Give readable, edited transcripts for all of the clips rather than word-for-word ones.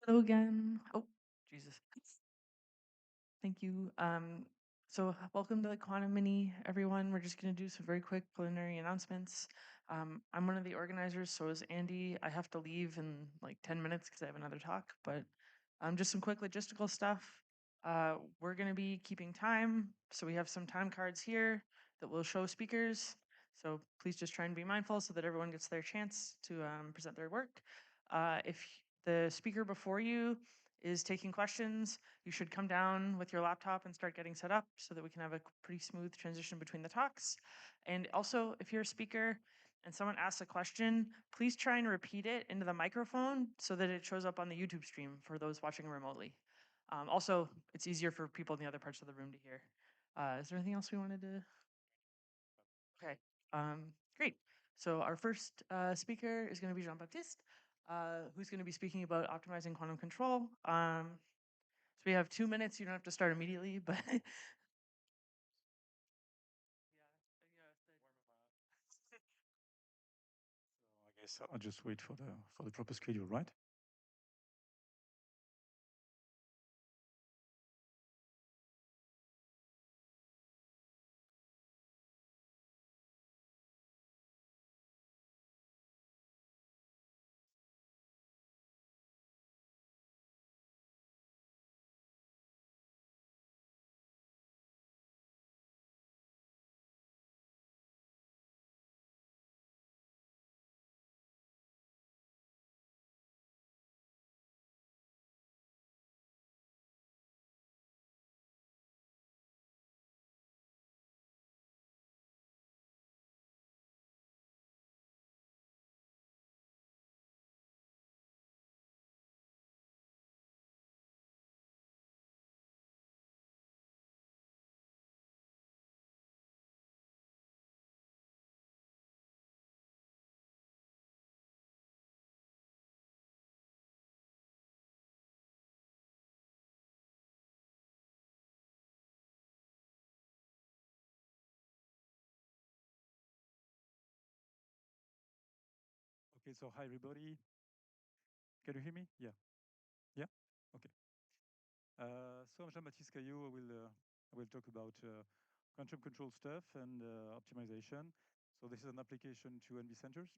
Hello again. Oh, Jesus. Thank you. So welcome to the Quantum Mini, everyone. We're just going to do some very quick preliminary announcements. I'm one of the organizers, so is Andy. I have to leave in like 10 minutes because I have another talk, but just some quick logistical stuff. We're going to be keeping time, so we have some time cards here that will show speakers. So please just try and be mindful so that everyone gets their chance to present their work. If the speaker before you is taking questions, you should come down with your laptop and start getting set up so that we can have a pretty smooth transition between the talks. And also, if you're a speaker and someone asks a question, please try and repeat it into the microphone so that it shows up on the YouTube stream for those watching remotely. Also, it's easier for people in the other parts of the room to hear. Is there anything else we wanted to? Okay, great. So our first speaker is going to be Jean-Baptiste, who's going to be speaking about optimizing quantum control. So we have 2 minutes. You don't have to start immediately, but yeah, I guess I'll just wait for the proper schedule, right? Okay, so hi everybody. Can you hear me? Yeah. Yeah? Okay. So I'm Jean-Baptiste Caillot. I will talk about quantum control stuff and optimization. So this is an application to NV centers.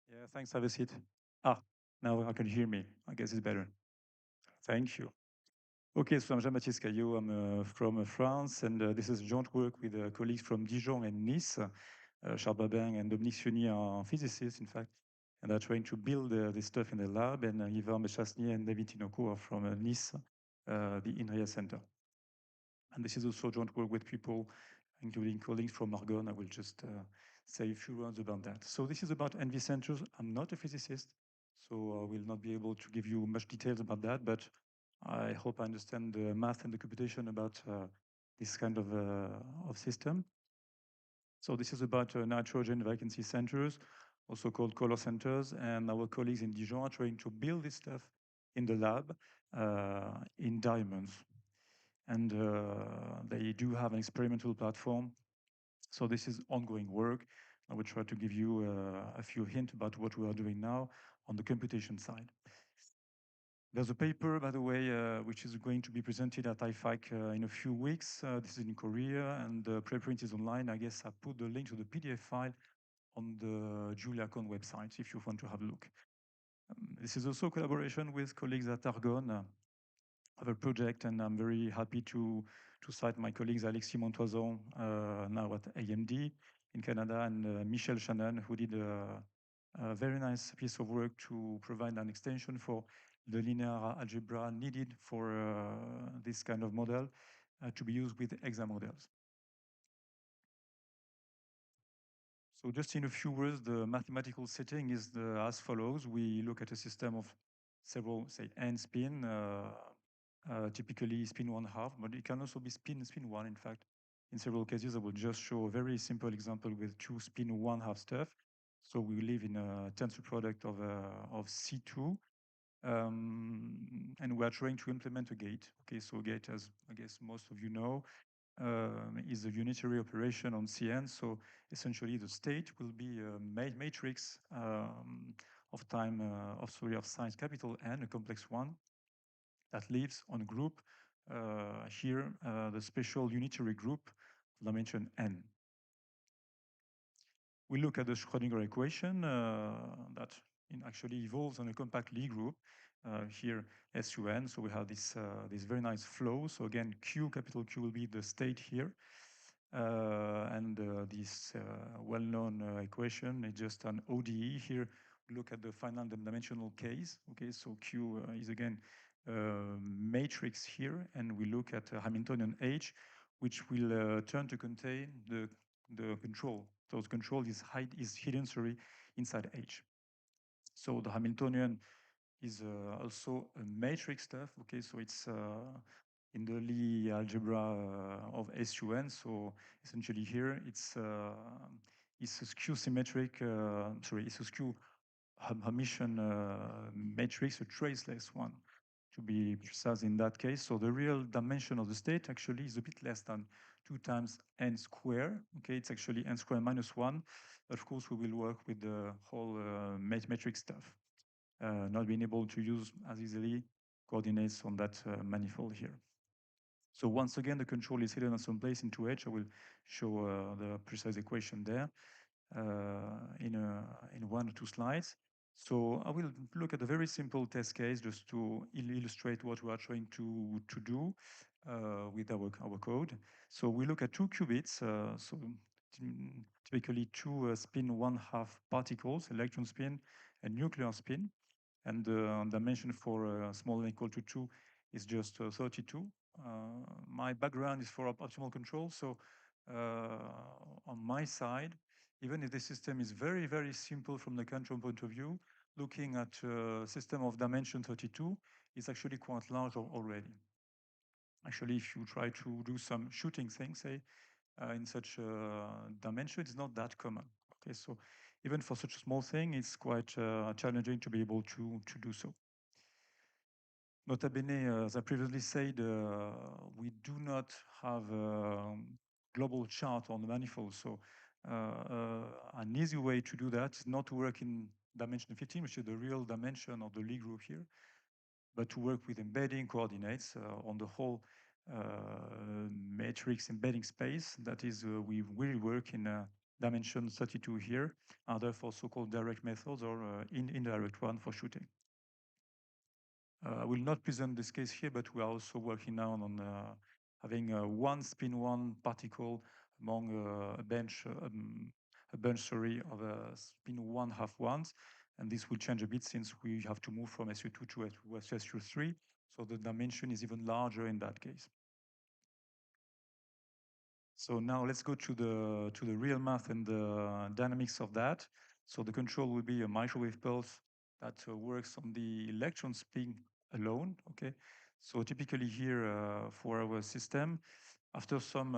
Yeah, thanks. Have a seat. Ah, now I can hear me. I guess it's better. Thank you. Okay, so I'm Jean-Baptiste Caillot. I'm from France, and this is joint work with colleagues from Dijon and Nice. Charles Babin and Dominique Sioni are physicists, in fact, and are trying to build this stuff in the lab. And Yvan Mechasnier and David Tinoco are from Nice, the INRIA Center. And this is also joint work with people, including colleagues from Argonne. I will just say a few words about that. So this is about NV centers. I'm not a physicist, so I will not be able to give you much details about that, but I hope I understand the math and the computation about this kind of system. So this is about nitrogen vacancy centers, also called color centers, and our colleagues in Dijon are trying to build this stuff in the lab in diamonds. And they do have an experimental platform. So this is ongoing work. I will try to give you a few hints about what we are doing now on the computation side. There's a paper, by the way, which is going to be presented at IFAC in a few weeks. This is in Korea, and the preprint is online. I guess I put the link to the PDF file on the JuliaCon website if you want to have a look. This is also a collaboration with colleagues at Argonne of a project, and I'm very happy to cite my colleagues Alexis Montoison, now at AMD in Canada, and Michel Shannon, who did a very nice piece of work to provide an extension for the linear algebra needed for this kind of model to be used with EXA models. So just in a few words, the mathematical setting is as follows. We look at a system of several, say, n spin, typically spin 1/2, but it can also be spin 1, in fact. In several cases, I will just show a very simple example with 2 spin 1/2 stuff. So we live in a tensor product of C2, and we are trying to implement a gate. Okay, so a gate, as I guess most of you know, is a unitary operation on Cn. So essentially, the state will be a matrix of time of size capital N, a complex one, that lives on a group, here the special unitary group of dimension n. We look at the Schrödinger equation that actually evolves on a compact Lie group. Here SUN, so we have this very nice flow. So again, Q, capital Q will be the state here. And this well-known equation is just an ODE. Here we look at the finite dimensional case. Okay, so Q is again matrix here, and we look at Hamiltonian H, which will turn to contain the control. So the control is hidden, sorry, inside H. So the Hamiltonian is also a matrix stuff. Okay, so it's in the Lie algebra of SUN. So essentially here it's a skew symmetric. Sorry, it's a skew Hermitian matrix, a traceless one, to be precise in that case. So the real dimension of the state actually is a bit less than 2 times n square. Okay, it's actually n square minus 1. But of course, we will work with the whole matrix stuff, not being able to use as easily coordinates on that manifold here. So once again, the control is hidden at some place into H. I will show the precise equation there in 1 or 2 slides. So I will look at a very simple test case just to illustrate what we are trying to do with our code. So we look at 2 qubits, so typically 2 spin 1/2 particles, electron spin and nuclear spin. And the dimension for small n equal to 2 is just 32. My background is for optimal control, so on my side, even if the system is very, very simple from the control point of view, looking at a system of dimension 32 is actually quite large already. Actually, if you try to do some shooting things, say, in such a dimension, it's not that common. Okay, so even for such a small thing, it's quite challenging to be able to do so. Nota bene, as I previously said, we do not have a global chart on the manifold. So an easy way to do that is not to work in dimension 15, which is the real dimension of the Lie group here, but to work with embedding coordinates on the whole matrix embedding space. That is, we will work in dimension 32 here, either for so-called direct methods or indirect one for shooting. I will not present this case here, but we are also working now on having one spin one particle among a bunch, sorry, of spin 1/2 ones. And this will change a bit since we have to move from SU2 to SU3. So the dimension is even larger in that case. So now let's go to the real math and the dynamics of that. So the control will be a microwave pulse that works on the electron spin alone. Okay. So typically here for our system, after some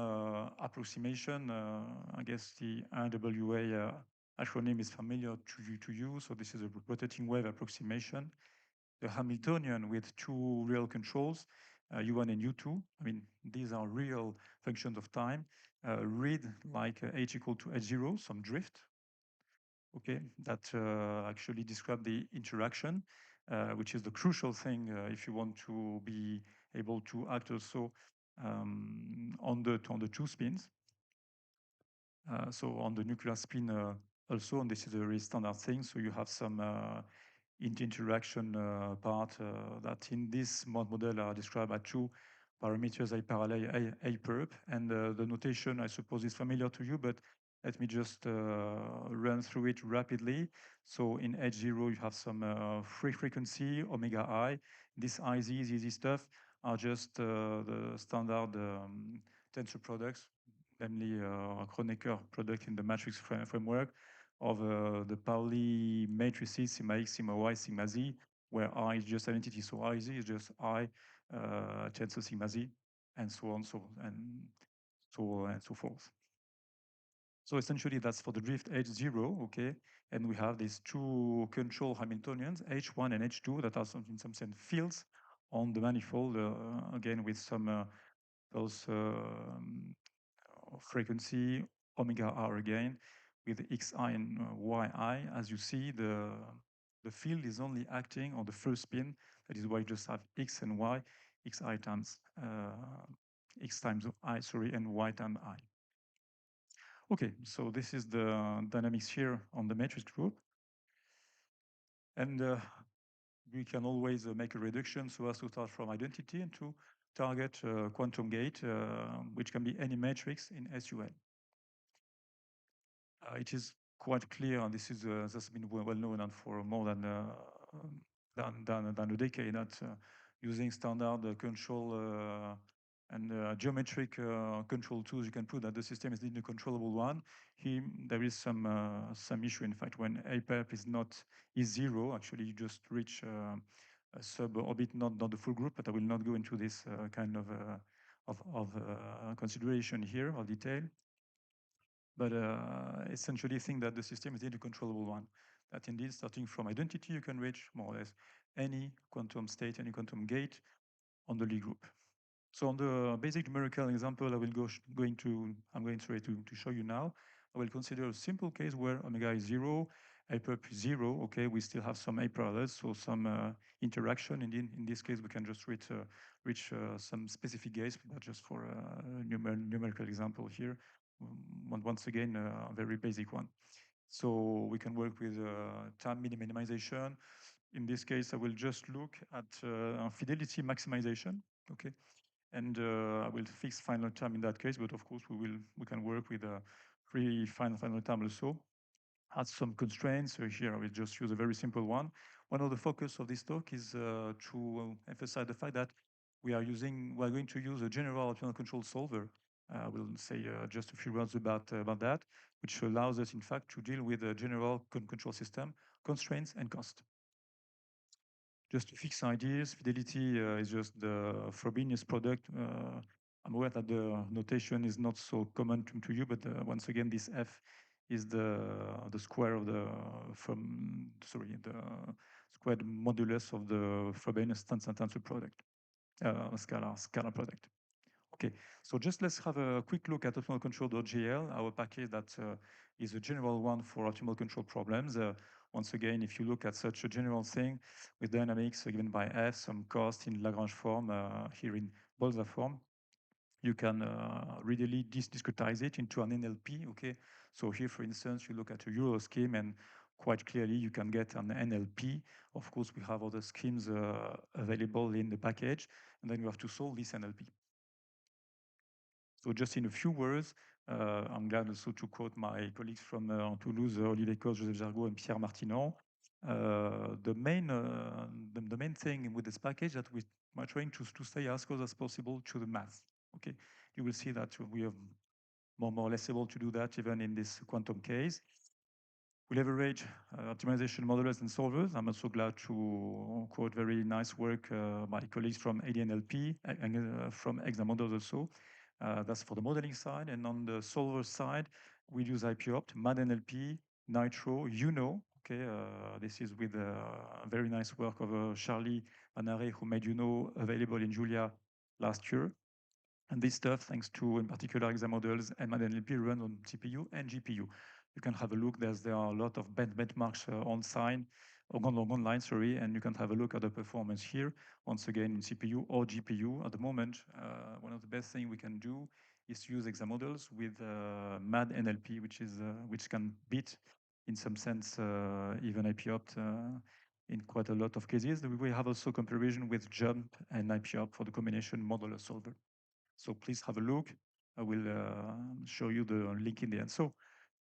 approximation, I guess the RWA acronym is familiar to you. So this is a rotating wave approximation. The Hamiltonian with 2 real controls, U1 and U2. I mean, these are real functions of time. Read like h equal to h0, some drift. Okay, that actually describe the interaction, which is the crucial thing if you want to be able to act also on the 2 spins. So on the nuclear spin also, and this is a very standard thing. So you have some interaction part that in this model are described by 2 parameters, A parallel, A perp. And the notation, I suppose, is familiar to you, but let me just run through it rapidly. So in H0, you have some free frequency, omega I. This IZ, easy stuff, are just the standard tensor products, namely Kronecker product in the matrix framework of the Pauli matrices, sigma x, sigma y, sigma z, where I is just identity. So IZ is just I tensor sigma z, and so on, and so forth. So essentially, that's for the drift H0, okay? And we have these 2 control Hamiltonians, H1 and H2, that are in some sense fields on the manifold, again, with some those frequency, omega r again, with xi and yi. As you see, the the field is only acting on the first spin. That is why you just have x and y, xi times x times I, sorry, and y times I. Okay, so this is the dynamics here on the matrix group. And we can always make a reduction so as to start from identity and to target quantum gate, which can be any matrix in SUN. It is quite clear, and this has been well known and for more than a decade, that using standard control and geometric control tools, you can prove that the system is indeed a controllable one. Here, there is some issue. In fact, when APEP is zero, actually you just reach a sub-orbit, not the full group, but I will not go into this kind of consideration here or detail. But essentially think that the system is indeed a controllable one. That indeed, starting from identity, you can reach more or less any quantum state, any quantum gate on the Lie group. So on the basic numerical example, I'm going to show you now. I will consider a simple case where omega is zero, aperp is zero. Okay, we still have some a parallels, so some interaction. In this case, we can just reach some specific gates, but just for a numerical example here. Once again, a very basic one. So we can work with time minimization. In this case, I will just look at fidelity maximization. Okay, and I will fix final time in that case. But of course, we can work with a free final time also. Has some constraints. So here I will just use a very simple one. One of the focus of this talk is to emphasize the fact that we are going to use a general optimal control solver. I will say just a few words about that, which allows us, in fact, to deal with a general control system, constraints, and cost. Just to fix ideas, fidelity is just the Frobenius product. I'm aware that the notation is not so common to you, but once again, this F is the square of the squared modulus of the Frobenius tensor product, scalar product. Okay, so just let's have a quick look at optimal control.jl, our package that is a general one for optimal control problems. Once again, if you look at such a general thing with dynamics given by F, some cost in Lagrange form, here in Boltzmann form, you can readily discretize it into an NLP. Okay, so here, for instance, you look at a Euro scheme and quite clearly you can get an NLP. Of course, we have other schemes available in the package, and then you have to solve this NLP. So just in a few words, I'm glad also to quote my colleagues from Toulouse, Olivier Cos, Joseph Jargot, and Pierre Martinan. The main thing with this package that we are trying to stay as close as possible to the math. Okay, you will see that we are more or less able to do that even in this quantum case. We leverage optimization modelers and solvers. I'm also glad to quote very nice work by colleagues from ADNLP and from ExaModels also. That's for the modeling side. And on the solver side, we use IPOpt, MadNLP, Nitro, Okay, this is with very nice work of Charlie Manare, who made available in Julia last year. And this stuff, thanks to, in particular, ExaModels and MadNLP, run on CPU and GPU. You can have a look. There are a lot of benchmarks online, and you can have a look at the performance here. Once again, in CPU or GPU. At the moment, one of the best things we can do is to use ExaModels with MadNLP, which can beat, in some sense, even IPOpt in quite a lot of cases. We have also comparison with JUMP and IPOpt for the combination modular solver. So please have a look. I will show you the link in the end. So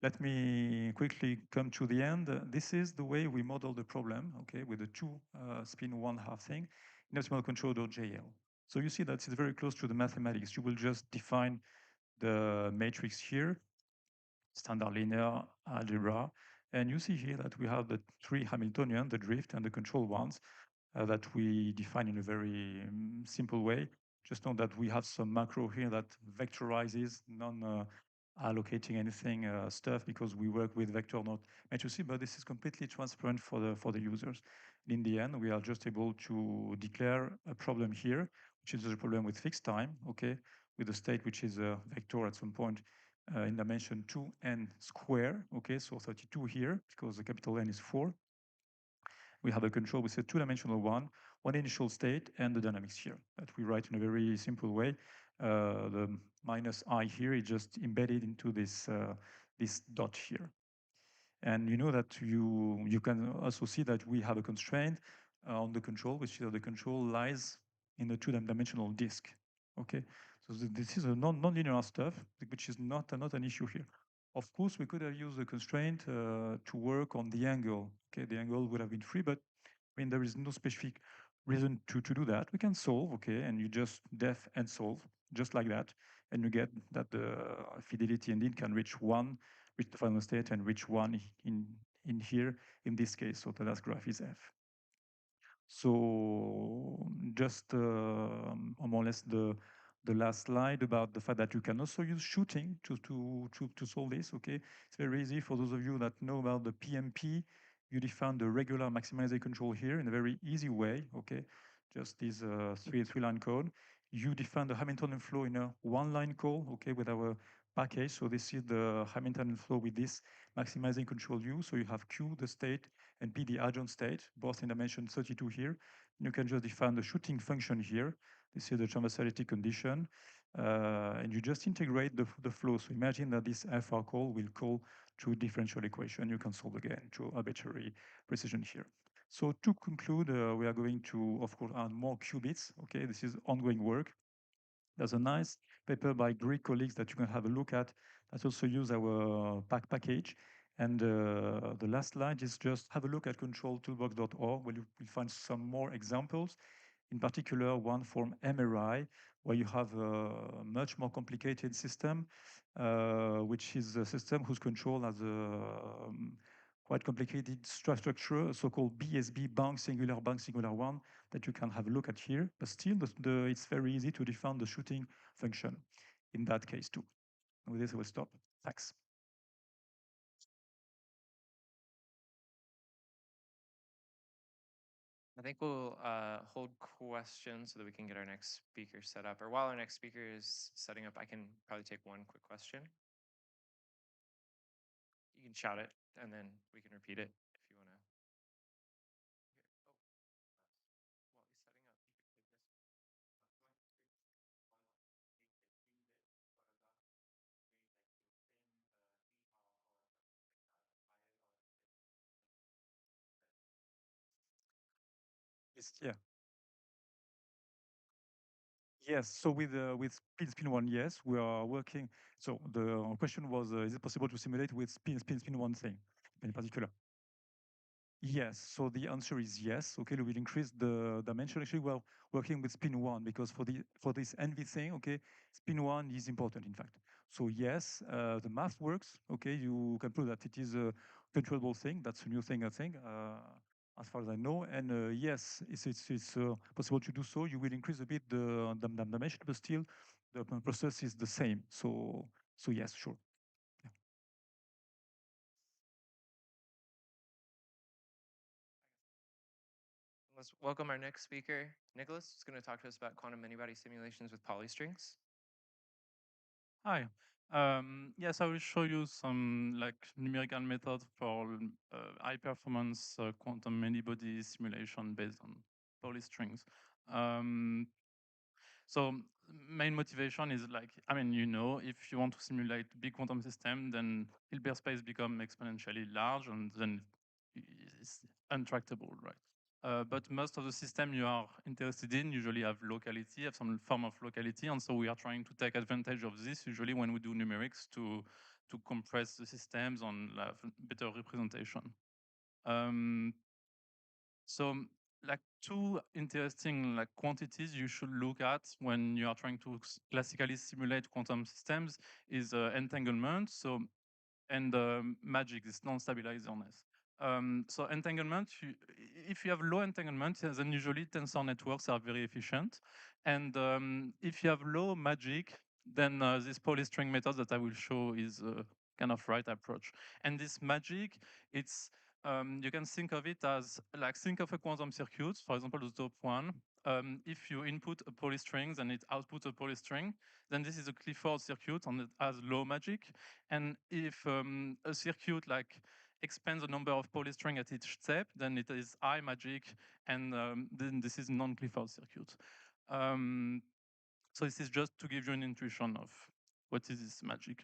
let me quickly come to the end. This is the way we model the problem, okay, with the two spin one half thing in optimal control.jl. So you see that it's very close to the mathematics. You will just define the matrix here, standard linear algebra. And you see here that we have the three Hamiltonian, the drift and the control ones that we define in a very simple way. Just know that we have some macro here that vectorizes non-allocating anything stuff because we work with vector, not matrices, but this is completely transparent for the users. In the end, we are just able to declare a problem here, which is a problem with fixed time, okay, with a state which is a vector at some point in dimension 2n square, okay, so 32 here because the capital N is 4. we have a control with a two-dimensional one initial state and the dynamics here that we write in a very simple way. The minus I here is just embedded into this dot here. And you know that you can also see that we have a constraint on the control, which is that the control lies in the two-dimensional disk. Okay, so this is a non-linear stuff, which is not an issue here. Of course, we could have used the constraint to work on the angle. Okay, the angle would have been free, but I mean there is no specific reason to do that. We can solve, okay, and you just def and solve just like that, and you get that the fidelity indeed can reach one, reach the final state, and reach one in here in this case. So the last graph is f. So just more or less the last slide about the fact that you can also use shooting to solve this. Okay, it's very easy for those of you that know about the PMP. You define the regular maximization control here in a very easy way. Okay, just this three-line code. You define the Hamiltonian flow in a one-line call. Okay, with our package. So this is the Hamiltonian flow with this maximizing control U. So you have Q the state and P the adjoint state, both in dimension 32 here. You can just define the shooting function here. This is the transversality condition. And you just integrate the flow. So imagine that this FR call will call to a differential equation. You can solve again to arbitrary precision here. So to conclude, we are going to, of course, add more qubits. Okay, this is ongoing work. There's a nice paper by Greek colleagues that you can have a look at that also use our package. And the last slide is just have a look at controltoolbox.org where you will find some more examples, in particular one from MRI, where you have a much more complicated system, which is a system whose control has a quite complicated structure, so-called BSB, bank singular one, that you can have a look at here. But still, it's very easy to define the shooting function in that case too. With this, I will stop. Thanks. I think we'll hold questions so that we can get our next speaker set up. Or while our next speaker is setting up, I can probably take one quick question. You can shout it, and then we can repeat it if you want to. Yeah. Yes. So with spin one, yes, we are working. So the question was, is it possible to simulate with spin one thing in particular? Yes, so the answer is yes. Okay, we will increase the dimension. Actually, we're working with spin one because for this NV thing, okay, spin one is important, in fact. So yes, the math works. Okay, you can prove that it is a controllable thing. That's a new thing, I think, as far as I know. And yes, it's possible to do so. You will increase a bit the dimension, but still the process is the same. So yes, sure. Let's welcome our next speaker, Nicholas. Who's going to talk to us about quantum many-body simulations with polystrings. Hi. Yes, I will show you some like numerical methods for high performance quantum many-body simulation based on polystrings. So main motivation is like, I mean, if you want to simulate big quantum system, then Hilbert space become exponentially large and then it's untractable, right? But most of the system you are interested in usually have locality, have some form of locality, and so we are trying to take advantage of this usually when we do numerics to compress the systems and have better representation. So like two interesting like quantities you should look at when you are trying to classically simulate quantum systems is entanglement. So and magic, this non-stabilizerness. So entanglement, if you have low entanglement, then usually tensor networks are very efficient. And if you have low magic, then this polystring method that I will show is kind of right approach. And this magic, it's you can think of it as like think of a quantum circuit, for example, the top one. If you input a polystring and it outputs a polystring, then this is a Clifford circuit and it has low magic. And if a circuit like expand the number of polystring at each step, then it is I magic, and then this is non-Clifford circuit. So this is just to give you an intuition of what is this magic.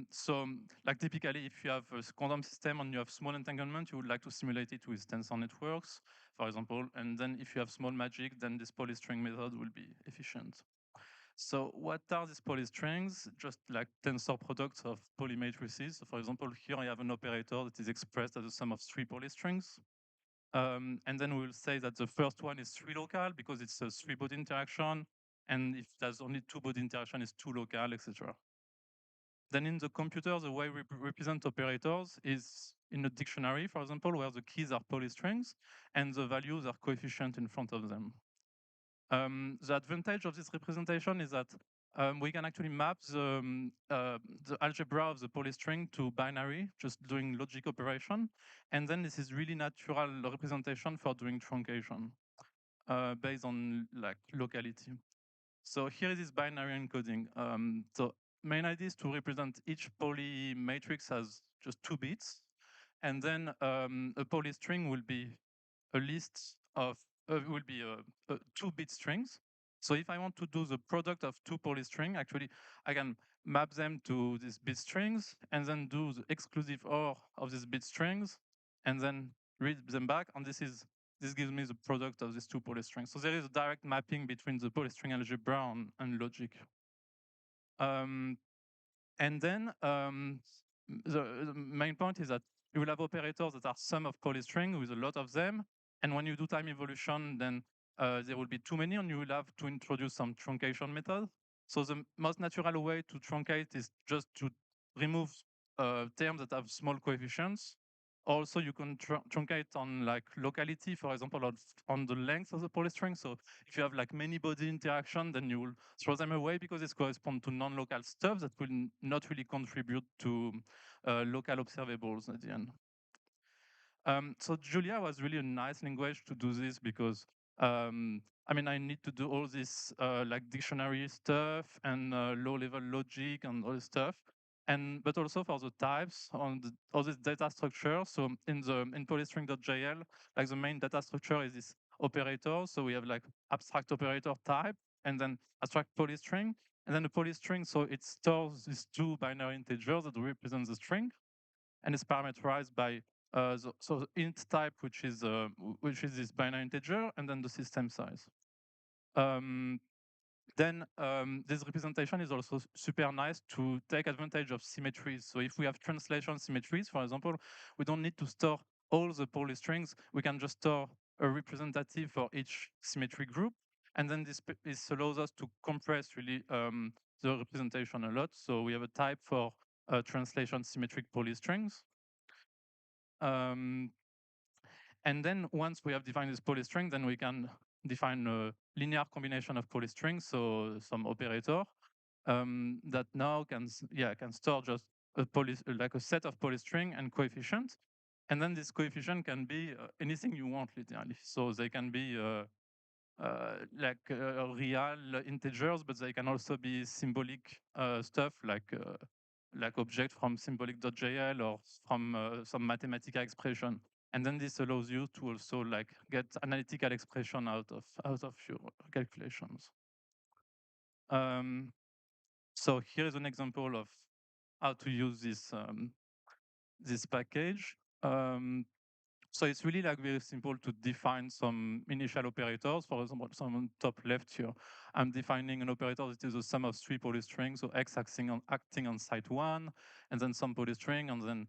So like typically, if you have a quantum system and you have small entanglement, you would like to simulate it with tensor networks, for example. And then if you have small magic, then this polystring method will be efficient. So what are these polystrings? Just like tensor products of polymatrices. So for example, here I have an operator that is expressed as a sum of 3 polystrings. And then we will say that the first one is 3 local because it's a 3-body interaction. And if there's only 2-body interaction, it's 2 local, etc. Then in the computer, the way we represent operators is in a dictionary, for example, where the keys are polystrings and the values are coefficient in front of them. The advantage of this representation is that we can actually map the algebra of the polystring to binary, just doing logic operation. And then this is really natural representation for doing truncation based on like locality. So here is this binary encoding. So main idea is to represent each poly matrix as just 2 bits. And then a polystring will be a list of, will be 2-bit strings. So if I want to do the product of 2 polystring, actually I can map them to these bit strings and then do the exclusive OR of these bit strings and then read them back. And this gives me the product of these 2 polystrings. So there is a direct mapping between the polystring algebra and logic. And then the main point is that you will have operators that are sum of polystring with a lot of them. And when you do time evolution, then there will be too many and you will have to introduce some truncation method. So the most natural way to truncate is just to remove terms that have small coefficients. Also, you can truncate on like locality, for example, on the length of the polystring. So if you have like many body interaction, then you will throw them away because it corresponds to non-local stuff that will not really contribute to local observables at the end. So Julia was really a nice language to do this because I mean, I need to do all this like dictionary stuff and low-level logic and all this stuff. But also for the types on all this data structure. So in polystring.jl, like the main data structure is this operator. So we have like abstract operator type and then abstract polystring. And then the polystring, so it stores these 2 binary integers that represent the string, and it's parameterized by the int type, which is this binary integer, and then the system size. Then this representation is also super nice to take advantage of symmetries. So if we have translation symmetries, for example, we don't need to store all the polystrings. We can just store a representative for each symmetry group. And then this allows us to compress really the representation a lot. So we have a type for translation symmetric polystrings. And then once we have defined this polystring, then we can define a linear combination of polystrings, so some operator that now can store just like a set of polystring and coefficient. And then this coefficient can be anything you want, literally. So they can be like real integers, but they can also be symbolic stuff like object from symbolic.jl or from some mathematical expression. And then this allows you to also like get analytical expression out of your calculations. So here is an example of how to use this package. So it's really like very simple to define some initial operators. For example, some on top left here, I'm defining an operator that is a sum of 3 polystrings. So X acting on site 1, and then some polystring, and then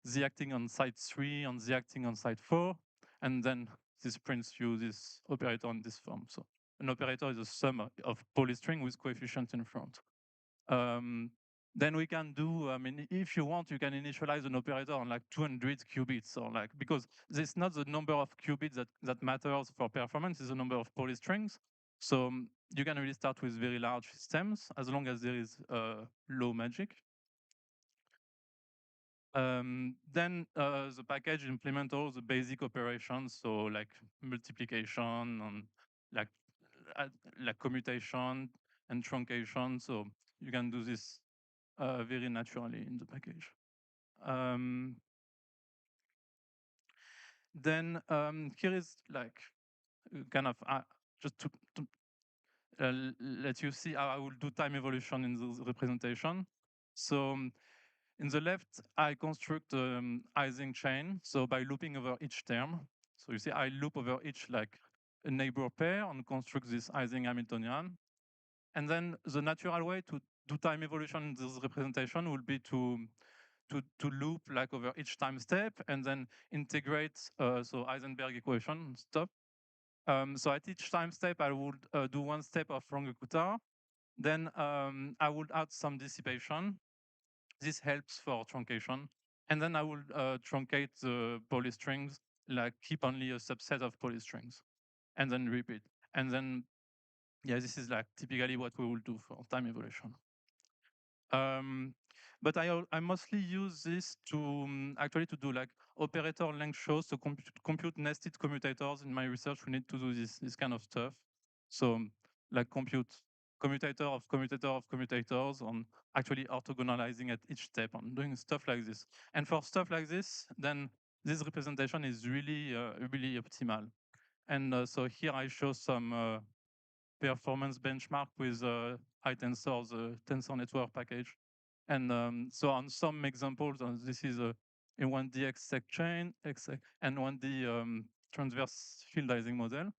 Z acting on site 3, and Z acting on site 4. And then this prints you this operator in this form. So an operator is a sum of polystring with coefficient in front. Then we can do, I mean, if you want, you can initialize an operator on like 200 qubits, or like, because it's not the number of qubits that matters for performance, it's the number of polystrings. So you can really start with very large systems as long as there is low magic. Then the package implements all the basic operations, so like multiplication and like commutation and truncation. So you can do this very naturally in the package. Then here is like kind of just to let you see how I will do time evolution in this representation. So in the left, I construct Ising chain. So by looping over each term. So you see, I loop over each like a neighbor pair and construct this Ising Hamiltonian. And then the natural way to do time evolution in this representation will be to loop like over each time step and then integrate so Heisenberg equation stuff. So at each time step, I would do one step of Runge-Kutta. Then I would add some dissipation. This helps for truncation. And then I will truncate the polystrings, like keep only a subset of polystrings, and then repeat. And then, yeah, this is like typically what we will do for time evolution. But I mostly use this to actually to do like operator length shows to compute nested commutators. In my research, we need to do this kind of stuff. So like compute commutator of commutator of commutators on actually orthogonalizing at each step on doing stuff like this. And for stuff like this, then this representation is really, really optimal. And so here I show some performance benchmark with iTensor, the tensor network package. And so on some examples, this is a 1D exec chain, and 1D transverse field Ising model.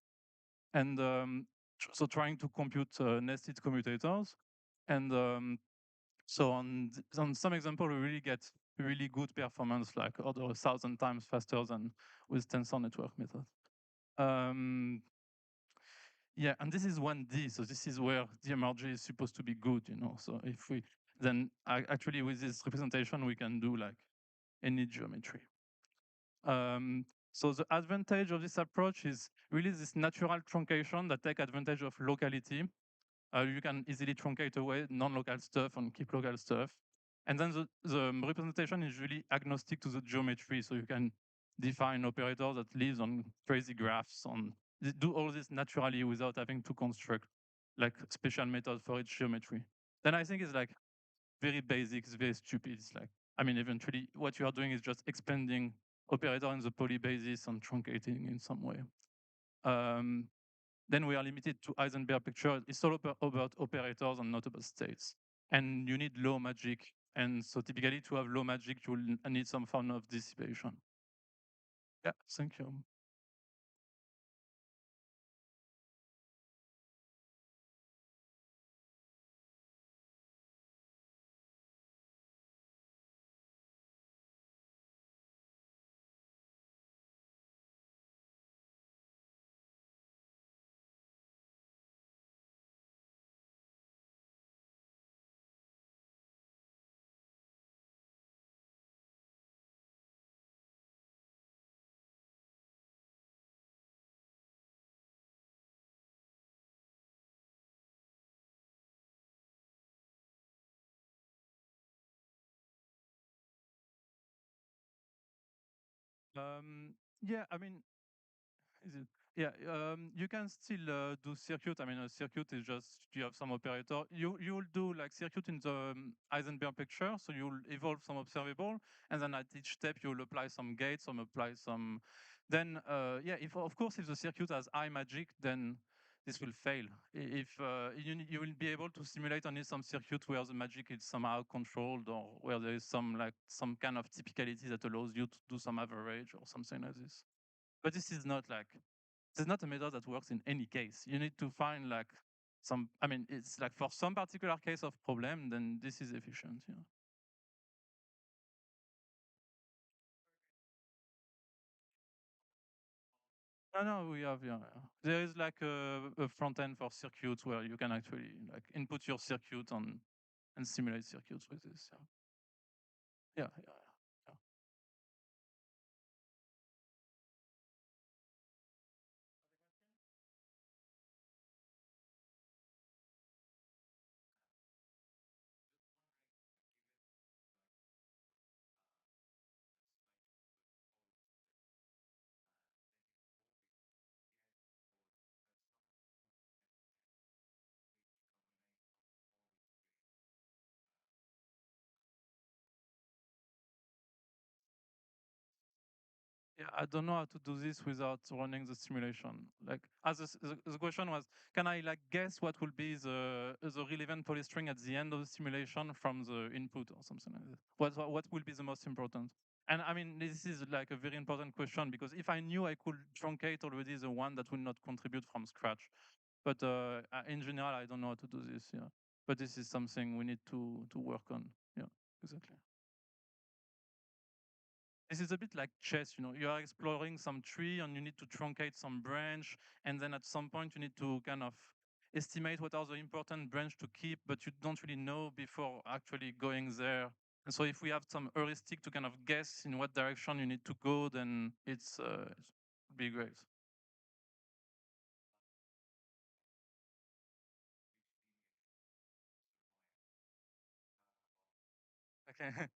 And so trying to compute nested commutators. And so on some example, we really get really good performance, like order 1,000 times faster than with tensor network method. Yeah, and this is 1D, so this is where the MRG is supposed to be good, you know. So if we then actually with this representation, we can do like any geometry. So the advantage of this approach is really this natural truncation that take advantage of locality. You can easily truncate away non-local stuff and keep local stuff. And then the representation is really agnostic to the geometry, so you can define operator that lives on crazy graphs, do all this naturally without having to construct like special method for each geometry. Then I think it's like very basic, it's very stupid. It's like, I mean, eventually what you are doing is just expanding operator in the poly basis and truncating in some way. Then we are limited to Heisenberg picture. It's all about operators and not about states. And you need low magic. And so typically to have low magic, you will need some form of dissipation. Yeah, thank you. Yeah, I mean, is it? Yeah, you can still do circuit. I mean, a circuit is just you have some operator. You will do like circuit in the Heisenberg picture, so you'll evolve some observable, and then at each step you'll apply some gates, some apply some. Then yeah, if of course if the circuit has high magic, then this will fail. If you will be able to simulate only some circuit where the magic is somehow controlled, or where there is some kind of typicality that allows you to do some average or something like this. But this is not like, this is not a method that works in any case. You need to find like some, I mean, it's like for some particular case of problem, then this is efficient. Yeah. No, we have, yeah. There is like a front end for circuits where you can actually like input your circuit and simulate circuits with this. Yeah, yeah, yeah. Yeah. Yeah, I don't know how to do this without running the simulation. Like, as the question was, can I like guess what will be the relevant polystring at the end of the simulation from the input or something like that? What will be the most important? And I mean, this is like a very important question because if I knew I could truncate already the one that will not contribute from scratch, but in general, I don't know how to do this. Yeah, but this is something we need to work on. Yeah, exactly. This is a bit like chess, you know, you are exploring some tree and you need to truncate some branch. And then at some point you need to kind of estimate what are the important branch to keep, but you don't really know before actually going there. And so if we have some heuristic to kind of guess in what direction you need to go, then it's be great. Okay.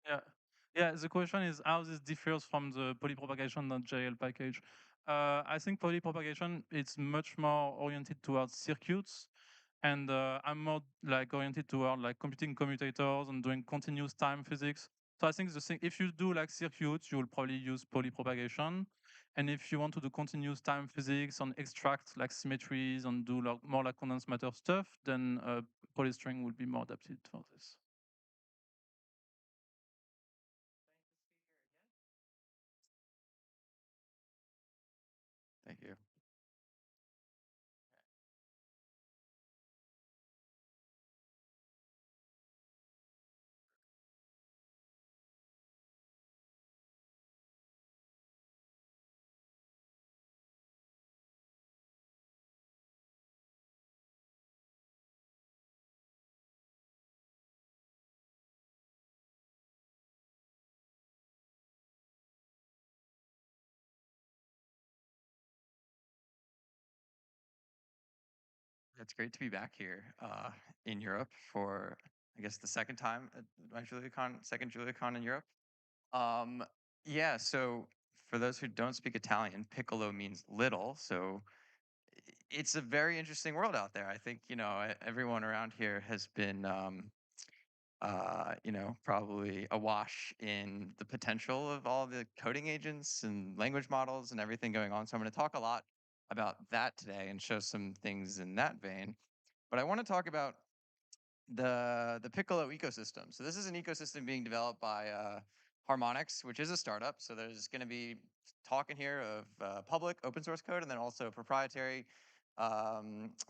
Yeah. Yeah, the question is how this differs from the polypropagation.jl package. I think polypropagation is much more oriented towards circuits, and I'm more like oriented toward like computing commutators and doing continuous time physics. So I think the thing, if you do like circuits, you will probably use polypropagation, and if you want to do continuous time physics and extract like symmetries and do like more like condensed matter stuff, then polystring will be more adapted for this. Thank you. It's great to be back here in Europe for, I guess, the second time at my JuliaCon, second JuliaCon in Europe. Um, yeah, so for those who don't speak Italian, piccolo means little. So it's a very interesting world out there. I think, everyone around here has been, probably awash in the potential of all the coding agents and language models and everything going on. So I'm going to talk a lot about that today and show some things in that vein. But I want to talk about the Piccolo ecosystem. So this is an ecosystem being developed by Harmonix, which is a startup. So there's going to be talk in here of public open source code and then also proprietary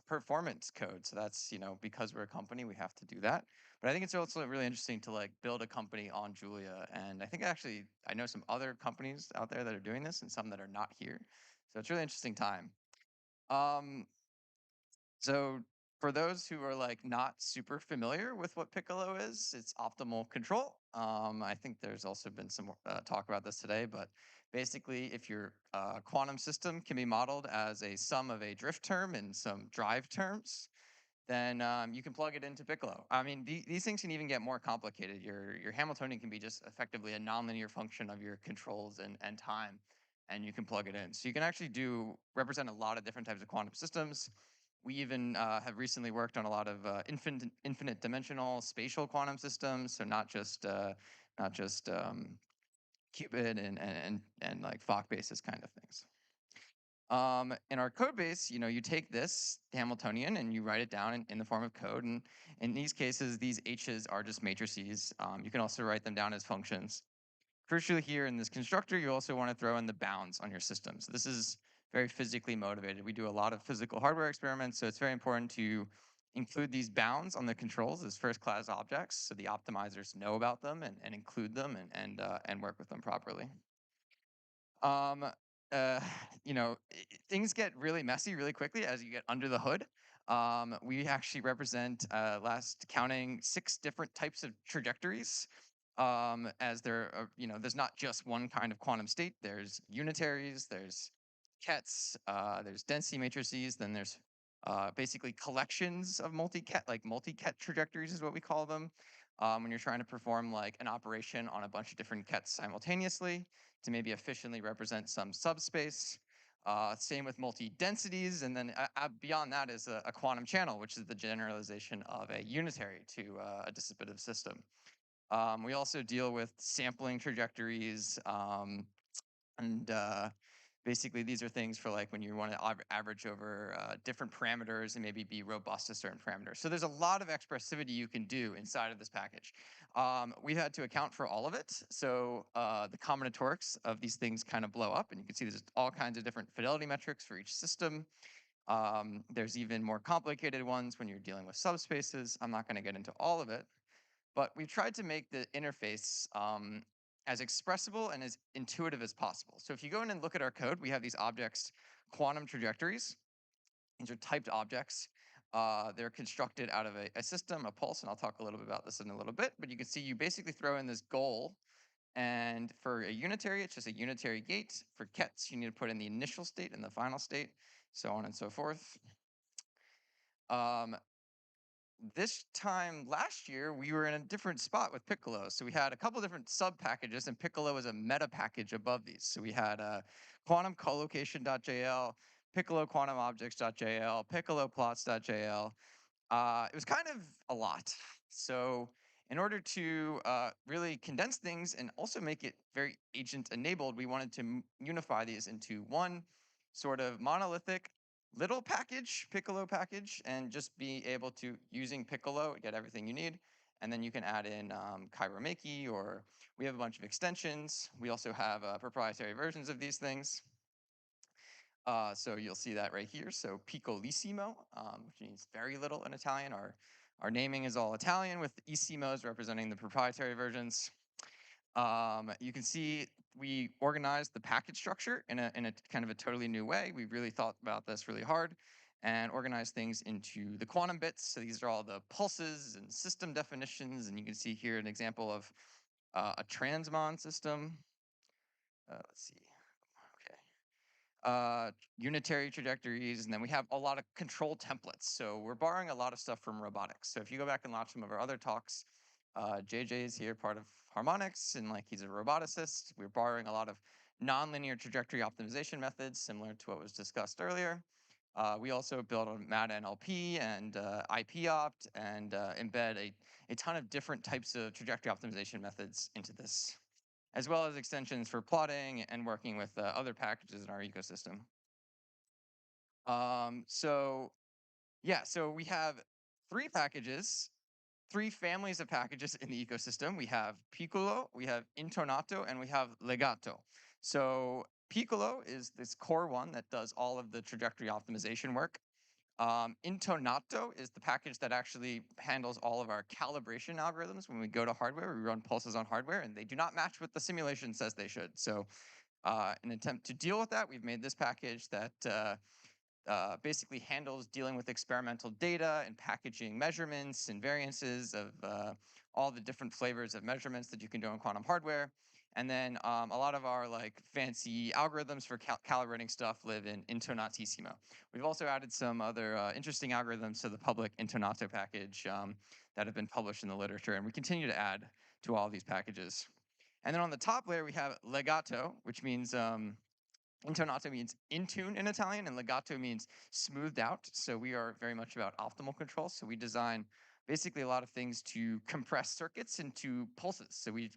performance code. So that's, because we're a company, we have to do that. But I think it's also really interesting to like build a company on Julia. And I think actually I know some other companies out there that are doing this and some that are not here. So it's a really interesting time. Um, so for those who are like not super familiar with what Piccolo is, it's optimal control. I think there's also been some talk about this today, but basically if your quantum system can be modeled as a sum of a drift term and some drive terms, then you can plug it into Piccolo. I mean, these things can even get more complicated. Your Hamiltonian can be just effectively a nonlinear function of your controls and time, and you can plug it in. So you can actually represent a lot of different types of quantum systems. We even have recently worked on a lot of infinite dimensional spatial quantum systems. So not just qubit and like Fock basis kind of things. In our code base, you take this Hamiltonian and you write it down in the form of code. And in these cases, these H's are just matrices. You can also write them down as functions. Crucially here in this constructor, you also want to throw in the bounds on your system. So this is very physically motivated. We do a lot of physical hardware experiments, so it's very important to include these bounds on the controls as first-class objects, so the optimizers know about them and include them and work with them properly. Um, uh, things get really messy really quickly as you get under the hood. We actually represent, last counting, 6 different types of trajectories. as there are, there's not just one kind of quantum state. There's unitaries, there's kets, there's density matrices, then there's basically collections of multi-ket, like multi-ket trajectories is what we call them, when you're trying to perform like an operation on a bunch of different kets simultaneously to maybe efficiently represent some subspace. Same with multi-densities, and then beyond that is a quantum channel, which is the generalization of a unitary to a dissipative system. We also deal with sampling trajectories, and basically these are things for like when you want to average over different parameters and maybe be robust to certain parameters. So there's a lot of expressivity you can do inside of this package. We've had to account for all of it. So the combinatorics of these things kind of blow up, and you can see there's all kinds of different fidelity metrics for each system. There's even more complicated ones when you're dealing with subspaces. I'm not going to get into all of it, but we've tried to make the interface as expressible and as intuitive as possible. So if you go in and look at our code, we have these objects, quantum trajectories. These are typed objects. They're constructed out of a system, a pulse, and I'll talk a little bit about this in a little bit, but you can see you basically throw in this goal, and for a unitary, it's just a unitary gate. For kets, you need to put in the initial state and the final state, so on and so forth. This time last year, we were in a different spot with Piccolo. So we had a couple different sub packages, and Piccolo was a meta package above these. So we had quantum collocation.jl, Piccolo quantum objects.jl, Piccolo plots.jl. It was kind of a lot. So in order to really condense things and also make it very agent enabled, we wanted to unify these into one sort of monolithic little package, Piccolo package, and just be able to, using Piccolo, get everything you need. And then you can add in Kairomakey, or we have a bunch of extensions. We also have proprietary versions of these things. So you'll see that right here. So piccolissimo, which means very little in Italian. Our naming is all Italian, with issimos representing the proprietary versions. You can see we organized the package structure in a kind of a totally new way. We really thought about this really hard and organized things into the quantum bits. So these are all the pulses and system definitions. And you can see here an example of a transmon system. Let's see. Unitary trajectories, and then we have a lot of control templates. So we're borrowing a lot of stuff from robotics. So if you go back and watch some of our other talks, JJ is here, part of Harmonics, and like he's a roboticist. We're borrowing a lot of nonlinear trajectory optimization methods, similar to what was discussed earlier. We also build on MATA NLP and IPOpt, and embed a ton of different types of trajectory optimization methods into this, as well as extensions for plotting and working with other packages in our ecosystem. So we have three families of packages in the ecosystem. We have Piccolo, we have Intonato, and we have Legato. So Piccolo is this core one that does all of the trajectory optimization work. Intonato is the package that actually handles all of our calibration algorithms. When we go to hardware, we run pulses on hardware, and they do not match what the simulation says they should. So in an attempt to deal with that, we've made this package that basically handles dealing with experimental data and packaging measurements and variances of all the different flavors of measurements that you can do on quantum hardware. And then a lot of our like fancy algorithms for calibrating stuff live in Intonatissimo. We've also added some other interesting algorithms to the public Intonato package that have been published in the literature, and we continue to add to all of these packages. And then on the top layer, we have Legato, which means Intonato means in tune in Italian, and legato means smoothed out. So we are very much about optimal control. So we design basically a lot of things to compress circuits into pulses. So we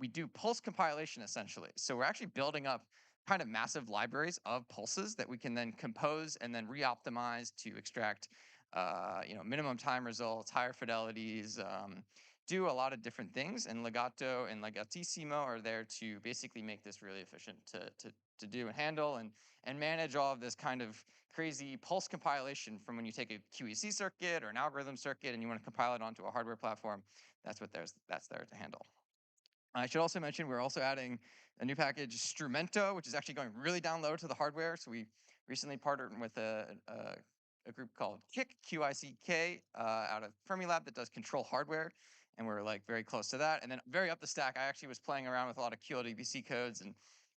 do pulse compilation essentially. So we're actually building up kind of massive libraries of pulses that we can then compose and then re-optimize to extract minimum time results, higher fidelities, do a lot of different things, and Legato and Legatissimo are there to basically make this really efficient to do and handle and manage all of this kind of crazy pulse compilation from when you take a QEC circuit or an algorithm circuit and you want to compile it onto a hardware platform. That's there to handle. I should also mention we're also adding a new package, Strumento, which is actually going really down low to the hardware. So we recently partnered with a group called QICK, out of Fermilab, that does control hardware. and we're like very close to that. And then very up the stack, I actually was playing around with a lot of QLDBC codes, and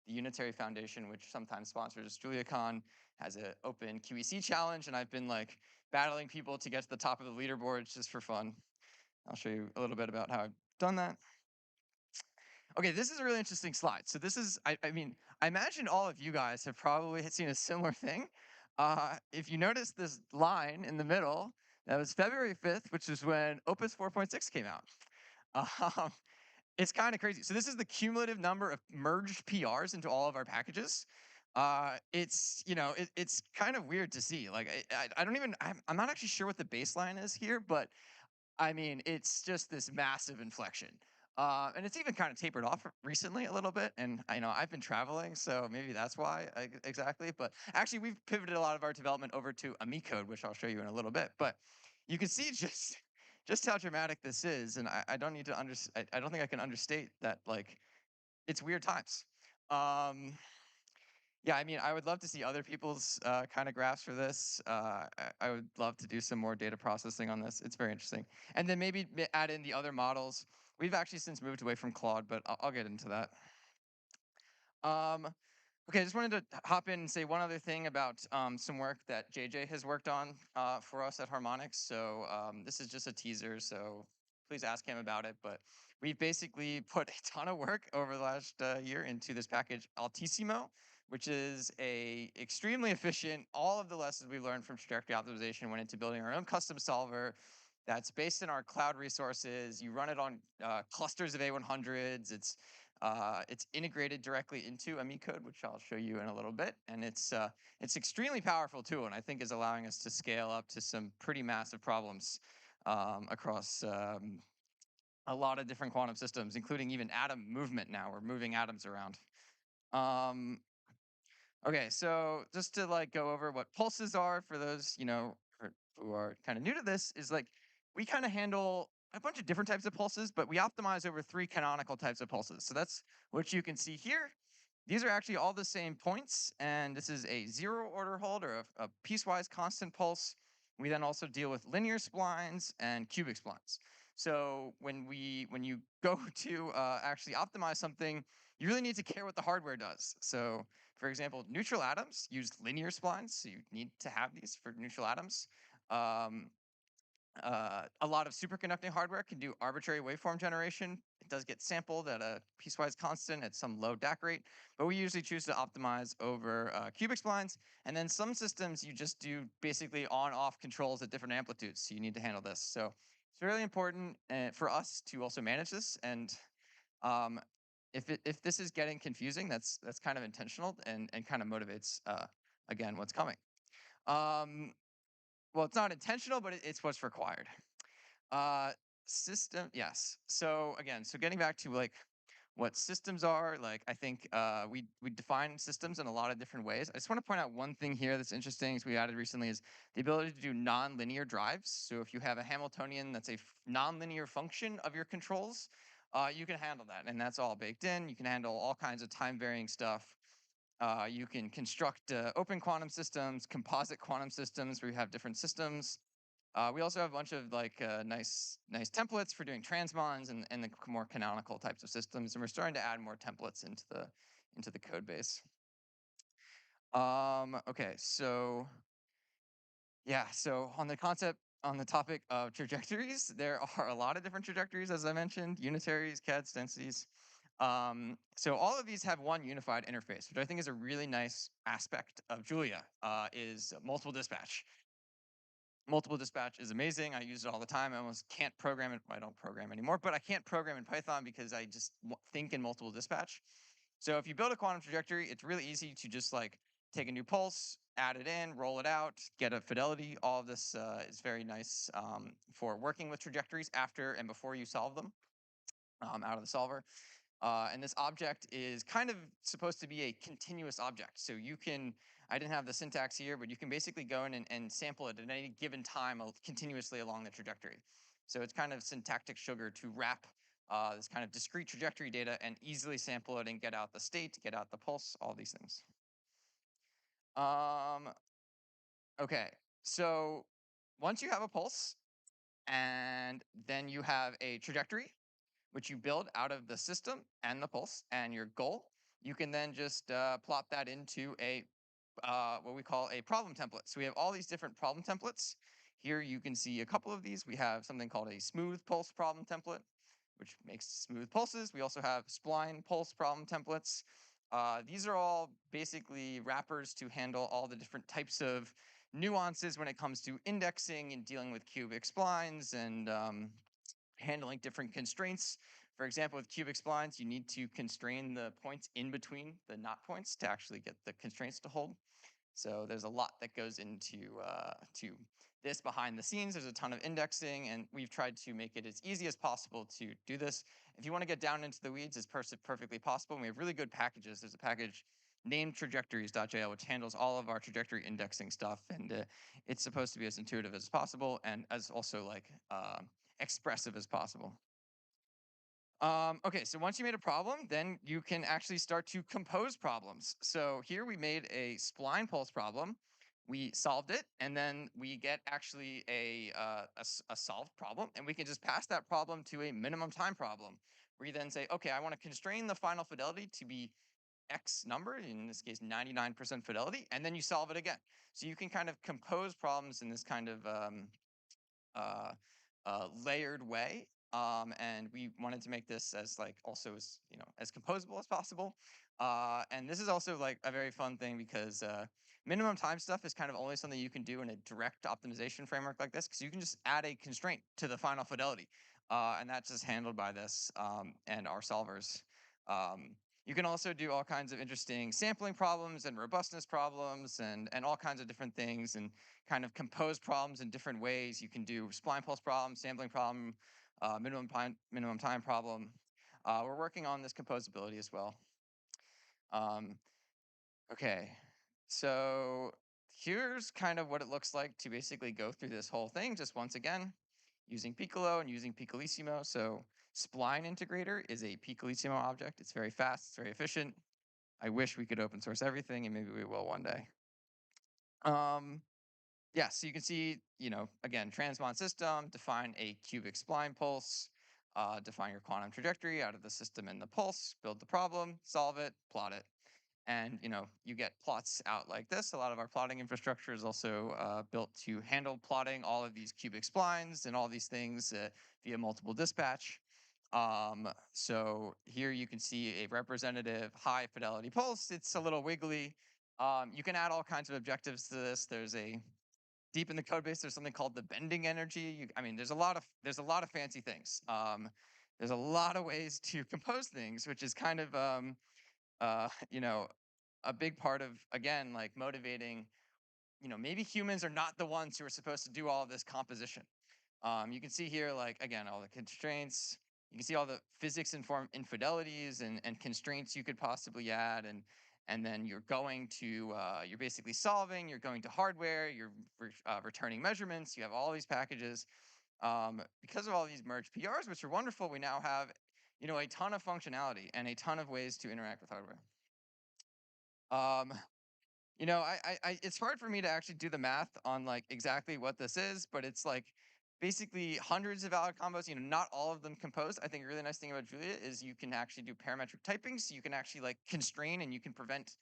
the Unitary Foundation, which sometimes sponsors JuliaCon, has an open QEC challenge, and I've been like battling people to get to the top of the leaderboards just for fun. I'll show you a little bit about how I've done that. Okay, this is a really interesting slide. So this is, I mean, I imagine all of you guys have probably seen a similar thing. If you notice this line in the middle, that was February 5th, which is when Opus 4.6 came out. Um, it's kind of crazy. So this is the cumulative number of merged PRs into all of our packages. It's, you know, it's kind of weird to see. Like, I don't even, I'm not actually sure what the baseline is here, but I mean, it's just this massive inflection. And it's even kind of tapered off recently a little bit. And I know I've been traveling, so maybe that's why exactly. But actually, we've pivoted a lot of our development over to Amicode, which I'll show you in a little bit. But you can see just how dramatic this is. And I don't need to I don't think I can understate that. Like, it's weird times. Yeah, I mean, I would love to see other people's kind of graphs for this. I would love to do some more data processing on this. It's very interesting. And then maybe add in the other models. We've actually since moved away from Claude, but I'll get into that. Okay, I just wanted to hop in and say one other thing about some work that JJ has worked on for us at Harmonics. So this is just a teaser, so please ask him about it. But we've basically put a ton of work over the last year into this package Altissimo, which is a extremely efficient. All of the lessons we learned from trajectory optimization went into building our own custom solver that's based in our cloud resources. You run it on clusters of A100s. It's integrated directly into Amicode, which I'll show you in a little bit, and it's extremely powerful tool, and I think is allowing us to scale up to some pretty massive problems across a lot of different quantum systems, including even atom movement. Now we're moving atoms around. Okay, so just to like go over what pulses are for those, you know, who are kind of new to this, is like we kind of handle a bunch of different types of pulses, but we optimize over 3 canonical types of pulses. So that's what you can see here. These are actually all the same points, and this is a 0 order hold or a piecewise constant pulse. We then also deal with linear splines and cubic splines. So when you go to actually optimize something, you really need to care what the hardware does. So for example, neutral atoms use linear splines, so you need to have these for neutral atoms. A lot of superconducting hardware can do arbitrary waveform generation. It does get sampled at a piecewise constant at some low DAC rate, but we usually choose to optimize over cubic splines. And then some systems you just do basically on-off controls at different amplitudes, so you need to handle this. So it's really important for us to also manage this. And if this is getting confusing, that's kind of intentional and kind of motivates again what's coming. Well, it's not intentional, but it's what's required. System, yes. So again, so getting back to like what systems are, like I think we define systems in a lot of different ways. I just want to point out one thing here that's interesting is we added recently is the ability to do nonlinear drives. So if you have a Hamiltonian that's a nonlinear function of your controls, you can handle that, and that's all baked in. You can handle all kinds of time varying stuff. You can construct open quantum systems, composite quantum systems where you have different systems. We also have a bunch of like nice templates for doing transmons and the more canonical types of systems, and we're starting to add more templates into the code base. Okay, so yeah, so on the topic of trajectories, there are a lot of different trajectories, as I mentioned, unitaries, CADs, densities. So all of these have one unified interface, which I think is a really nice aspect of Julia, is multiple dispatch. Multiple dispatch is amazing. I use it all the time. I almost can't program it. I don't program anymore, but I can't program in Python because I just think in multiple dispatch. So if you build a quantum trajectory, it's really easy to just like take a new pulse, add it in, roll it out, get a fidelity. All of this is very nice for working with trajectories after and before you solve them out of the solver. And this object is kind of supposed to be a continuous object. So you can, I didn't have the syntax here, but you can basically go in and sample it at any given time continuously along the trajectory. So it's kind of syntactic sugar to wrap this kind of discrete trajectory data and easily sample it and get out the state, get out the pulse, all these things. Okay, so once you have a pulse, And then you have a trajectory, which you build out of the system and the pulse and your goal. You can then just plop that into a what we call a problem template. So we have all these different problem templates. Here you can see a couple of these. We have something called a smooth pulse problem template, which makes smooth pulses. We also have spline pulse problem templates. These are all basically wrappers to handle all the different types of nuances when it comes to indexing and dealing with cubic splines and handling different constraints. For example, with cubic splines, you need to constrain the points in between the knot points to actually get the constraints to hold. So there's a lot that goes into to this behind the scenes. There's a ton of indexing, and we've tried to make it as easy as possible to do this. If you want to get down into the weeds, it's perfectly possible. And we have really good packages. There's a package named trajectories.jl, which handles all of our trajectory indexing stuff, and it's supposed to be as intuitive as possible and as also like expressive as possible. Okay, so once you made a problem, then you can actually start to compose problems. So here we made a spline pulse problem. We solved it, and then we get actually a solved problem, and we can just pass that problem to a minimum time problem, where you then say, okay, I want to constrain the final fidelity to be X number, in this case 99% fidelity, and then you solve it again. So you can kind of compose problems in this kind of uh, layered way. And we wanted to make this as like also as as composable as possible. And this is also like a very fun thing because minimum time stuff is kind of only something you can do in a direct optimization framework like this, because you can just add a constraint to the final fidelity, and that's just handled by this and our solvers. You can also do all kinds of interesting sampling problems and robustness problems and all kinds of different things, and kind of compose problems in different ways. You can do spline pulse problem, sampling problem, minimum time problem. We're working on this composability as well. Okay, so here's kind of what it looks like to basically go through this whole thing just once again, using Piccolo and using Piccolissimo. So spline integrator is a Piccolissimo object. It's very fast, it's very efficient. I wish we could open source everything, and maybe we will one day. Yeah, so you can see, again, transmon system, define a cubic spline pulse, define your quantum trajectory out of the system and the pulse, build the problem, solve it, plot it. And, you get plots out like this. A lot of our plotting infrastructure is also built to handle plotting all of these cubic splines and all these things via multiple dispatch. So here you can see a representative high fidelity pulse. It's a little wiggly. You can add all kinds of objectives to this. There's deep in the code base, there's something called the bending energy. I mean, there's a lot of fancy things. There's a lot of ways to compose things, which is kind of a big part of, again, like motivating. Maybe humans are not the ones who are supposed to do all of this composition. You can see here, like, again, all the constraints. You can see all the physics informed infidelities and constraints you could possibly add, and then you're going to you're basically solving. You're going to hardware. You're returning measurements. You have all these packages. Because of all these merged PRs, which are wonderful, we now have a ton of functionality and a ton of ways to interact with hardware. It's hard for me to actually do the math on like exactly what this is, but it's like basically hundreds of valid combos, not all of them composed. I think a really nice thing about Julia is you can actually do parametric typing. So you can actually like constrain and you can prevent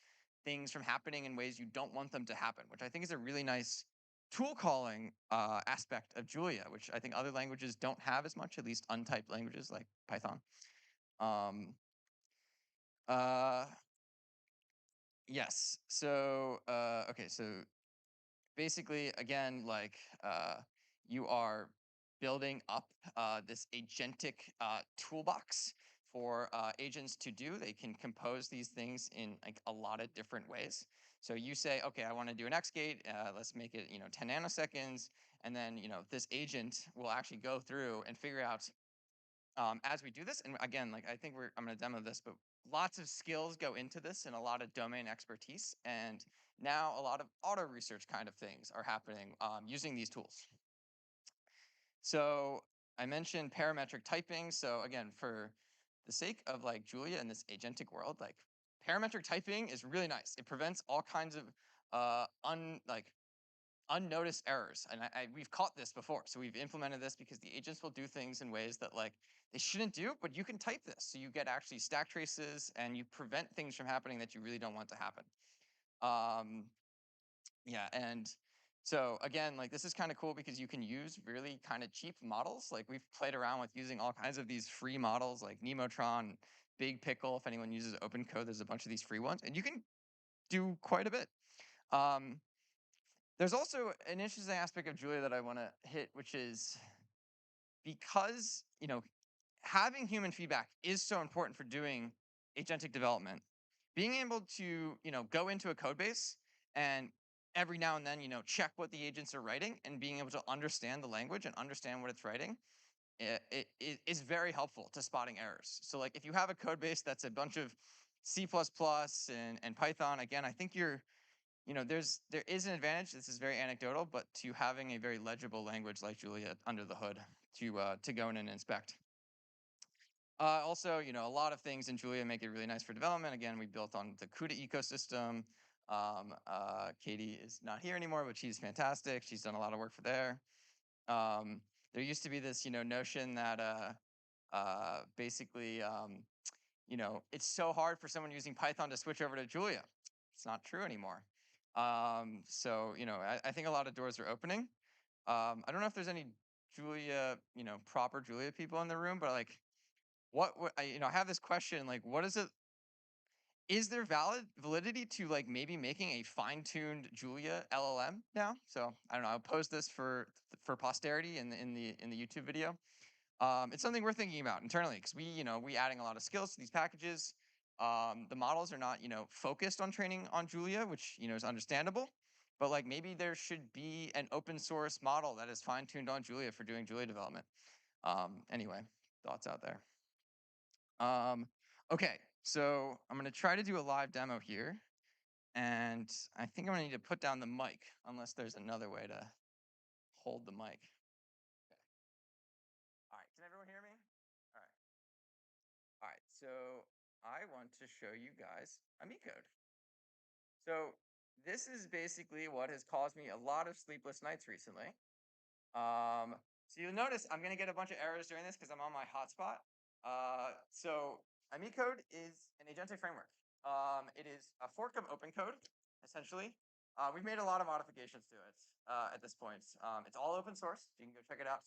things from happening in ways you don't want them to happen, which I think is a really nice tool calling aspect of Julia, which I think other languages don't have as much, at least untyped languages like Python. Um, uh, yes. So, okay. So basically, again, like you are building up this agentic toolbox for agents to do. They can compose these things in like a lot of different ways. So you say, okay, I want to do an X gate. Let's make it 10 nanoseconds, and then this agent will actually go through and figure out as we do this. And again, like I think I'm going to demo this, but lots of skills go into this and a lot of domain expertise. And now a lot of auto research kind of things are happening using these tools. So I mentioned parametric typing. So again, for the sake of like Julia in this agentic world, like parametric typing is really nice. It prevents all kinds of unnoticed errors. And we've caught this before. So we've implemented this because the agents will do things in ways that like they shouldn't do, but you can type this. So you get actually stack traces and you prevent things from happening that you really don't want to happen. Yeah, and so again, like this is kind of cool because you can use really kind of cheap models. Like we've played around with using all kinds of these free models like Nemotron, Big Pickle. If anyone uses open code, there's a bunch of these free ones, and you can do quite a bit. There's also an interesting aspect of Julia that I want to hit, which is because, having human feedback is so important for doing agentic development. Being able to, go into a code base and every now and then, check what the agents are writing and being able to understand the language and understand what it's writing, it is very helpful to spotting errors. So like if you have a code base that's a bunch of C++ and Python, again, I think there is an advantage. This is very anecdotal, but to having a very legible language like Julia under the hood to go in and inspect. Also, a lot of things in Julia make it really nice for development. Again, we built on the CUDA ecosystem. Katie is not here anymore, but she's fantastic. She's done a lot of work for there. There used to be this, notion that basically, it's so hard for someone using Python to switch over to Julia. It's not true anymore. So, I think a lot of doors are opening. I don't know if there's any Julia, proper Julia people in the room, but like, I have this question, like, what is there validity to like maybe making a fine-tuned Julia LLM now? So I don't know, I'll post this for posterity in the YouTube video. It's something we're thinking about internally because we adding a lot of skills to these packages. The models are not, focused on training on Julia, which, is understandable, but like maybe there should be an open source model that is fine-tuned on Julia for doing Julia development. Anyway, thoughts out there. Okay, so I'm gonna try to do a live demo here, and I think I'm gonna need to put down the mic unless there's another way to hold the mic. Okay. All right, can everyone hear me? All right. All right, so I want to show you guys a me code. So this is basically what has caused me a lot of sleepless nights recently. So you'll notice I'm gonna get a bunch of errors during this because I'm on my hotspot. So code is an agentic framework. It is a fork of OpenCode, essentially. We've made a lot of modifications to it at this point. It's all open source. So you can go check it out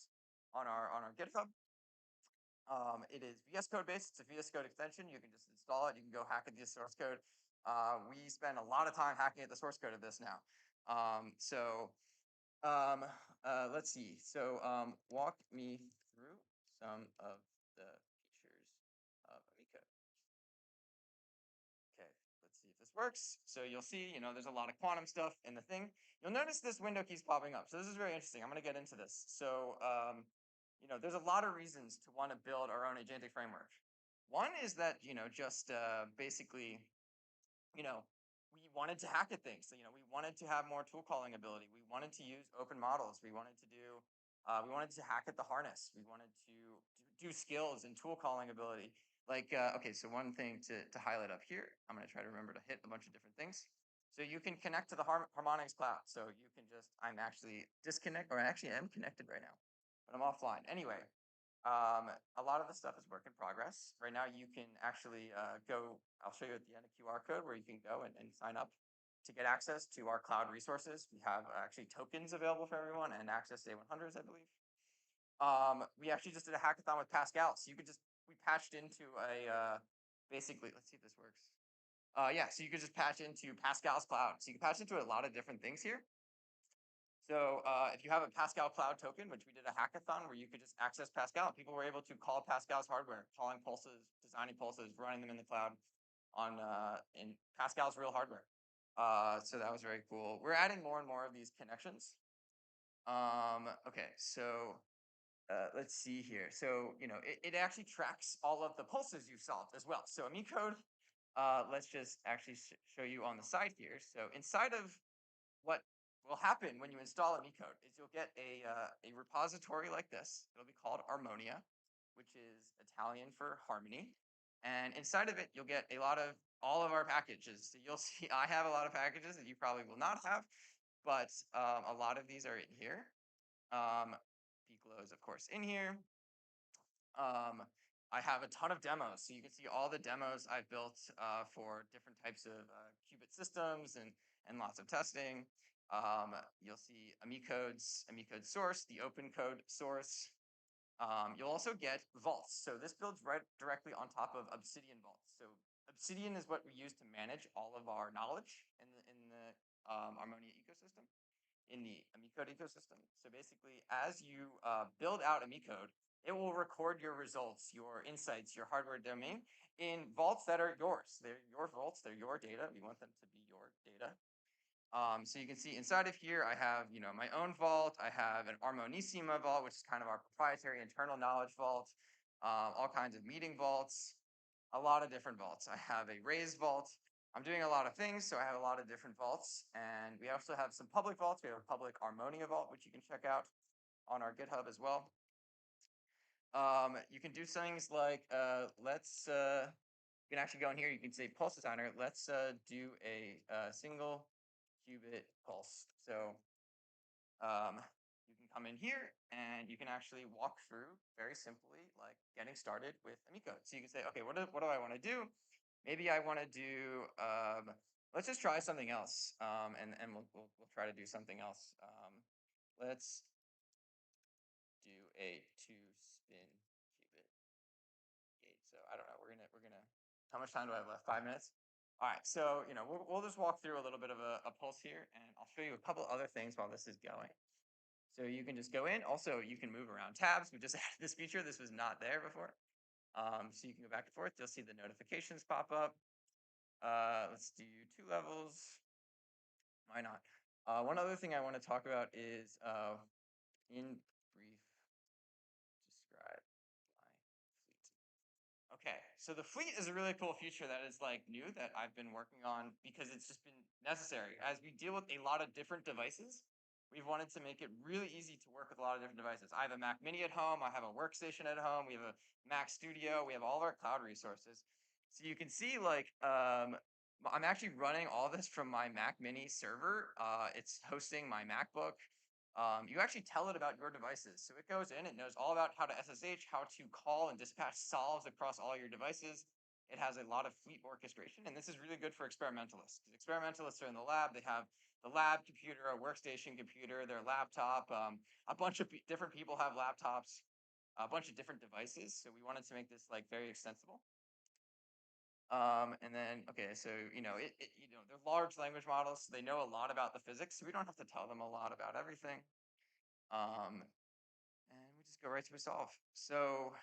on our GitHub. It is VS Code based. It's a VS Code extension. You can just install it. You can go hack at the source code. We spend a lot of time hacking at the source code of this now. Let's see. So walk me through some of the features of Amico. Okay, let's see if this works. So you'll see, there's a lot of quantum stuff in the thing. You'll notice this window keeps popping up. So this is very interesting. I'm going to get into this. So, there's a lot of reasons to want to build our own agentic framework. One is that, just basically, we wanted to hack at things. So, we wanted to have more tool calling ability. We wanted to use open models. We wanted to hack at the harness. We wanted to do skills and tool calling ability. Like, okay, so one thing to highlight up here, I'm going to try to remember to hit a bunch of different things. So you can connect to the Harmonics cloud. So you can just, I'm actually I actually am connected right now, but I'm offline. Anyway, a lot of the stuff is work in progress. Right now, you can actually go, I'll show you at the end a QR code where you can go and sign up to get access to our cloud resources. We have actually tokens available for everyone and access to A100s, I believe. We actually just did a hackathon with Pascal. So we patched into basically, let's see if this works. Yeah, so you could just patch into Pascal's cloud. So you can patch into a lot of different things here. So if you have a Pascal cloud token, which we did a hackathon where you could just access Pascal, people were able to call Pascal's hardware, calling pulses, designing pulses, running them in the cloud in Pascal's real hardware. So that was very cool. We're adding more and more of these connections. Okay, so let's see here. So, it actually tracks all of the pulses you've solved as well. So Amicode, let's just actually show you on the side here. So inside of what will happen when you install Amicode is you'll get a repository like this. It'll be called Harmonia, which is Italian for harmony. And inside of it, you'll get all of our packages. So you'll see I have a lot of packages that you probably will not have. but a lot of these are in here. Piccolo is of course in here. I have a ton of demos, so you can see all the demos I've built for different types of qubit systems and lots of testing. You'll see Amicode source, the open code source. You'll also get vaults. So this builds right directly on top of Obsidian vaults. So Obsidian is what we use to manage all of our knowledge in the Harmonia ecosystem, in the Amicode ecosystem. So basically, as you build out Amicode, it will record your results, your insights, your hardware domain in vaults that are yours. They're your vaults, they're your data. We want them to be your data. So you can see inside of here, I have, my own vault. I have an Armonissima vault, which is kind of our proprietary internal knowledge vault, all kinds of meeting vaults, a lot of different vaults. I have a Raise vault. I'm doing a lot of things, so I have a lot of different vaults. And we also have some public vaults. We have a public Harmonia vault, which you can check out on our GitHub as well. You can do things like, you can actually go in here, you can say pulse designer. Let's do a single qubit pulse. So you can come in here and you can actually walk through very simply, like getting started with Amicode. So you can say, okay, what do I want to do? Maybe I want to do, let's just try something else. And we'll try to do something else. Let's do a 2-spin qubit gate. So I don't know, we're gonna, how much time do I have left? 5 minutes? All right, so we'll just walk through a little bit of a pulse here, and I'll show you a couple other things while this is going. So you can just go in. Also, you can move around tabs. We just added this feature. This was not there before. So you can go back and forth. You'll see the notifications pop up. Let's do 2 levels. Why not? One other thing I want to talk about is in brief, describe my fleet. Okay, so the fleet is a really cool feature that is like new that I've been working on because it's just been necessary. As we deal with a lot of different devices, we've wanted to make it really easy to work with a lot of different devices. I have a Mac Mini at home. I have a workstation at home. We have a Mac Studio. We have all of our cloud resources. So you can see like I'm actually running all this from my Mac Mini server. It's hosting my MacBook. You actually tell it about your devices. So it goes in, it knows all about how to SSH, how to call and dispatch solves across all your devices. It has a lot of fleet orchestration, and this is really good for experimentalists. Experimentalists are in the lab. They have the lab computer, a workstation computer, their laptop. A bunch of different people have laptops, a bunch of different devices. So we wanted to make this like very extensible. And then, okay, so, they're large language models. So they know a lot about the physics. So we don't have to tell them a lot about everything. And we just go right to resolve. So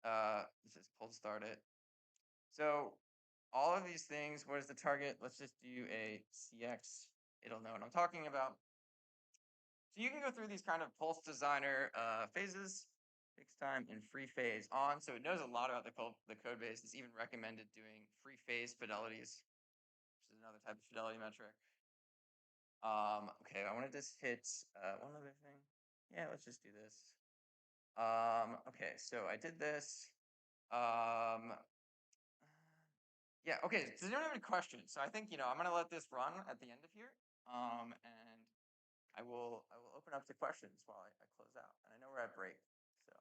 let's just pull start it. So all of these things, what is the target? Let's just do a CX. It'll know what I'm talking about. So you can go through these kind of pulse designer phases, fixed time and free phase on. So it knows a lot about the code base. It's even recommended doing free phase fidelities, which is another type of fidelity metric. Okay, I want to just hit one other thing. Yeah, let's just do this. Okay, so I did this. Yeah, okay, so there don't have any questions. So I think, I'm gonna let this run at the end of here. And I will open up to questions while I close out. And I know we're at break, so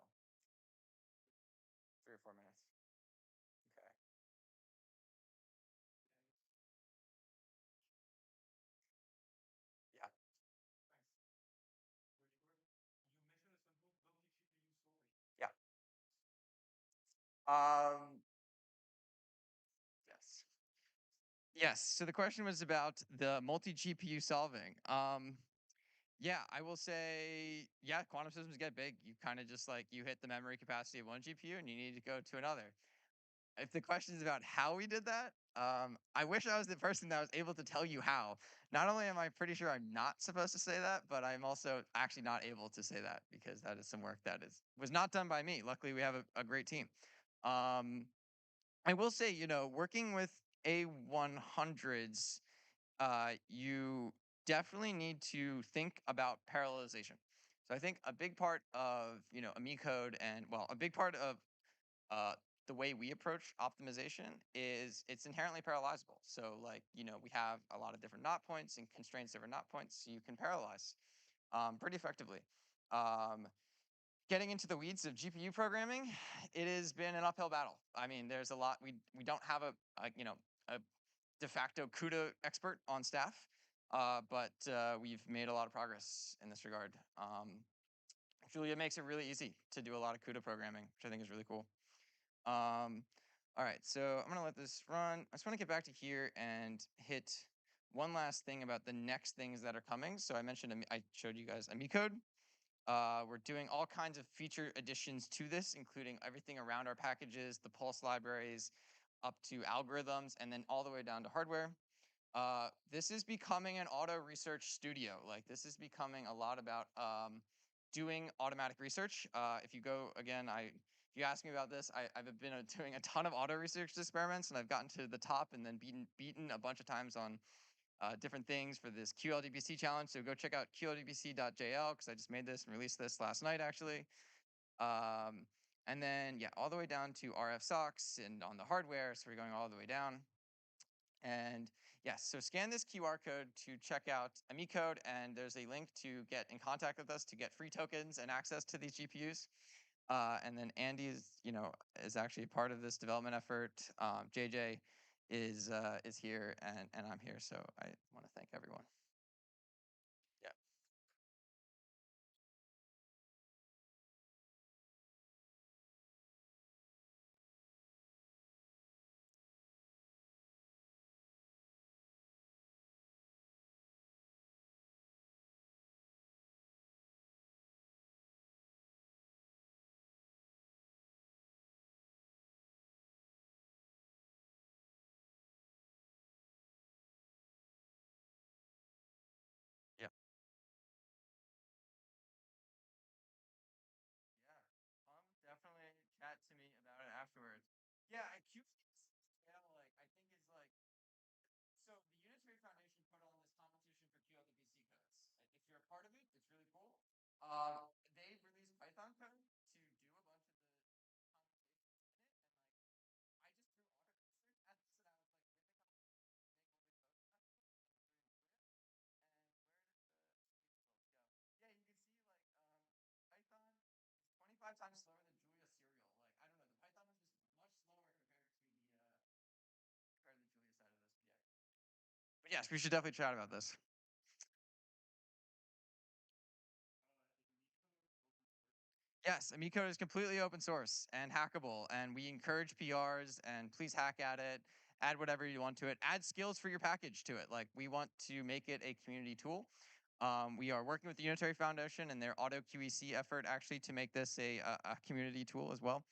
3 or 4 minutes. Okay. Yeah. Yeah. Yes. Yes. So the question was about the multi-GPU solving. Yeah, I will say, yeah, quantum systems get big. You kind of just like you hit the memory capacity of one GPU and you need to go to another. If the question is about how we did that, I wish I was the person that was able to tell you how. Not only am I pretty sure I'm not supposed to say that, but I'm also actually not able to say that because that is some work that was not done by me. Luckily, we have a great team. I will say, working with A100s, you definitely need to think about parallelization. So I think a big part of, Amicode and, well, a big part of the way we approach optimization is it's inherently parallelizable. So like, we have a lot of different knot points and constraints over knot points, so you can parallelize pretty effectively. Getting into the weeds of GPU programming, it has been an uphill battle. I mean, there's a lot. We don't have a de facto CUDA expert on staff, but we've made a lot of progress in this regard. Julia makes it really easy to do a lot of CUDA programming, which I think is really cool. All right, so I'm gonna let this run. I just want to get back to here and hit one last thing about the next things that are coming. So I showed you guys AmiCode. We're doing all kinds of feature additions to this, including everything around our packages, the Pulse libraries, up to algorithms, and then all the way down to hardware. This is becoming an auto research studio. Like this is becoming a lot about doing automatic research. If you go again, if you ask me about this, I've been doing a ton of auto research experiments, and I've gotten to the top and then beaten a bunch of times on different things for this QLDBC challenge. So go check out qldbc.jl because I just made this and released this last night actually. And then yeah, all the way down to RF socks and on the hardware. So we're going all the way down. And yes, so scan this QR code to check out AmiCode, and there's a link to get in contact with us to get free tokens and access to these GPUs. And then Andy is actually part of this development effort. JJ is here, and I'm here. So I want to thank everyone. Yeah. Yeah. Yeah. Definitely chat to me about it afterwards. Yeah, QCS, like I think is like so the Unitary Foundation put on this competition for QLDBC codes. If you're a part of it, it's really cool. They released Python code to do a bunch of the Python is 25 times slower than Julia serial. Like, I don't know, the Python is just much slower compared to the Julia side of this. But yeah. But yes, we should definitely chat about this. Yes, AmiCode is completely open source and hackable, and we encourage PRs and please hack at it, add whatever you want to it, add skills for your package to it. Like we want to make it a community tool. We are working with the Unitary Foundation and their auto QEC effort actually to make this a community tool as well.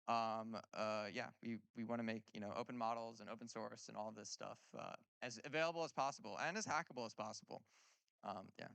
Yeah, we want to make open models and open source and all this stuff as available as possible and as hackable as possible. Yeah.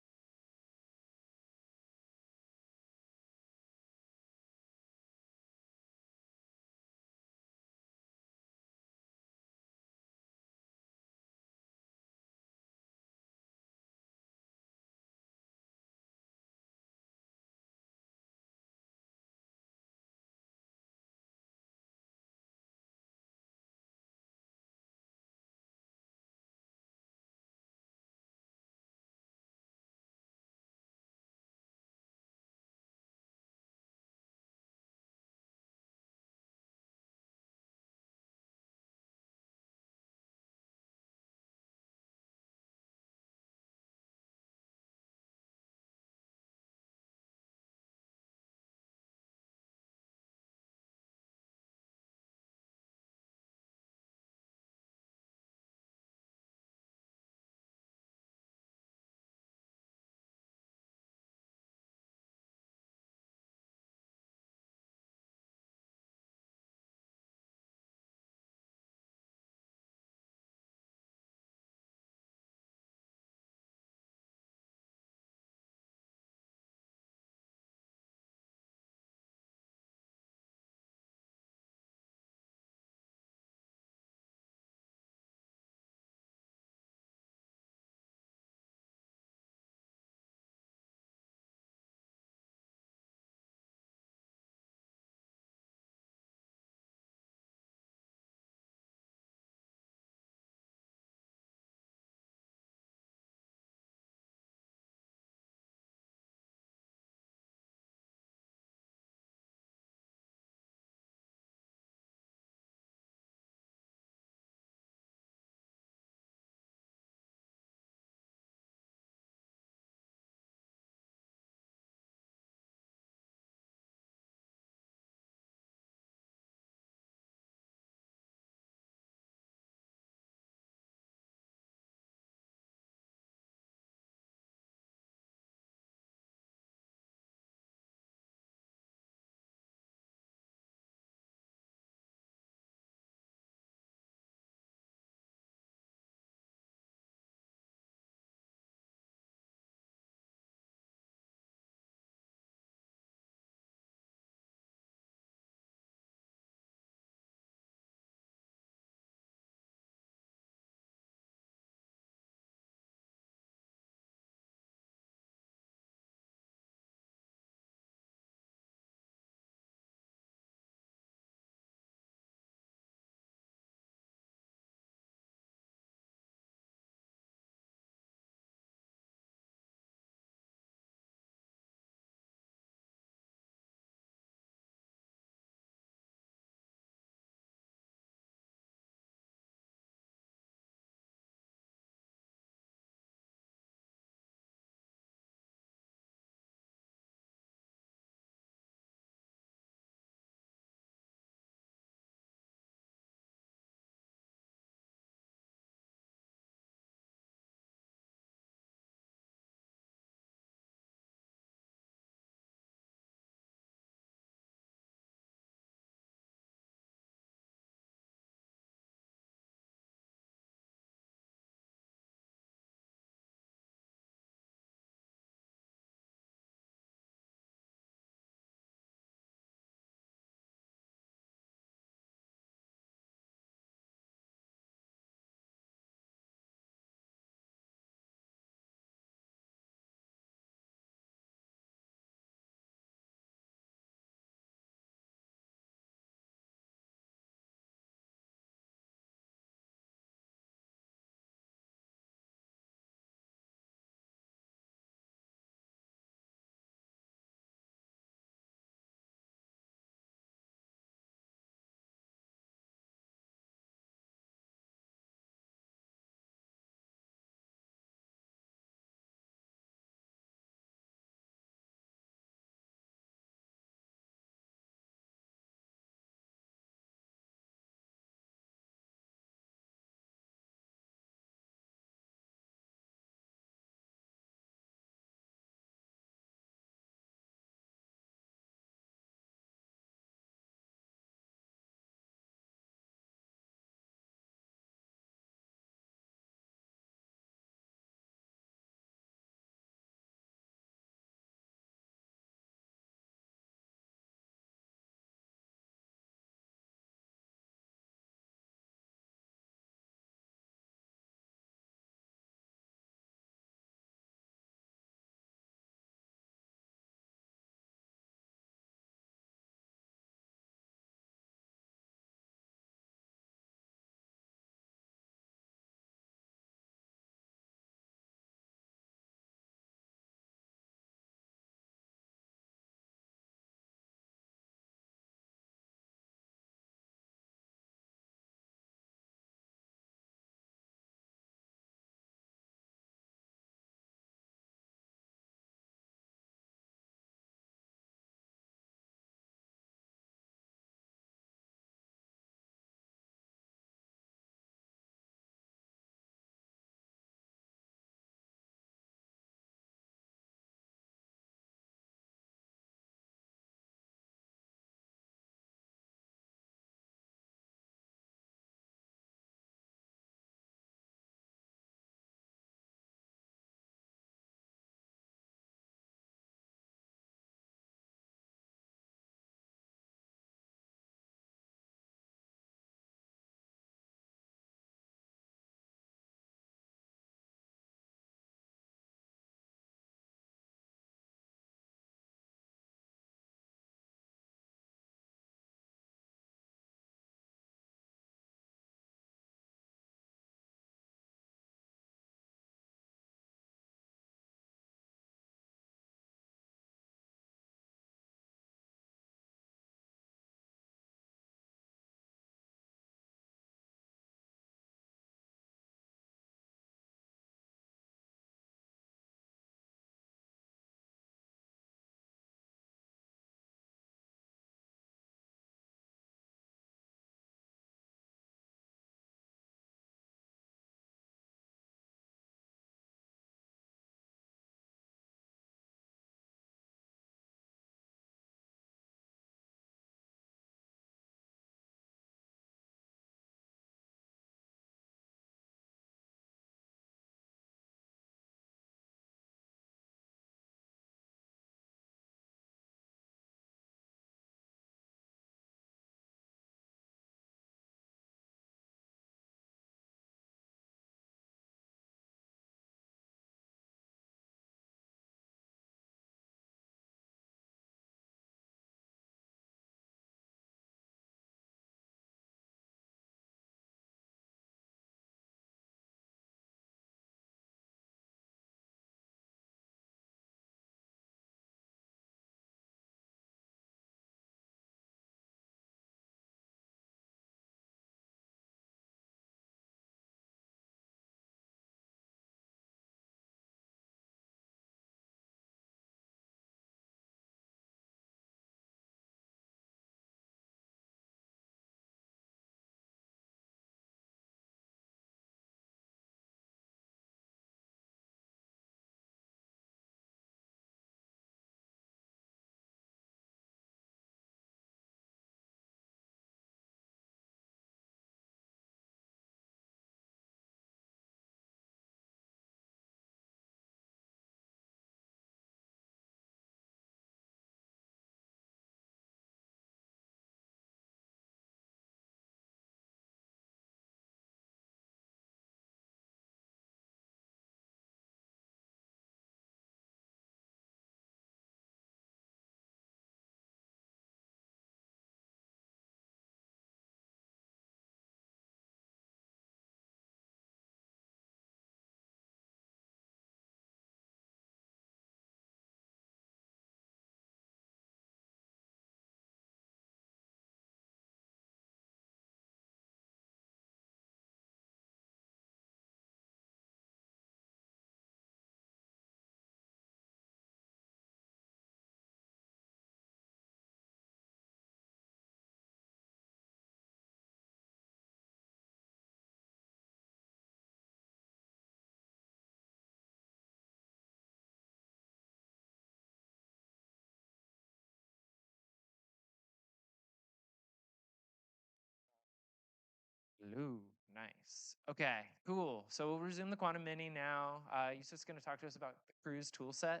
Ooh, nice. Okay, cool. So we'll resume the Quantum Mini now. Yusuf's going to talk to us about the Cruise toolset.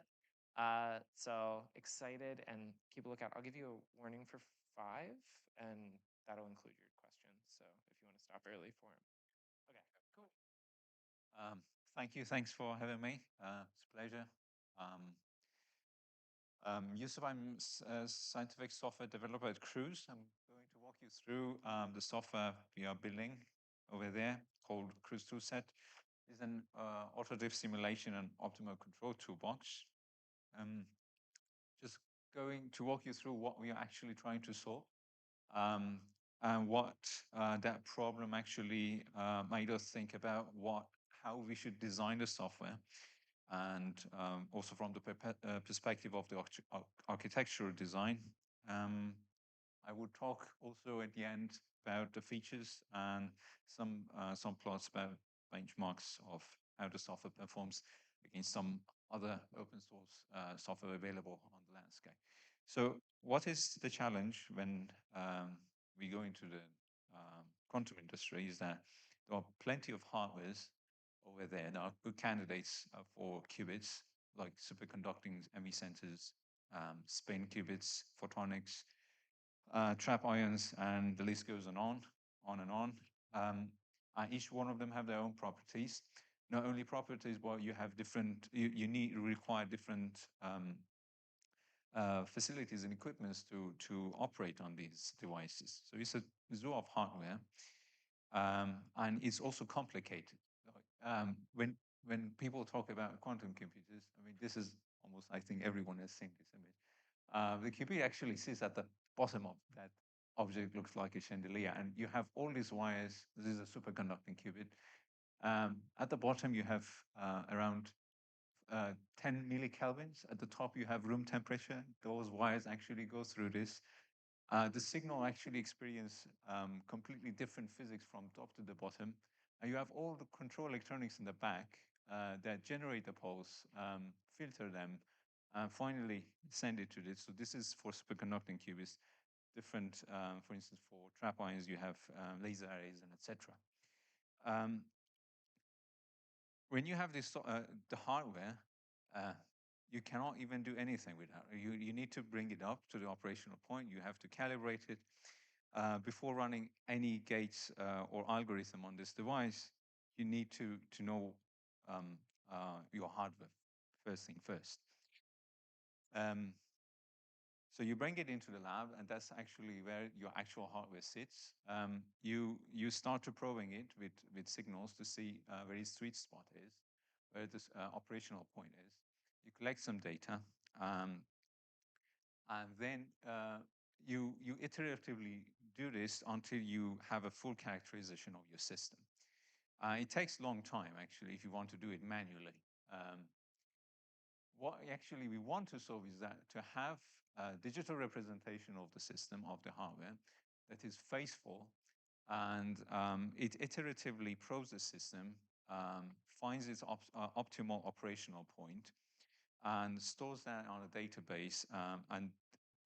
So excited and keep a lookout. I'll give you a warning for 5, and that'll include your questions. So if you want to stop early for him. Okay, cool. Thank you. Thanks for having me. It's a pleasure. Yusuf, I'm a scientific software developer at Cruise. I'm going to walk you through the software we are building over there called Cruise Toolset. It's an autodiff simulation and optimal control toolbox. Just going to walk you through what we are actually trying to solve and what that problem actually made us think about how we should design the software, and also from the perspective of the architectural design. I would talk also at the end about the features and some plots about benchmarks of how the software performs against some other open source software available on the landscape. So what is the challenge when we go into the quantum industry is that there are plenty of hardwares over there that are good candidates for qubits, like superconducting ME centers, spin qubits, photonics, trap ions, and the list goes on and on. Each one of them have their own properties. Not only properties, but you have different, you require different facilities and equipments to operate on these devices. So it's a zoo of hardware, and it's also complicated. When people talk about quantum computers, I mean, this is almost, I think everyone has seen this image. The qubit actually sits at the bottom of that object, looks like a chandelier, and you have all these wires. This is a superconducting qubit. At the bottom, you have around 10 millikelvins. At the top, you have room temperature. Those wires actually go through this. The signal actually experience completely different physics from top to the bottom. And you have all the control electronics in the back that generate the pulse, filter them, and finally send it to this. So this is for superconducting qubits. Different, for instance, for trap ions, you have laser arrays and etc. When you have this, the hardware, you cannot even do anything with that. You need to bring it up to the operational point. You have to calibrate it before running any gates or algorithm on this device. You need to know your hardware first thing first. So you bring it into the lab, and that's actually where your actual hardware sits. You start to probing it with signals to see where its sweet spot is, where this operational point is. You collect some data, and then you iteratively do this until you have a full characterization of your system. It takes a long time, actually, if you want to do it manually. What actually we want to solve is that to have a digital representation of the system, of the hardware, that is faithful, and it iteratively probes the system, finds its optimal operational point, and stores that on a database, and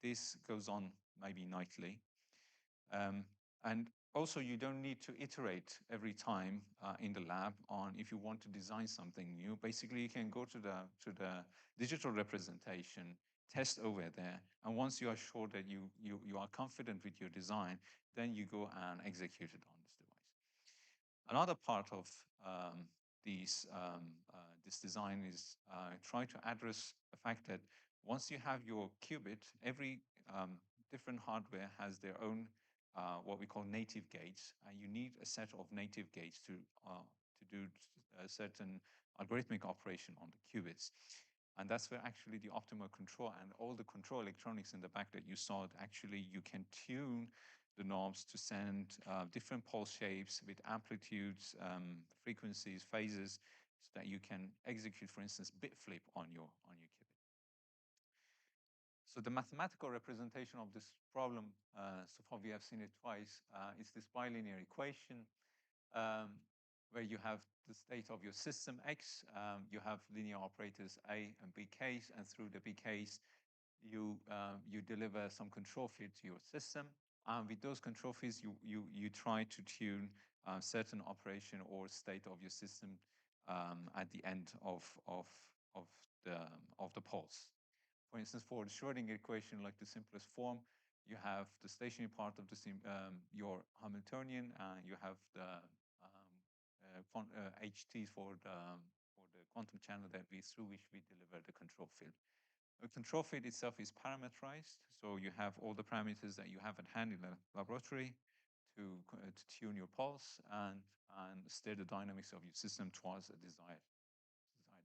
this goes on maybe nightly. And also, you don't need to iterate every time in the lab on if you want to design something new. Basically, you can go to the digital representation, test over there, and once you are sure that you are confident with your design, then you go and execute it on this device. Another part of this design is try to address the fact that once you have your qubit, every different hardware has their own what we call native gates, and you need a set of native gates to do a certain algorithmic operation on the qubits. And that's where actually the optimal control and all the control electronics in the back that you saw, actually you can tune the knobs to send different pulse shapes with amplitudes, frequencies, phases, so that you can execute, for instance, bit flip on your qubit. So the mathematical representation of this problem, so far we have seen it twice, is this bilinear equation where you have the state of your system X, you have linear operators A and B case, and through the B case, you deliver some control field to your system. And with those control fields, you try to tune certain operation or state of your system at the end of the pulse. For instance, for the Schrödinger equation, like the simplest form, you have the stationary part of the your Hamiltonian, and you have the HT for the quantum channel that through which we deliver the control field. The control field itself is parameterized, so you have all the parameters that you have at hand in the laboratory to tune your pulse and steer the dynamics of your system towards a desired state.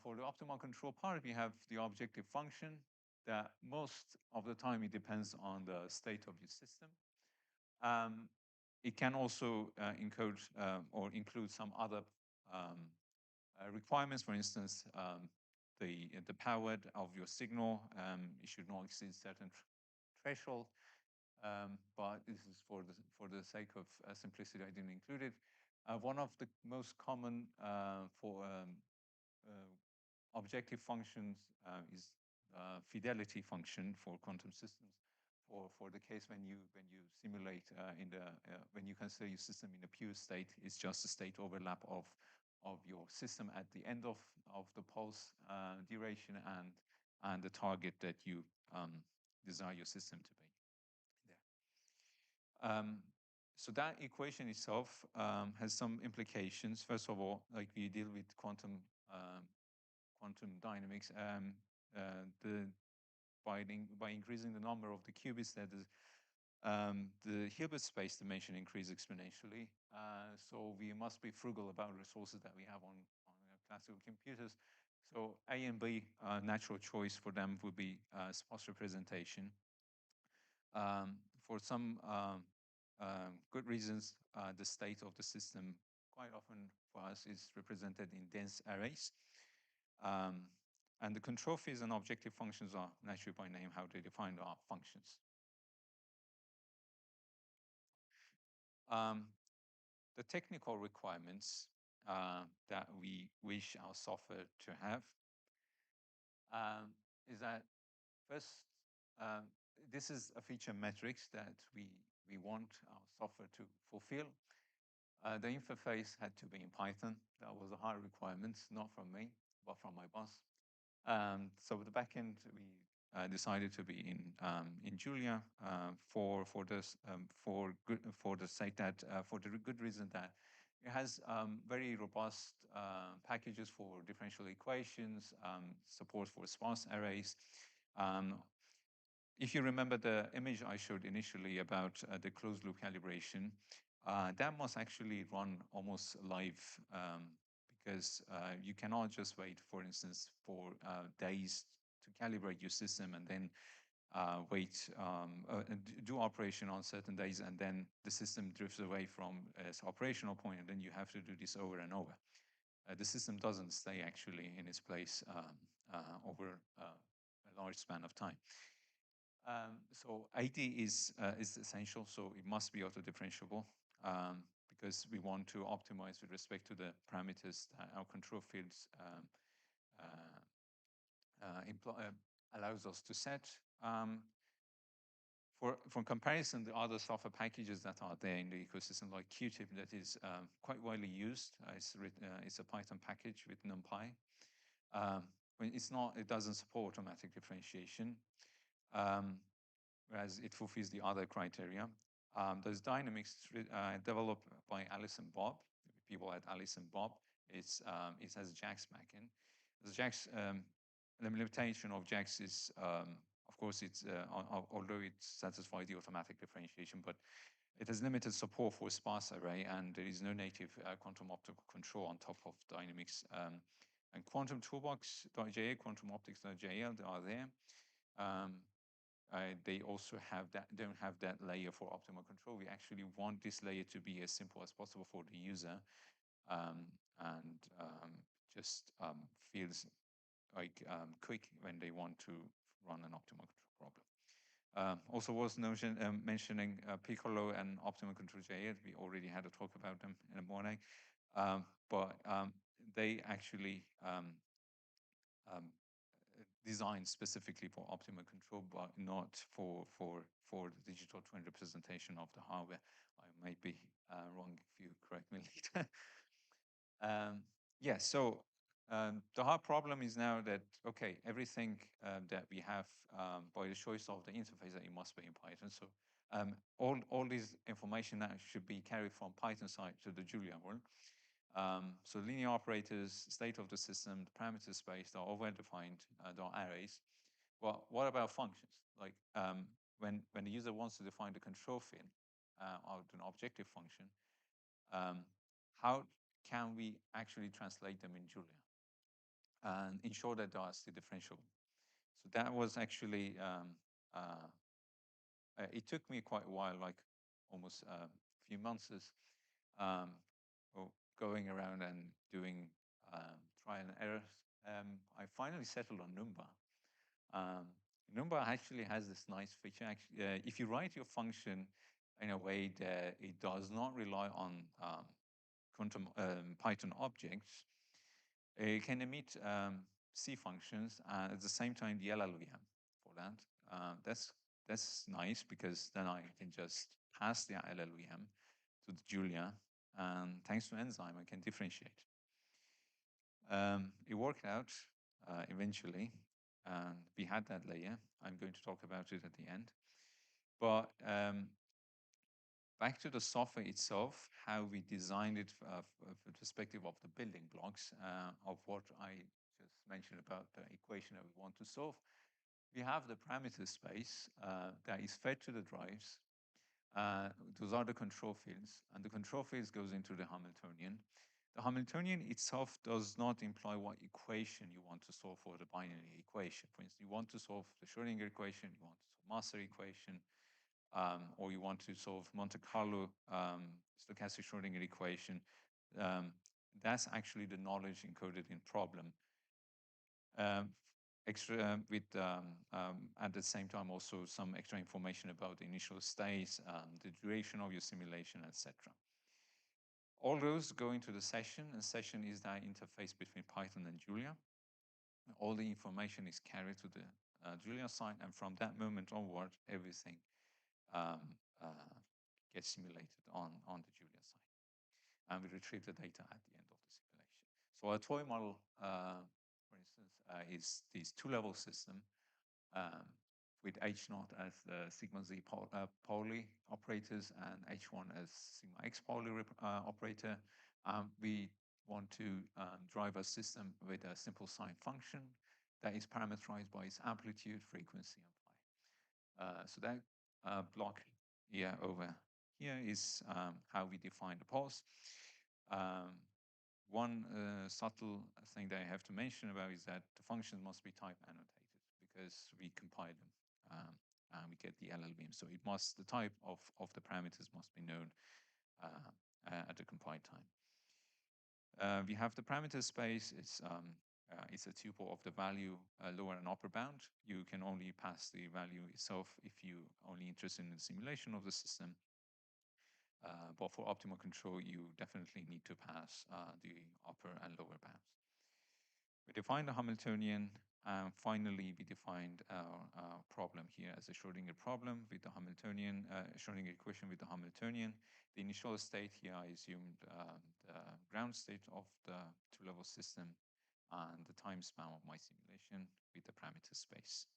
For the optimal control part, we have the objective function that most of the time it depends on the state of your system. It can also encode or include some other requirements. For instance, the power of your signal, it should not exceed certain threshold. But this is for the sake of simplicity, I didn't include it. One of the most common for objective functions is fidelity function for quantum systems. For the case when you simulate when you consider your system in a pure state, it's just a state overlap of your system at the end of the pulse duration and the target that you desire your system to be there. So that equation itself has some implications. First of all, like we deal with quantum dynamics, by increasing the number of the qubits, that is, the Hilbert space dimension increases exponentially. So we must be frugal about resources that we have on classical computers. So A and B, natural choice for them would be sparse representation. For some good reasons, the state of the system quite often for us is represented in dense arrays. And the control fields and objective functions are naturally by name how they define our functions. The technical requirements that we wish our software to have is that first, this is a feature matrix that we want our software to fulfill. The interface had to be in Python. That was a high requirement, not from me, but from my boss. So the backend we decided to be in Julia for the sake that for the good reason that it has very robust packages for differential equations, support for sparse arrays. If you remember the image I showed initially about the closed loop calibration, that must actually run almost live because you cannot just wait, for instance, for days to calibrate your system and then do operation on certain days, and then the system drifts away from its operational point, and then you have to do this over and over. The system doesn't stay actually in its place over a large span of time. So AD is essential, so it must be auto-differentiable because we want to optimize with respect to the parameters that our control fields allows us to set. For comparison, the other software packages that are there in the ecosystem, like Qtip, that is quite widely used. It's a Python package with NumPy. It doesn't support automatic differentiation, whereas it fulfills the other criteria. Those dynamics developed by Alice and Bob, people at Alice and Bob. It has JAX backend. The JAX, the limitation of JAX is, of course, although it satisfies the automatic differentiation, but it has limited support for sparse array, and there is no native quantum optical control on top of dynamics. And quantum toolbox.ja, quantumoptics.jl, they are there. They also don't have that layer for optimal control. We actually want this layer to be as simple as possible for the user, and just feels like quick when they want to run an optimal control problem. Also worth mentioning Piccolo and Optimal Control JA. We already had a talk about them in the morning, but they actually designed specifically for optimal control, but not for the digital twin representation of the hardware. I might be wrong if you correct me later. Yeah, so the hard problem is now that, okay, everything that we have by the choice of the interface that it must be in Python. So all this information now should be carried from Python side to the Julia world. So linear operators, state of the system, the parameter space, they're over-defined, they're arrays. Well, what about functions? Like when the user wants to define the control field or an objective function, how can we actually translate them in Julia and ensure that they are still differentiable? So that was actually, it took me quite a while, like almost a few months, um, going around and doing trial and errors. I finally settled on Numba. Numba actually has this nice feature. Actually, if you write your function in a way that it does not rely on quantum Python objects, it can emit C functions and at the same time the LLVM for that. That's nice because then I can just pass the LLVM to the Julia, and thanks to enzyme I can differentiate. It worked out eventually, and we had that layer. I'm going to talk about it at the end. But back to the software itself, how we designed it from the perspective of the building blocks of what I just mentioned about the equation that we want to solve. We have the parameter space that is fed to the drives. Those are the control fields, and the control fields goes into the Hamiltonian. The Hamiltonian itself does not imply what equation you want to solve for the binary equation. For instance, you want to solve the Schrodinger equation, you want to solve Master equation, or you want to solve Monte Carlo stochastic Schrodinger equation. That's actually the knowledge encoded in problem. Extra with at the same time also some extra information about the initial states, the duration of your simulation, etc. All those go into the session, and session is that interface between Python and Julia. All the information is carried to the Julia side, and from that moment onward, everything gets simulated on the Julia side. And we retrieve the data at the end of the simulation. So a toy model, for instance, is this two-level system with H0 as the sigma z Pauli operators and H1 as sigma x Pauli operator. We want to drive a system with a simple sine function that is parameterized by its amplitude, frequency, and phi. So that block here over here is how we define the pulse. One subtle thing that I have to mention about is that the functions must be type annotated because we compile them and we get the LLVM. So it must, the type of the parameters must be known at the compile time. We have the parameter space. It's a tuple of the value lower and upper bound. You can only pass the value itself if you only interested in the simulation of the system. But for optimal control, you definitely need to pass the upper and lower bounds. We define the Hamiltonian, and finally we defined our problem here as a Schrodinger problem with the Hamiltonian, Schrodinger equation with the Hamiltonian. The initial state here, I assumed the ground state of the two-level system and the time span of my simulation with the parameter space.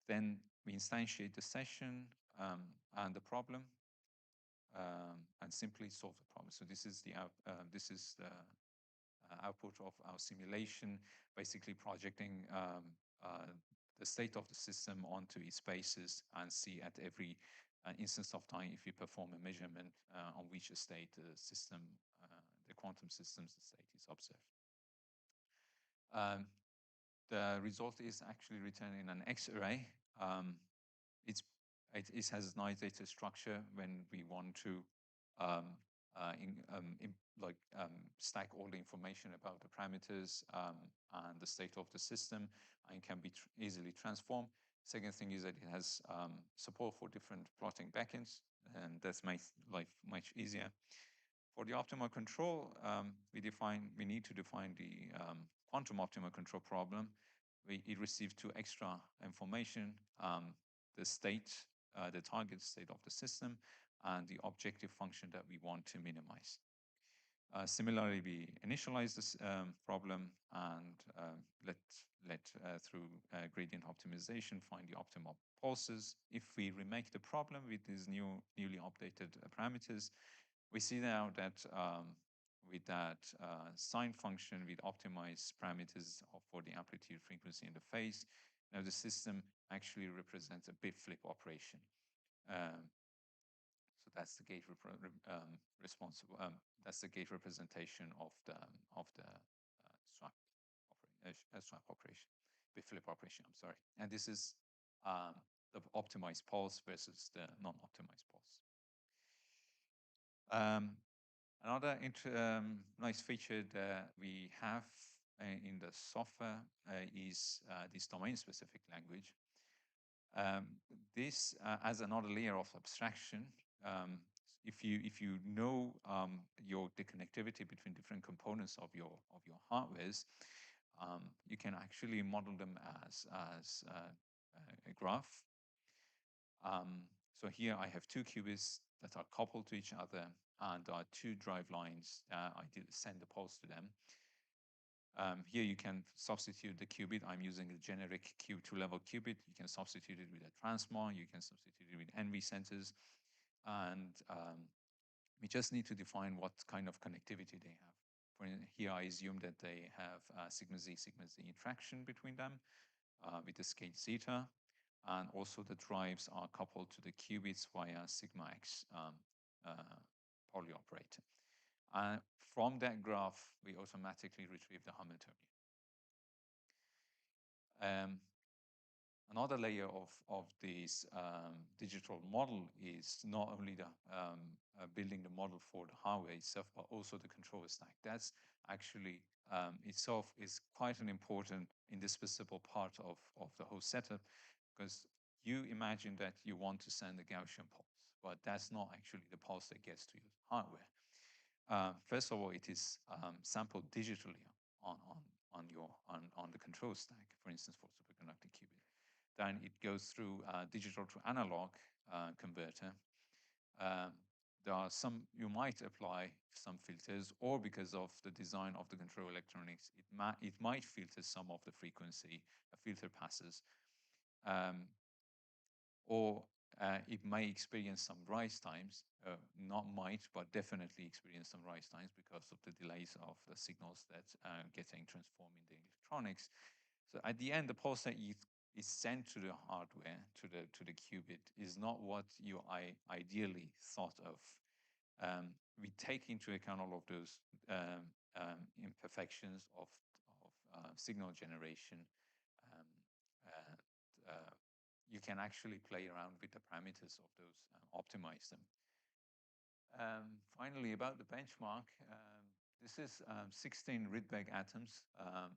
Then we instantiate the session and the problem, and simply solve the problem. So this is the output of our simulation, basically projecting the state of the system onto its spaces and see at every instance of time if you perform a measurement on which state the system, the quantum system's state is observed. The result is actually returned in an X array. It has a nice data structure when we want to stack all the information about the parameters and the state of the system, and can be easily transformed. Second thing is that it has support for different plotting backends, and that makes life much easier. For the optimal control, we need to define the quantum optimal control problem. It receives two extra information, the state, the target state of the system, and the objective function that we want to minimize. Similarly, we initialize this problem and let through gradient optimization find the optimal pulses. If we remake the problem with these newly updated parameters, we see now that with that sine function, with optimized parameters for the amplitude, frequency, and the phase, now the system actually represents a bit flip operation. So that's the gate responsible. That's the gate representation of the swap operation, bit flip operation. I'm sorry, and this is the optimized pulse versus the non-optimized pulse. Another nice feature that we have in the software is this domain-specific language. This as another layer of abstraction. If you know the connectivity between different components of your hardwares, you can actually model them as a graph. So here I have two qubits that are coupled to each other, and there are two drive lines. I did send a pulse to them. Here you can substitute the qubit. I'm using a generic two-level qubit. You can substitute it with a transmon. You can substitute it with NV centers. And we just need to define what kind of connectivity they have. Here I assume that they have sigma z interaction between them with the scale zeta. And also the drives are coupled to the qubits via sigma x Pauli operator. From that graph, we automatically retrieve the Hamiltonian. Another layer of this digital model is not only the building the model for the hardware itself, but also the controller stack. That's actually itself is quite an important indispensable part of the whole setup, because you imagine that you want to send a Gaussian pulse, but that's not actually the pulse that gets to your hardware. First of all, it is sampled digitally on the control stack, for instance, for superconducting qubit. Then it goes through digital to analog converter. There are some, you might apply some filters, or because of the design of the control electronics, it might filter some of the frequency, filter passes. Or it may experience some rise times, not might, but definitely experience some rise times because of the delays of the signals that are getting transformed in the electronics. So at the end, the pulse that is sent to the hardware, to the qubit, is not what you ideally thought of. We take into account all of those imperfections of signal generation. You can actually play around with the parameters of those, optimize them. Finally, about the benchmark, this is 16 Rydberg atoms,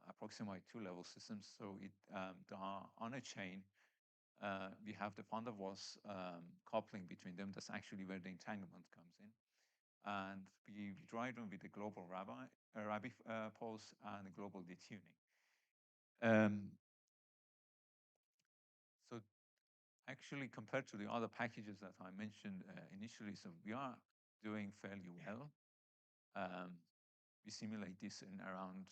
approximate two-level systems. So they are on a chain. We have the van der Waals coupling between them. That's actually where the entanglement comes in. And we drive them with the global Rabi pulse and the global detuning. So actually, compared to the other packages that I mentioned initially, so we are doing fairly well. We simulate this in around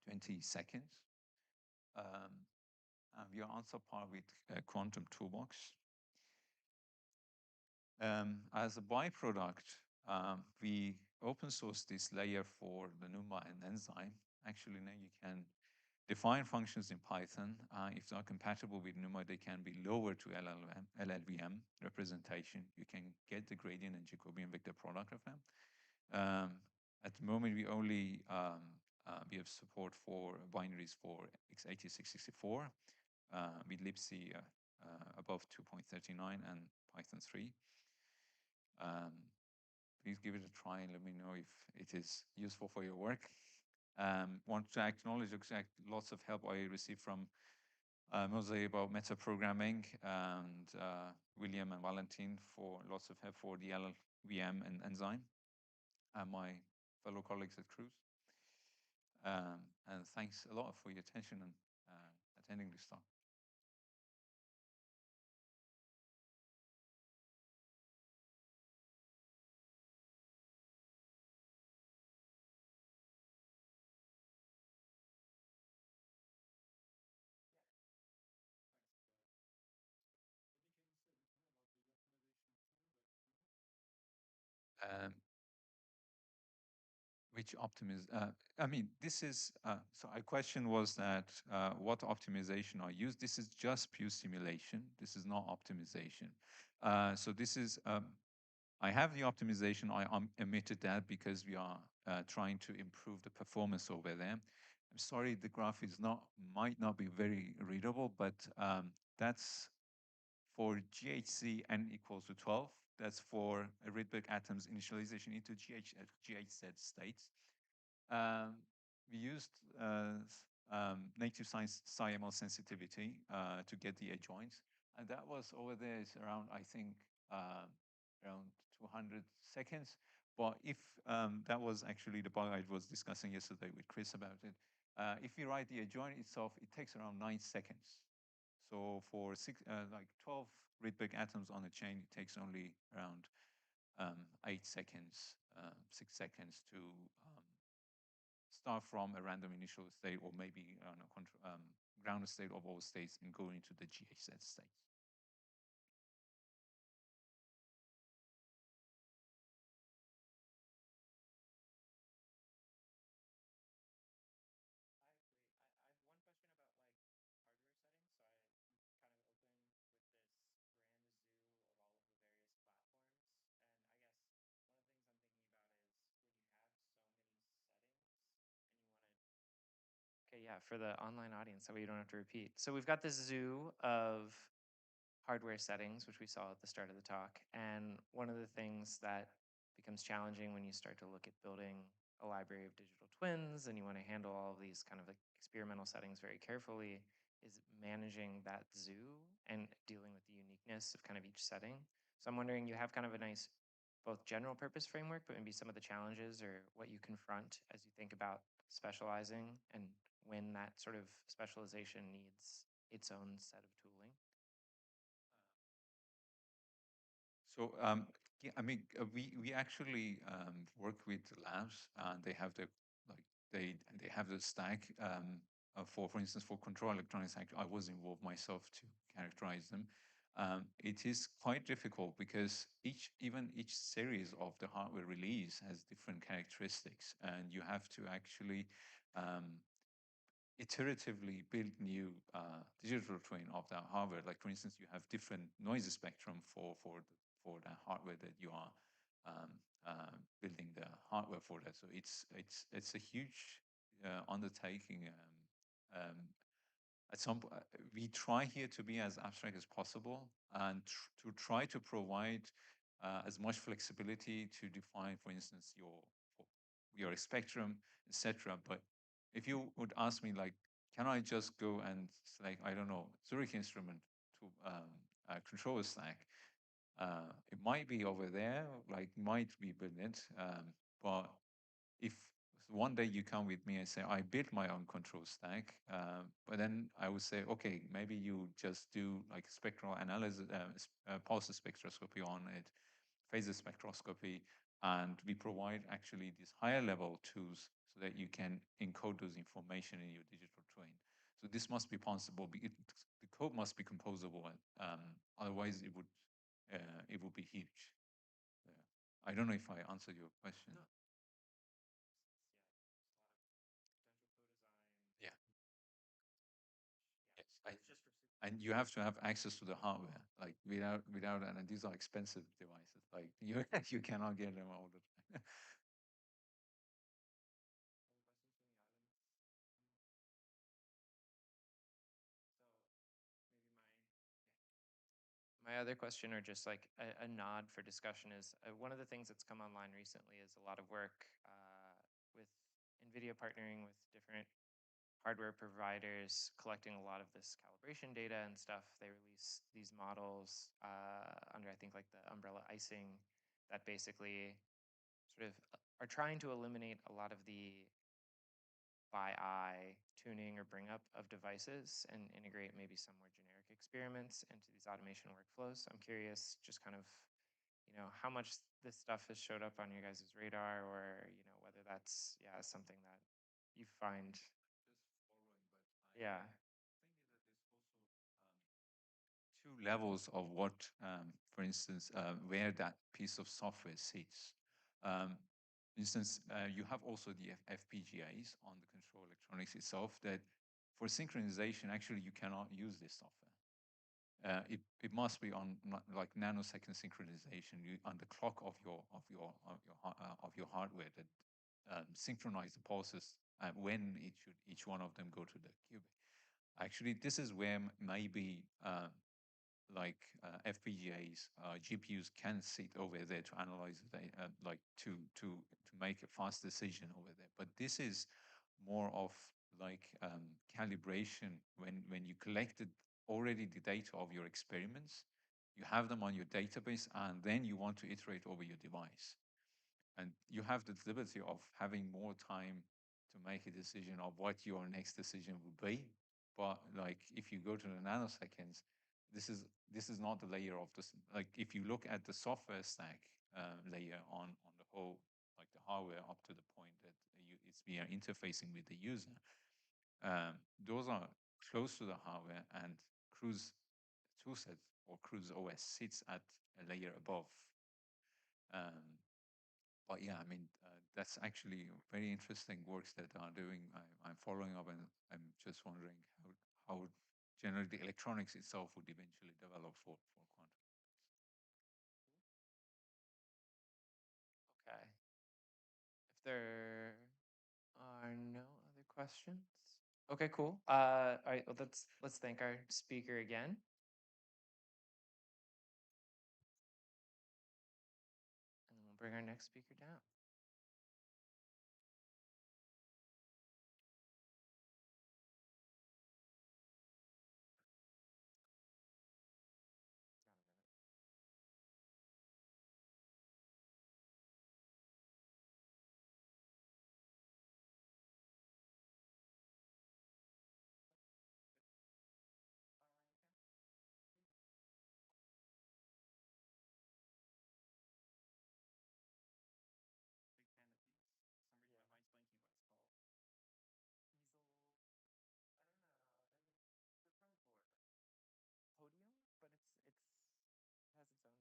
20 seconds. And we are on par with Quantum Toolbox. As a byproduct, we open source this layer for the NUMA and enzyme. Actually, now you can define functions in Python. If they are compatible with NUMA, they can be lowered to LLVM representation. You can get the gradient and Jacobian vector product of them. At the moment, we only we have support for binaries for x86-64 with libc above 2.39 and Python 3. Please give it a try and let me know if it is useful for your work. Want to acknowledge lots of help I received from Jose about metaprogramming, and William and Valentin for lots of help for the LLVM and enzyme, and my fellow colleagues at Cruise. And thanks a lot for your attention and attending this talk. Um, which I mean, this is, so my question was that what optimization I use. This is just pure simulation. This is not optimization. So this is, I have the optimization. I omitted that because we are trying to improve the performance over there. I'm sorry, the graph is might not be very readable, but that's for GHC n equals to 12. That's for Rydberg atoms initialization into GHZ states. We used native science SciML sensitivity to get the adjoints. And that was over there is around, I think, around 200 seconds. But if that was actually the bug I was discussing yesterday with Chris about it, if you write the adjoint itself, it takes around 9 seconds. So for like 12 Rydberg atoms on a chain, it takes only around 8 seconds, 6 seconds to start from a random initial state or maybe ground state of all states and go into the GHZ states. Okay, yeah, for the online audience, that way you don't have to repeat. So we've got this zoo of hardware settings, which we saw at the start of the talk. And one of the things that becomes challenging when you start to look at building a library of digital twins and you want to handle all of these kind of like experimental settings very carefully is managing that zoo and dealing with the uniqueness of kind of each setting. So I'm wondering, you have kind of a nice both general purpose framework, but maybe some of the challenges or what you confront as you think about specializing and when that sort of specialization needs its own set of tooling. So yeah, I mean, we actually work with labs, and they have the like they have the stack for instance for control electronics. I was involved myself to characterize them. It is quite difficult because even each series of the hardware release has different characteristics, and you have to actually iteratively build new digital twin of that hardware. Like for instance, you have different noise spectrum for the hardware that you are um, building the hardware for that. So it's a huge undertaking. At some point, we try here to be as abstract as possible and to try to provide as much flexibility to define, for instance, your spectrum, etc. But if you would ask me, like, can I just go and select, I don't know, Zurich instrument to control a stack? It might be over there, like might be brilliant, but if one day you come with me and say, I built my own control stack, but then I would say, okay, maybe you just do like spectral analysis, pulse spectroscopy on it, phasor spectroscopy, and we provide actually these higher level tools so that you can encode those information in your digital twin. So this must be possible. The code must be composable, otherwise it would be huge. I don't know if I answered your question. No. Yeah. Yes. And you have to have access to the hardware. Like without and these are expensive devices. Like you you cannot get them all the time. My other question, or just like a nod for discussion, is one of the things that's come online recently is a lot of work with NVIDIA partnering with different hardware providers, collecting a lot of this calibration data and stuff. They release these models under, I think, like the umbrella icing that basically sort of are trying to eliminate a lot of the by eye tuning or bring up of devices and integrate maybe some more generic experiments into these automation workflows. I'm curious, just kind of, how much this stuff has showed up on your guys' radar, or whether that's something that you find. Yeah. Two levels of what, for instance, where that piece of software sits. For instance, you have also the FPGAs on the control electronics itself that for synchronization, actually, you cannot use this software. It must be on like nanosecond synchronization on the clock of your hardware that synchronize the pulses when each one of them go to the qubit. Actually, this is where maybe like FPGAs, GPUs can sit over there to analyze the data, like to make a fast decision over there. But this is more of like calibration when you collected already the data of your experiments, you have them on your database, and then you want to iterate over your device. And you have the liberty of having more time to make a decision of what your next decision would be. But like if you go to the nanoseconds, this is not the layer of this. Like if you look at the software stack layer on the whole, like the hardware up to the point that it's we are interfacing with the user, those are close to the hardware, and Cruise toolset or Cruise OS sits at a layer above. But yeah, I mean, that's actually very interesting works that are doing. I'm following up, and I'm just wondering how generally the electronics itself would eventually develop for quantum. Okay. If there are no other questions. Okay, cool. All right, well, let's thank our speaker again. And then we'll bring our next speaker down. Podium, but it has its own name. It's lectern. I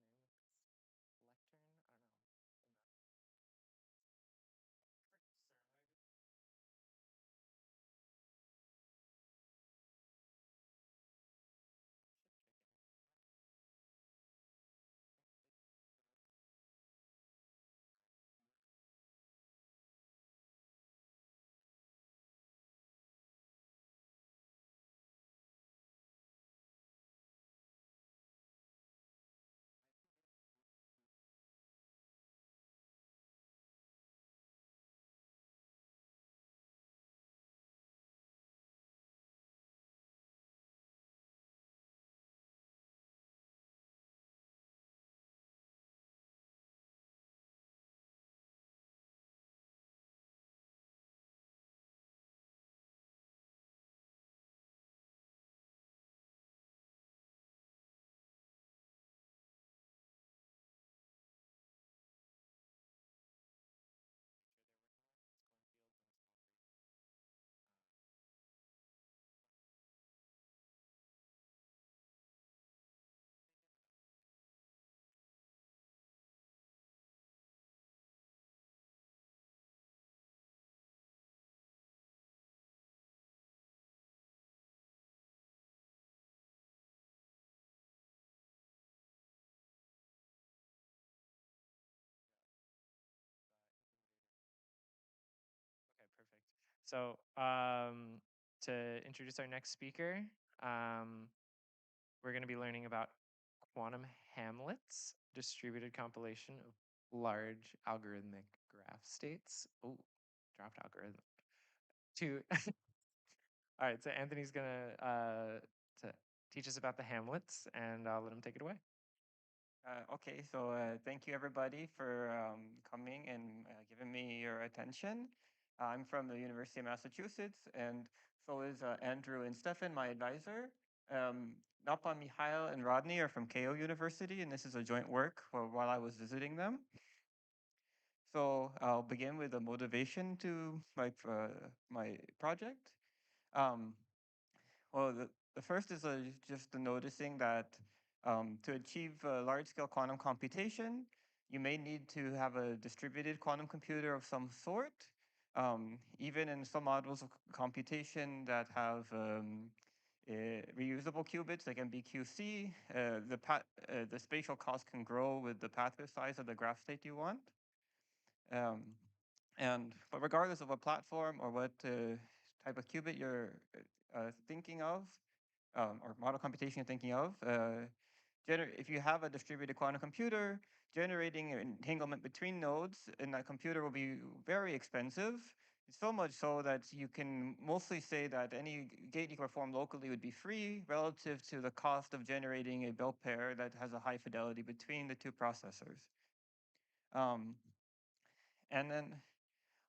don't know. Okay, perfect. So to introduce our next speaker, we're going to be learning about quantum hamlets, distributed compilation of large algorithmic graph states. Oh, dropped algorithm. Two. All right, so Anthony's going to teach us about the hamlets, and I'll let him take it away. Okay, so thank you everybody for coming and giving me your attention. I'm from the University of Massachusetts, and so is Andrew and Stefan, my advisor. Napa, Mihail, and Rodney are from KO University, and this is a joint work while I was visiting them. So I'll begin with a motivation to my project. Well, the first is just noticing that to achieve large-scale quantum computation, you may need to have a distributed quantum computer of some sort. Even in some models of computation that have reusable qubits like MBQC, the spatial cost can grow with the pathway size of the graph state you want. But regardless of what platform or what type of qubit you're thinking of, or model computation you're thinking of, if you have a distributed quantum computer, generating an entanglement between nodes in that computer will be very expensive. So much so that you can mostly say that any gate you perform locally would be free relative to the cost of generating a bell pair that has a high fidelity between the two processors. And then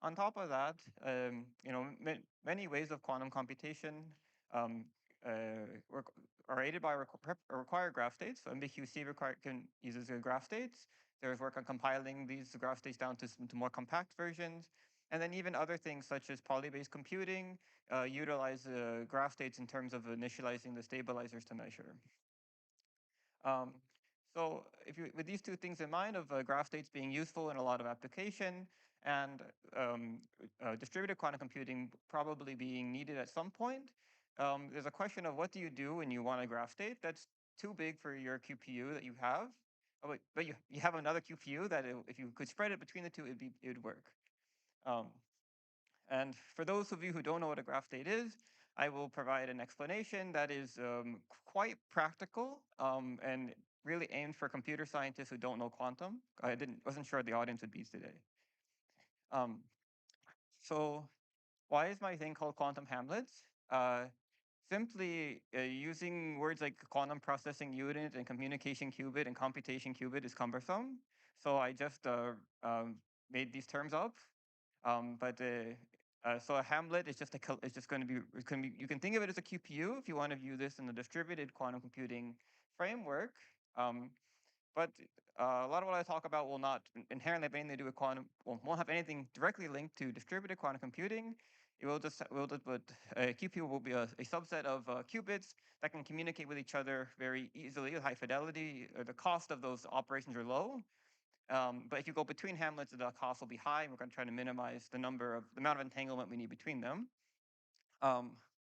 on top of that, many ways of quantum computation um, are aided by required graph states. So MBQC uses graph states. There's work on compiling these graph states down to more compact versions. And then even other things such as poly-based computing utilize graph states in terms of initializing the stabilizers to measure. So with these two things in mind of graph states being useful in a lot of application and distributed quantum computing probably being needed at some point, there's a question of what do you do when you want a graph state that's too big for your QPU that you have. Oh, but you have another QPU that if you could spread it between the two, it would work. And for those of you who don't know what a graph state is, I will provide an explanation that is quite practical and really aimed for computer scientists who don't know quantum. Wasn't sure the audience would be today. So why is my thing called quantum hamlets? Simply using words like quantum processing unit and communication qubit and computation qubit is cumbersome. So I just made these terms up. So a hamlet is just going to be, you can think of it as a QPU if you want to view this in the distributed quantum computing framework. But a lot of what I talk about will not inherently have anything to do with quantum, won't have anything directly linked to distributed quantum computing. But a QPU will be a subset of qubits that can communicate with each other very easily with high fidelity. The cost of those operations are low. But if you go between hamlets, the cost will be high, and we're going to try to minimize the amount of entanglement we need between them.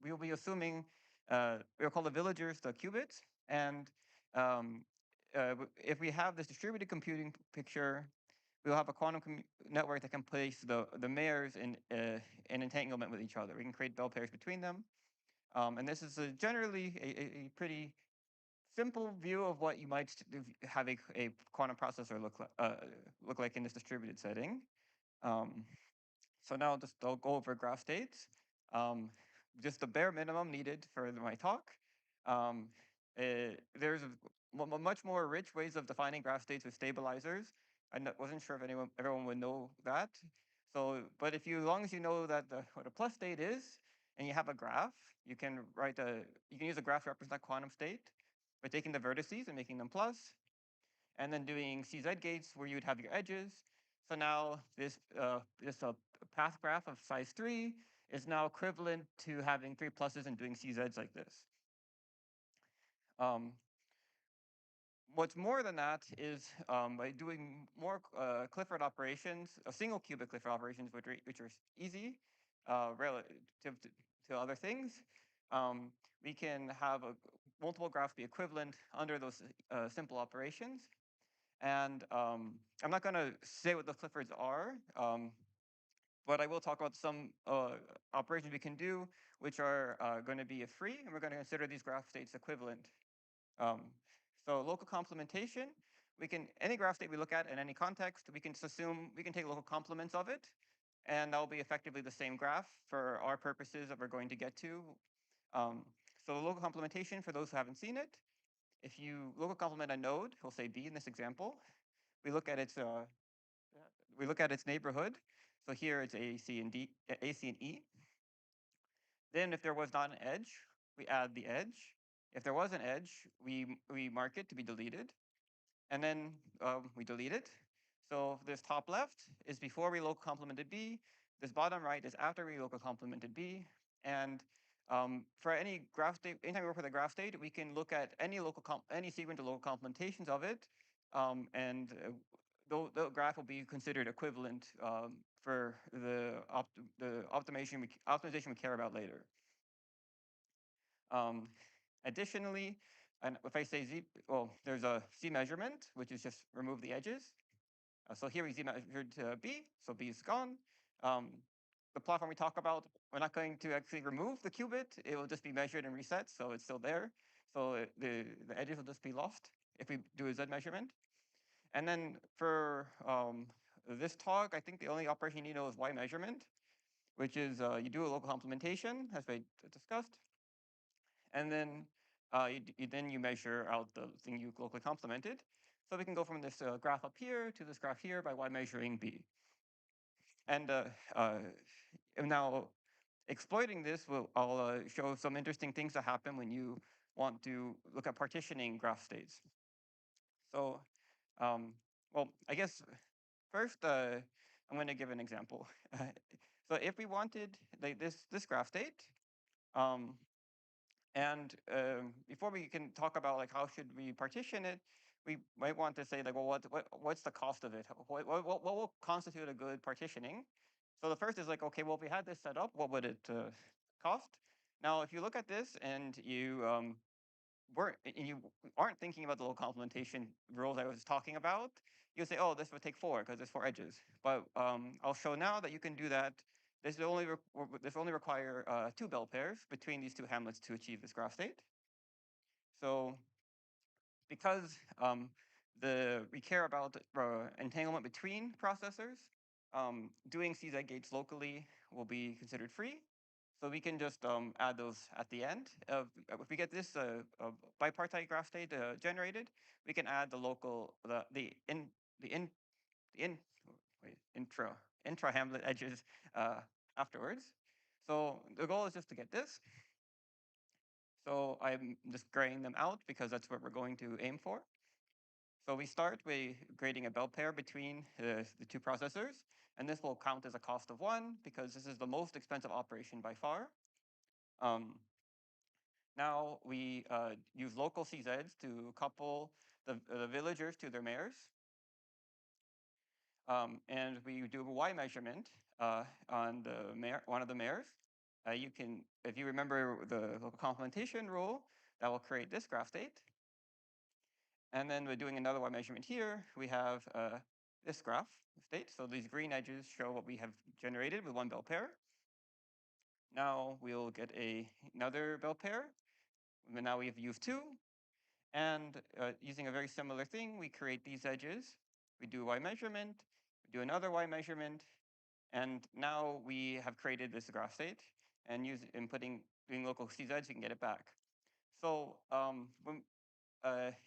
We will be assuming we'll call the villagers the qubits, and if we have this distributed computing picture, we'll have a quantum network that can place the mayors in entanglement with each other. We can create bell pairs between them, and this is generally a pretty simple view of what you might have a quantum processor look like in this distributed setting. So now I'll go over graph states. Just the bare minimum needed for my talk. There's much more rich ways of defining graph states with stabilizers. I wasn't sure if everyone would know that. So, but as long as you know that what a plus state is, and you have a graph, you can use a graph to represent that quantum state by taking the vertices and making them plus, and then doing CZ gates where you'd have your edges. So now this path graph of size 3 is now equivalent to having 3 pluses and doing CZs like this. What's more than that is by doing more Clifford operations, single qubit Clifford operations, which are easy relative to other things, we can have multiple graphs be equivalent under those simple operations. And I'm not going to say what the Cliffords are, but I will talk about some operations we can do, which are going to be free, and we're going to consider these graph states equivalent. So local complementation, any graph state we look at in any context, we can take local complements of it, and that will be effectively the same graph for our purposes that we're going to get to. So local complementation, for those who haven't seen it, if you local complement a node, we'll say B in this example, we look at its neighborhood. So here it's A, C, and E. Then if there was not an edge, we add the edge. If there was an edge, we mark it to be deleted, and then we delete it. So this top left is before we local complemented B. This bottom right is after we local complemented B. And for any graph state, anytime we work with a graph state, we can look at any sequence of local complementations of it, and the graph will be considered equivalent for the optimization we care about later. Additionally, and if I say z, well, there's a z measurement, which is just remove the edges. So here we z measured b, so b is gone. The platform we talk about, we're not going to actually remove the qubit. It will just be measured and reset, so it's still there. So the edges will just be lost if we do a z measurement. And then for this talk, I think the only operation you need to know is y measurement, which is you do a local complementation, as we discussed. And then you measure out the thing you locally complemented. So we can go from this graph up here to this graph here by y measuring b. And now exploiting this, I'll show some interesting things that happen when you want to look at partitioning graph states. So, well, I guess first I'm going to give an example. So if we wanted like this graph state, and before we can talk about like how should we partition it, we might want to say like, well, what's the cost of it? What will constitute a good partitioning? So the first is like, okay, well, if we had this set up, what would it cost? Now, if you look at this and you aren't thinking about the local complementation rules I was talking about, you say, oh, this would take 4 because there's 4 edges. But I'll show now that you can do that. This only require 2 bell pairs between these 2 hamlets to achieve this graph state. So because we care about entanglement between processors, doing CZ gates locally will be considered free. So we can just add those at the end. If we get this bipartite graph state generated, we can add the local intra hamlet edges afterwards. So the goal is just to get this. So I'm just graying them out because that's what we're going to aim for. So we start with grading a bell pair between the 2 processors, and this will count as a cost of 1 because this is the most expensive operation by far. Now we use local CZs to couple the villagers to their mayors. And we do a Y measurement on one of the mayors. You can, if you remember the local complementation rule, that will create this graph state. And then we're doing another Y measurement here. We have this graph state. So these green edges show what we have generated with 1 bell pair. Now we'll get another bell pair. And now we have used 2. And using a very similar thing, we create these edges. We do Y measurement, we do another Y measurement, and now we have created this graph state. And doing local CZs, you can get it back. So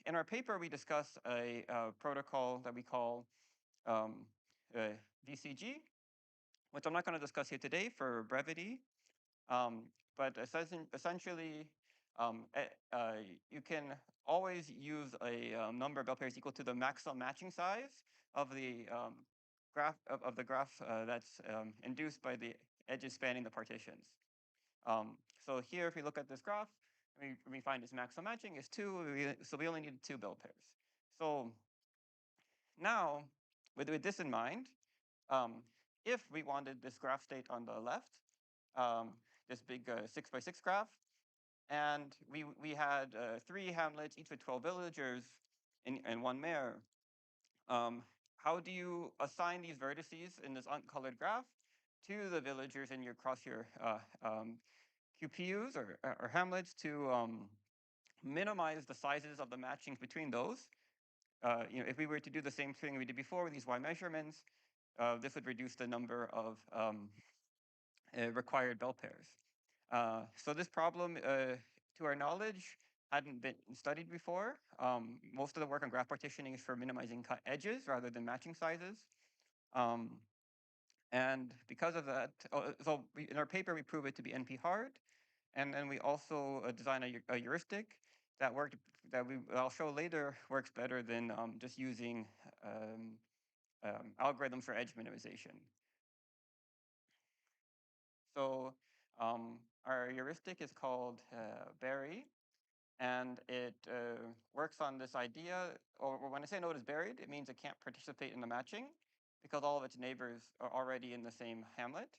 in our paper, we discuss a protocol that we call VCG, which I'm not going to discuss here today for brevity. But essentially, you can always use a number of bell pairs equal to the maximum matching size of the graph that's induced by the edges spanning the partitions. So here, if we look at this graph, we find its maximum matching is 2. So we only need 2 bell pairs. So now, with this in mind, if we wanted this graph state on the left, this big 6x6 graph, and we had 3 hamlets, each with 12 villagers and 1 mayor. How do you assign these vertices in this uncolored graph to the villagers in your QPUs or hamlets to minimize the sizes of the matchings between those? If we were to do the same thing we did before with these Y measurements, this would reduce the number of required bell pairs. So this problem, to our knowledge, hadn't been studied before. Most of the work on graph partitioning is for minimizing cut edges rather than matching sizes. And because of that, in our paper, we prove it to be NP hard. And then we also design a heuristic that I'll show later works better than just using algorithms for edge minimization. So our heuristic is called Berry, and it works on this idea, or when I say a node is buried, it means it can't participate in the matching because all of its neighbors are already in the same hamlet.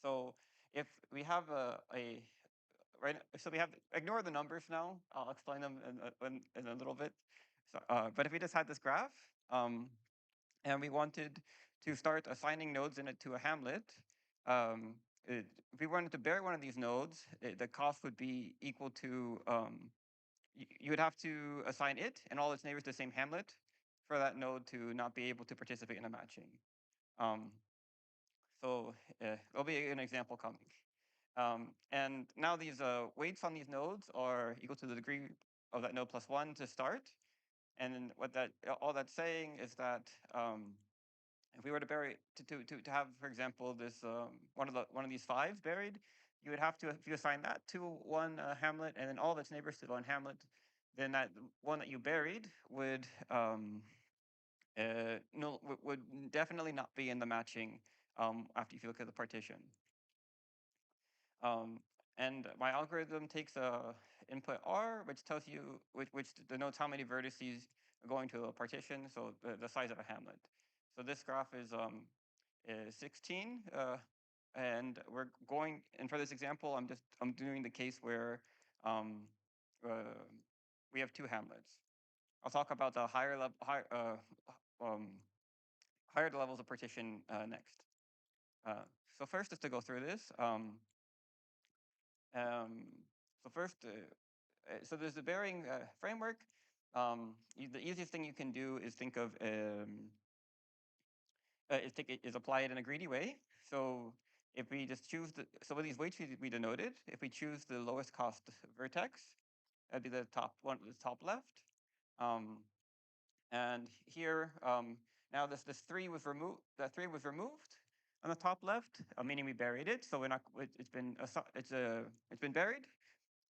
So if we have a right, so we have, ignore the numbers now. I'll explain them in a little bit. So, but if we just had this graph, and we wanted to start assigning nodes in it to a hamlet, if we wanted to bury one of these nodes, the cost would be equal to, you would have to assign it and all its neighbors to the same hamlet for that node to not be able to participate in the matching. So there'll be an example coming. And now these weights on these nodes are equal to the degree of that node plus 1 to start. And then what that all that's saying is that if we were to bury to have, for example, this one of these 5s buried, you would have to, if you assign that to one hamlet and then all of its neighbors to one hamlet, then that one that you buried would no would definitely not be in the matching after if you look at the partition. And my algorithm takes a input R, which tells you, which denotes how many vertices are going to a partition, so the size of a hamlet. So this graph is 16, and we're going, and for this example, I'm doing the case where uh, we have 2 hamlets. I'll talk about the higher levels of partition next. So first, just to go through this. So first, so there's the burying framework. The easiest thing you can do is think of is apply it in a greedy way. So if we just choose so with these weights we denoted, if we choose the lowest cost vertex, that'd be the top one, the top left. And here now this 3 was removed. That 3 was removed on the top left, meaning we buried it. So we're not. It's been buried.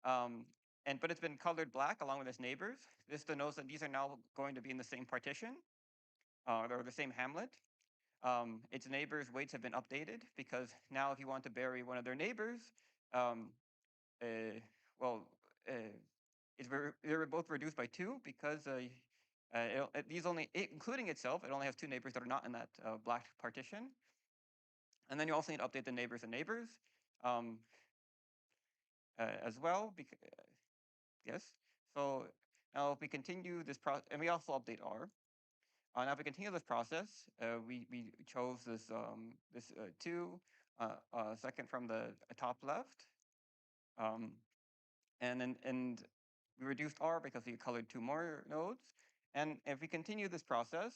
But it's been colored black along with its neighbors. This denotes that these are now going to be in the same partition, or the same hamlet. Its neighbors' weights have been updated because now if you want to bury one of their neighbors, um, well, they were both reduced by 2 because these only, including itself, it only has 2 neighbors that are not in that black partition. And then you also need to update the neighbors and neighbors as well. Yes. So now if we continue this process, and we also update R. Now if we continue this process, we chose this 2 second from the top left, and we reduced R because we colored 2 more nodes. And if we continue this process,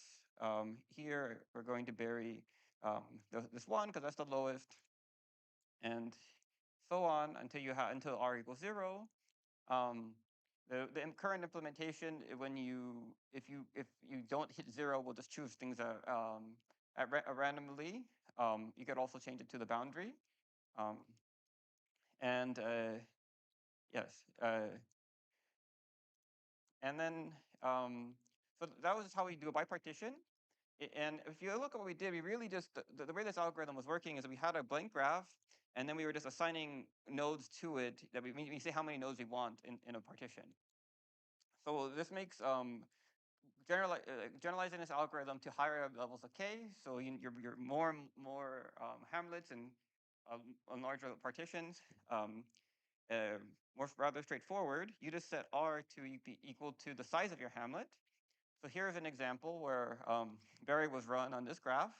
here we're going to bury this 1 because that's the lowest, and so on until R equals 0. The current implementation, if you don't hit 0, we'll just choose things randomly. You could also change it to the boundary, and yes, and then so that was how we do a bipartition. And if you look at what we did, we really just the way this algorithm was working is that we had a blank graph, and then we were just assigning nodes to it. That we say how many nodes we want in a partition. So this makes generalizing this algorithm to higher levels of k. So you're more hamlets and larger partitions. More rather straightforward. You just set R to be equal to the size of your hamlet. So here's an example where Berry was run on this graph.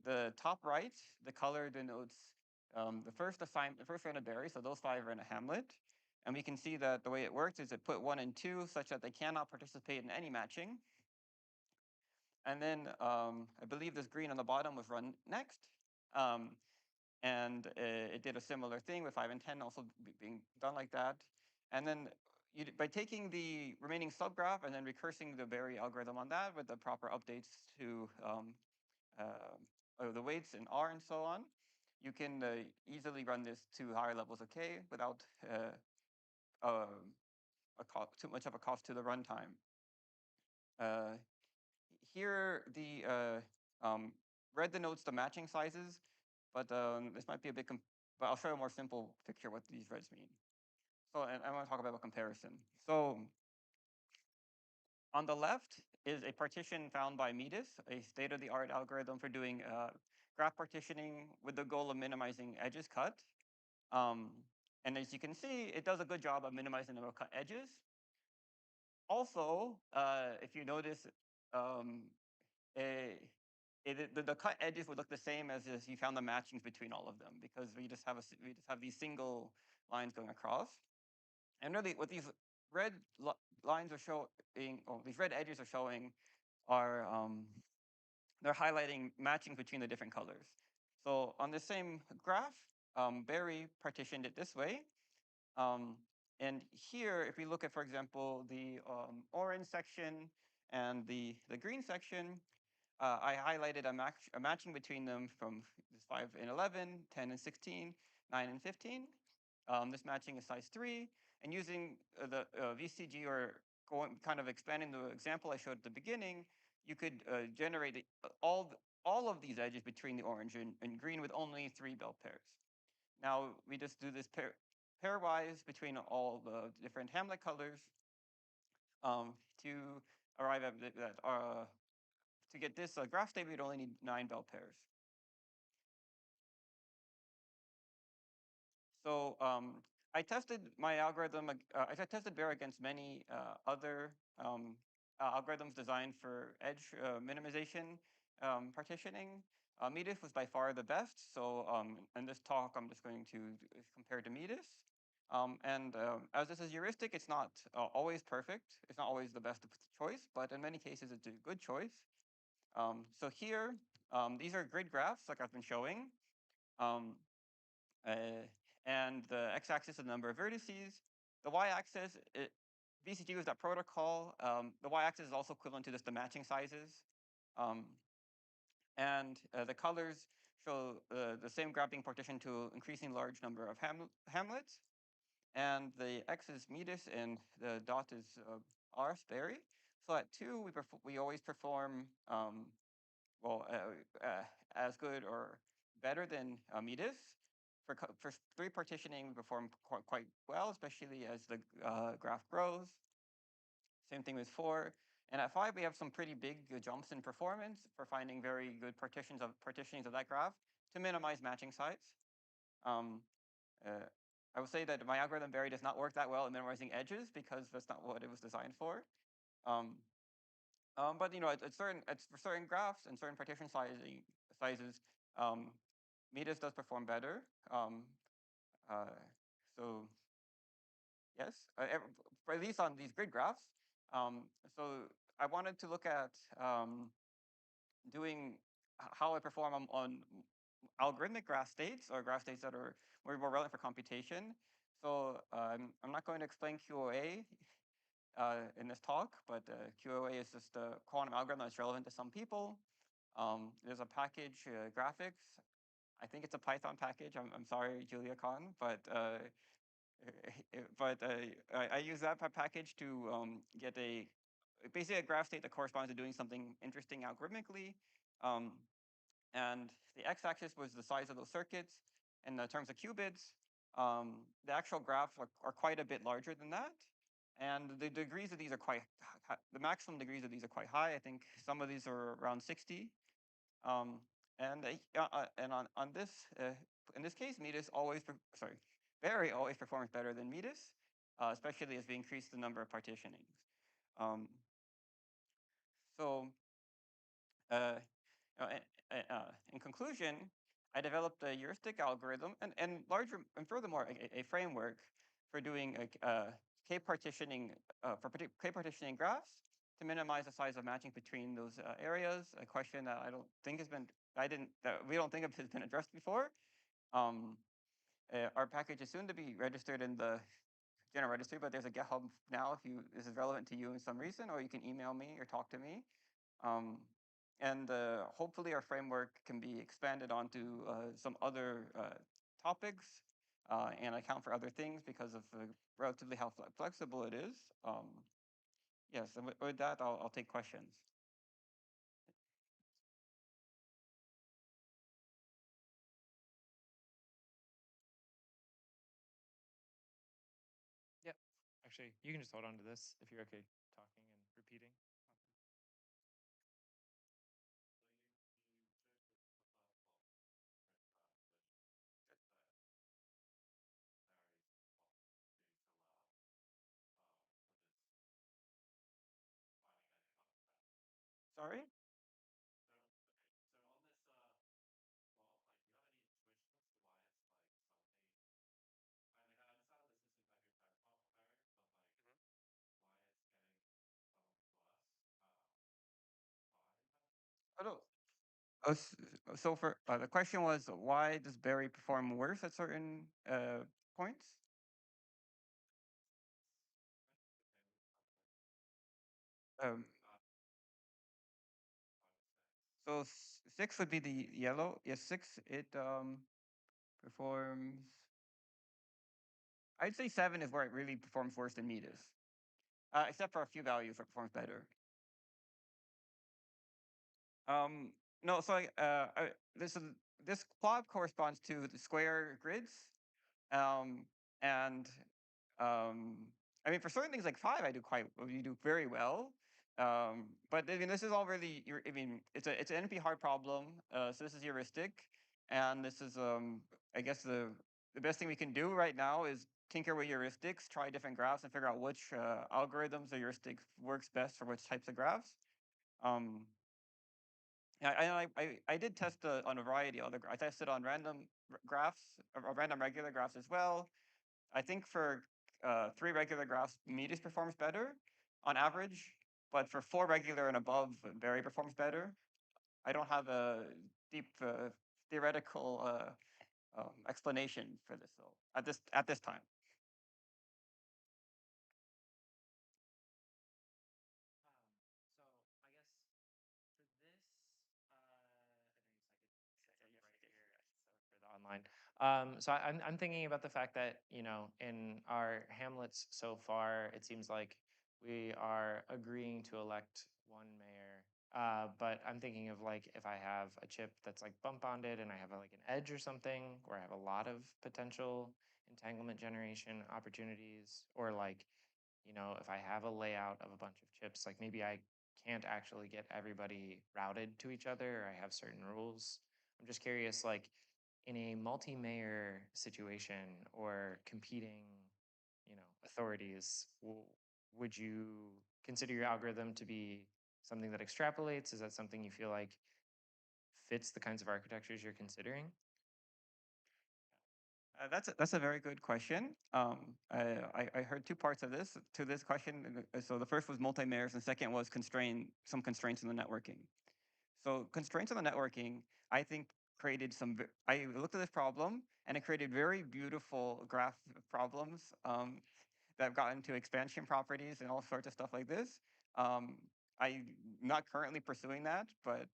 The top right, the color denotes the first round of Berry. So those 5 are in a hamlet. And we can see that the way it works is it put 1 and 2 such that they cannot participate in any matching. And then I believe this green on the bottom was run next. And it did a similar thing with 5 and 10 also being done like that. And then by taking the remaining subgraph and then recursing the Berry algorithm on that with the proper updates to the weights in R and so on, you can easily run this to higher levels of K without too much of a cost to the runtime. Here, the red denotes the matching sizes, but this might be a bit, but I'll show a more simple picture what these reds mean. So, and I want to talk about a comparison. So on the left is a partition found by Metis, a state-of-the-art algorithm for doing graph partitioning with the goal of minimizing edges cut. Um, and as you can see, it does a good job of minimizing the number of cut edges. Also, if you notice, um, the cut edges would look the same as if you found the matchings between all of them, because we just have these single lines going across. And really, what these red lines are showing, or these red edges are showing, are they're highlighting matchings between the different colors. So on the same graph, Barry partitioned it this way. And here, if we look at, for example, the orange section and the green section, I highlighted a matching between them from 5 and 11, 10 and 16, 9 and 15. This matching is size 3. And using the VCG, or kind of expanding the example I showed at the beginning, you could generate all of these edges between the orange and green with only 3 bell pairs. Now we just do this pairwise between all the different Hamlet colors to arrive at that. To get this graph state, we'd only need 9 bell pairs. So I tested my algorithm. I tested Bear against many other algorithms designed for edge minimization partitioning. Metis was by far the best. So in this talk, I'm just going to compare to Metis. As this is heuristic, it's not always perfect. It's not always the best choice, but in many cases, it's a good choice. So here, these are grid graphs, like I've been showing. And the x-axis is the number of vertices. The y-axis, VCG was that protocol. The y-axis is also equivalent to just the matching sizes. And the colors show the same graph being partitioned to increasing large number of hamlets. And the x is Metis, and the dot is R, Sperry. So at 2, we always perform as good or better than Metis. For 3 partitioning, we perform quite well, especially as the graph grows. Same thing with 4. And at 5, we have some pretty big jumps in performance for finding very good partitionings of that graph to minimize matching size. I will say that my algorithm Barry does not work that well at minimizing edges, because that's not what it was designed for. But for certain graphs and certain partition sizes, Metis does perform better. So yes, at least on these grid graphs. So I wanted to look at doing how I perform on algorithmic graph states, or graph states that are more relevant for computation. So I'm not going to explain QoA in this talk, but QoA is just a quantum algorithm that's relevant to some people. There's a package, graphics. I think it's a Python package. I'm sorry, JuliaCon, but I use that package to get basically a graph state that corresponds to doing something interesting algorithmically. And the x-axis was the size of those circuits. In the terms of qubits, the actual graphs are quite a bit larger than that. And the degrees of these are the maximum degrees of these are quite high. I think some of these are around 60. And on this, in this case, Barry always performs better than Metis, especially as we increase the number of partitionings. So in conclusion, I developed a heuristic algorithm and furthermore, a framework for doing k-partitioning k-partitioning graphs to minimize the size of matching between those areas. A question that I don't think has been that we don't think has been addressed before. Our package is soon to be registered in the general registry, but there's a GitHub now if this is relevant to you in some reason, or you can email me or talk to me. And hopefully our framework can be expanded onto some other topics and account for other things because of relatively how flexible it is. Yes, and with that, I'll take questions. Actually, you can just hold on to this if you're okay talking and repeating. Sorry. Oh, no. So for the question was, why does Barry perform worse at certain points? Um, so 6 would be the yellow. Yes, 6. It performs. I'd say 7 is where it really performs worse than meat is. Except for a few values where it performs better. Um, no, so this is this plot corresponds to the square grids, um, and um, I mean for certain things like 5, you do very well. But I mean this is all really I mean it's an NP hard problem. So this is heuristic, and this is I guess the best thing we can do right now is tinker with heuristics, try different graphs, and figure out which algorithms or heuristics works best for which types of graphs. Um, yeah, I did test on a variety of other. I tested on random graphs, or random regular graphs as well. I think for 3 regular graphs, Metis performs better on average, but for 4 regular and above, Berry performs better. I don't have a deep theoretical explanation for this though at this time. So I guess for this, I know you said right here for the online. So I'm thinking about the fact that in our hamlets so far, it seems like we are agreeing to elect one mayor. But I'm thinking of like if I have a chip that's like bump bonded and I have like an edge or something where I have a lot of potential entanglement generation opportunities, or like if I have a layout of a bunch of chips, like maybe I can't actually get everybody routed to each other, or I have certain rules. I'm just curious, like in a multi-mayor situation or competing, authorities, would you consider your algorithm to be something that extrapolates? Is that something you feel like fits the kinds of architectures you're considering? That's a very good question. I heard 2 parts of this to this question. So the first was multi-mayors, and the second was some constraints in the networking. So constraints on the networking, I think created I looked at this problem and it created very beautiful graph problems that have gotten to expansion properties and all sorts of stuff like this. I'm not currently pursuing that, but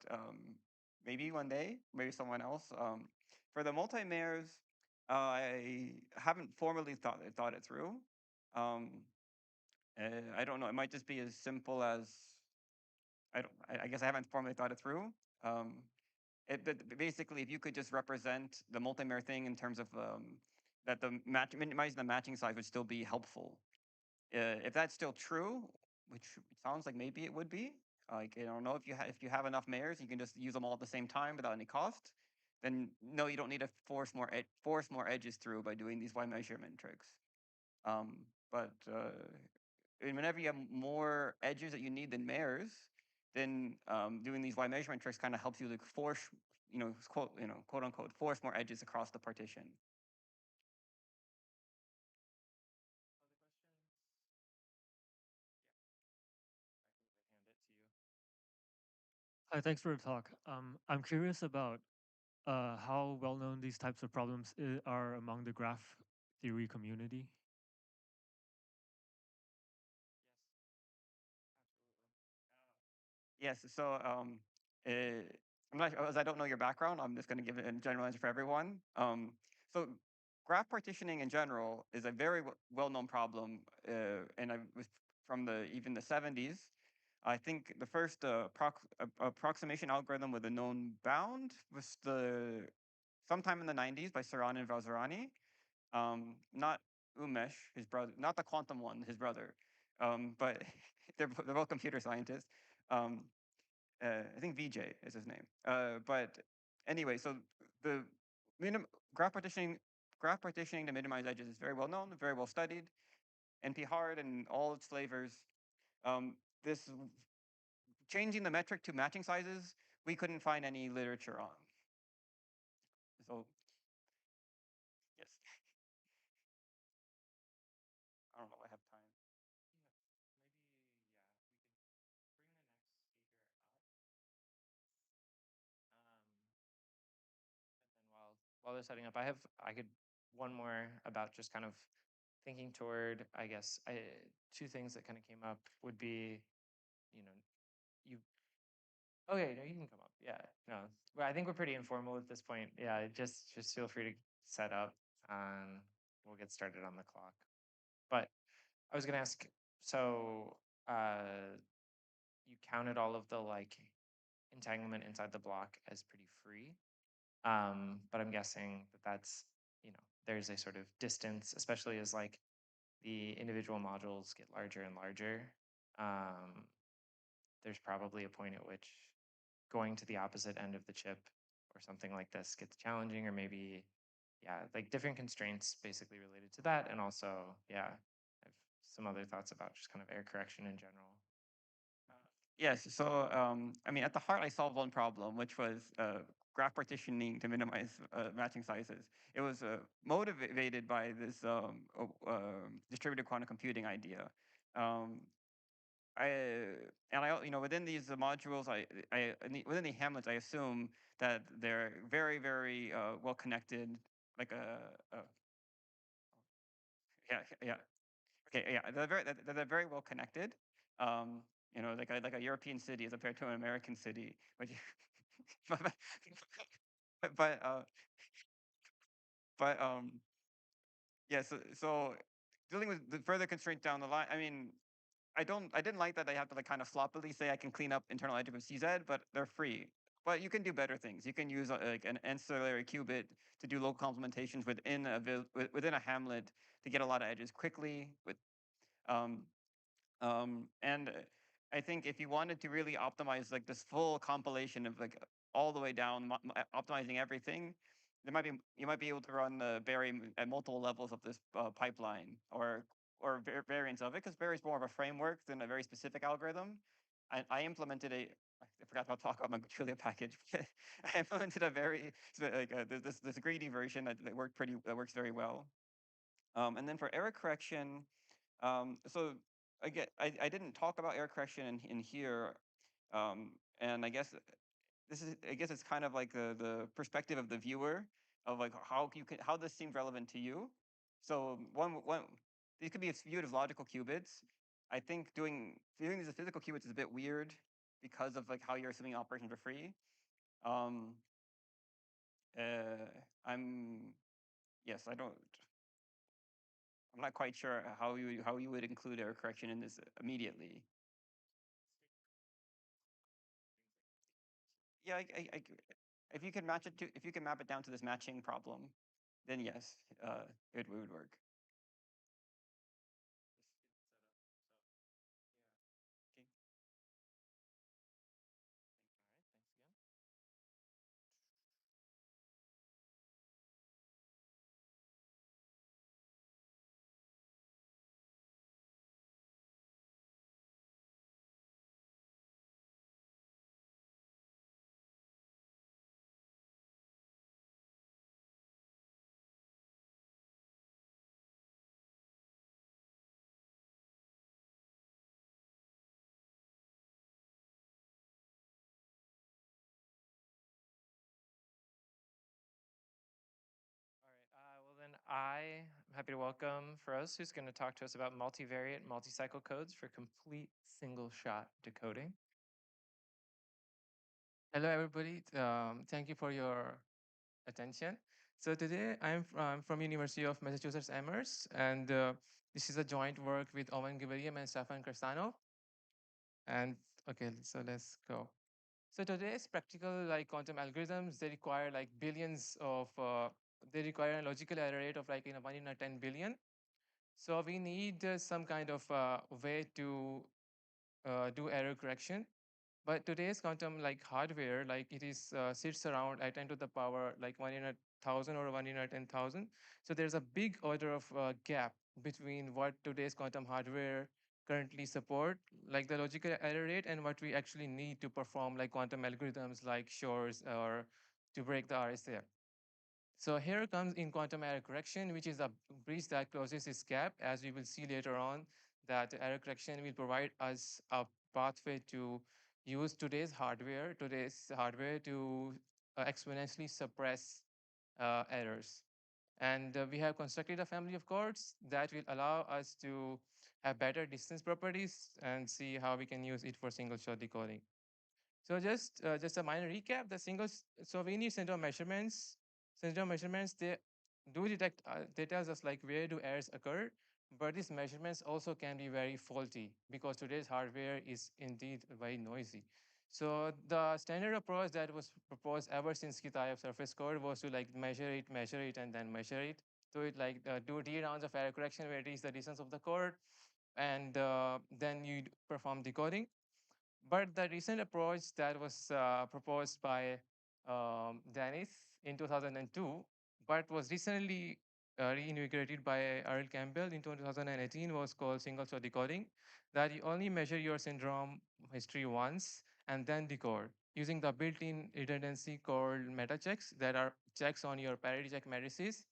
maybe one day, maybe someone else. For the multi-mayors, I haven't formally thought it through. Um, I don't know. It might just be as simple as I guess I haven't formally thought it through. Um, but basically, if you could just represent the multi-mayor thing in terms of that minimizing the matching size would still be helpful. If that's still true, which it sounds like maybe it would be, like I don't know if you have enough mayors, you can just use them all at the same time without any cost. Then no, you don't need to force more edges through by doing these Y measurement tricks. But and whenever you have more edges that you need than mayors, then doing these Y measurement tricks kind of helps you like force, quote unquote, force more edges across the partition. Other questions? Hi, thanks for the talk. I'm curious about how well known these types of problems are among the graph theory community. Yes. So I'm not, as I don't know your background, I'm just going to give it a general answer for everyone. So graph partitioning in general is a very well-known problem, and I was from even the 70s. I think the first approximation algorithm with a known bound was sometime in the 90s by Saran and Vazirani. Not Umesh, his brother, not the quantum one, his brother, but they're both computer scientists. Um, I think VJ is his name. But anyway, so the graph partitioning to minimize edges is very well known, very well studied. NP hard and all its flavors. This changing the metric to matching sizes, we couldn't find any literature on. So yes, I don't know. I have time. While they're setting up, I could one more about just kind of thinking toward, I guess, two things that kind of came up would be, you know, you. Okay, no, you can come up. Yeah, no, well, I think we're pretty informal at this point. Yeah, just feel free to set up, and we'll get started on the clock. But I was gonna ask, so you counted all of the like entanglement inside the block as pretty free. But I'm guessing that that's, there's a sort of distance, especially as like the individual modules get larger and larger. Um, there's probably a point at which going to the opposite end of the chip or something like this gets challenging, or maybe, yeah, like different constraints basically related to that. And also, yeah, I have some other thoughts about just kind of error correction in general. Yes, so I mean, at the heart, I solved one problem, which was graph partitioning to minimize matching sizes. It was motivated by this distributed quantum computing idea. I and I, within these modules, within the hamlets, I assume that they're very, very well connected, like yeah, yeah, okay, yeah, they're very well connected. Like a European city as compared to an American city, which, but but uh, but yeah. So dealing with the further constraints down the line, I mean, I didn't like that they have to like kind of sloppily say I can clean up internal edge of CZ, but they're free. But you can do better things. You can use like an ancillary qubit to do local complementations within a hamlet to get a lot of edges quickly. Um, and I think if you wanted to really optimize like this full compilation of like all the way down, optimizing everything, you might be able to run Berry at multiple levels of this pipeline or variants of it, because Berry is more of a framework than a very specific algorithm. I implemented I forgot to talk about my Julia package. I implemented a very this greedy version that works very well. And then for error correction, so again, I didn't talk about error correction in here, and I guess it's kind of like the perspective of the viewer of like how this seems relevant to you. So one these could be viewed as logical qubits. I think viewing these as physical qubits is a bit weird because of like how you're assuming operations are free. Um, I'm yes, I'm not quite sure how you would include error correction in this immediately. Yeah, if you can if you can map it down to this matching problem, then yes, it would work. Okay. All right. Well, then I'm happy to welcome Feroz, who's going to talk to us about multivariate multi-cycle codes for complete single-shot decoding. Hello, everybody. Thank you for your attention. So today I'm from University of Massachusetts Amherst, and this is a joint work with Owen Gibarium and Stefan Cresano. And okay, so let's go. So today's practical like quantum algorithms, they require like billions of, they require a logical error rate of like 1 in a 10 billion. So we need some kind of way to do error correction. But today's quantum like hardware, like it is sits around at 10 to the power like 1 in 1,000 or 1 in 10,000. So there's a big order of gap between what today's quantum hardware currently support, like the logical error rate, and what we actually need to perform like quantum algorithms like Shor's or to break the RSA. So here comes in quantum error correction, which is a bridge that closes this gap. As we will see later on, that error correction will provide us a pathway to use today's hardware to exponentially suppress errors. And we have constructed a family of codes that will allow us to have better distance properties and see how we can use it for single shot decoding. So just a minor recap, so we need syndrome measurements, they do detect, they tells us like where do errors occur, but these measurements also can be very faulty because today's hardware is indeed very noisy. So the standard approach that was proposed ever since Kitai of surface code was to like measure it, and then measure it. Do it like do D rounds of error correction where it is the distance of the code, and then you perform decoding. But the recent approach that was proposed by Dennis in 2002, but was recently reinvigorated by Earl Campbell in 2018, was called single shot decoding, that you only measure your syndrome history once and then decode using the built-in redundancy called meta checks, that are checks on your parity check matrices.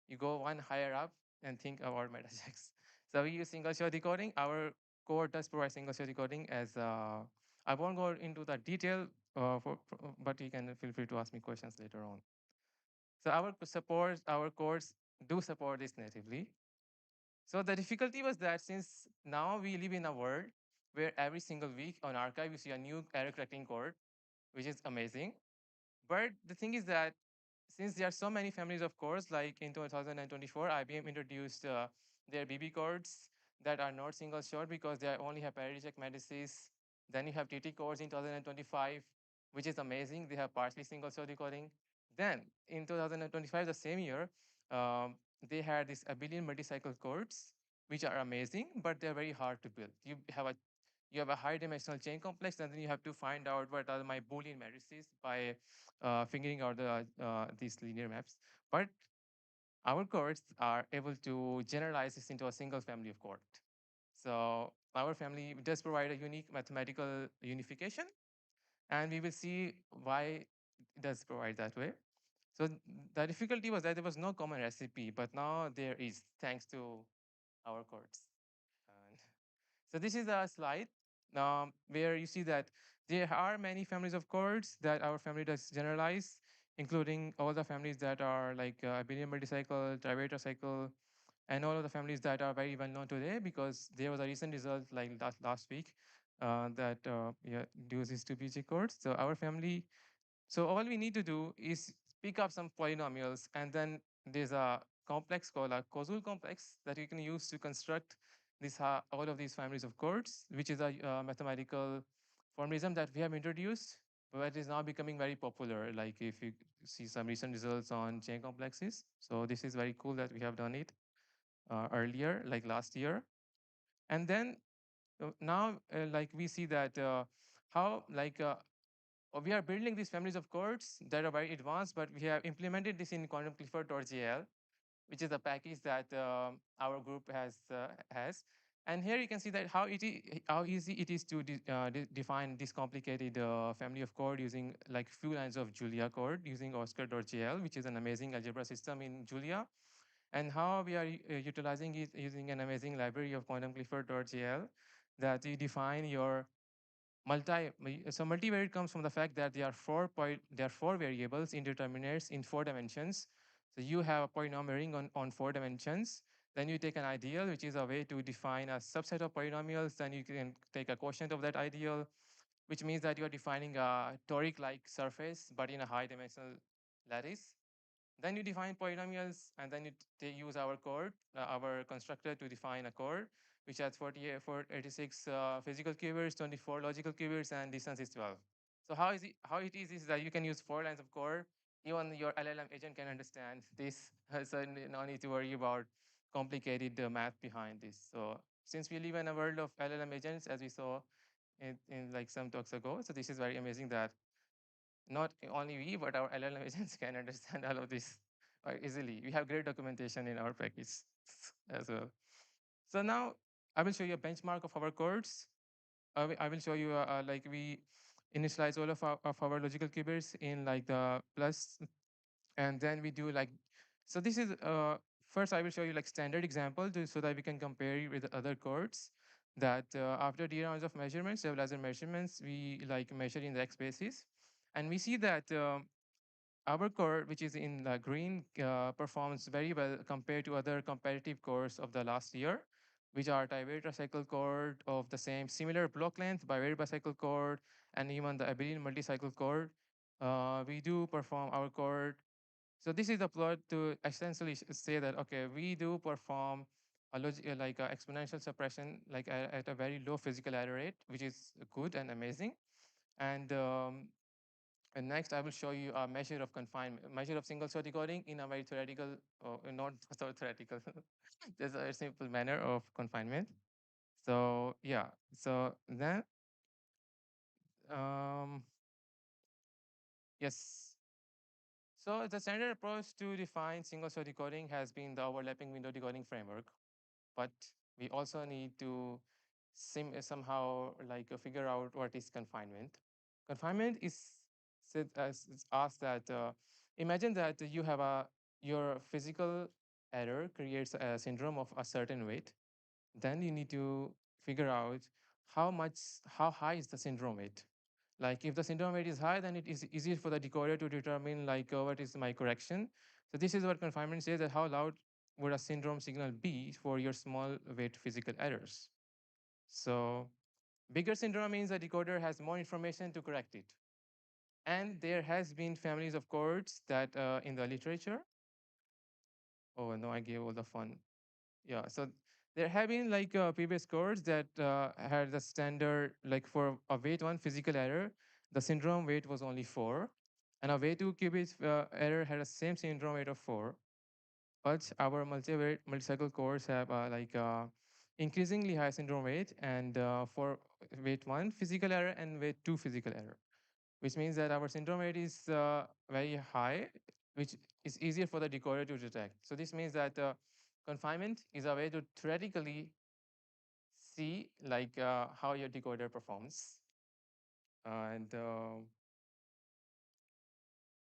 You go one higher up and think about meta checks. So we use single shot decoding. Our code does provide single shot decoding as I won't go into the detail, but you can feel free to ask me questions later on. So our codes do support this natively. So the difficulty was that since now we live in a world where every single week on archive you see a new error correcting code, which is amazing. But the thing is that since there are so many families of cores, like in 2024, IBM introduced their BB cores that are not single shot because they only have parity check matrices. Then you have TT cores in 2025, which is amazing. They have partially single shot decoding. Then in 2025, the same year, they had this abelian multi-cycle cores, which are amazing, but they're very hard to build. You have a high dimensional chain complex, and then you have to find out what are my Boolean matrices by figuring out these linear maps. But our codes are able to generalize this into a single family of code. So our family does provide a unique mathematical unification, and we will see why it does provide that way. So the difficulty was that there was no common recipe, but now there is, thanks to our codes. And so this is a slide where you see that there are many families of chords that our family does generalize, including all the families that are like abelian multicycle, trivator cycle, and all of the families that are very well known today because there was a recent result like last week that yeah, uses 2PG chords. So our family, so all we need to do is pick up some polynomials, and then there's a complex called a causal complex that you can use to construct all of these families of chords, which is a mathematical formalism that we have introduced, but is now becoming very popular. Like if you see some recent results on chain complexes. So this is very cool that we have done it earlier, like last year. And then now, like we see that how like we are building these families of codes that are very advanced, but we have implemented this in quantum clifford.jl, which is a package that our group has. And here you can see that how easy it is to define this complicated family of code using like few lines of Julia code using Oscar.jl, which is an amazing algebra system in Julia, and how we are utilizing it using an amazing library of quantum clifford.jl that you define your multivariate comes from the fact that there are four variables indeterminates in 4 dimensions. So you have a polynomial ring on 4 dimensions. Then you take an ideal, which is a way to define a subset of polynomials. Then you can take a quotient of that ideal, which means that you are defining a toric-like surface, but in a high-dimensional lattice. Then you define polynomials, and then use our code, our constructor to define a code, which has 486 physical keywords, 24 logical keywords, and distance is 12. So how it is that you can use 4 lines of code. Even your LLM agent can understand this. So no need to worry about complicated math behind this. So since we live in a world of LLM agents, as we saw in like some talks ago, so this is very amazing that not only we, but our LLM agents can understand all of this easily. We have great documentation in our package as well. So now I will show you a benchmark of our codes. I will show you like we initialize all of our logical keywords in like the plus, and then we do like, so this is first I will show you like standard example so that we can compare it with other codes that after d rounds of measurements, stabilizer measurements, we like measure in the x basis, and we see that our core, which is in the green, performs very well compared to other competitive cores of the last year, which are Tivera cycle core of the same similar block length, Bivariate bicycle core, and even the abelian multi-cycle core. We do perform our core. So this is the plot to essentially say that, okay, we do perform like a exponential suppression like at a very low physical error rate, which is good and amazing. And next, I will show you a measure of confinement, measure of single cell decoding in a very theoretical, not so theoretical, there's a simple manner of confinement. So yeah, so then, um, yes. So the standard approach to define single cell decoding has been the overlapping window decoding framework, but we also need to somehow like figure out what is confinement. Confinement is said as it's asked that imagine that you have your physical error creates a syndrome of a certain weight. Then you need to figure out how high is the syndrome weight. Like if the syndrome weight is high, then it is easier for the decoder to determine like what is my correction. So this is what confinement says, that how loud would a syndrome signal be for your small weight physical errors. So bigger syndrome means the decoder has more information to correct it. And there has been families of codes that in the literature. Oh no, I gave all the fun. Yeah, so there have been like previous codes that had the standard, like for a weight one physical error, the syndrome weight was only 4, and a weight 2 qubit error had a same syndrome weight of 4. But our multi-cycle cores have like increasingly high syndrome weight, and for weight 1 physical error and weight 2 physical error, which means that our syndrome rate is very high, which is easier for the decoder to detect. So this means that confinement is a way to theoretically see like how your decoder performs. And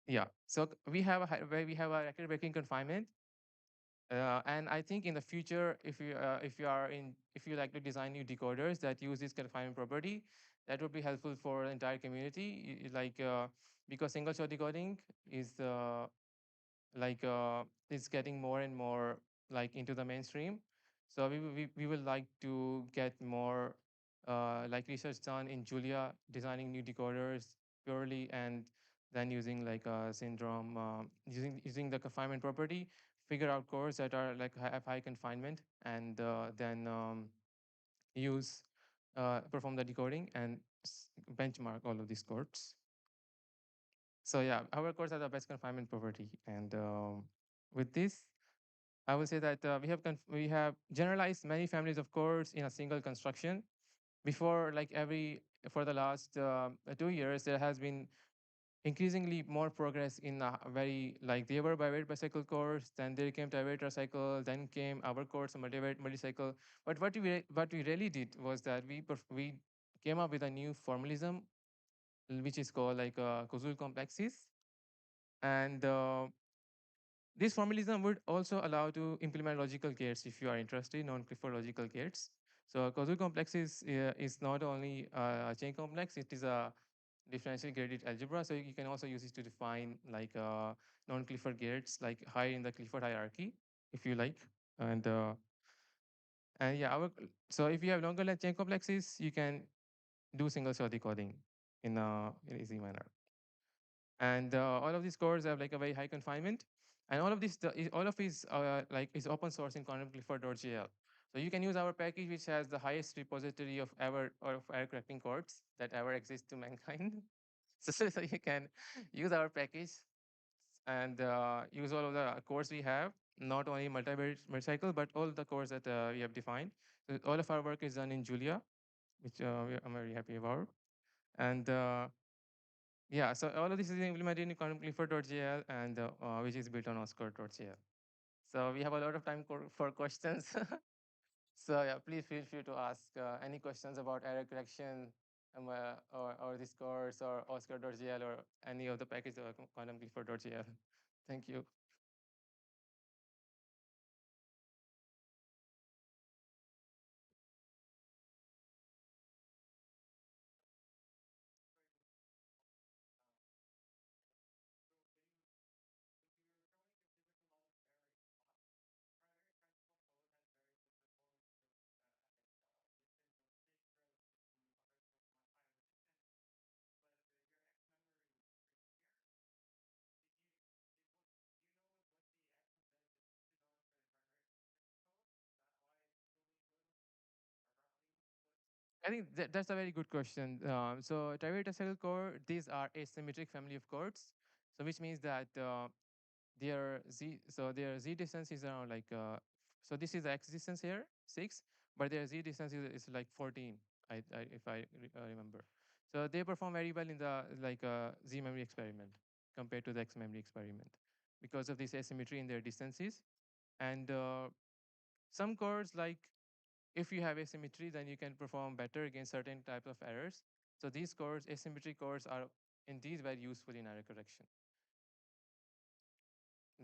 yeah, so we have we have a record-breaking confinement. And I think in the future, if you like to design new decoders that use this confinement property, that would be helpful for the entire community. Like because single shot decoding is is getting more and more like into the mainstream. So we would like to get more like research done in Julia, designing new decoders purely, and then using like a syndrome, using the confinement property, figure out cores that are like have high confinement, and then use perform the decoding and benchmark all of these cores. So yeah, our cores are the best confinement property, and with this, I will say that we have generalized many families of cores in a single construction. Before, like for the last 2 years, there has been increasingly more progress in a very like they were bivariate bicycle cores, then there came Tivera cycle, then came our course multivariate multi-cycle. But what we really did was that we came up with a new formalism, which is called like causal complexes, and this formalism would also allow to implement logical gates if you are interested in non-Clifford logical gates. So causal complex is not only a chain complex, it is a differential graded algebra. So you can also use it to define like non-Clifford gates, like high in the Clifford hierarchy, if you like. And yeah, so if you have longer length chain complexes, you can do single cell decoding in an easy manner. And all of these cores have like a very high confinement, and all of this all of is like is open source in quantum-clifford.jl. So you can use our package, which has the highest repository of error correcting codes that ever exist to mankind. So you can use our package, and use all of the cores we have, not only multi-cycle, but all the cores that we have defined. So all of our work is done in Julia, which I'm very happy about. And yeah, so all of this is implemented in conflict.jl and which is built on oscar.jl. So we have a lot of time for questions. So yeah, please feel free to ask any questions about error correction or this course or oscar.jl or any of the package of conflict.jl. Thank you. I think that's a very good question. So trivial core, these are asymmetric family of chords. So which means that their z distance is around like so this is the x distance here 6, but their z distance is like 14. If I remember. So they perform very well in the like z memory experiment compared to the x memory experiment because of this asymmetry in their distances. And some chords like if you have asymmetry, then you can perform better against certain types of errors. So these cores, asymmetric cores, are indeed very useful in error correction.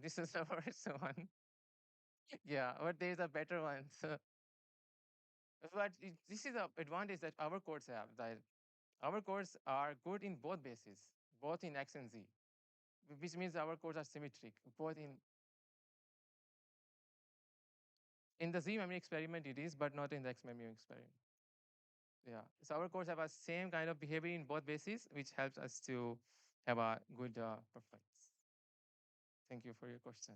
This is the first one. Yeah, but there's a better one. So, but this is the advantage that our cores have. That our cores are good in both bases, both in X and Z, which means our cores are symmetric, both in the Z memory experiment it is, but not in the X memory experiment. Yeah, so our cores have a same kind of behavior in both bases, which helps us to have a good performance. Thank you for your question.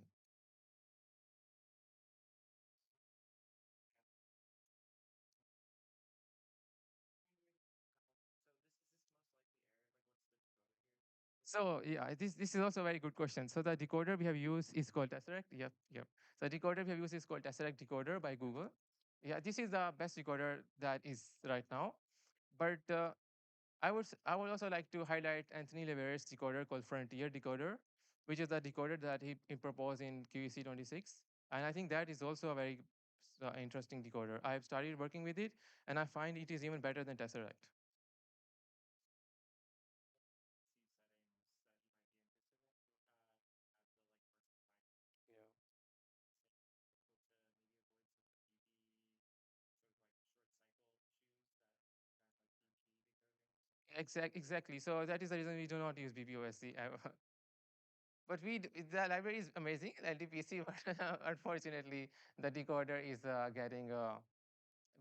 So yeah, this is also a very good question. So the decoder we have used is called Tesseract. Yep, yep. So the decoder we have used is called Tesseract decoder by Google. Yeah, this is the best decoder that is right now. But I would also like to highlight Anthony Lever's decoder called Frontier decoder, which is the decoder that he proposed in QEC 26. And I think that is also a very interesting decoder. I have started working with it, and I find it is even better than Tesseract. Exactly. So that is the reason we do not use BPOSC. But the library is amazing, LDPC, but unfortunately, the decoder is getting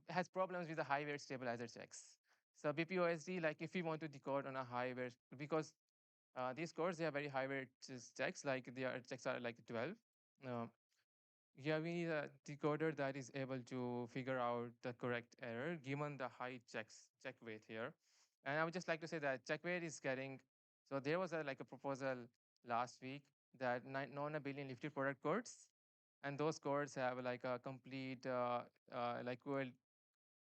has problems with the high weight stabilizer checks. So BPOSD, like if you want to decode on a high weight, because these codes they are very high weight checks, like their checks are like 12. Uh, yeah, we need a decoder that is able to figure out the correct error given the high check weight here. And I would just like to say that check weight is getting, so there was like a proposal last week that non abelian lifted product codes, and those codes have like a complete like well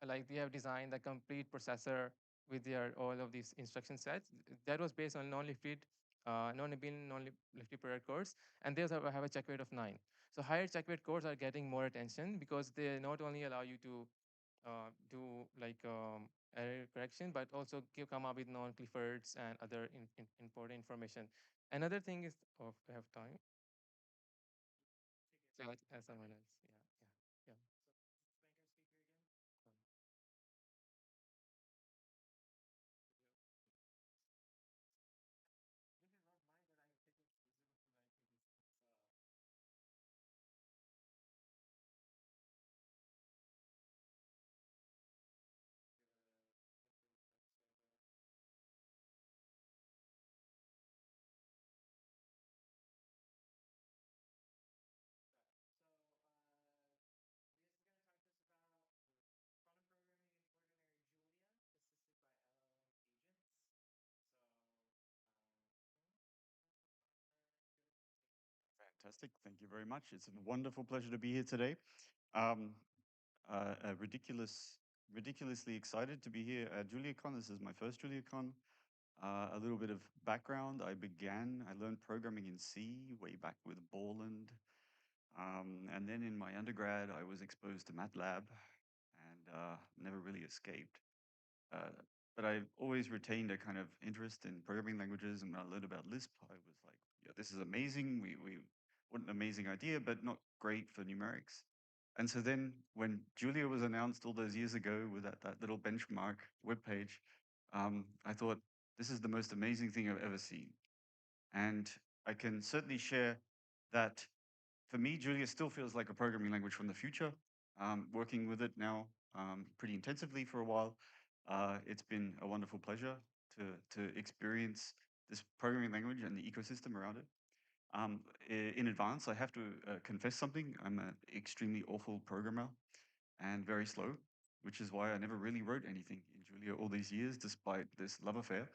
like we have designed the complete processor with their all of these instruction sets. That was based on non-lifted, non-abelian, non-lifted product codes, and those have a check weight of 9. So higher check weight codes are getting more attention because they not only allow you to do like error correction, but also come up with non-Cliffords and other important information. Another thing is, oh, we have time. So someone else, yeah, yeah. Fantastic. Thank you very much. It's a wonderful pleasure to be here today. Um, ridiculously excited to be here at JuliaCon. This is my first JuliaCon. A little bit of background. I learned programming in C way back with Borland. And then in my undergrad, I was exposed to MATLAB and never really escaped. Uh, but I've always retained a kind of interest in programming languages. And when I learned about Lisp, I was like, yeah, this is amazing. What an amazing idea, but not great for numerics. And so then when Julia was announced all those years ago with that little benchmark webpage, I thought, this is the most amazing thing I've ever seen. And I can certainly share that for me, Julia still feels like a programming language from the future. Working with it now pretty intensively for a while, it's been a wonderful pleasure to experience this programming language and the ecosystem around it. In advance, I have to confess something. I'm an extremely awful programmer and very slow, which is why I never really wrote anything in Julia all these years, despite this love affair.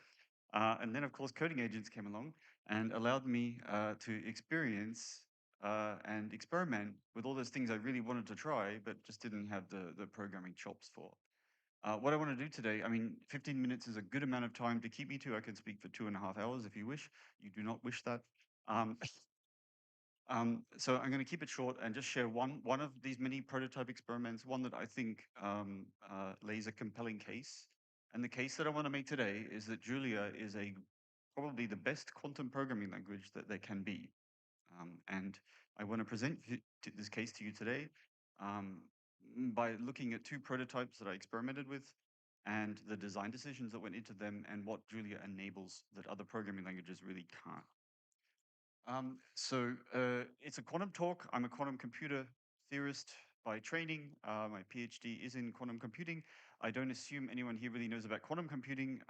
And then, of course, coding agents came along and allowed me to experience and experiment with all those things I really wanted to try, but just didn't have the programming chops for. What I want to do today, I mean, 15 minutes is a good amount of time to keep me to. I can speak for 2.5 hours if you wish. You do not wish that. Um, so I'm going to keep it short and just share one of these many prototype experiments, one that I think lays a compelling case. And the case that I want to make today is that Julia is probably the best quantum programming language that there can be. And I want to present this case to you today by looking at two prototypes that I experimented with and the design decisions that went into them and what Julia enables that other programming languages really can't. It's a quantum talk. I'm a quantum computer theorist by training. My PhD is in quantum computing. I don't assume anyone here really knows about quantum computing.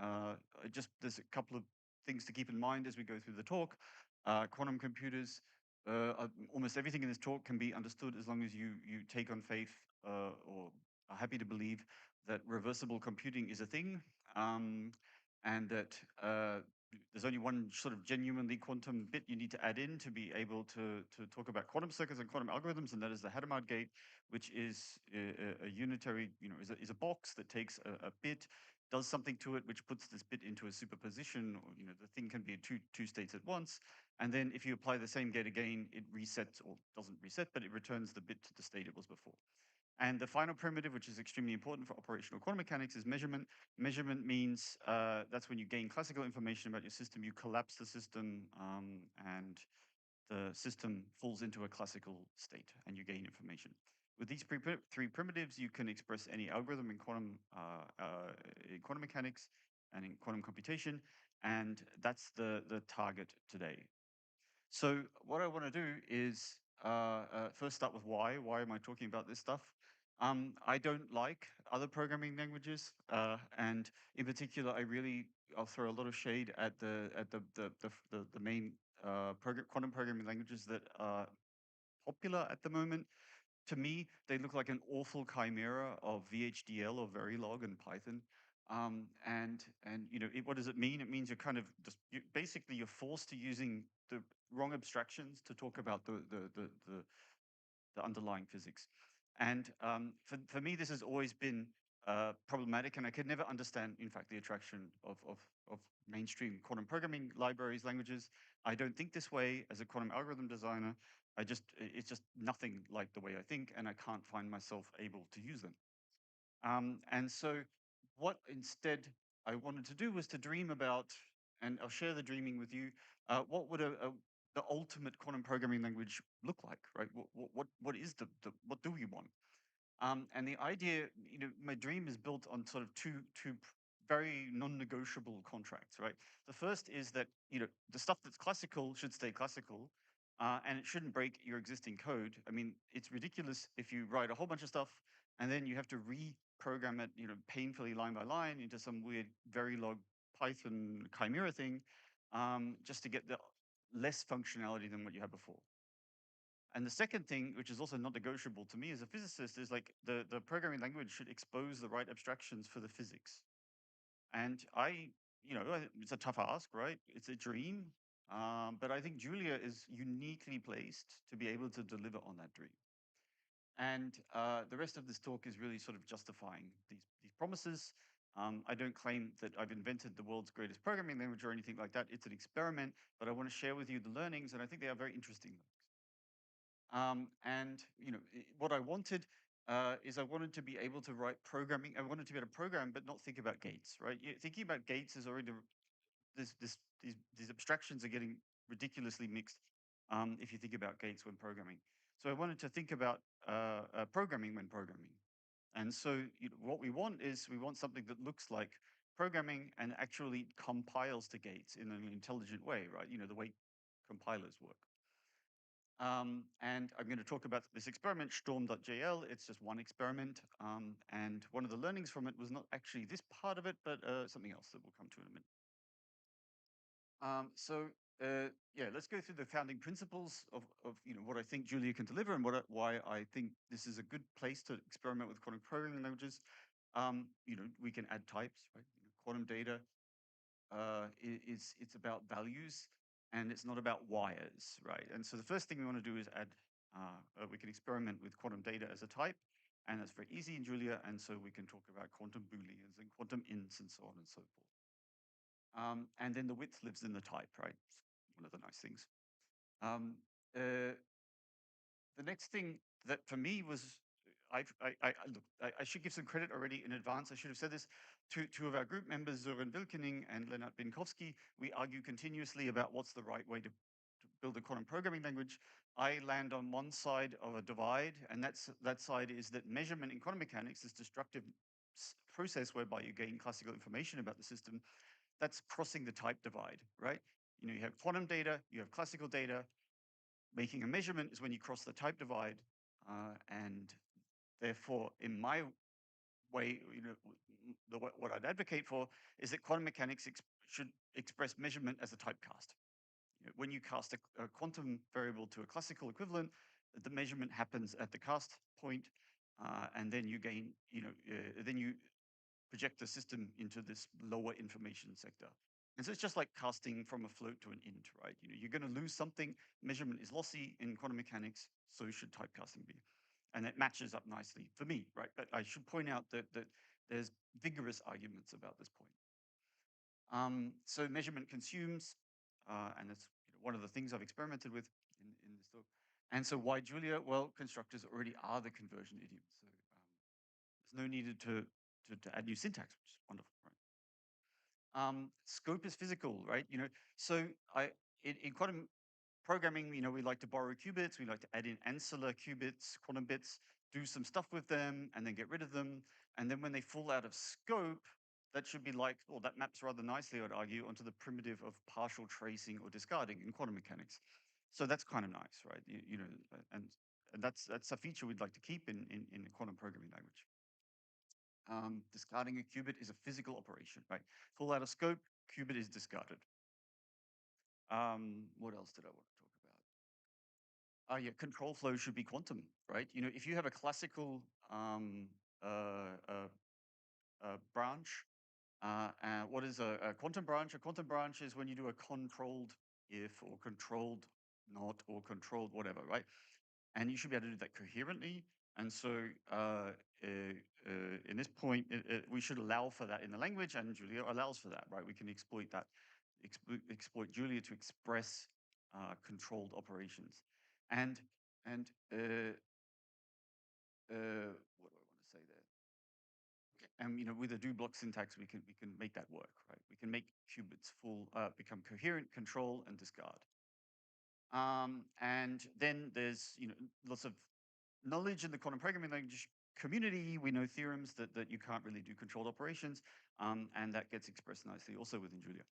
There's a couple of things to keep in mind as we go through the talk. Quantum computers, almost everything in this talk can be understood as long as you take on faith or are happy to believe that reversible computing is a thing, and that there's only one sort of genuinely quantum bit you need to add in to be able to talk about quantum circuits and quantum algorithms, and that is the Hadamard gate, which is a unitary, is a box that takes a bit, does something to it, which puts this bit into a superposition, or the thing can be in two states at once, and then if you apply the same gate again, it resets, or doesn't reset, but it returns the bit to the state it was before. And the final primitive, which is extremely important for operational quantum mechanics, is measurement. Measurement means that's when you gain classical information about your system, you collapse the system, and the system falls into a classical state, and you gain information. With these three primitives, you can express any algorithm in quantum mechanics and in quantum computation, and that's the target today. So what I want to do is first start with why. Why am I talking about this stuff? I don't like other programming languages, and in particular, I'll throw a lot of shade at the main quantum programming languages that are popular at the moment. To me, they look like an awful chimera of VHDL or Verilog and Python. What does it mean? It means you're kind of basically you're forced to using the wrong abstractions to talk about the underlying physics. And for me, this has always been problematic, and I could never understand, in fact, the attraction of mainstream quantum programming libraries, languages. I don't think this way as a quantum algorithm designer. It's just nothing like the way I think, and I can't find myself able to use them. And so what instead I wanted to do was to dream about, and I'll share the dreaming with you, what would the ultimate quantum programming language look like, right? What do we want? And the idea, my dream is built on sort of two very non-negotiable contracts, right? The first is that, the stuff that's classical should stay classical, and it shouldn't break your existing code. I mean, it's ridiculous if you write a whole bunch of stuff and then you have to reprogram it, painfully line by line into some weird Verilog Python chimera thing, just to get the less functionality than what you had before. And the second thing, which is also not negotiable to me as a physicist, is like the programming language should expose the right abstractions for the physics. And it's a tough ask, right? It's a dream. But I think Julia is uniquely placed to be able to deliver on that dream. And the rest of this talk is really sort of justifying these promises. I don't claim that I've invented the world's greatest programming language or anything like that. It's an experiment, but I want to share with you the learnings, and I think they are very interesting. And what I wanted is I wanted to be able to write programming. I wanted to be able to program, but not think about gates, right? Thinking about gates is already these abstractions are getting ridiculously mixed if you think about gates when programming. So I wanted to think about programming when programming. And so what we want is we want something that looks like programming and actually compiles to gates in an intelligent way, right? The way compilers work. And I'm going to talk about this experiment, storm.jl. It's just one experiment. And one of the learnings from it was not actually this part of it, but something else that we'll come to in a minute. Yeah, let's go through the founding principles of what I think Julia can deliver and why I think this is a good place to experiment with quantum programming languages. We can add types, right? Quantum data it's about values and it's not about wires, right? And so the first thing we want to do is add. We can experiment with quantum data as a type, and that's very easy in Julia. And so we can talk about quantum booleans and quantum ints and so on and so forth. And then the width lives in the type, right? One of the nice things. The next thing that for me was, look, I should give some credit already in advance. I should have said this to two of our group members, Zoran Vilkening and Leonard Binkowski. We argue continuously about what's the right way to build a quantum programming language. I land on one side of a divide, and that side is that measurement in quantum mechanics, this destructive process whereby you gain classical information about the system, that's crossing the type divide, right? You have quantum data, you have classical data. Making a measurement is when you cross the type divide, and therefore, in my way, what I'd advocate for is that quantum mechanics should express measurement as a typecast. When you cast a quantum variable to a classical equivalent, the measurement happens at the cast point, and then you gain, then you project the system into this lower information sector. And so it's just like casting from a float to an int, right? You're going to lose something. Measurement is lossy in quantum mechanics, so should typecasting be. And it matches up nicely for me, right? But I should point out that there's vigorous arguments about this point. So measurement consumes, and that's one of the things I've experimented with in this talk. And so why Julia? Well, constructors already are the conversion idiom. So there's no need to add new syntax, which is wonderful, right? Scope is physical, right? So in quantum programming, we like to borrow qubits, we like to add in ancillary qubits, quantum bits, do some stuff with them, and then get rid of them. And then when they fall out of scope, that should be like, oh, that maps rather nicely, I'd argue, onto the primitive of partial tracing or discarding in quantum mechanics. So that's kind of nice, right? And that's a feature we'd like to keep in a quantum programming language. Discarding a qubit is a physical operation, right? Fall out of scope, qubit is discarded. What else did I want to talk about? Yeah, control flow should be quantum, right? If you have a classical branch, what is a quantum branch? A quantum branch is when you do a controlled if or controlled not or controlled whatever, right? And you should be able to do that coherently. And so in this point, we should allow for that in the language, and Julia allows for that, right? We can exploit that, exploit Julia to express controlled operations. And what do I want to say there? And with a do block syntax, we can make that work, right? We can make qubits become coherent, control, and discard. And then there's lots of knowledge in the quantum programming language community. We know theorems that you can't really do controlled operations, and that gets expressed nicely also within Julia.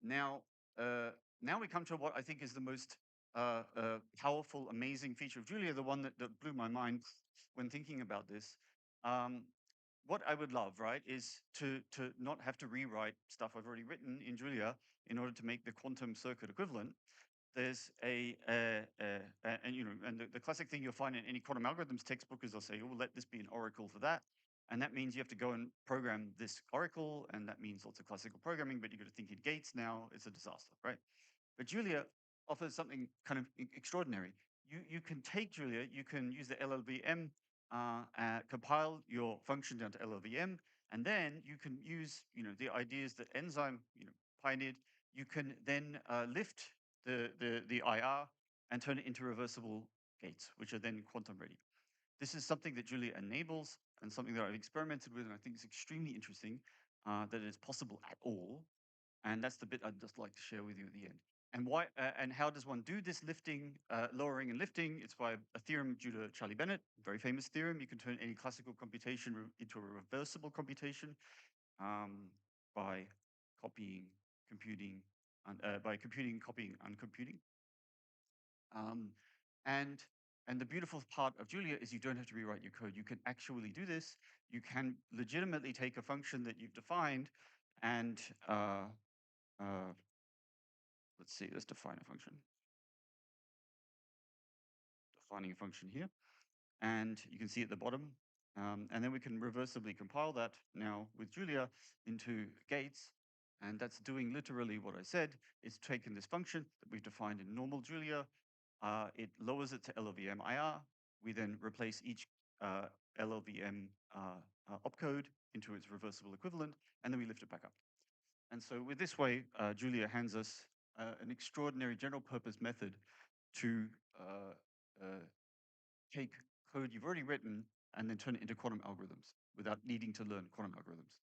Now we come to what I think is the most powerful, amazing feature of Julia, the one that blew my mind when thinking about this. What I would love, right, is to not have to rewrite stuff I've already written in Julia in order to make the quantum circuit equivalent. There's and the classic thing you'll find in any quantum algorithms textbook is they'll say, oh, let this be an oracle for that. And that means you have to go and program this oracle, and that means lots of classical programming, but you've got to think in gates now. It's a disaster, right? But Julia offers something kind of extraordinary. You can take Julia, you can use the LLVM, compile your function down to LLVM, and then you can use the ideas that Enzyme pioneered. You can then lift the IR and turn it into reversible gates, which are then quantum ready. This is something that Julia enables and something that I've experimented with, and I think is extremely interesting that it's possible at all. And that's the bit I'd just like to share with you at the end. And why? And how does one do this lifting, lowering, and lifting? It's by a theorem due to Charlie Bennett, very famous theorem. You can turn any classical computation into a reversible computation by copying, computing, by computing, copying, uncomputing. And and the beautiful part of Julia is you don't have to rewrite your code. You can actually do this. You can legitimately take a function that you've defined and let's see, let's define a function. Defining a function here. And you can see at the bottom. And then we can reversibly compile that now with Julia into gates. And that's doing literally what I said. It's taken this function that we've defined in normal Julia. It lowers it to LLVM IR. We then replace each LLVM opcode into its reversible equivalent, and then we lift it back up. And so with this way, Julia hands us an extraordinary general purpose method to take code you've already written and then turn it into quantum algorithms without needing to learn quantum algorithms.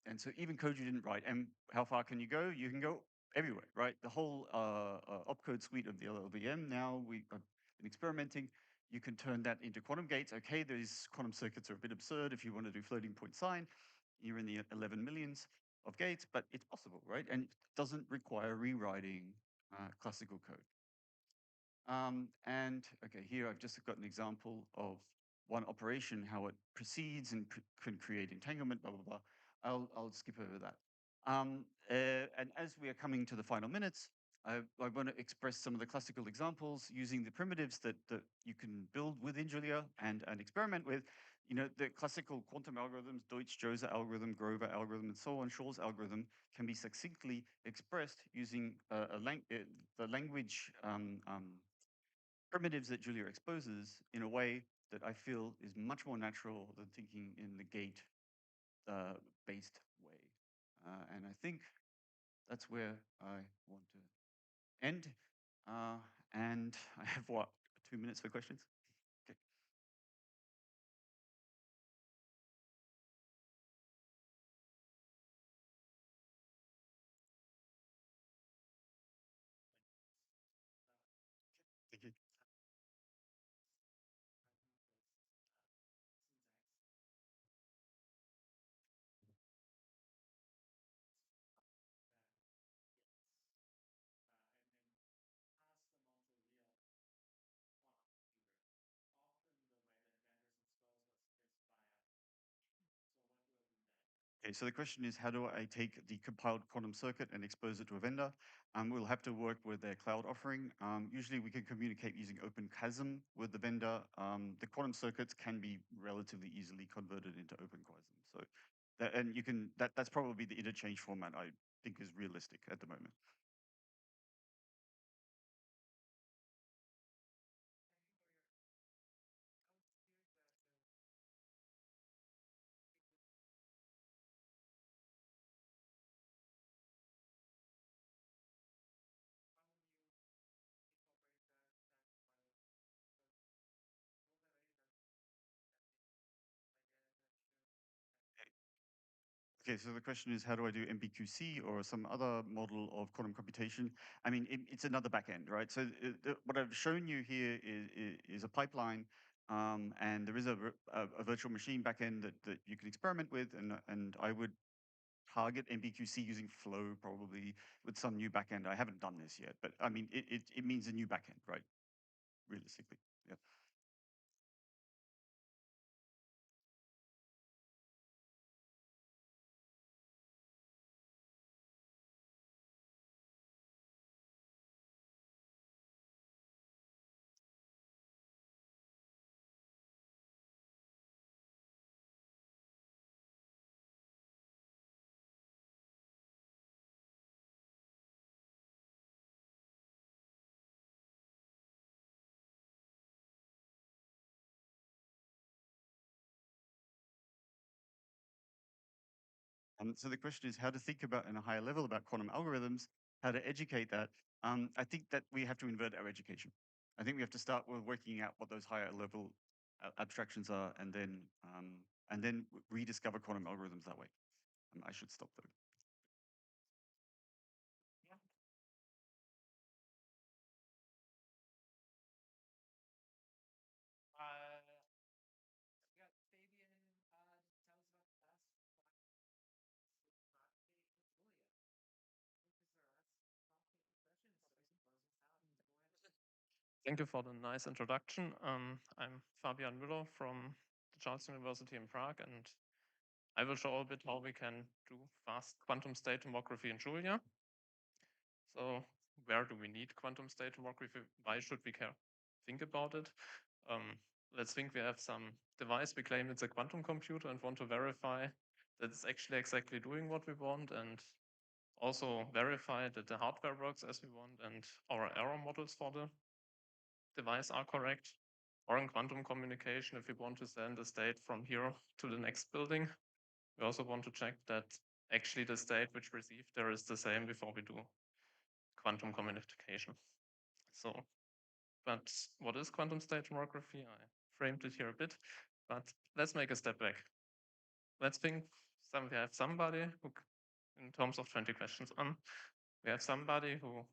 And so even code you didn't write, and how far can you go? You can go everywhere, right? The whole opcode suite of the LLVM now, we've been experimenting. You can turn that into quantum gates. Okay, these quantum circuits are a bit absurd if you want to do floating point sign. You're in the 11 millions of gates, but it's possible, right? And it doesn't require rewriting classical code. And okay, here I've just got an example of one operation, how it proceeds and can create entanglement, blah, blah, blah. I'll skip over that. And as we are coming to the final minutes, I want to express some of the classical examples using the primitives that you can build within Julia and experiment with. The classical quantum algorithms, Deutsch-Jozsa algorithm, Grover algorithm, and so on, Shor's algorithm, can be succinctly expressed using the language primitives that Julia exposes in a way that I feel is much more natural than thinking in the gate based way. And I think that's where I want to end. And I have what, 2 minutes for questions? Okay. Thank you. Okay, so the question is, how do I take the compiled quantum circuit and expose it to a vendor? We'll have to work with their cloud offering. Usually we can communicate using OpenQASM with the vendor. The quantum circuits can be relatively easily converted into OpenQASM. So, that's probably the interchange format I think is realistic at the moment. Okay, so the question is, how do I do MPQC or some other model of quantum computation? I mean, it's another backend, right? So what I've shown you here is a pipeline, and there is a virtual machine backend that you can experiment with, and I would target MPQC using Flow probably with some new backend. I haven't done this yet, but I mean, it means a new backend, right? Realistically, yeah. And so the question is how to think about in a higher level about quantum algorithms, how to educate that. I think that we have to invert our education. I think we have to start with working out what those higher level abstractions are, and then rediscover quantum algorithms that way. I should stop though. Thank you for the nice introduction. I'm Fabian Müller from the Charles University in Prague, and I will show a bit how we can do fast quantum state tomography in Julia. So where do we need quantum state tomography? Why should we care? Think about it. Let's think we have some device, we claim it's a quantum computer and want to verify that it's actually exactly doing what we want, and also verify that the hardware works as we want and our error models for the device are correct. Or in quantum communication, if we want to send a state from here to the next building, we also want to check that actually the state which received there is the same before we do quantum communication. So, but what is quantum state tomography? I framed it here a bit, but let's make a step back. Let's think we have somebody who, in terms of 20 questions we have somebody who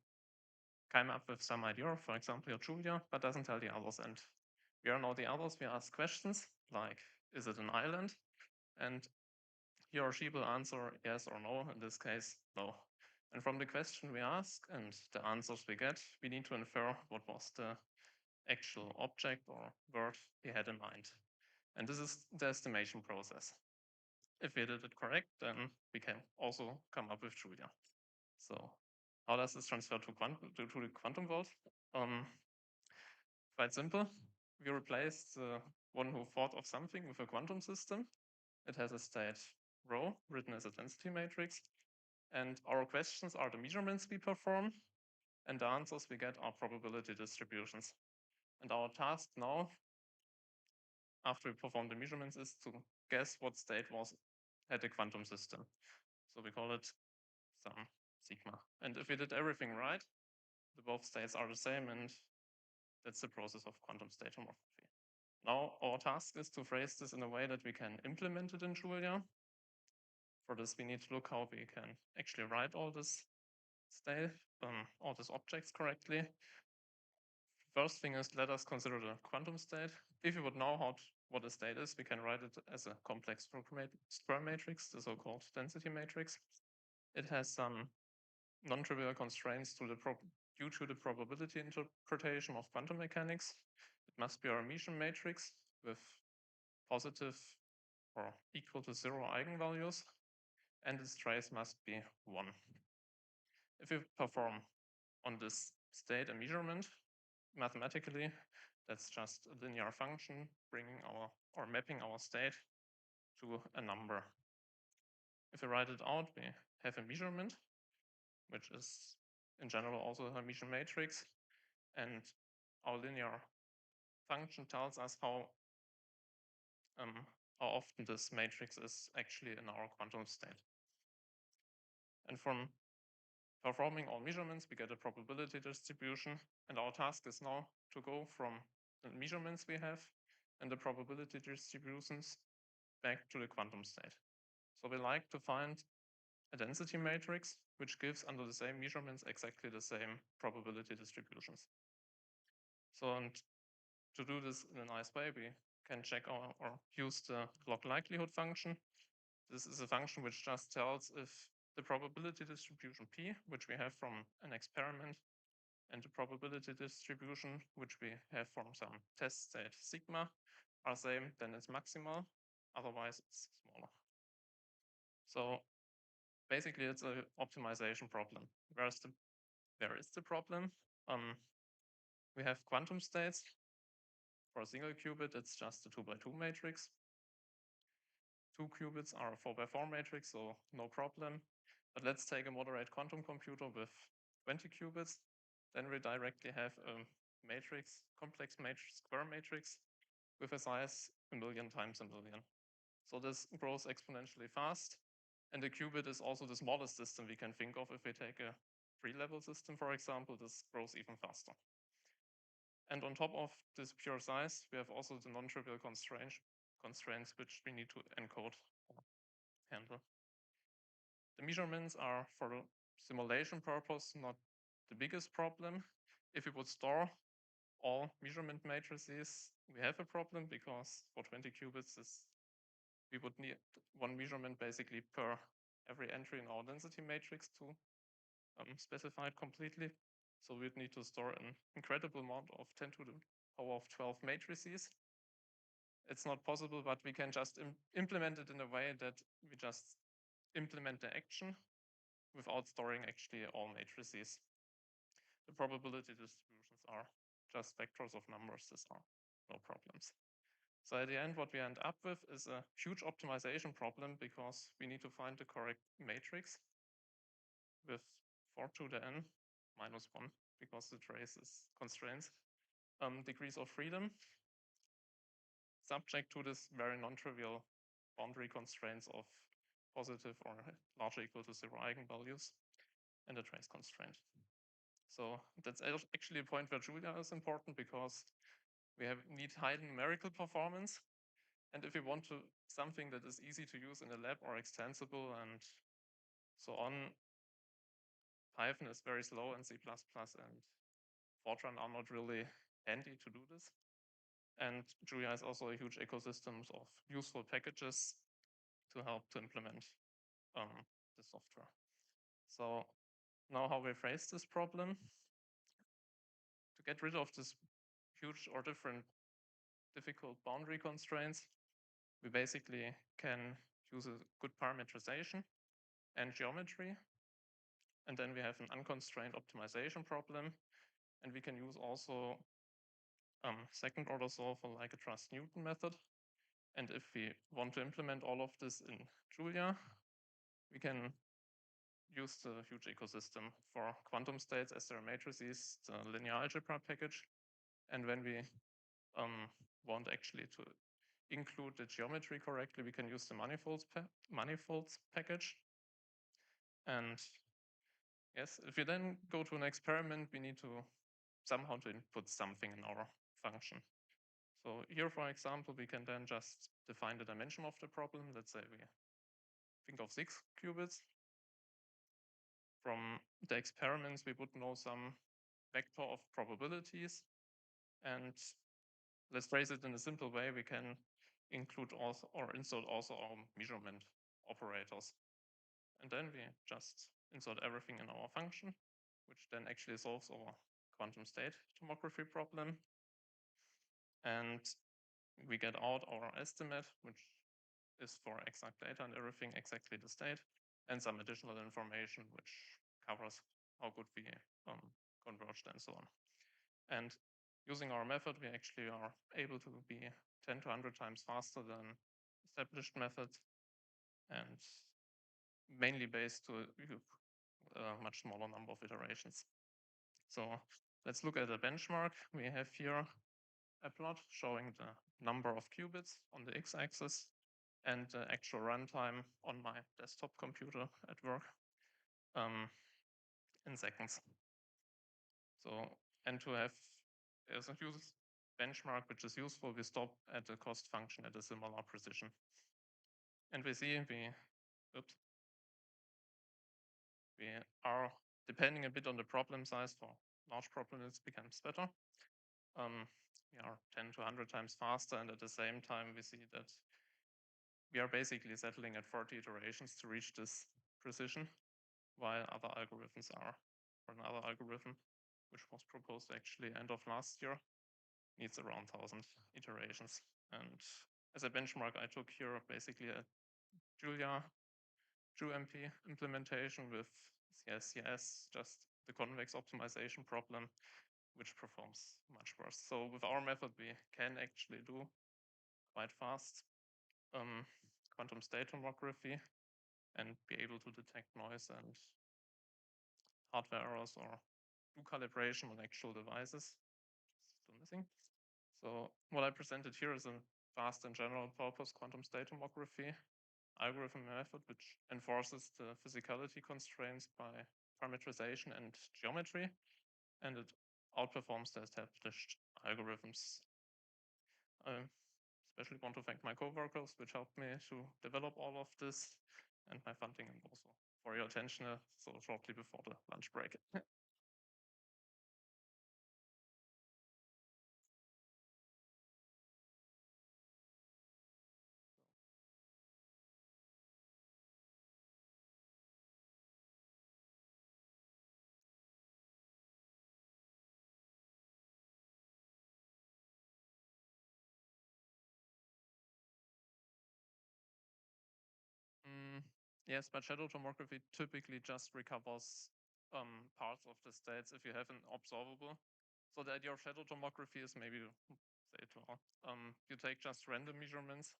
came up with some idea, for example, Julia, but doesn't tell the others. And we are now the others, we ask questions like, is it an island? And he or she will answer yes or no, in this case, no. And from the question we ask and the answers we get, we need to infer what was the actual object or word he had in mind. And this is the estimation process. If we did it correct, then we can also come up with Julia. So how does this transfer to the quantum world? Quite simple. We replace the one who thought of something with a quantum system. It has a state rho written as a density matrix. And our questions are the measurements we perform, and the answers we get are probability distributions. And our task now, after we perform the measurements, is to guess what state had the quantum system. So we call it some sigma. And if we did everything right, the both states are the same, and that's the process of quantum state homomorphy. Now our task is to phrase this in a way that we can implement it in Julia. For this, we need to look how we can actually write all this state, all these objects correctly. First thing is, let us consider the quantum state. If you would know what a state is, we can write it as a complex square matrix, the so-called density matrix. It has some non-trivial constraints due to the probability interpretation of quantum mechanics. It must be a Hermitian matrix with positive or equal to 0 eigenvalues, and its trace must be 1. If we perform on this state a measurement mathematically, that's just a linear function bringing or mapping our state to a number. If we write it out, we have a measurement, which is in general also a Hermitian matrix, and our linear function tells us how often this matrix is actually in our quantum state. And from performing all measurements, we get a probability distribution, and our task is now to go from the measurements we have and the probability distributions back to the quantum state. So we like to find a density matrix which gives under the same measurements exactly the same probability distributions. So, and to do this in a nice way, we can check or use the log likelihood function. This is a function which just tells if the probability distribution P, which we have from an experiment, and the probability distribution, which we have from some test state sigma, are same, then it's maximal. Otherwise, it's smaller. So basically, it's an optimization problem. Where is the problem? We have quantum states. For a single qubit, it's just a 2x2 matrix. 2 qubits are a 4x4 matrix, so no problem. But let's take a moderate quantum computer with 20 qubits. Then we directly have a matrix, complex matrix, square matrix, with a size 1,000,000 times 1,000,000. So this grows exponentially fast. And a qubit is also the smallest system we can think of. If we take a 3-level system, for example, this grows even faster. And on top of this pure size, we have also the non-trivial constraints which we need to encode or handle. The measurements are, for the simulation purpose, not the biggest problem. If we would store all measurement matrices, we have a problem, because for 20 qubits, we would need one measurement basically per every entry in our density matrix to specify it completely. So we'd need to store an incredible amount of 10 to the power of 12 matrices. It's not possible, but we can just implement it in a way that we just implement the action without storing actually all matrices. The probability distributions are just vectors of numbers. These are no problems. So at the end, what we end up with is a huge optimization problem, because we need to find the correct matrix with 4 to the n minus 1, because the trace is constraints, degrees of freedom, subject to this very non-trivial boundary constraints of positive or larger equal to 0 eigenvalues, and a trace constraint. So that's actually a point where Julia is important, because we need high numerical performance. And if we want something that is easy to use in a lab or extensible and so on, Python is very slow, and C++ and Fortran are not really handy to do this. And Julia is also a huge ecosystem of useful packages to help to implement the software. So now how we phrase this problem. To get rid of this huge or difficult boundary constraints, we basically can use a good parameterization and geometry. And then we have an unconstrained optimization problem. And we can use also second order solver like a Trust-Newton method. And if we want to implement all of this in Julia, we can use the huge ecosystem for quantum states as their matrices, the linear algebra package. And when we want actually to include the geometry correctly, we can use the manifolds package. And yes, if we then go to an experiment, we need to somehow to input something in our function. So here, for example, we can then just define the dimension of the problem. Let's say we think of 6 qubits. From the experiments, we would know some vector of probabilities. And let's phrase it in a simple way. We can include also or insert also our measurement operators. And then we just insert everything in our function, which then actually solves our quantum state tomography problem. And we get out our estimate, which is for exact data and everything exactly the state, and some additional information which covers how good we converged and so on. And using our method, we actually are able to be 10 to 100 times faster than established methods, and mainly based to a much smaller number of iterations. So let's look at a benchmark. We have here a plot showing the number of qubits on the x-axis and the actual runtime on my desktop computer at work in seconds. So, and to have as a benchmark which is useful, we stop at the cost function at a similar precision. And we see we are depending a bit on the problem size. For large problems, it becomes better. We are 10 to 100 times faster, and at the same time, we see that we are basically settling at 40 iterations to reach this precision, while other algorithms are, for another algorithm, which was proposed actually end of last year, needs around 1,000 iterations. And as a benchmark, I took here basically a Julia JuMP implementation with CSCS, just the convex optimization problem, which performs much worse. So with our method, we can actually do quite fast quantum state tomography and be able to detect noise and hardware errors or do calibration on actual devices. Still missing. So what I presented here is a fast and general purpose quantum state tomography algorithm method which enforces the physicality constraints by parameterization and geometry, and it outperforms the established algorithms. I especially want to thank my coworkers, which helped me to develop all of this, and my funding, and also for your attention so shortly before the lunch break. Yes, but shadow tomography typically just recovers parts of the states if you have an observable. So the idea of shadow tomography is maybe to say it well. You take just random measurements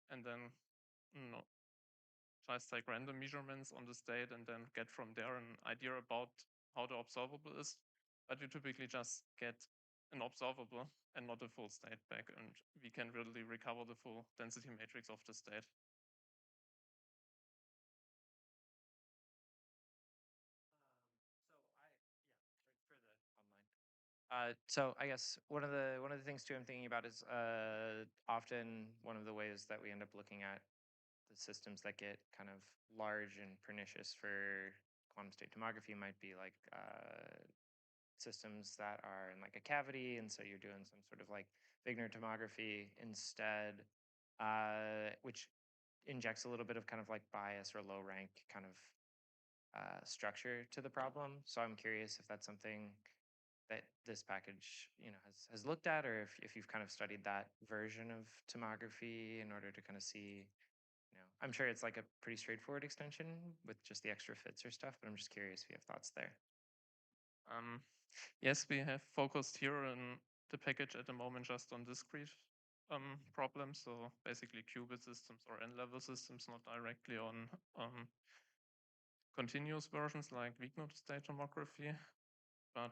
and then no, just take random measurements on the state and then get from there an idea about how the observable is. But you typically just get an observable and not a full state back, and we can really recover the full density matrix of the state. So I guess one of the things too I'm thinking about is often one of the ways that we end up looking at the systems that get kind of large and pernicious for quantum state tomography might be like systems that are in like a cavity, and so you're doing some sort of like Wigner tomography instead, which injects a little bit of kind of like bias or low rank kind of structure to the problem. So I'm curious if that's something that this package, has looked at, or if you've kind of studied that version of tomography in order to kind of see, I'm sure it's like a pretty straightforward extension with just the extra fits or stuff, but I'm just curious if you have thoughts there. Yes, we have focused here in the package at the moment just on discrete problems, so basically qubit systems or n-level systems, not directly on continuous versions like weak-node state tomography. But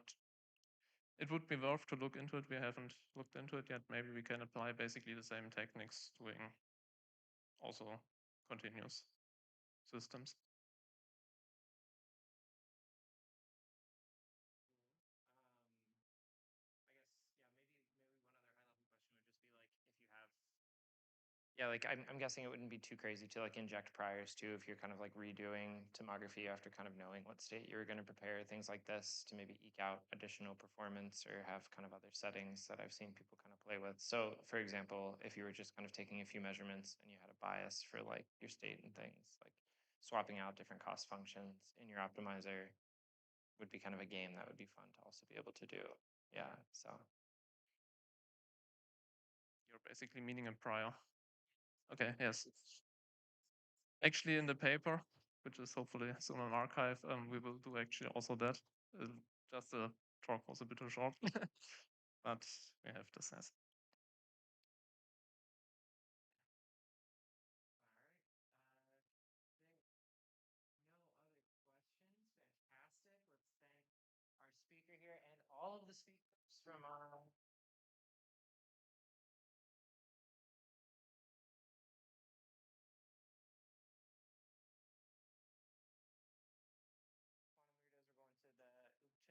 it would be worth to look into it. We haven't looked into it yet. Maybe we can apply basically the same techniques doing also continuous systems. Yeah, like I'm guessing it wouldn't be too crazy to like inject priors too if you're kind of like redoing tomography after kind of knowing what state you were going to prepare, things like this to maybe eke out additional performance or have kind of other settings that I've seen people kind of play with. So for example, if you were just kind of taking a few measurements and you had a bias for like your state and things, like swapping out different cost functions in your optimizer would be kind of a game that would be fun to also be able to do. Yeah, so You're basically meaning a prior. Okay, yes. Actually, in the paper, which is hopefully soon on archive, we will do actually also that. Just the talk was a bit too short, but we have this as. our speaker here and all of the speakers from Quantum Weirdos are going to the Uchin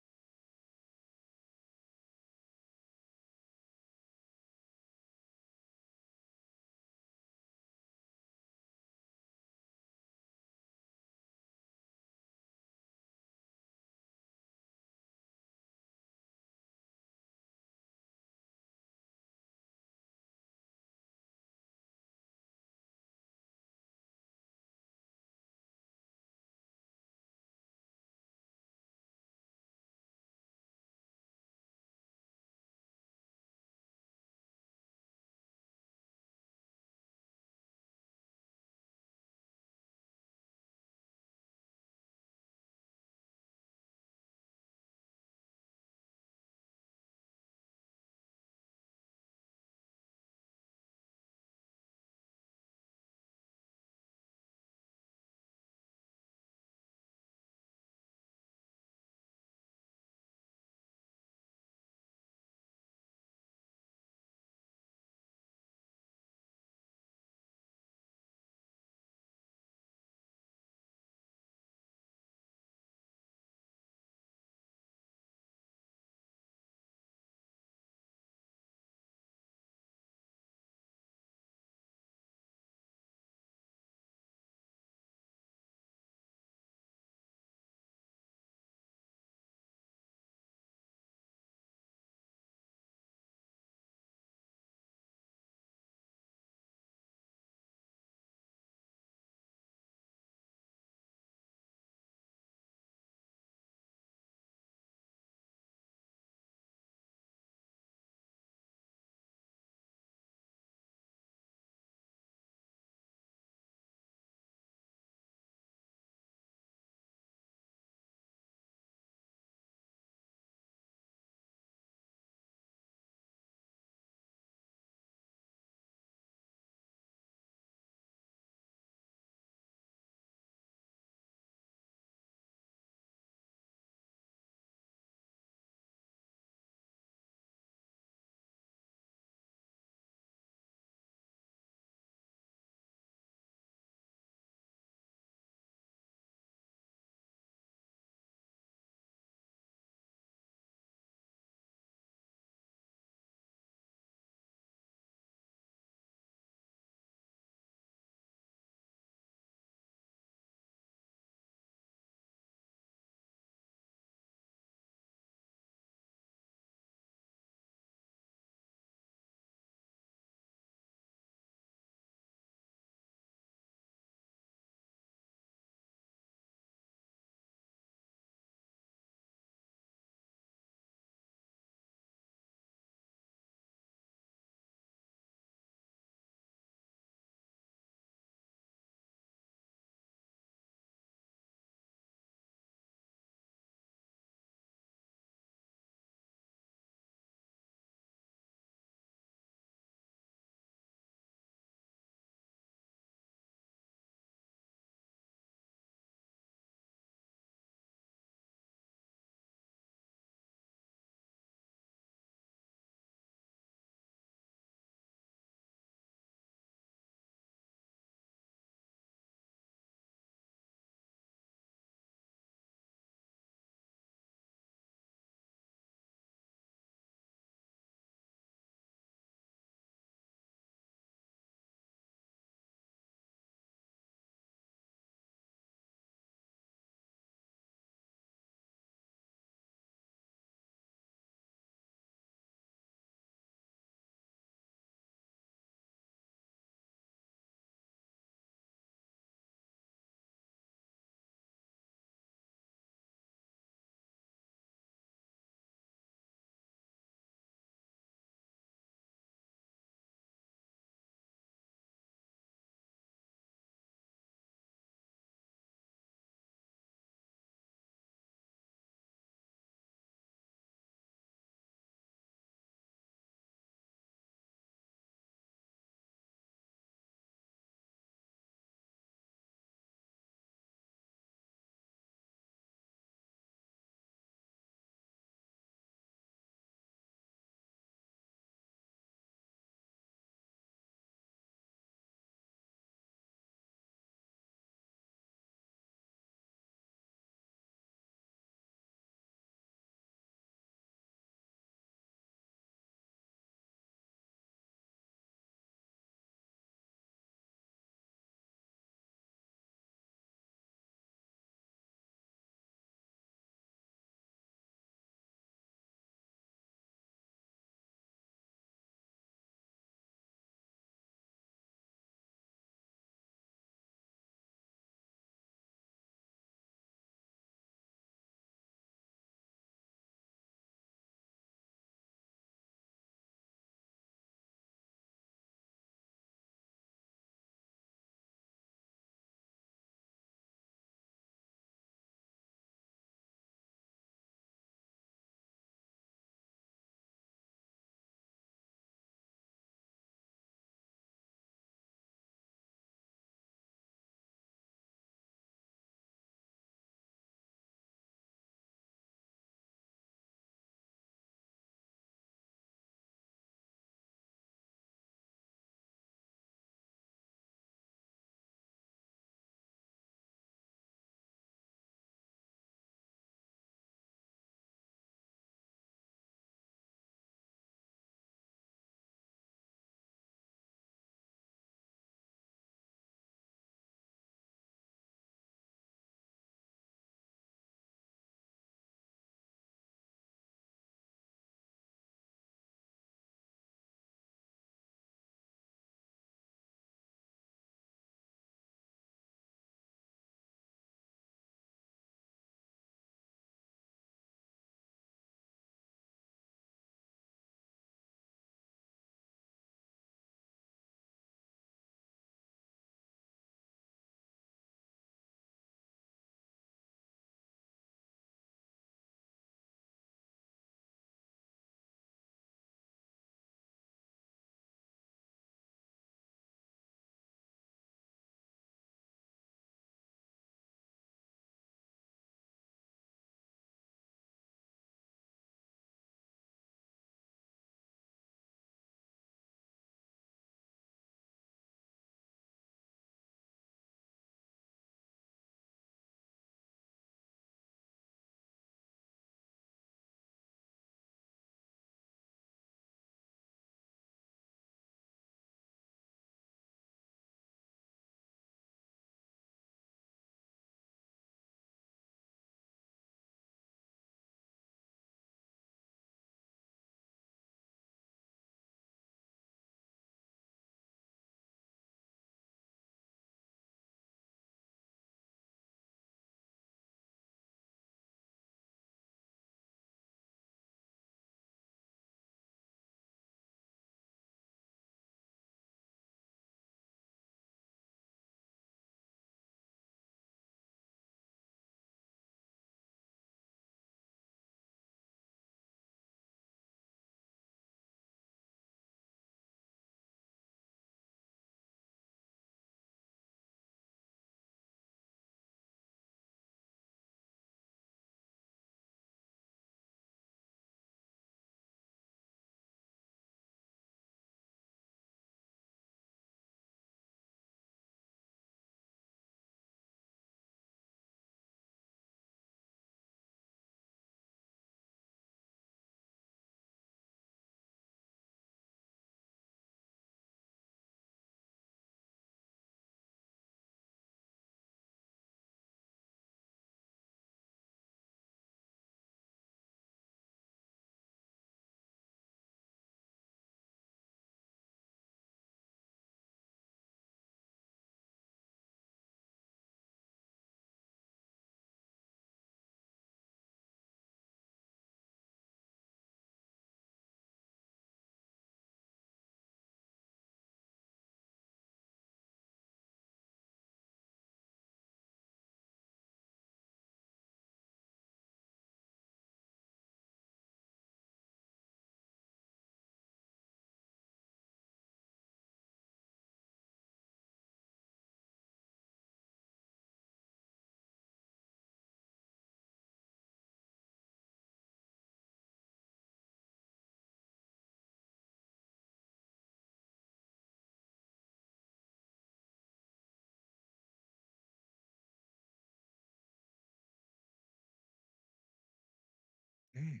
Okay.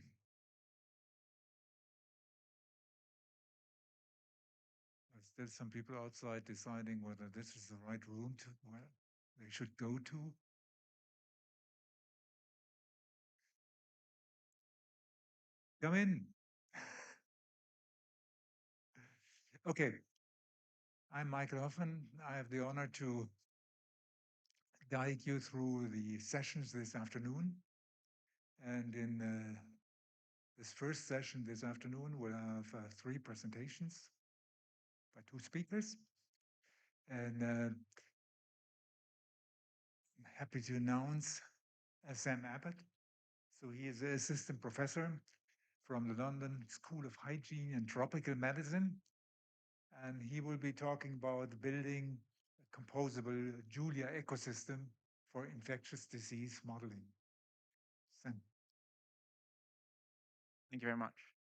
There's still some people outside deciding whether this is the right room to where they should go to. Come in. Okay. I'm Michael Hoffman. I have the honor to guide you through the sessions this afternoon. And in this first session this afternoon, we'll have 3 presentations by 2 speakers. And I'm happy to announce Sam Abbott. So he is an assistant professor from the London School of Hygiene and Tropical Medicine. And he will be talking about building a composable Julia ecosystem for infectious disease modeling. Sam. Thank you very much.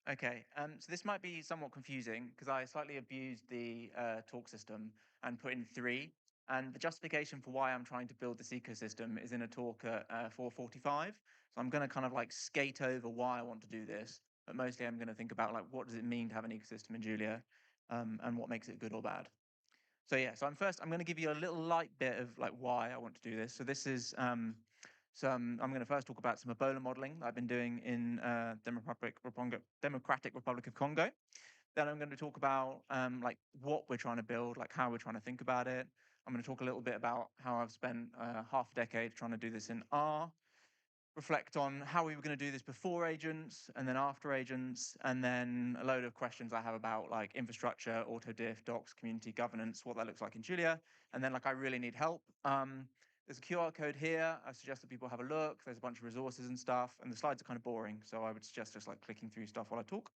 Okay, so this might be somewhat confusing because I slightly abused the talk system and put in 3. And the justification for why I'm trying to build this ecosystem is in a talk at 4:45. So I'm going to kind of like skate over why I want to do this, but mostly I'm going to think about like what does it mean to have an ecosystem in Julia, and what makes it good or bad. So yeah, so I'm going to give you a little light bit of like why I want to do this. So this is I'm going to first talk about some Ebola modeling that I've been doing in Democratic Republic of Congo. Then I'm going to talk about like what we're trying to build, like how we're trying to think about it. I'm going to talk a little bit about how I've spent half a decade trying to do this in R, reflect on how we were going to do this before agents and then after agents, and then a load of questions I have about like infrastructure, autodiff, docs, community governance, what that looks like in Julia, and then like I really need help. There's a QR code here. I suggest that people have a look. There's a bunch of resources and stuff, and the slides are kind of boring, so I would suggest just like clicking through stuff while I talk.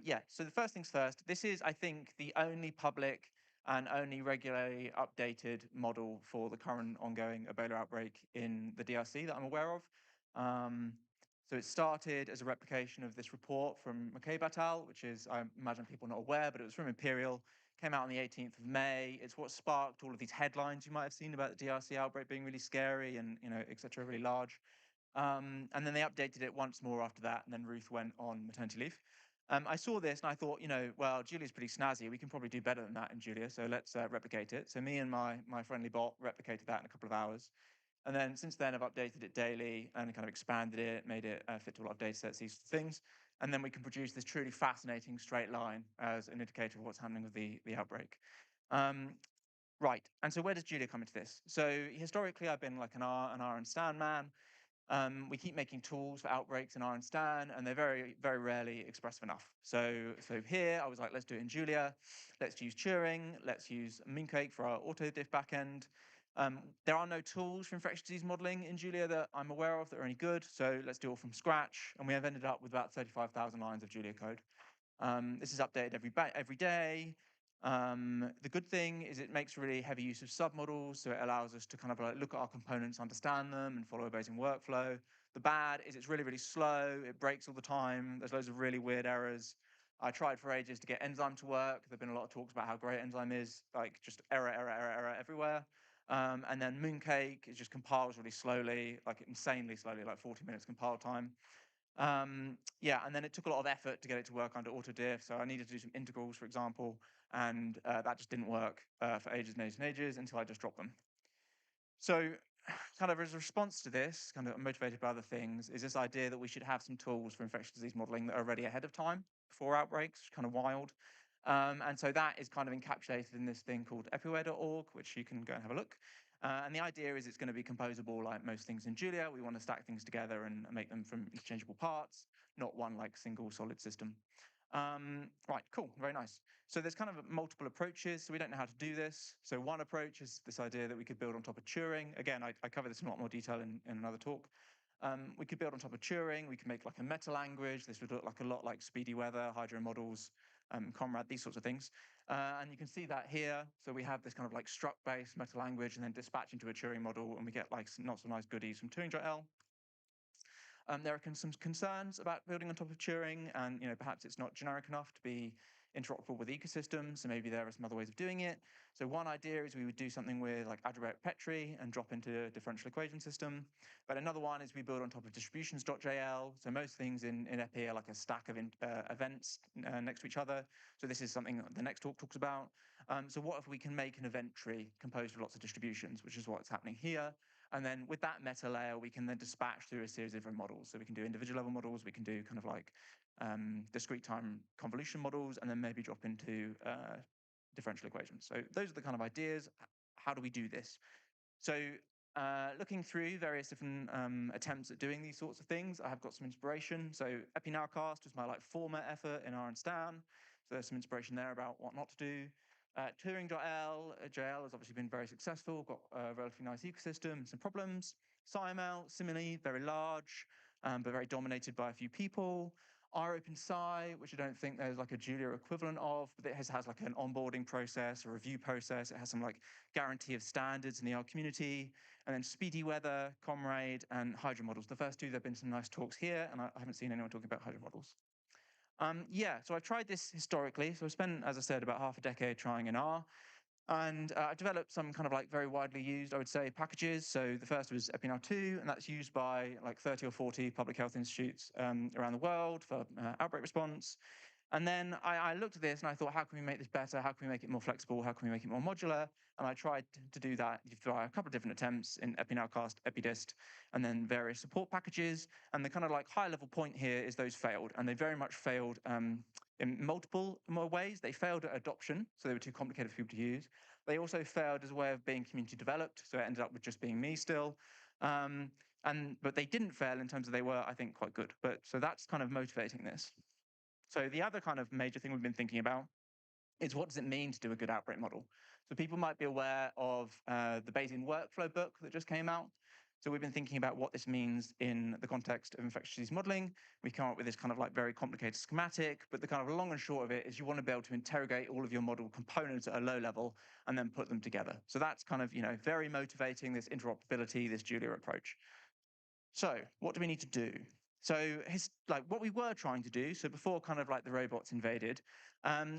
Yeah, so the first things first, this is, I think, the only public and only regularly updated model for the current ongoing Ebola outbreak in the DRC that I'm aware of. So it started as a replication of this report from McCabe et al., which is, I imagine people are not aware, but it was from Imperial, came out on the 18th of May. It's what sparked all of these headlines you might have seen about the DRC outbreak being really scary and, et cetera, really large. And then they updated it once more after that, and then Ruth went on maternity leave. I saw this and I thought, well, Julia's pretty snazzy. We can probably do better than that in Julia, so let's replicate it. So me and my friendly bot replicated that in a couple of hours. And then since then, I've updated it daily and kind of expanded it, made it fit to a lot of data sets, these things. And then we can produce this truly fascinating straight line as an indicator of what's happening with the outbreak. Right, and so where does Julia come into this? So historically, I've been like an R and Stan man. We keep making tools for outbreaks in R and Stan, and they're very, very rarely expressive enough. So here, I was like, let's do it in Julia. Let's use Turing. Let's use Mooncake for our autodiff backend. There are no tools for infectious disease modeling in Julia that I'm aware of that are any good, so let's do it from scratch. And we have ended up with about 35,000 lines of Julia code. This is updated every day. The good thing is it makes really heavy use of submodels, so it allows us to kind of like look at our components, understand them, and follow a Bayesian workflow. The bad is it's really, really slow. It breaks all the time. There's loads of really weird errors. I tried for ages to get enzyme to work. There've been a lot of talks about how great enzyme is, like just error, error, error, error everywhere. And then Mooncake, it just compiles really slowly, like insanely slowly, like 40 minutes compile time. Yeah, and then it took a lot of effort to get it to work under autodiff. So I needed to do some integrals, for example, and that just didn't work for ages and ages and ages until I just dropped them. So kind of as a response to this, kind of motivated by other things, is this idea that we should have some tools for infectious disease modeling that are ready ahead of time before outbreaks, kind of wild. And so that is kind of encapsulated in this thing called epware.org, which you can go and have a look. And the idea is it's going to be composable like most things in Julia. We want to stack things together and make them from interchangeable parts, not one like single solid system. Right, cool, very nice. So there's kind of multiple approaches, so we don't know how to do this. So one approach is this idea that we could build on top of Turing. Again, I cover this in a lot more detail in another talk. We could build on top of Turing. We could make like a meta language. This would look like a lot like Speedy Weather, Hydro Models, Comrade, these sorts of things. And you can see that here. So we have this kind of like struct-based meta language and then dispatch into a Turing model, and we get like not so nice goodies from Turing.l. There are some concerns about building on top of Turing, and perhaps it's not generic enough to be interoperable with ecosystems, so maybe there are some other ways of doing it. So one idea is we would do something with like algebraic Petri and drop into a differential equation system. But another one is we build on top of distributions.jl. So most things in Epi are like a stack of events next to each other. So this is something the next talk talks about. So what if we can make an event tree composed of lots of distributions, which is what's happening here. And then with that meta layer, we can then dispatch through a series of different models. So we can do individual level models, we can do kind of like discrete time convolution models, and then maybe drop into differential equations. So those are the kind of ideas. How do we do this? So looking through various different attempts at doing these sorts of things, I have got some inspiration. So EpiNowcast was my like former effort in R and Stan. So there's some inspiration there about what not to do. Turing.l, JL has obviously been very successful, got a relatively nice ecosystem, some problems. SciML, similarly, very large, but very dominated by a few people. ROpenSci, which I don't think there's like a Julia equivalent of, but it has like an onboarding process, a review process. It has some like guarantee of standards in the R community. And then Speedy Weather, Comrade, and Hydra models. The first two, there have been some nice talks here, and I haven't seen anyone talking about Hydra models. Yeah, so I've tried this historically. So I've spent, as I said, about half a decade trying in R. And I developed some kind of like very widely used, I would say, packages. So the first was EpiNow2, and that's used by like 30 or 40 public health institutes around the world for outbreak response. And then I looked at this and I thought, how can we make this better? How can we make it more flexible? How can we make it more modular? And I tried to do that via a couple of different attempts in EpiNowcast, EpiDist, and then various support packages. And the kind of like high level point here is those failed, and they very much failed in multiple ways. They failed at adoption, so they were too complicated for people to use. They also failed as a way of being community developed, so it ended up with just being me still. But they didn't fail in terms of they were, I think, quite good. But so that's kind of motivating this. So the other kind of major thing we've been thinking about is what does it mean to do a good outbreak model? So people might be aware of the Bayesian workflow book that just came out. So we've been thinking about what this means in the context of infectious disease modeling. We come up with this kind of like very complicated schematic, but the kind of long and short of it is you want to be able to interrogate all of your model components at a low level and then put them together. So that's kind of, very motivating, this interoperability, this Julia approach. So what do we need to do? So like what we were trying to do, so before kind of like the robots invaded,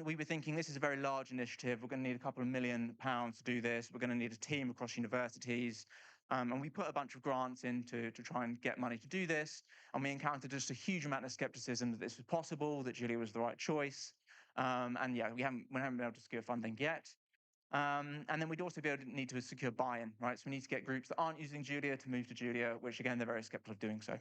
we were thinking this is a very large initiative. We're going to need a couple of £1 million to do this. We're going to need a team across universities. And we put a bunch of grants in to try and get money to do this. And we encountered just a huge amount of skepticism that this was possible, that Julia was the right choice. And yeah, we haven't been able to secure funding yet. And then we'd also need to secure buy-in, right? So we need to get groups that aren't using Julia to move to Julia, which again, they're very skeptical of doing so.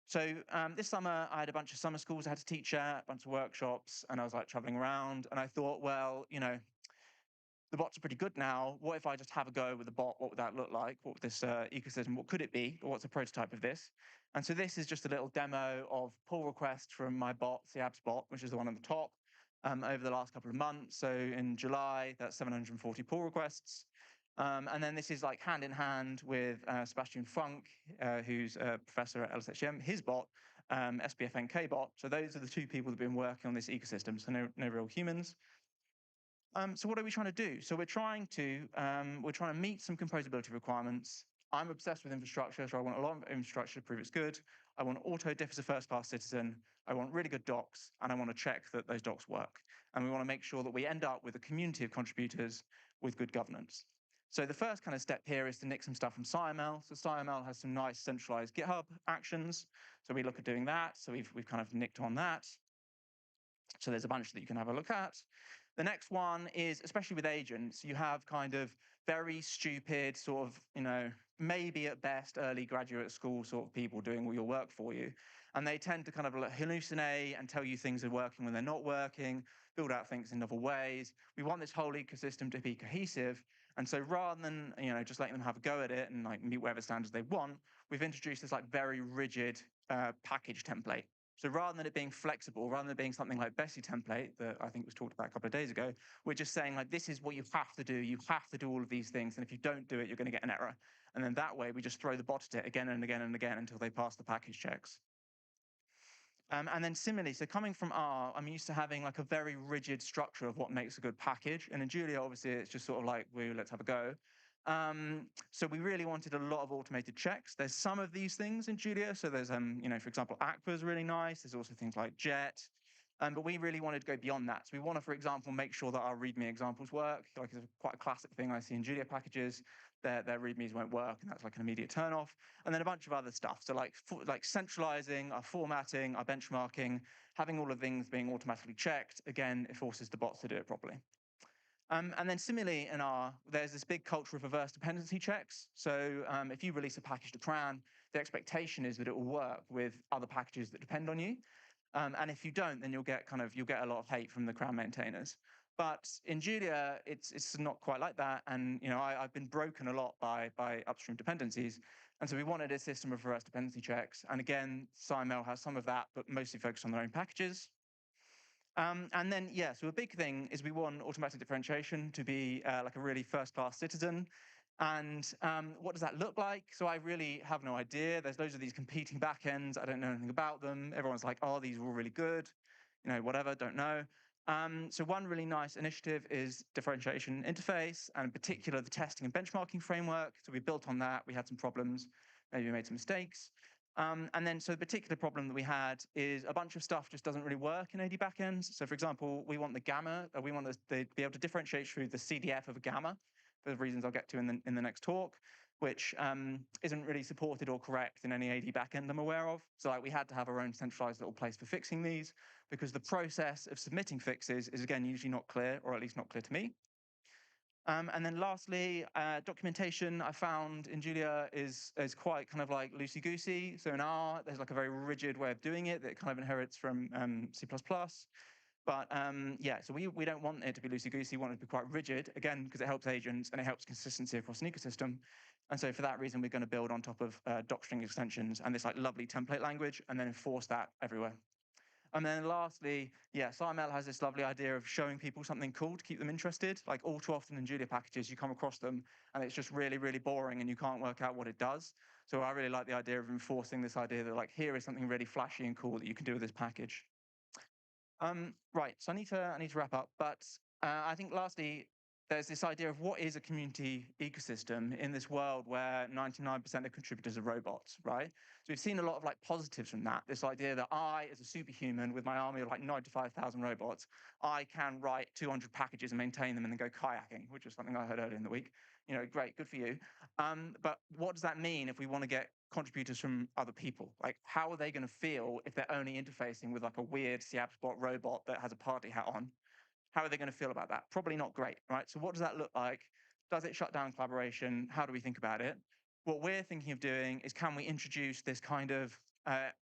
So this summer, I had a bunch of summer schools I had to teach at, a bunch of workshops, and I was like traveling around, and I thought, well, the bots are pretty good now. What if I just have a go with the bot? What would that look like? What would this ecosystem, what could it be? Or what's a prototype of this? And so this is just a little demo of pull requests from my bot, Siab's bot, which is the one on the top, over the last couple of months. So in July, that's 740 pull requests. And then this is like hand in hand with Sebastian Funk, who's a professor at LSHM, his bot, SBFNK bot. So those are the two people that have been working on this ecosystem, so no real humans. So what are we trying to do? So we're trying to meet some composability requirements. I'm obsessed with infrastructure, so I want a lot of infrastructure to prove it's good. I want auto-diff as a first-class citizen. I want really good docs, and I want to check that those docs work. And we want to make sure that we end up with a community of contributors with good governance. So the first kind of step here is to nick some stuff from SciML. So SciML has some nice centralized GitHub actions. So we look at doing that. So we've kind of nicked on that. So there's a bunch that you can have a look at. The next one is, especially with agents, you have kind of very stupid sort of, maybe at best early graduate school sort of people doing all your work for you. And they tend to kind of hallucinate and tell you things are working when they're not working, build out things in novel ways. We want this whole ecosystem to be cohesive. And so rather than, just letting them have a go at it and like meet whatever standards they want, we've introduced this like very rigid package template. So rather than it being flexible, rather than it being something like Bessie template that I think was talked about a couple of days ago, we're just saying like, this is what you have to do. You have to do all of these things. And if you don't do it, you're going to get an error. And then that way we just throw the bot at it again and again and again until they pass the package checks. And then similarly, so coming from R, I'm used to having like a very rigid structure of what makes a good package. And in Julia, obviously, it's just sort of like, let's have a go. So we really wanted a lot of automated checks. There's some of these things in Julia. So there's, for example, Aqua is really nice. There's also things like Jet. But we really wanted to go beyond that. So we want to, for example, make sure that our README examples work. Like it's quite a classic thing I see in Julia packages. Their READMEs won't work, and that's like an immediate turnoff. And then a bunch of other stuff. So like centralizing, our formatting, our benchmarking, having all of things being automatically checked. Again, it forces the bots to do it properly. And then similarly in R, there's this big culture of reverse dependency checks. So if you release a package to CRAN, the expectation is that it will work with other packages that depend on you. And if you don't, then you'll get a lot of hate from the CRAN maintainers. But in Julia, it's not quite like that. And I've been broken a lot by upstream dependencies. And so we wanted a system of reverse dependency checks. And again, SciML has some of that, but mostly focused on their own packages. And then, so a big thing is we want automatic differentiation to be like a really first-class citizen. And what does that look like? So I really have no idea. There's loads of these competing backends. I don't know anything about them. Everyone's like, oh, these are all really good. Whatever, don't know. So one really nice initiative is differentiation interface, and in particular, the testing and benchmarking framework. So we built on that. We had some problems. Maybe we made some mistakes. And then, so the particular problem that we had is a bunch of stuff just doesn't really work in AD backends. So for example, we want the gamma, we want to be able to differentiate through the CDF of a gamma, for the reasons I'll get to in the next talk, which isn't really supported or correct in any AD backend I'm aware of. So like we had to have our own centralized little place for fixing these, because the process of submitting fixes is, again, usually not clear, or at least not clear to me. And then lastly, documentation I found in Julia is quite kind of like loosey-goosey. So in R, there's like a very rigid way of doing it that kind of inherits from C++. But so we don't want it to be loosey-goosey. We want it to be quite rigid, again, because it helps agents and it helps consistency across an ecosystem. And so for that reason, we're going to build on top of docstring extensions and this like lovely template language, and then enforce that everywhere. And then lastly, SciML has this lovely idea of showing people something cool to keep them interested. Like all too often in Julia packages, you come across them and it's just really, really boring and you can't work out what it does. So I really like the idea of enforcing this idea that like, here is something really flashy and cool that you can do with this package. Right, so I need to wrap up, but I think lastly, there's this idea of what is a community ecosystem in this world where 99% of contributors are robots, right? So we've seen a lot of like positives from that. This idea that I, as a superhuman with my army of like 95,000 robots, I can write 200 packages and maintain them and then go kayaking, which was something I heard earlier in the week. Great, good for you. But what does that mean if we want to get contributors from other people? Like, how are they going to feel if they're only interfacing with like a weird Siabspot robot that has a party hat on? How are they going to feel about that? Probably not great, right? So what does that look like? Does it shut down collaboration? How do we think about it? What we're thinking of doing is, can we introduce this kind of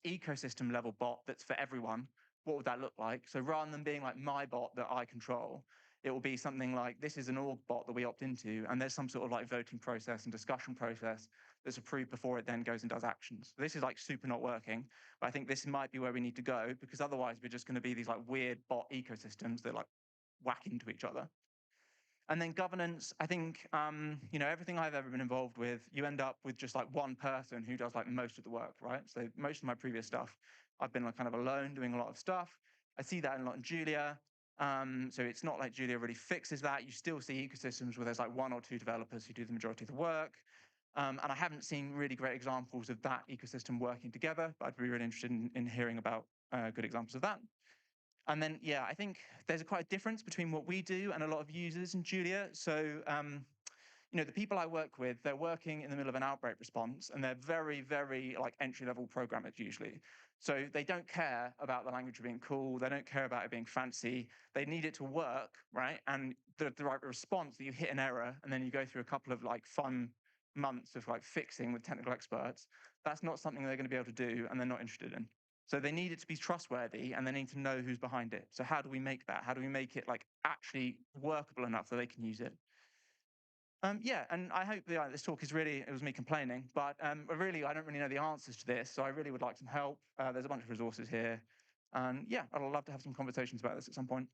ecosystem level bot that's for everyone? What would that look like? So rather than being like my bot that I control, it will be something like, this is an org bot that we opt into, and there's some sort of like voting process and discussion process that's approved before it then goes and does actions. This is like super not working, but I think this might be where we need to go, because otherwise we're just going to be these like weird bot ecosystems that like whack into each other. And then governance, I think, everything I've ever been involved with, you end up with just like one person who does like most of the work, right? So most of my previous stuff, I've been like kind of alone doing a lot of stuff. I see that a lot in Julia. So it's not like Julia really fixes that. You still see ecosystems where there's like one or two developers who do the majority of the work. And I haven't seen really great examples of that ecosystem working together, but I'd be really interested in hearing about good examples of that. And then, I think there's quite a difference between what we do and a lot of users in Julia. So, the people I work with, they're working in the middle of an outbreak response, and they're very, very like entry-level programmers usually. So they don't care about the language being cool. They don't care about it being fancy. They need it to work, right? And the right response, that you hit an error, and then you go through a couple of like fun months of like fixing with technical experts. That's not something they're going to be able to do, and they're not interested in. So they need it to be trustworthy, and they need to know who's behind it. So how do we make that? How do we make it like actually workable enough so they can use it? And I hope this talk is really, it was me complaining, but really, I don't really know the answers to this, so I really would like some help. There's a bunch of resources here. And I'd love to have some conversations about this at some point.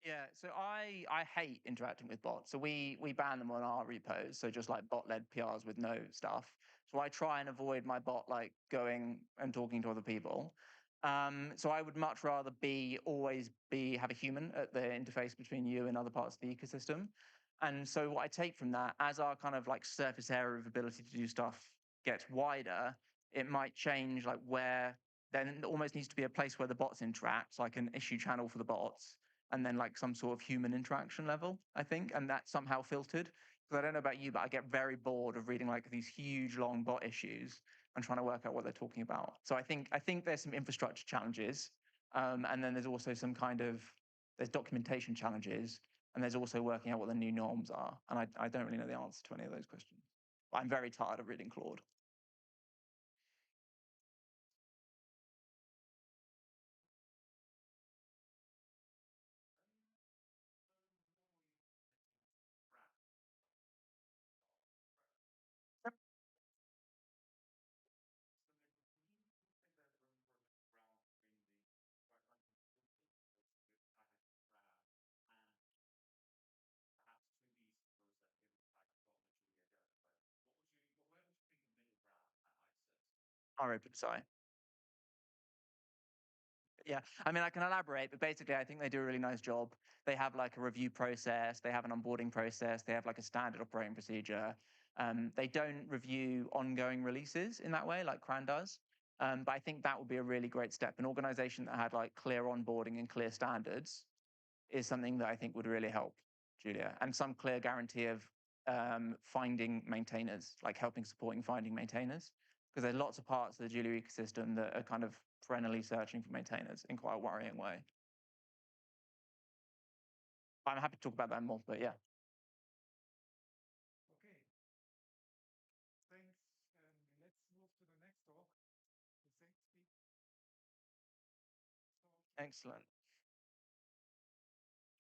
Yeah, so I hate interacting with bots. So we ban them on our repos. So just like bot-led PRs with no stuff. So I try and avoid my bot like going and talking to other people. So I would much rather always have a human at the interface between you and other parts of the ecosystem. And so what I take from that, as our kind of like surface area of ability to do stuff gets wider, it might change like where then it almost needs to be a place where the bots interact, so like an issue channel for the bots, and then like some sort of human interaction level, I think, and that's somehow filtered. Because I don't know about you, but I get very bored of reading like these huge long bot issues and trying to work out what they're talking about. So I think there's some infrastructure challenges, and then there's also some kind of there's documentation challenges, and there's also working out what the new norms are. And I don't really know the answer to any of those questions. But I'm very tired of reading Claude. Are open sci. Yeah, I mean, I can elaborate, but basically, I think they do a really nice job. They have like a review process, they have an onboarding process, they have like a standard operating procedure. They don't review ongoing releases in that way, like Cran does. But I think that would be a really great step. An organization that had like clear onboarding and clear standards is something that I think would really help Julia, and some clear guarantee of finding maintainers, like supporting finding maintainers, because there's lots of parts of the Julia ecosystem that are kind of perennially searching for maintainers in quite a worrying way. I'm happy to talk about that more, but yeah. Okay. Thanks. Let's move to the next talk. Excellent.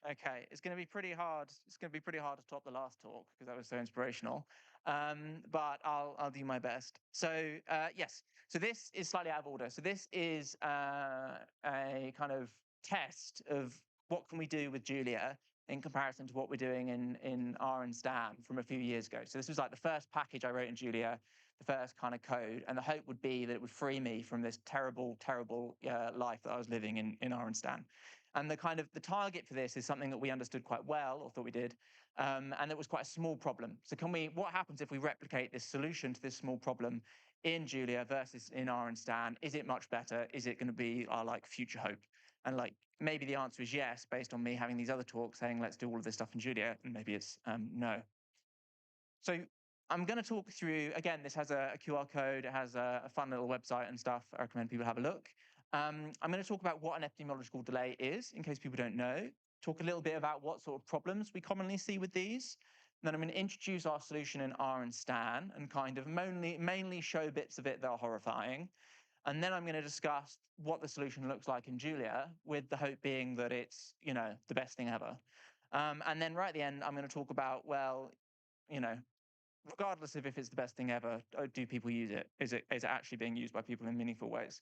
Okay, it's going to be pretty hard. It's going to be pretty hard to top the last talk because that was so inspirational. But I'll do my best. So yes, so this is slightly out of order. So this is a kind of test of what can we do with Julia in comparison to what we're doing in R and Stan from a few years ago. So this was like the first package I wrote in Julia, the first kind of code, and the hope would be that it would free me from this terrible, terrible life that I was living in R and Stan. And the target for this is something that we understood quite well, or thought we did, and it was quite a small problem. So what happens if we replicate this solution to this small problem in Julia versus in R and Stan? Is it much better? Is it going to be our like future hope? And like maybe the answer is yes, based on me having these other talks saying let's do all of this stuff in Julia, and maybe it's no. So I'm going to talk through, again, this has a QR code, it has a fun little website and stuff. I recommend people have a look. I'm going to talk about what an epidemiological delay is, in case people don't know, talk a little bit about what sort of problems we commonly see with these. Then I'm going to introduce our solution in R and Stan and kind of mainly show bits of it that are horrifying. And then I'm going to discuss what the solution looks like in Julia, with the hope being that it's, the best thing ever. And then right at the end, I'm going to talk about, well, regardless of if it's the best thing ever, do people use it? Is it actually being used by people in meaningful ways?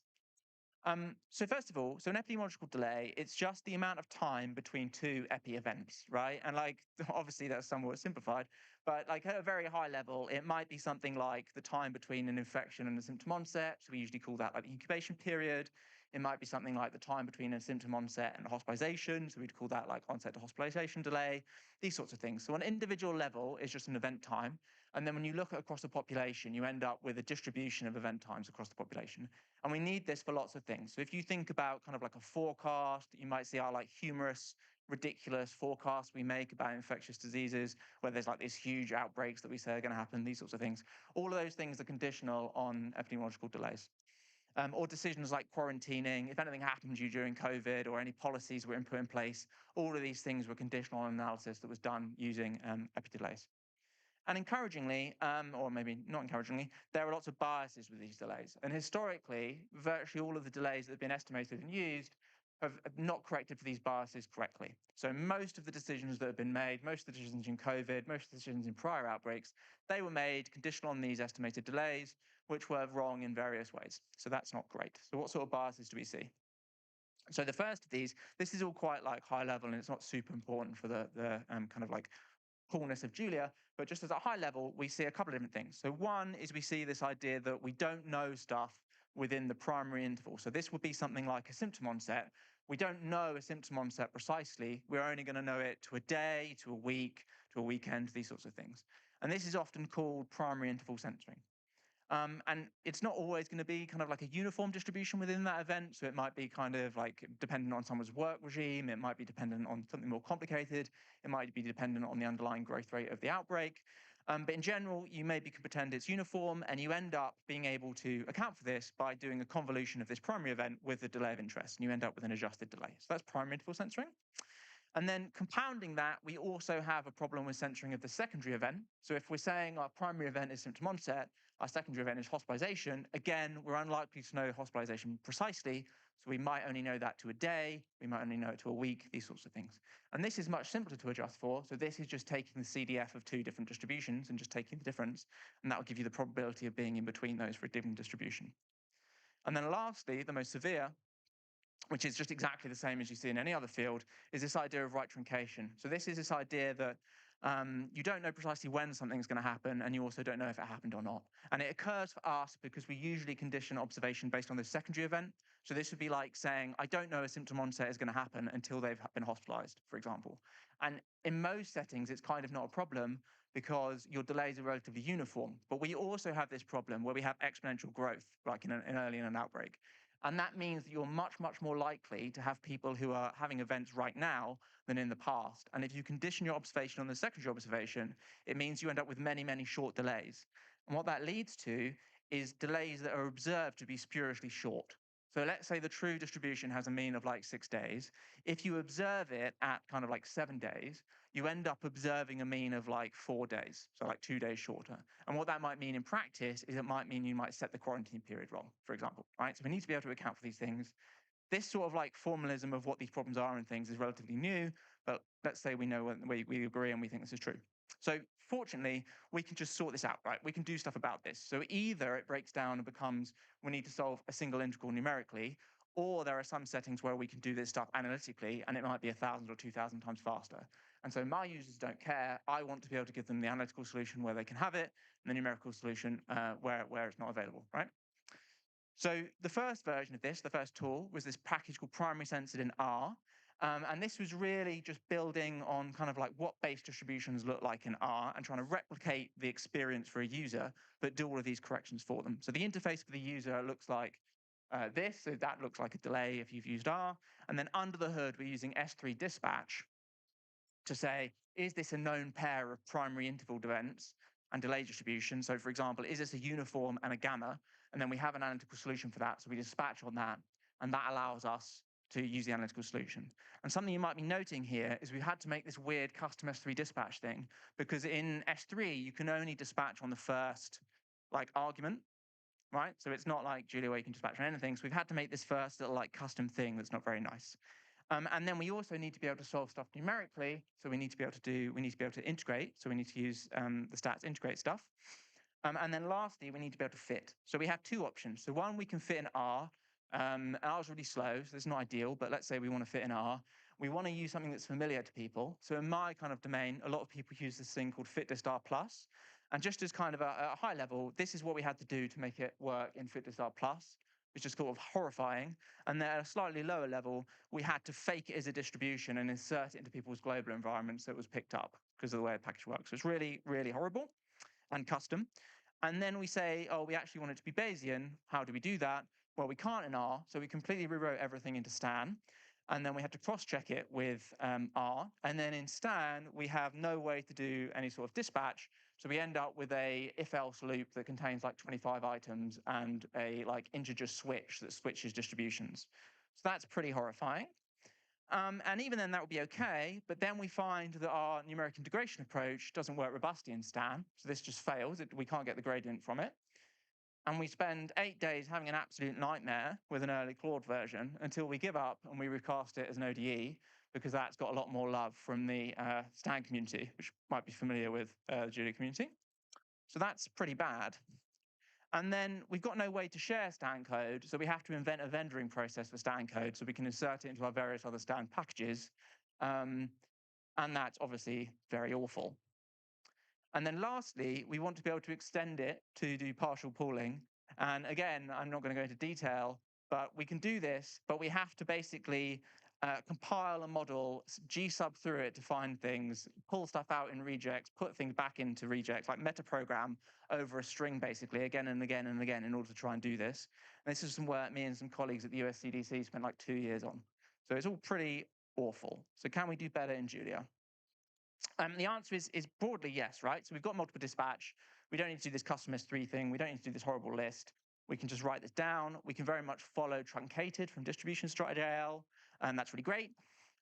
So first of all, an epidemiological delay, it's just the amount of time between two epi events, right? And like, obviously that's somewhat simplified, but like at a very high level, it might be something like the time between an infection and a symptom onset. So we usually call that like the incubation period. It might be something like the time between a symptom onset and hospitalization. So we'd call that like onset to hospitalization delay, these sorts of things. So on an individual level, it's just an event time. And then when you look at across the population, you end up with a distribution of event times across the population. And we need this for lots of things. So if you think about kind of like a forecast, you might see our like humorous, ridiculous forecasts we make about infectious diseases, where there's like these huge outbreaks that we say are going to happen, these sorts of things. All of those things are conditional on epidemiological delays. Or decisions like quarantining, if anything happened to you during COVID or any policies were put in place, all of these things were conditional on analysis that was done using epi delays. And encouragingly, or maybe not encouragingly, there are lots of biases with these delays. And historically, virtually all of the delays that have been estimated and used have not corrected for these biases correctly. So most of the decisions that have been made, most of the decisions in COVID, most of the decisions in prior outbreaks, they were made conditional on these estimated delays, which were wrong in various ways. So that's not great. So what sort of biases do we see? So the first of these, this is all quite like high level and it's not super important for the kind of like coolness of Julia, but just as a high level, we see a couple of different things. So one is we see this idea that we don't know stuff within the primary interval. So this would be something like a symptom onset. We don't know a symptom onset precisely. We're only going to know it to a day, to a week, to a weekend, these sorts of things. And this is often called primary interval censoring. And it's not always going to be kind of like a uniform distribution within that event. So it might be kind of like dependent on someone's work regime. It might be dependent on something more complicated. It might be dependent on the underlying growth rate of the outbreak. But in general, you maybe can pretend it's uniform, and you end up being able to account for this by doing a convolution of this primary event with the delay of interest, and you end up with an adjusted delay. So that's primary interval censoring. And then compounding that, we also have a problem with censoring of the secondary event. So if we're saying our primary event is symptom onset, our secondary event is hospitalization, again, we're unlikely to know hospitalization precisely. So we might only know that to a day, we might only know it to a week, these sorts of things. And this is much simpler to adjust for. So this is just taking the CDF of two different distributions and just taking the difference. And that will give you the probability of being in between those for a given distribution. And then lastly, the most severe, which is just exactly the same as you see in any other field, is this idea of right truncation. So this is this idea that you don't know precisely when something's going to happen, and you also don't know if it happened or not. And it occurs for us because we usually condition observation based on the secondary event. So this would be like saying, I don't know a symptom onset is going to happen until they've been hospitalized, for example. And in most settings, it's kind of not a problem because your delays are relatively uniform. But we also have this problem where we have exponential growth, like early in an outbreak. And that means that you're much, much more likely to have people who are having events right now than in the past. And if you condition your observation on the secondary observation, it means you end up with many, many short delays. And what that leads to is delays that are observed to be spuriously short. So let's say the true distribution has a mean of like 6 days. If you observe it at kind of like 7 days, you end up observing a mean of like 4 days, so like 2 days shorter. And what that might mean in practice is it might mean you might set the quarantine period wrong, for example, right? So we need to be able to account for these things. This sort of like formalism of what these problems are and things is relatively new, but let's say we know, we agree and we think this is true. So fortunately, we can just sort this out, right? We can do stuff about this. So either it breaks down and becomes we need to solve a single integral numerically, or there are some settings where we can do this stuff analytically, and it might be 1,000 or 2,000 times faster. And so my users don't care. I want to be able to give them the analytical solution where they can have it, and the numerical solution where it's not available, right? So the first version of this, the first tool, was this package called primary censored in R. And this was really just building on kind of like what base distributions look like in R and trying to replicate the experience for a user, but do all of these corrections for them. So the interface for the user looks like this. So that looks like a delay if you've used R. And then under the hood, we're using S3 dispatch to say, is this a known pair of primary interval events and delay distribution? So for example, is this a uniform and a gamma? And then we have an analytical solution for that. So we dispatch on that, and that allows us to use the analytical solution. And something you might be noting here is we've had to make this weird custom S3 dispatch thing, because in S3, you can only dispatch on the first like argument, right? So it's not like Julia where you can dispatch on anything. So we've had to make this first little like custom thing that's not very nice. And then we also need to be able to solve stuff numerically. So we need to be able to integrate. So we need to use the stats integrate stuff. And then lastly, we need to be able to fit. So we have two options. So one, we can fit in R. R is really slow, so it's not ideal, but let's say we want to fit in R. We want to use something that's familiar to people. So in my kind of domain, a lot of people use this thing called FitDistR Plus. And just as kind of a high level, this is what we had to do to make it work in FitDistR Plus, which is sort of horrifying. And then at a slightly lower level, we had to fake it as a distribution and insert it into people's global environments so it was picked up because of the way the package works. So it's really, really horrible and custom. And then we say, oh, we actually want it to be Bayesian. How do we do that? Well, we can't in R, so we completely rewrote everything into Stan. And then we had to cross-check it with R. And then in Stan, we have no way to do any sort of dispatch. So we end up with a if-else loop that contains like 25 items and a like integer switch that switches distributions. So that's pretty horrifying. And even then, that would be okay. But then we find that our numeric integration approach doesn't work robustly in Stan. So this just fails. We can't get the gradient from it. And we spend 8 days having an absolute nightmare with an early Claude version until we give up and we recast it as an ODE, because that's got a lot more love from the Stan community, which might be familiar with the Julia community. So that's pretty bad. And then we've got no way to share stand code, so we have to invent a vendoring process for stand code so we can insert it into our various other stand packages. And that's obviously very awful. And then lastly, we want to be able to extend it to do partial pooling. And again, I'm not going to go into detail, but we can do this, but we have to basically compile a model, G-sub through it to find things, pull stuff out in regex, put things back into regex, like metaprogram over a string, basically, again and again and again in order to try and do this. And this is some work me and some colleagues at the US CDC spent like 2 years on. So it's all pretty awful. So can we do better in Julia? The answer is broadly yes, right? So we've got multiple dispatch. We don't need to do this custom S3 thing. We don't need to do this horrible list. We can just write this down. We can very much follow truncated from distribution.jl, and that's really great.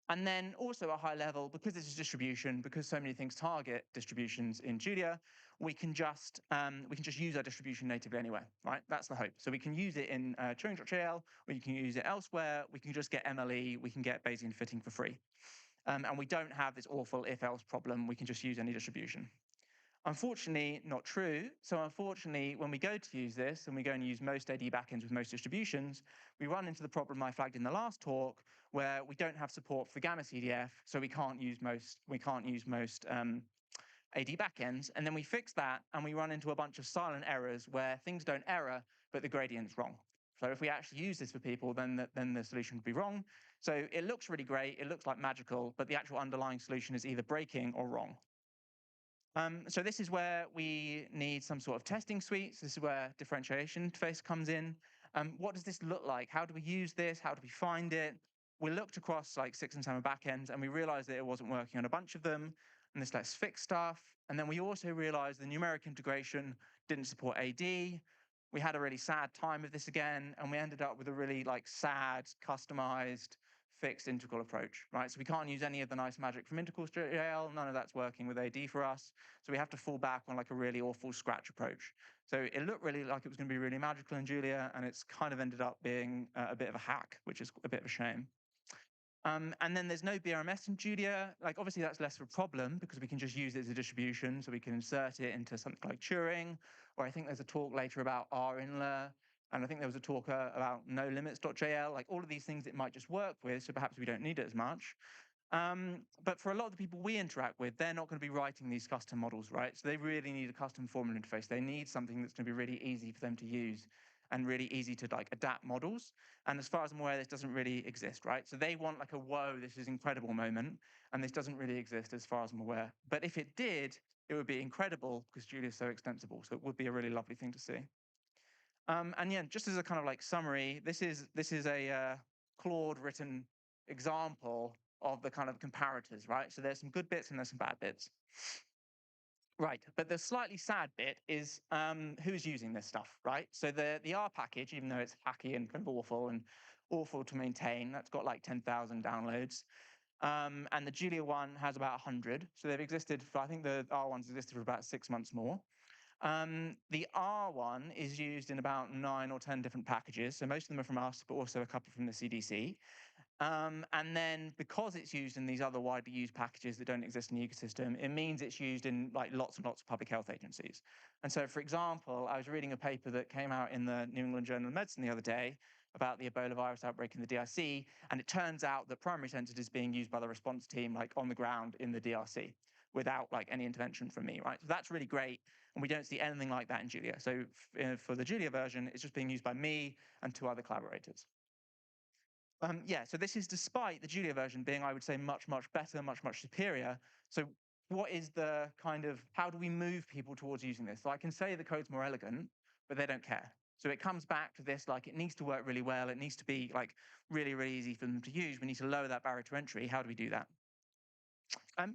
And then also a high level, because this is distribution, because so many things target distributions in Julia, we can just use our distribution natively anyway, right? That's the hope. So we can use it in Turing.jl, or you can use it elsewhere. We can just get MLE. We can get Bayesian fitting for free. And we don't have this awful if-else problem. We can just use any distribution. Unfortunately, not true. So unfortunately, when we go to use this and we go and use most AD backends with most distributions, we run into the problem I flagged in the last talk, where we don't have support for gamma CDF, so we can't use most AD backends. And then we fix that, and we run into a bunch of silent errors where things don't error, but the gradient's wrong. So if we actually use this for people, then the solution would be wrong. So it looks really great, it looks like magical, but the actual underlying solution is either breaking or wrong. So this is where we need some sort of testing suite. So this is where differentiation interface comes in. What does this look like? How do we use this? How do we find it? We looked across like 6 and 7 backends, and we realized that it wasn't working on a bunch of them. And this lets fix stuff. And then we also realized the numeric integration didn't support AD. We had a really sad time of this again, and we ended up with a really like sad, customized, fixed integral approach, right? So we can't use any of the nice magic from integrals.jl. None of that's working with AD for us. So we have to fall back on like a really awful scratch approach. So it looked really like it was going to be really magical in Julia, and it's kind of ended up being a bit of a hack, which is a bit of a shame. And then there's no BRMS in Julia. Like obviously that's less of a problem because we can just use it as a distribution. So we can insert it into something like Turing, or I think there's a talk later about R-inler. And I think there was a talk about no limits.jl, like all of these things it might just work with. So perhaps we don't need it as much. But for a lot of the people we interact with, they're not going to be writing these custom models, right? So they really need a custom formula interface. They need something that's going to be really easy for them to use and really easy to like adapt models. And as far as I'm aware, this doesn't really exist, right? So they want like a whoa, this is incredible moment. And this doesn't really exist as far as I'm aware. But if it did, it would be incredible because Julia is so extensible. So it would be a really lovely thing to see. And yeah, just as a kind of like summary, this is a Claude written example of the kind of comparators, right? So there's some good bits and there's some bad bits. Right, but the slightly sad bit is who's using this stuff, right? So the R package, even though it's hacky and kind of awful to maintain, that's got like 10,000 downloads. And the Julia one has about 100. So they've existed for, I think the R one's existed for about 6 months more. The R one is used in about 9 or 10 different packages. So most of them are from us, but also a couple from the CDC. And then because it's used in these other widely used packages that don't exist in the ecosystem, it means it's used in like lots and lots of public health agencies. And so, for example, I was reading a paper that came out in the New England Journal of Medicine the other day about the Ebola virus outbreak in the DRC. And it turns out that primary census is being used by the response team like on the ground in the DRC without like any intervention from me, right? So that's really great. And we don't see anything like that in Julia. So for the Julia version, it's just being used by me and 2 other collaborators. Yeah, so this is despite the Julia version being, I would say, much, much better, much, much superior. So what is the kind of, how do we move people towards using this? So I can say the code's more elegant, but they don't care. So it comes back to this, like it needs to work really well. It needs to be like really, really easy for them to use. We need to lower that barrier to entry. How do we do that?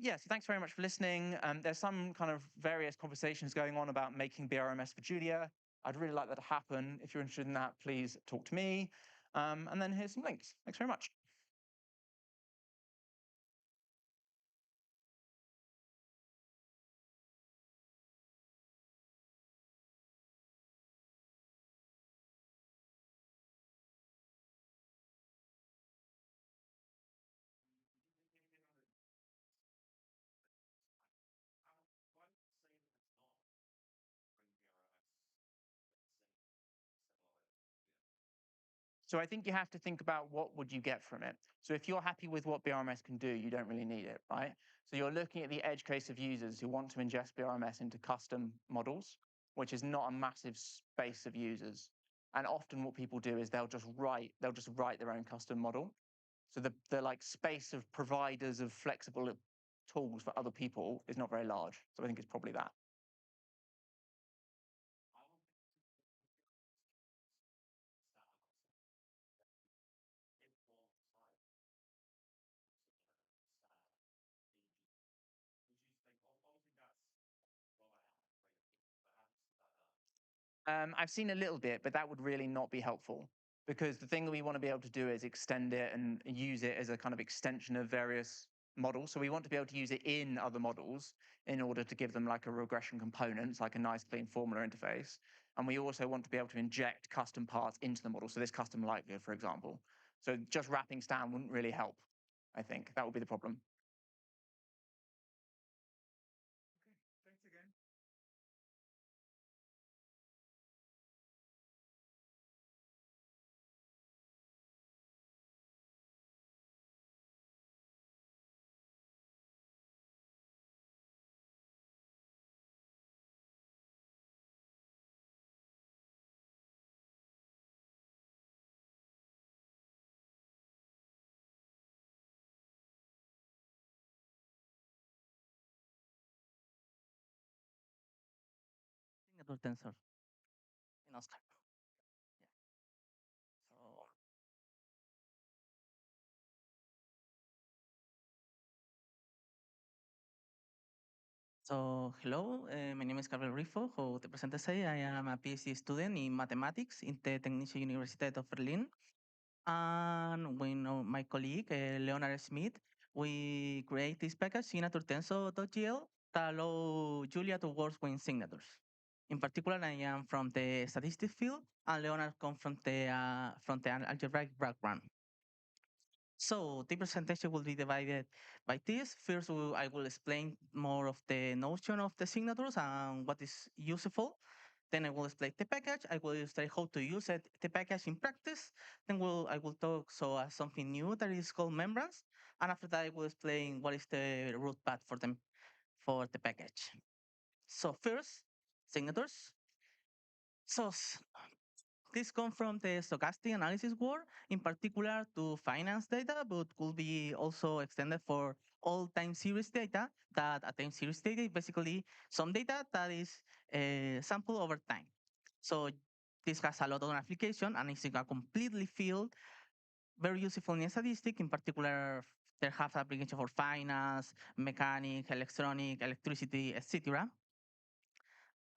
Yeah, so thanks very much for listening. There's some kind of various conversations going on about making BRMS for Julia. I'd really like that to happen. If you're interested in that, please talk to me. And then here's some links. Thanks very much. So I think you have to think about what would you get from it. So if you're happy with what BRMS can do, you don't really need it, right? So you're looking at the edge case of users who want to ingest BRMS into custom models, which is not a massive space of users. And often what people do is they'll just write their own custom model. So the like space of providers of flexible tools for other people is not very large. So I think it's probably that. I've seen a little bit, but that would really not be helpful because the thing that we want to be able to do is extend it and use it as a kind of extension of various models. So we want to be able to use it in other models in order to give them like a regression components, like a nice clean formula interface. And we also want to be able to inject custom parts into the model. So this custom likelihood, for example. So just wrapping STAN wouldn't really help. I think that would be the problem. Okay, thanks again. signature tensor in Oscar. Yeah. So hello, my name is Carvel Rifo. How the presenter say, I am a PhD student in mathematics in the Technische Universität of Berlin. And we know my colleague, Leonard Smith, we create this package, signature tensor.gl, that allow Julia to work with signatures. In particular, I am from the statistics field, and Leonard comes from the algebraic background. So the presentation will be divided by this. First, I will explain more of the notion of the signatures and what is useful. Then I will explain the package. I will illustrate how to use the package in practice. Then I will talk something new that is called membranes. And after that, I will explain what is the root path for them for the package. So first, signatures. So this comes from the stochastic analysis world, in particular to finance data, but could be also extended for all time series data. That a time series data is basically some data that is sampled over time. So this has a lot of application and it's a completely field, very useful in statistics. In particular, they have application for finance, mechanics, electronic, electricity, etc.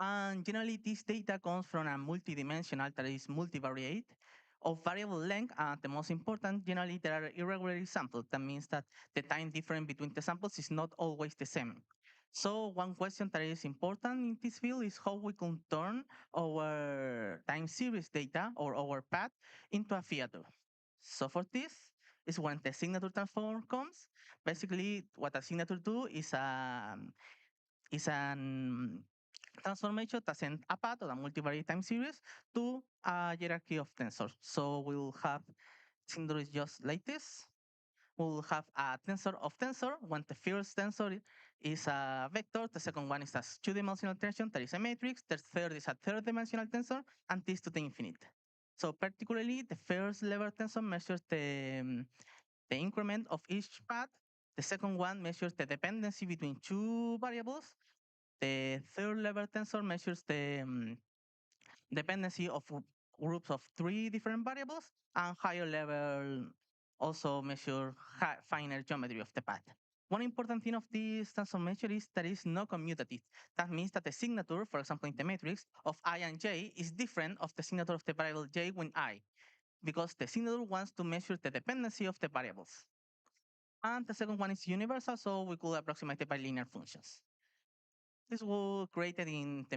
And generally, this data comes from a multidimensional that is multivariate of variable length. And the most important, generally, there are irregular samples. That means that the time difference between the samples is not always the same. So one question that is important in this field is how we can turn our time series data or our path into a theater. So for this is when the signature transform comes. Basically, what a signature do is an transformation that sends a path or a multivariate time series to a hierarchy of tensors. So we'll have signature is just like this. We'll have a tensor of tensor when the first tensor is a vector, the second one is a two-dimensional tensor, that is a matrix, the third is a third-dimensional tensor, and this to the infinite. So particularly, the first level tensor measures the increment of each path. The second one measures the dependency between two variables. The third level tensor measures the dependency of groups of three different variables, and higher level also measure finer geometry of the path. One important thing of this transformation is that it's not commutative. That means that the signature, for example, in the matrix of I and j is different of the signature of the variable j when I, because the signature wants to measure the dependency of the variables. And the second one is universal, so we could approximate it by linear functions. This was created in the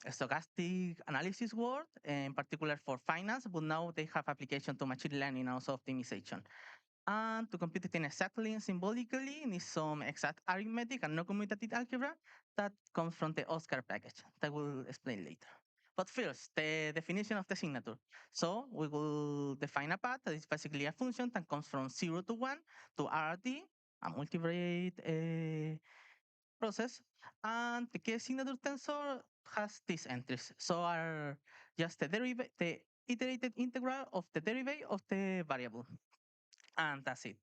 stochastic analysis world, in particular for finance, but now they have application to machine learning and also optimization. And to compute it in exactly and symbolically, need some exact arithmetic and non commutative algebra that comes from the Oscar package that we'll explain later. But first, the definition of the signature. So we will define a path that is basically a function that comes from 0 to 1 to RRT, a multivariate process. And the key signature tensor has these entries. So are just the iterated integral of the derivative of the variable. And that's it.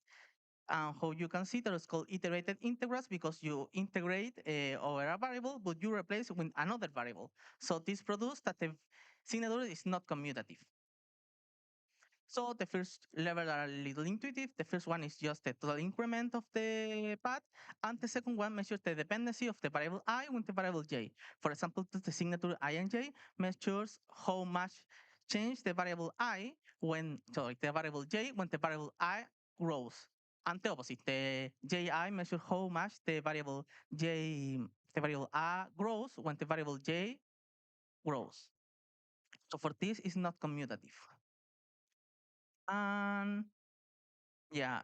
And how you can see that it's called iterated integrals because you integrate over a variable, but you replace with another variable. So this produces that the signature is not commutative. So the first level are a little intuitive. The first one is just the total increment of the path, and the second one measures the dependency of the variable I with the variable j. For example, the signature I and j measures how much change the variable I when, sorry, the variable j when the variable I grows. And the opposite, the ji measures how much the variable j, the variable I grows when the variable j grows. So for this, it's not commutative. And yeah,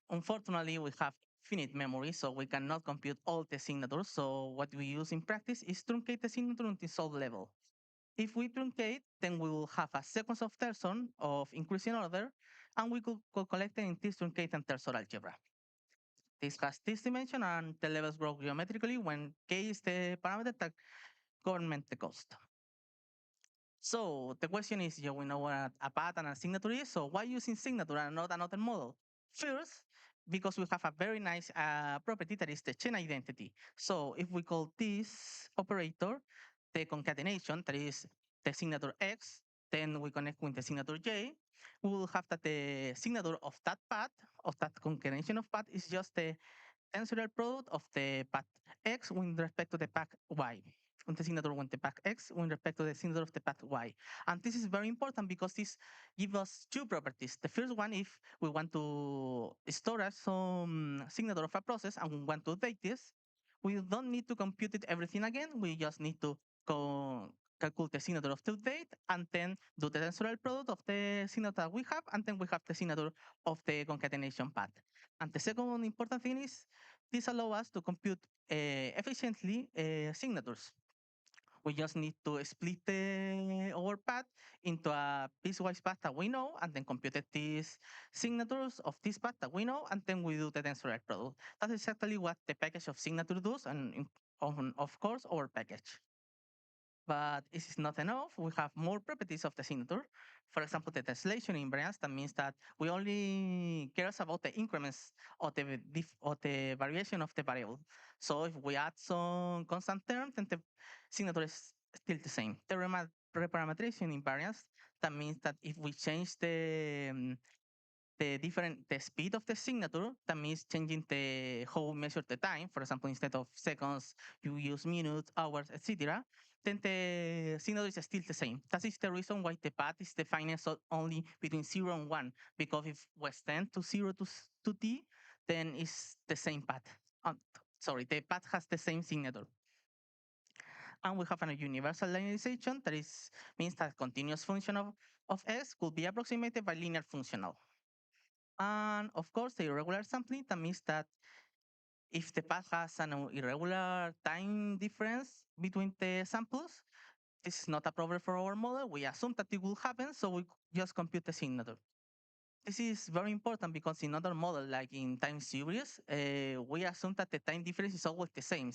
unfortunately, we have finite memory, so we cannot compute all the signatures. So what we use in practice is truncate the signature until solve level. If we truncate, then we will have a sequence of tensor of increasing order, and we could collect them in this truncate and tensor algebra. This has this dimension, and the levels grow geometrically when k is the parameter that governs the cost. So the question is, yeah, we know what a path and a signature is, so why using signature and not another model? First, because we have a very nice property that is the chain identity. So if we call this operator the concatenation, that is the signature X, then we connect with the signature J, we will have that the signature of that path, of that concatenation of path, is just the tensorial product of the path X with respect to the path Y. On the signature with the path X with respect to the signature of the path Y. And this is very important because this gives us two properties. The first one, if we want to store some signature of a process and we want to date this, we don't need to compute it everything again. We just need to calculate the signature of the date and then do the tensorial product of the signature that we have, and then we have the signature of the concatenation path. And the second important thing is this allows us to compute efficiently signatures. We just need to split our path into a piecewise path that we know, and then compute these signatures of this path that we know, and then we do the tensorial product. That's exactly what the package of signature does, and of course, our package. But this is not enough. We have more properties of the signature. For example, the translation invariance, that means that we only cares about the increments of the variation of the variable. So if we add some constant term, then the signature is still the same. The reparametrization invariance, that means that if we change the speed of the signature, that means changing the how we measure the time. For example, instead of seconds, you use minutes, hours, etc. Then the signature is still the same. That is the reason why the path is defined so only between 0 and 1, because if we extend to 0 to t, then it's the same path. Sorry, the path has the same signature. And we have a universal linearization that means that continuous function of s could be approximated by linear functional. And of course, the irregular sampling, that means that if the path has an irregular time difference between the samples, this is not a problem for our model. We assume that it will happen, so we just compute the signature. This is very important because in other model, like in time series, we assume that the time difference is always the same.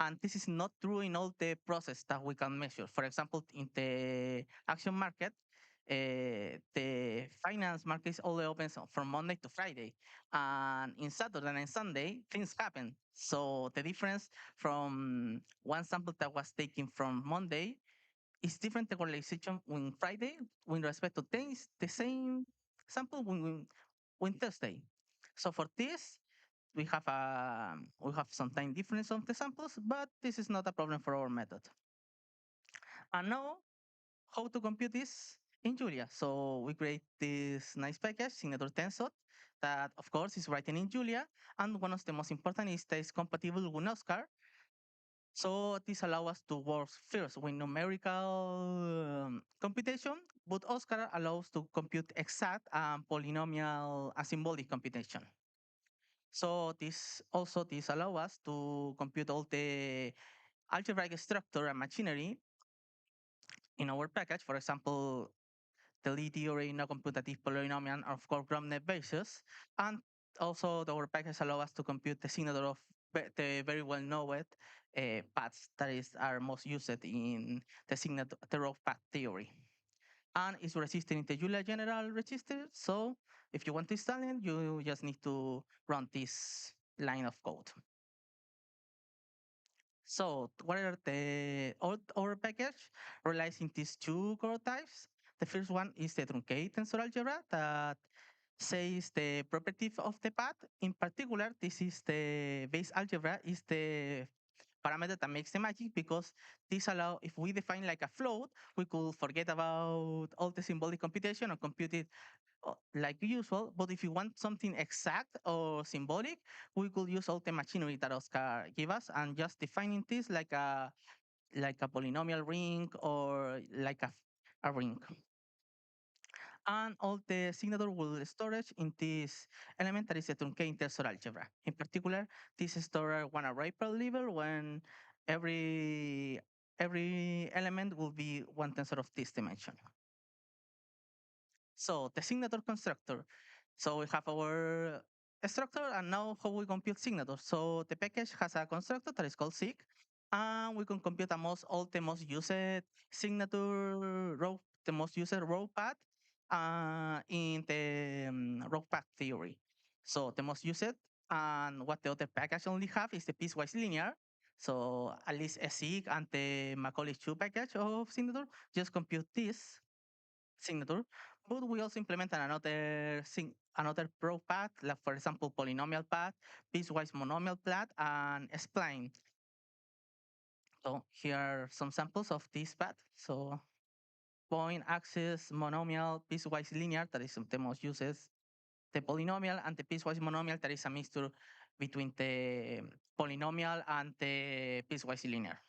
And this is not true in all the process that we can measure. For example, in the action market, the finance market is only open from Monday to Friday. And in Saturday and Sunday, things happen. So the difference from one sample that was taken from Monday is different the correlation on Friday with respect to things, the same sample when Thursday. So for this, we have some time difference of the samples, but this is not a problem for our method. And now, how to compute this in Julia? So we create this nice package, signature tensor, that of course is written in Julia, and one of the most important is that it's compatible with Oscar. So this allows us to work first with numerical computation, but Oscar allows to compute exact and polynomial and symbolic computation. So this allows us to compute all the algebraic structure and machinery in our package. For example, the Lie theory, no computative polynomial of core-grounded basis, and also our package allow us to compute the signature of the very well-known paths that are most used in the signature of path theory. And it's resistant in the Julia general register. So if you want to install it, you just need to run this line of code. So what are our package relies in these two core types. The first one is the truncate tensor algebra that says the property of the path. In particular, this is the base algebra is the parameter that makes the magic, because this allow, if we define like a float, we could forget about all the symbolic computation and compute it like usual. But if you want something exact or symbolic, we could use all the machinery that Oscar gave us and just defining this like a polynomial ring or like a ring. And all the signature will storage in this element that is a truncate tensor algebra. In particular, this store one array per level when every element will be one tensor of this dimension. So the signature constructor. So we have our structure, and now how we compute signatures. So the package has a constructor that is called sig, and we can compute all the most used signature row, the most used row path in the row path theory. So the most used, and what the other package only have is the piecewise linear. So at least a sig and the Macaulay 2 package of signature just compute this signature, but we also implemented another pro path, like for example, polynomial path, piecewise monomial path, and spline. So here are some samples of this path. So point, axis, monomial, piecewise linear, that is the most uses, the polynomial, and the piecewise monomial, that is a mixture between the polynomial and the piecewise linear.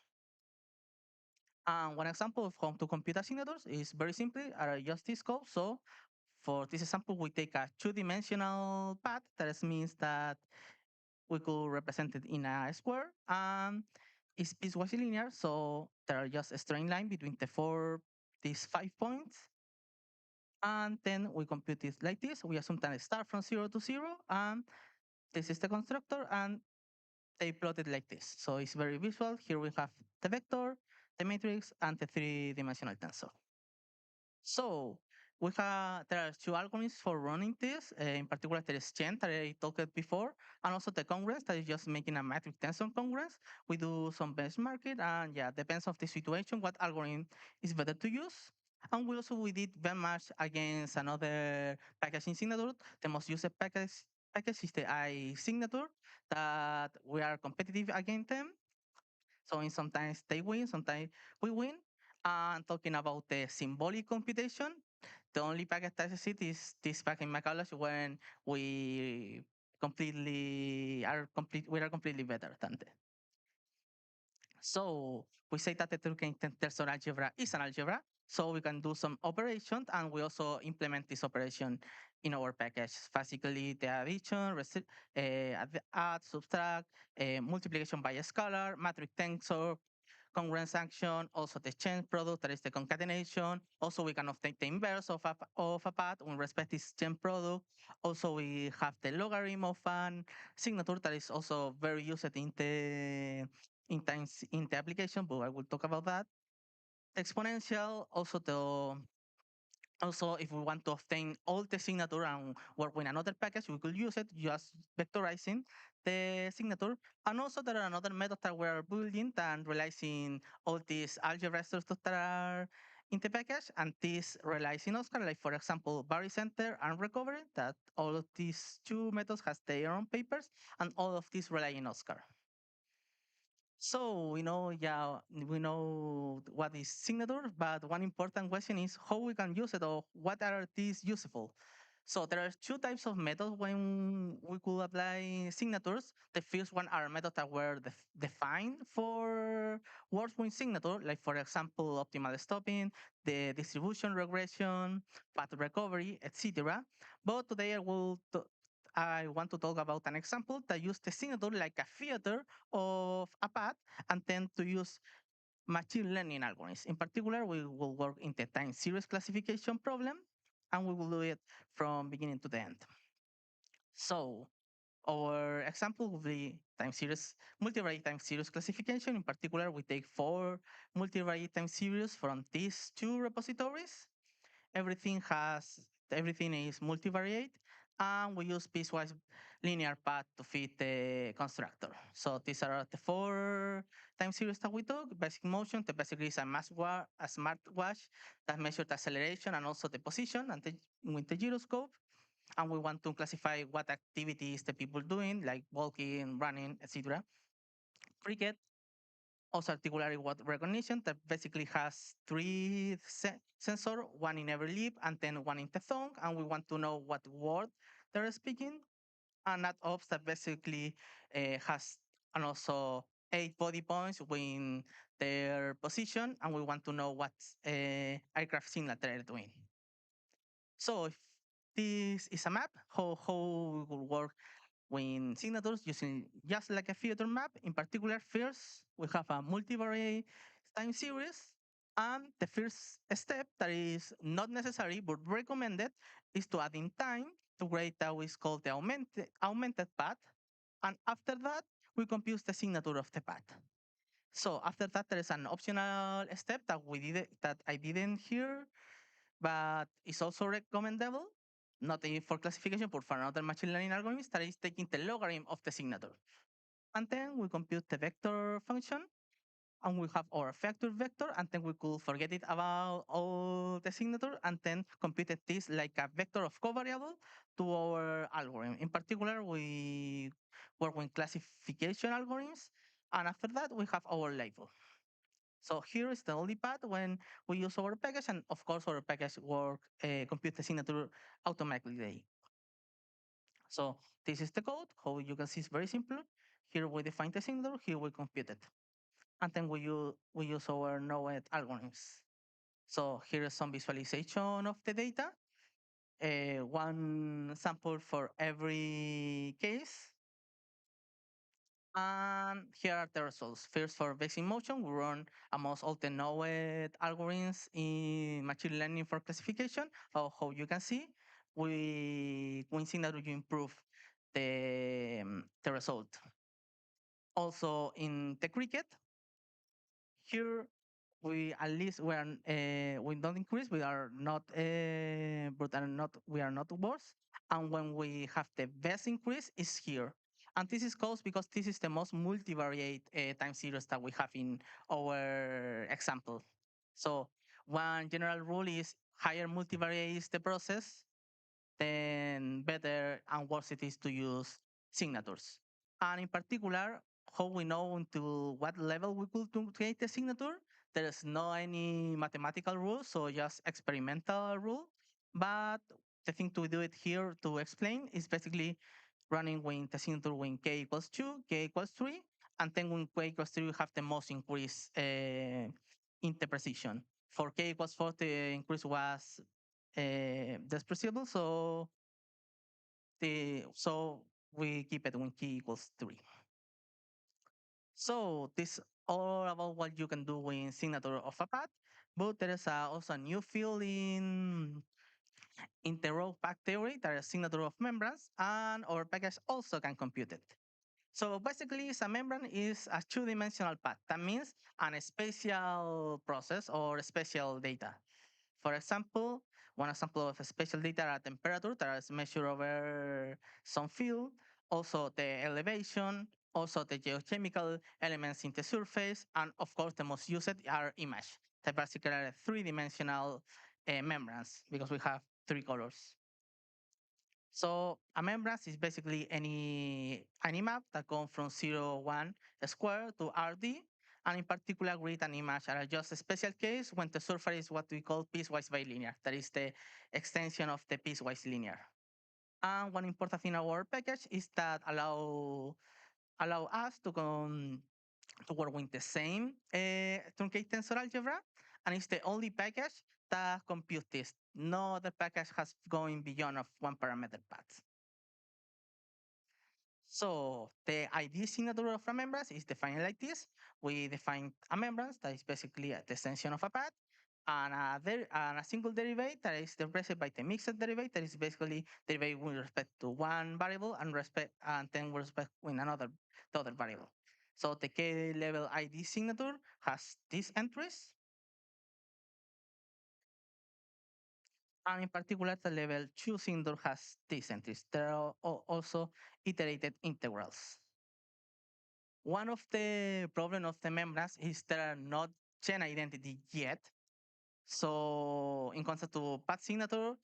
And one example of how to compute signatures is very simply just this code. So for this example, we take a two-dimensional path. That means that we could represent it in a square, and it's piecewise linear. So there are just a straight line between these 5 points. And then we compute it like this. We assume that it starts from 0 to 0, and this is the constructor, and they plot it like this. So it's very visual. Here we have the vector, the matrix, and the three-dimensional tensor. So there are two algorithms for running this. In particular, there is Chen that I talked before, and also the congruence that is just making a matrix tensor congruence. We do some benchmarking, and yeah, depends of the situation what algorithm is better to use. And we did benchmark against another packaging signature. The most used package is the I signature that we are competitive against them. So in sometimes they win, sometimes we win. And talking about the symbolic computation, the only package that exists is this package in Macalus when we are completely better than them. So we say that the truncate tensor algebra is an algebra, so we can do some operations, and we also implement this operation in our package. Basically, the addition, add, subtract, multiplication by a scalar, matrix tensor, congruence action, also the chain product, that is the concatenation. Also, we can obtain the inverse of a path with respect to this chain product. Also, we have the logarithm of an signature that is also very used in the application, but I will talk about that. Exponential, also, if we want to obtain all the signature and work with another package, we could use it just vectorizing the signature. And also there are another methods that we're building and realizing all these algebra structures that are in the package, and this relies in Oscar, like for example, barycenter and recovery, that all of these two methods has their own papers, and all of these rely in Oscar. So we know what is signature, but one important question is how we can use it, or what are these useful. So there are two types of methods when we could apply signatures. The first one are methods that were defined for words with signature, like for example, optimal stopping, the distribution regression, path recovery, etc. But today I want to talk about an example that use the signature like a filter of a path, and then to use machine learning algorithms. In particular, we will work in the time series classification problem, and we will do it from beginning to the end. So our example will be time series, multivariate time series classification. In particular, we take 4 multivariate time series from these 2 repositories. Everything is multivariate, and we use piecewise linear path to fit the constructor. So these are the 4 time series that we took. Basic motion, that basically is a smart watch that measures the acceleration and also the position and with the gyroscope. And we want to classify what activities the people doing, like walking, running, etc. Cricket, also articulatory word recognition that basically has 3 sensor, one in every lip and then one in the tongue, and we want to know what word they're speaking. And that ops that basically has and also 8 body points with their position, and we want to know what aircraft signal they're doing. So if this is a map, how we will work with signatures using just like a theater map. In particular, first we have a multivariate time series, and the first step that is not necessary but recommended is to add in time to create that is called the augmented path, and after that we compute the signature of the path. So after that, there is an optional step that I didn't hear, but it's also recommendable, not for classification, but for another machine learning algorithm that is taking the logarithm of the signature. And then we compute the vector function, and we have our vector, and then we could forget it about all the signature, and then compute this like a vector of covariable to our algorithm. In particular, we work with classification algorithms, and after that, we have our label. So here is the only path when we use our package, and of course our package work compute the signature automatically. So this is the code. How you can see it's very simple. Here we define the signature, here we compute it. And then we use our knowledge algorithms. So here is some visualization of the data. One sample for every case. And here are the results. First, for basic motion, we run almost all the knowledge algorithms in machine learning for classification. How you can see, we think that we improve the result. Also in the cricket, here we at least we don't increase, we are not we are not worse. And when we have the best increase is here. And this is caused because this is the most multivariate time series that we have in our example. So one general rule is higher multivariate is the process, then better and worse it is to use signatures. And in particular, how we know into what level we could to create the signature. There is no any mathematical rule, so just experimental rule. But the thing to do it here to explain is basically running with the signature when k equals 2, k equals 3, and then when k equals 3, we have the most increase in the precision. For k equals 4, the increase was despreciable, so we keep it when k equals 3. So this all about what you can do with signature of a path, but there is also a new field in the row path theory that is signature of membranes, and our package also can compute it. So basically, a membrane is a 2-dimensional path. That means a spatial process or spatial data. For example, one example of a spatial data are temperature that is measured over some field, also the elevation, also the geochemical elements in the surface, and of course the most used are image. They basically are 3-dimensional membranes because we have 3 colors. So a membrane is basically any map that goes from 0, 1 square to RD, and in particular grid and image are just a special case when the surface is what we call piecewise bilinear. That is the extension of the piecewise linear. And one important thing our package is that allow us to work with the same truncate tensor algebra, and it's the only package that computes this. No other package has going beyond of 1 parameter path. So the ID signature of a membrane is defined like this. We define a membrane that is basically the extension of a path, and a single derivative that is represented by the mixed derivative that is basically derivative with respect to one variable and then with respect with the other variable. So the K level ID signature has these entries, and in particular the level 2 signature has these entries. There are also iterated integrals. One of the problem of the membranes is they are not chain identity yet. So in contrast to path signature,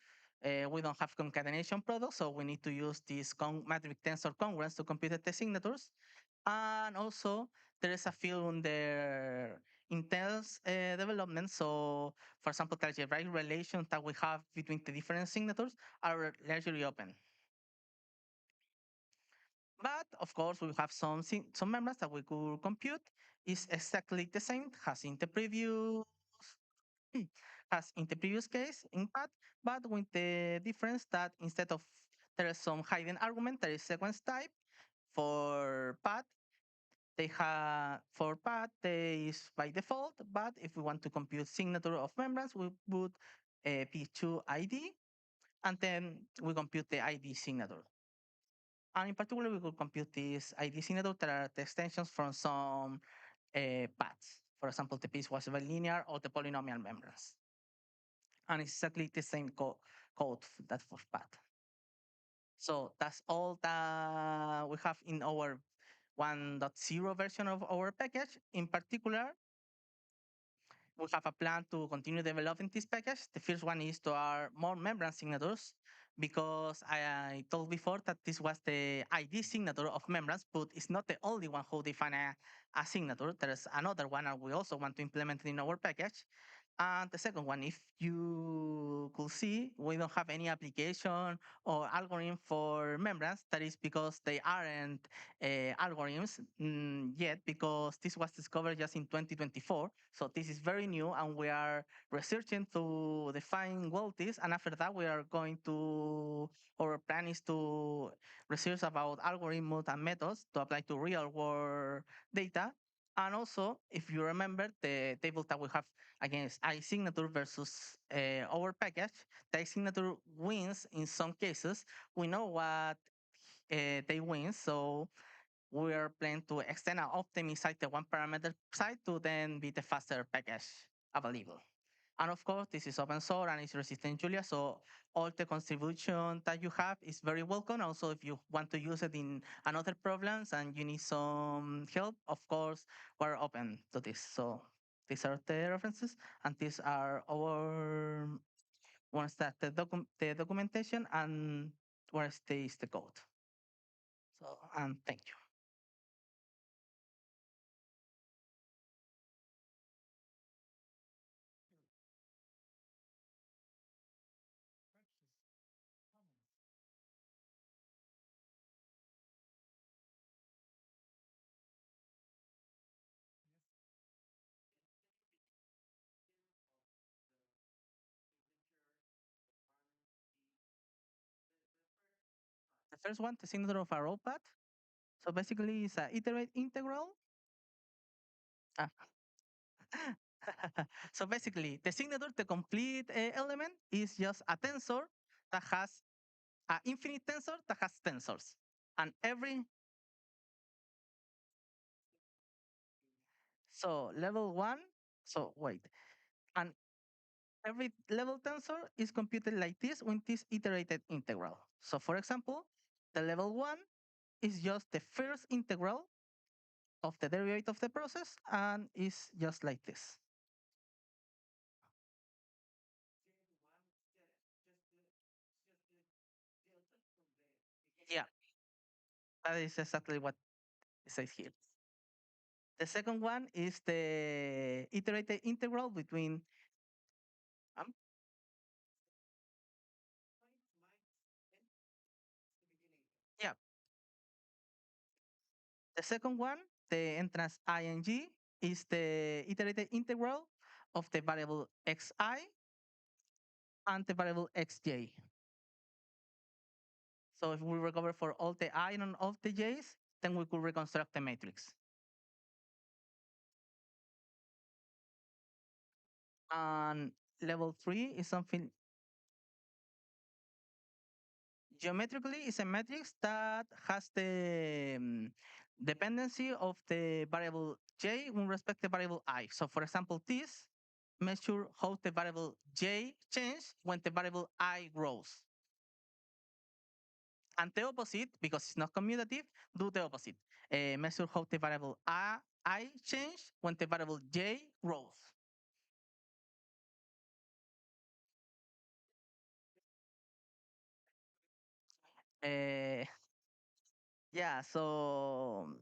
we don't have concatenation product, so we need to use this matrix tensor congruence to compute the signatures. And also there is a field under intense development. So for example, the algebraic relations that we have between the different signatures are largely open. But of course, we have some members that we could compute is exactly the same as in the previous case in path, but with the difference that instead of there is some hidden argument, there is sequence type for path. For path there is by default, but if we want to compute signature of membranes, we put P2 ID, and then we compute the ID signature. And in particular, we could compute this ID signature that are the extensions from some paths. For example, the piecewise bilinear or the polynomial membranes. And it's exactly the same code that for path. So that's all that we have in our 1.0 version of our package. In particular, we have a plan to continue developing this package. The first one is to add more membrane signatures, because I told before that this was the ID signature of membranes, but it's not the only one who define a signature. There's another one, and we also want to implement it in our package. And the second one, if you could see, we don't have any application or algorithm for membranes. That is because they aren't algorithms yet, because this was discovered just in 2024. So this is very new, and we are researching to define well this. And after that, we are going to, our plan is to research about algorithms and methods to apply to real world data. And also, if you remember the table that we have against iSignature versus our package, the iSignature wins in some cases. We know what they win, so we are planning to extend and optimize the one parameter side to then be the faster package available. And of course, this is open source and it's resistant Julia, so all the contribution that you have is very welcome. Also, if you want to use it in another problems and you need some help, of course, we're open to this. So these are the references, and these are our once that the documentation and where stays the code. So, and thank you. The first one, the signature of a row path. So basically, it's an iterate integral. Ah. So basically, the signature, the complete element, is just a tensor that has an infinite tensor that has tensors. And so level one, so wait, and every level tensor is computed like this with this iterated integral. So for example, the level one is just the first integral of the derivative of the process, and is just like this. Yeah, that is exactly what it says here. The second one is the iterated integral between um, yeah. The second one, the entrance ing, is the iterated integral of the variable xi and the variable xj. So if we recover for all the I and all the j's, then we could reconstruct the matrix. And level 3 is something geometrically is a matrix that has the dependency of the variable j with respect to the variable I. So for example, this measure how the variable j changes when the variable I grows. And the opposite, because it's not commutative, do the opposite. Measure how the variable I change when the variable j grows. Yeah, so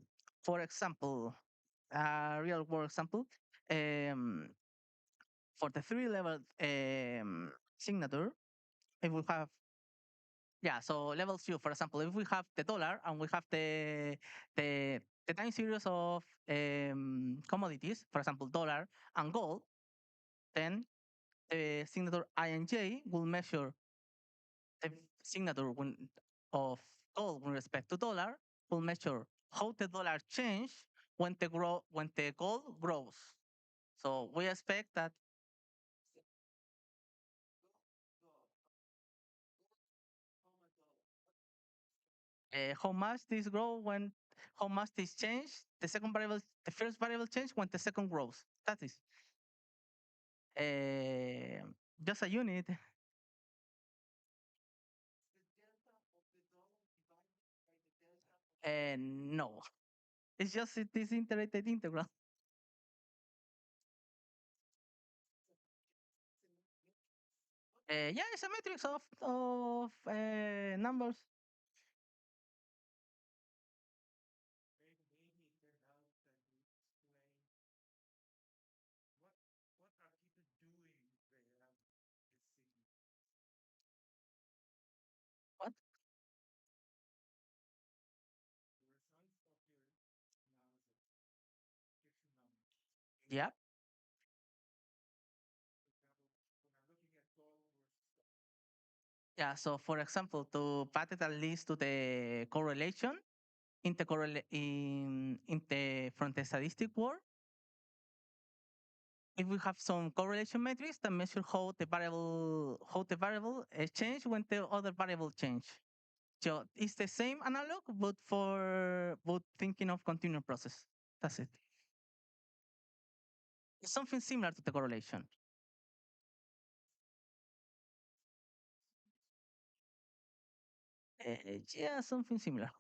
for example, a real world example, um, for the 3-level signature, if we have, yeah, so level 2, for example, if we have the dollar and we have the time series of commodities, for example, dollar and gold, then the signature I and J will measure the signature of gold with respect to dollar, will measure how the dollar change when the gold grows. So we expect that how much this grow when how much this change, the first variable change when the second grows. That is just a unit. No, it's just this integrated integral. Yeah, it's a matrix of numbers. What? Yeah. Yeah. So for example, to path it at least to the correlation in the from the statistic world, if we have some correlation matrix that measure how the variable change when the other variable change. So it's the same analog, but thinking of continuous process. That's it. It's something similar to the correlation. Yeah, something similar.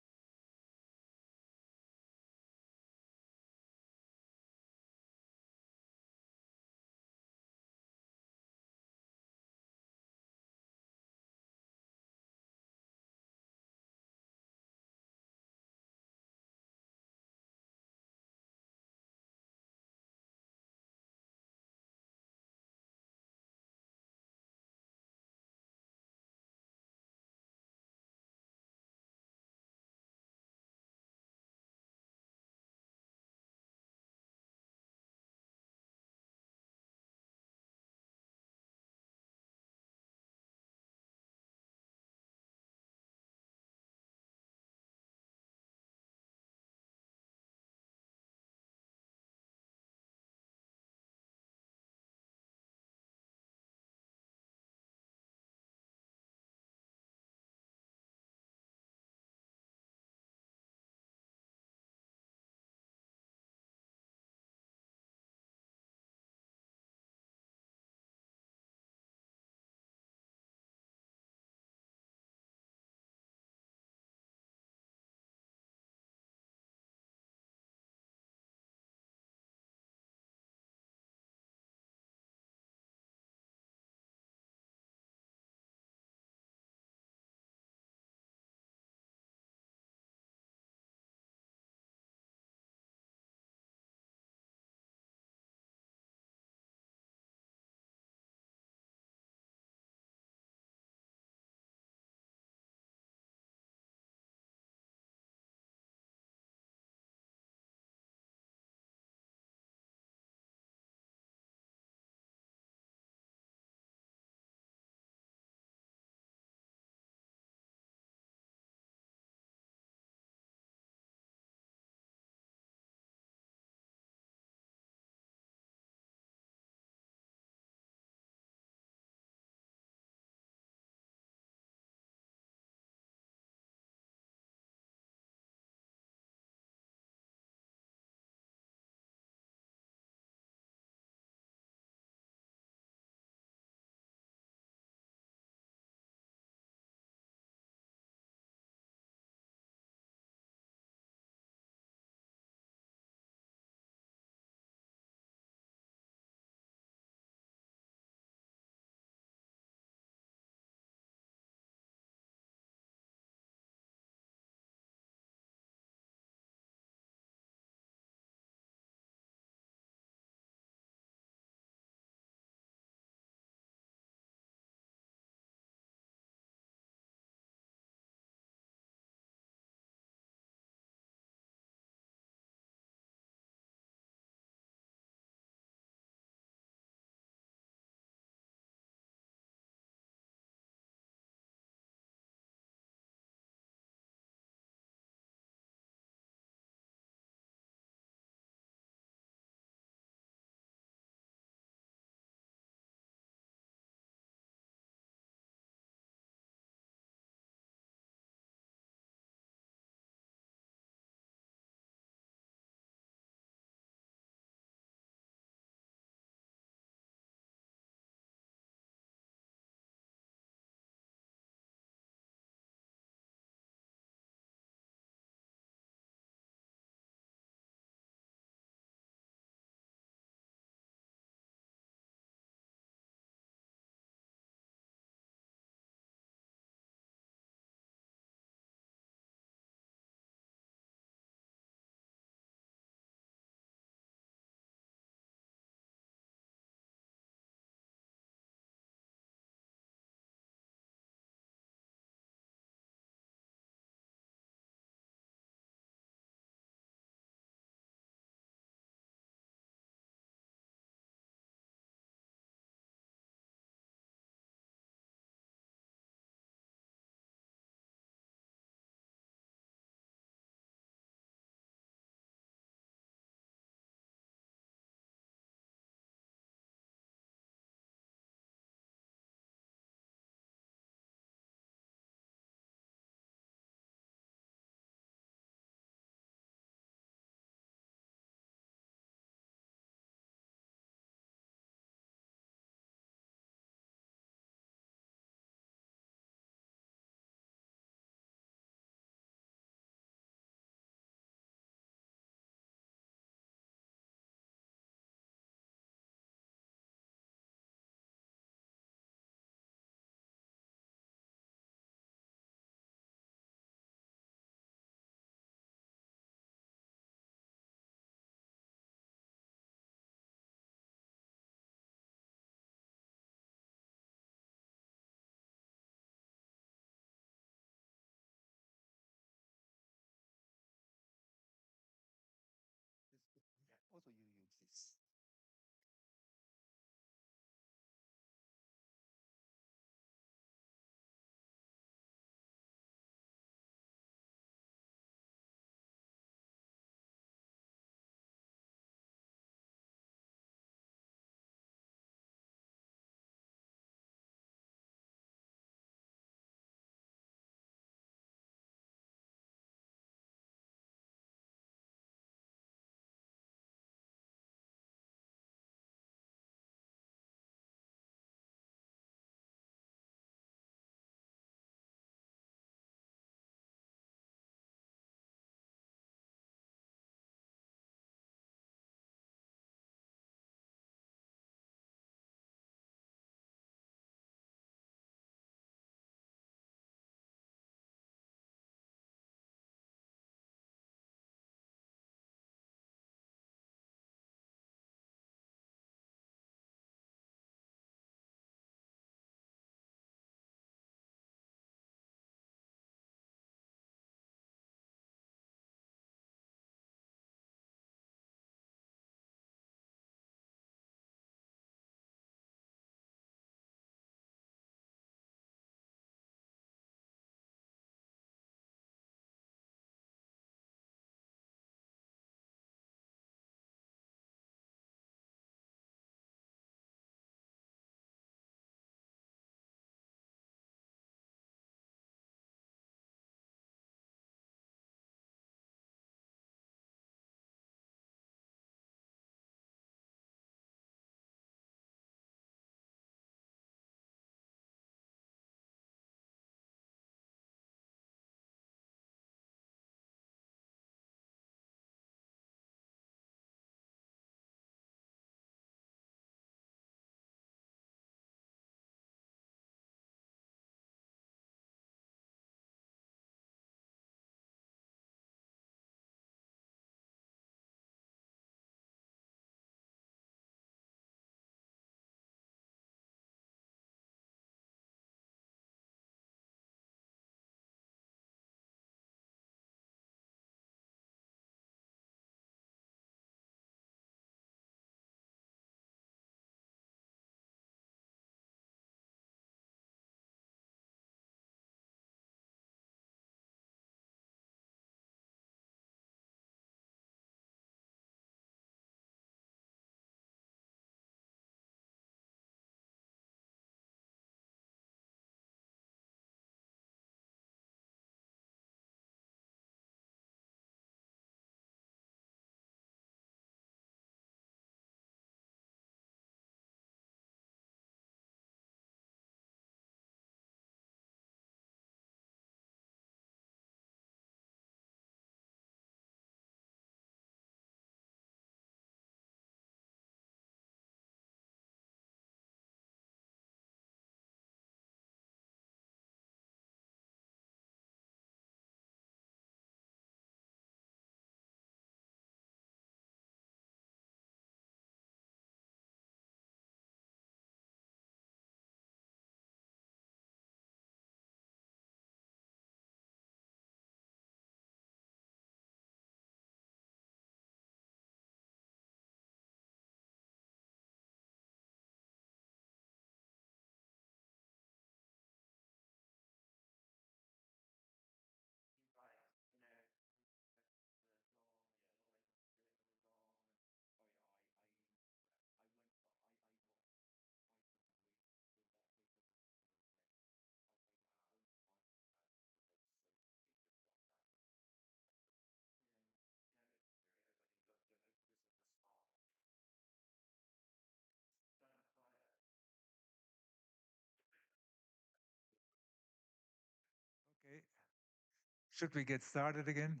Should we get started again?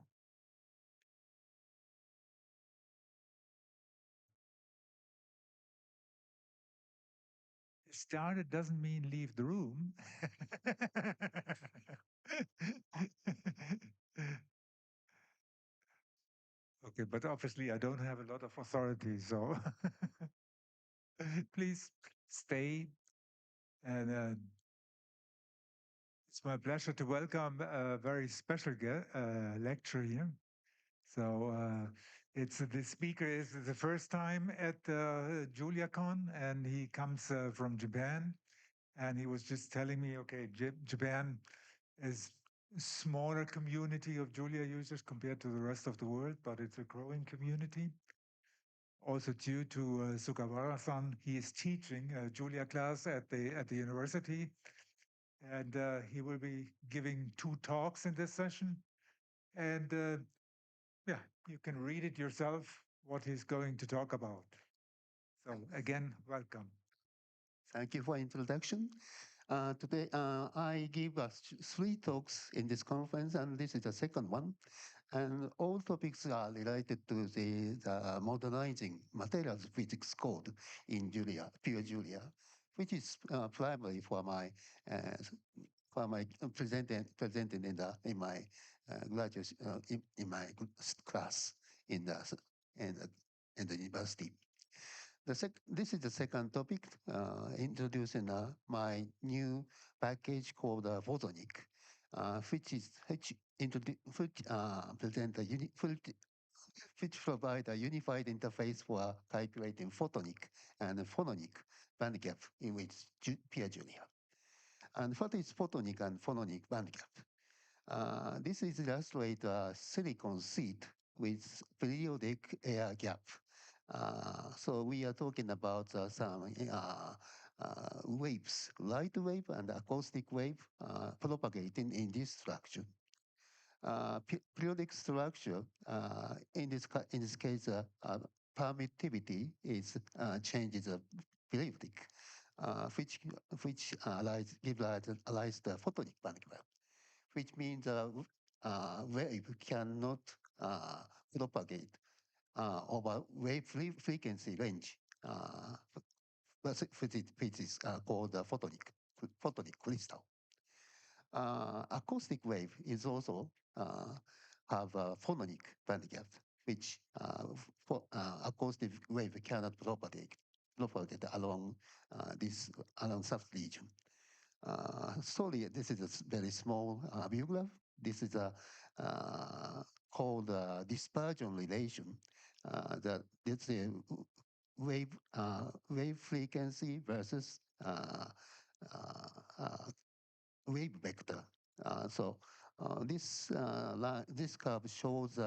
Started doesn't mean leave the room. Okay, but obviously I don't have a lot of authority, so please stay. And it's my pleasure to welcome a very special lecturer here. So it's the speaker is the first time at JuliaCon, and he comes from Japan. And he was just telling me, okay, Japan is a smaller community of Julia users compared to the rest of the world, but it's a growing community. Also due to Sugawara-san, he is teaching a Julia class at the university, and he will be giving 2 talks in this session. And yeah, you can read it yourself what he's going to talk about. So again, welcome. Thank you for introduction. Today, I give us 3 talks in this conference, and this is the second one. And all topics are related to the modernizing materials physics code in Julia, pure Julia, which is primarily for my presented in my graduate in my class in the university. This is the second topic, introducing my new package called Photonic, which provide a unified interface for calculating photonic and phononic bandgap in which pure Julia. And what is photonic and phononic bandgap? This is illustrate a silicon seed with periodic air gap. So we are talking about some waves, light wave and acoustic wave propagating in this structure. Periodic structure, in this case, permittivity is changes periodic, which give rise the photonic bandgap, which means wave cannot propagate over wave frequency range, which is called the photonic crystal. Acoustic wave is also have a phononic bandgap, which acoustic wave cannot propagate along along subregion. Sorry, this is a very small view graph. This is a called dispersion relation. That it's a wave frequency versus wave vector. So this curve shows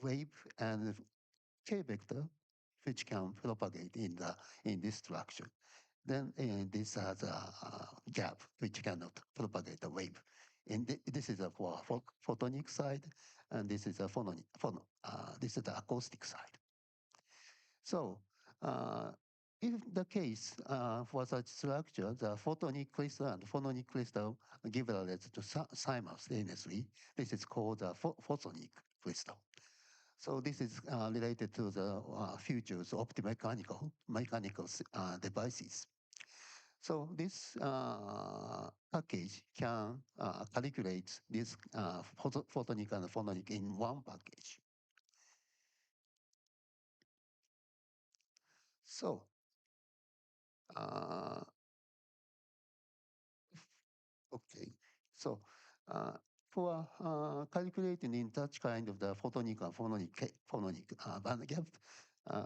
wave and k vector, which can propagate in this structure. Then this has a gap which cannot propagate the wave. And this is for photonic side, and this is a this is the acoustic side. So if the case for such structure, the photonic crystal and phononic crystal give rise to simultaneously. This is called the photonic crystal. So this is related to the futures optimechanical devices. So this package can calculate this photonic and phononic in one package. So okay, so for calculating in such kind of the photonic and phononic bandgap,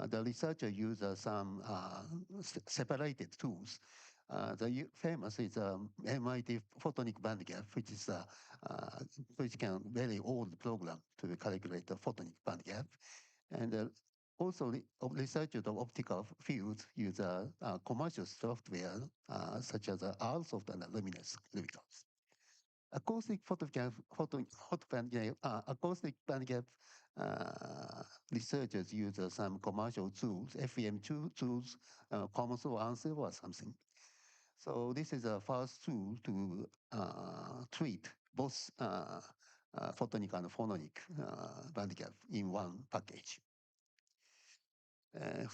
the researcher uses some separated tools. The famous is MIT photonic bandgap, which can very old program to calculate the photonic bandgap, and also researchers of optical fields use commercial software such as RSoft and Luminous chemicals. Acoustic acoustic bandgap researchers use some commercial tools, FEM2 tools, common source answer or something. So this is a first tool to treat both photonic and phononic band gap in one package.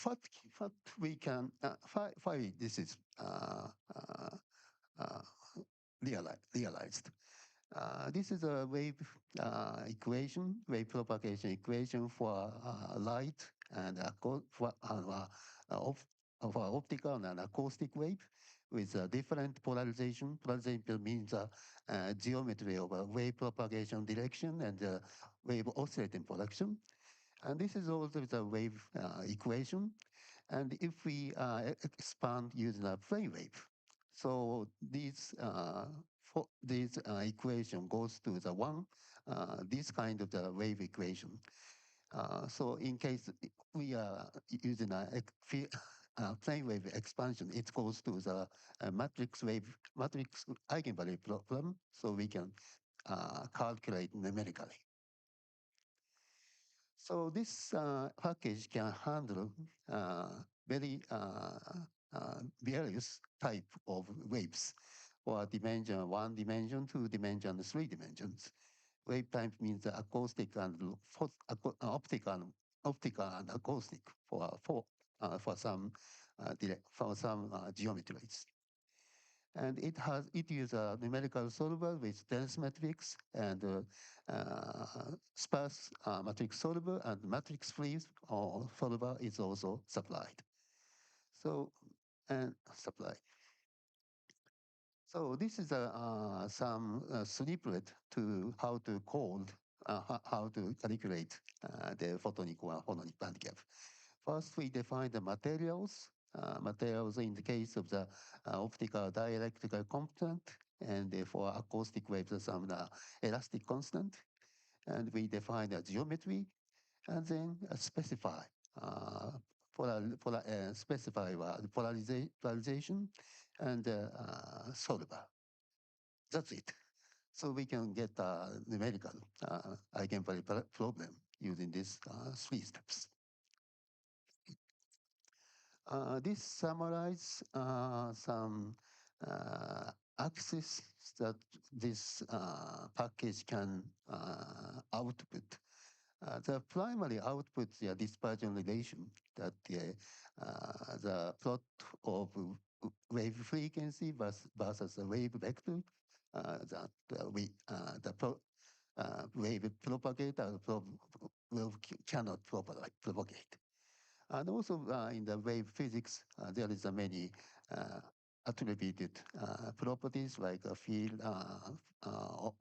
What we can, why this is uh, realized. This is a wave equation, wave propagation equation for light and for optical and acoustic wave with a different polarization. Polarization means geometry of a wave propagation direction and wave oscillating production. And this is also the wave equation. And if we expand using a plane wave, so this equation goes to the one, this kind of the wave equation. So in case we are using a plane wave expansion, it goes to the matrix eigenvalue problem, so we can calculate numerically. So this package can handle very various type of waves for dimension, 1 dimension, 2 dimension, 3 dimensions. Wave type means acoustic and optical and acoustic for some geometries. And it uses a numerical solver with dense matrix and sparse matrix solver, and matrix free solver is also supplied. So and supplied. So this is some snippet to how to code, how to calculate the photonic or phononic band gap. First, we define the materials. Materials in the case of the optical dielectrical constant, and for acoustic waves, some elastic constant. And we define the geometry, and then specify polarization and solver. That's it. So we can get a numerical eigenvalue problem using these 3 steps. This summarizes some axes that this package can output. The primary output is a dispersion relation, that the plot of wave frequency versus the wave vector that wave propagator cannot propagate. And also in the wave physics, there is a many attributed properties like a field,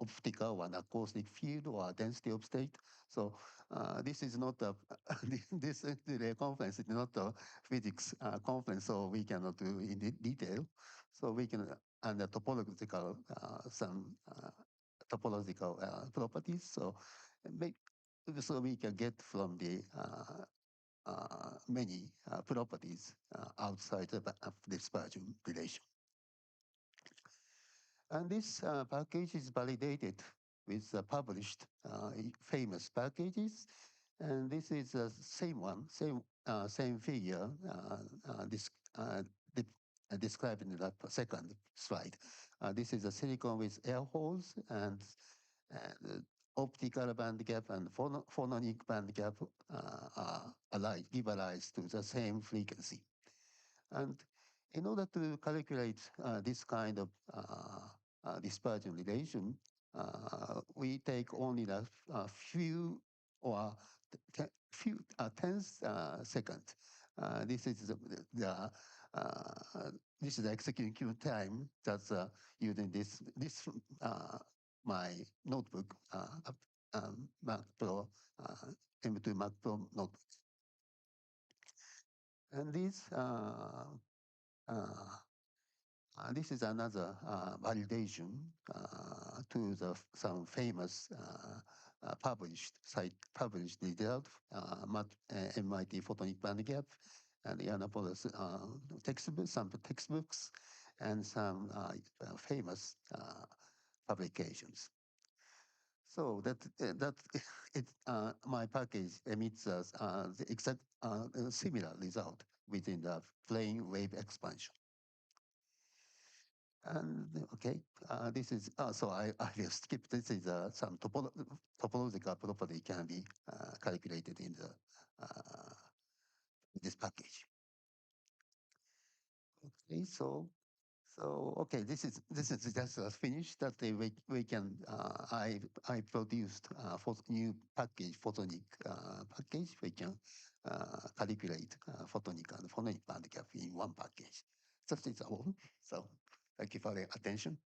optical and acoustic field or density of state. So this is not a, this conference is not a physics conference, so we cannot do in detail. So we can, and the topological, some topological properties. So so we can get from the many properties outside of dispersion relation. And this package is validated with published famous packages. And this is the same one, same figure described in the second slide. This is a silicon with air holes, and optical band gap and phononic band gap give rise to the same frequency. And in order to calculate this kind of dispersion relation, we take only a few or few tenths second. This is this is the execution time that's using this my notebook Mac Pro M2 Mac Pro notebook. And this is another validation to some famous published result, MIT photonic band gap, and the Annapolis some textbooks, and some famous publications. So that my package emits the exact similar result within the plane wave expansion. And okay, this is so I will skip. This is some topological property can be calculated in the this package. Okay, so okay, this is just finished. That we can I produced for new package photonic package. We can calculate photonic and phonic band gap in one package. That is all. So thank you for the attention.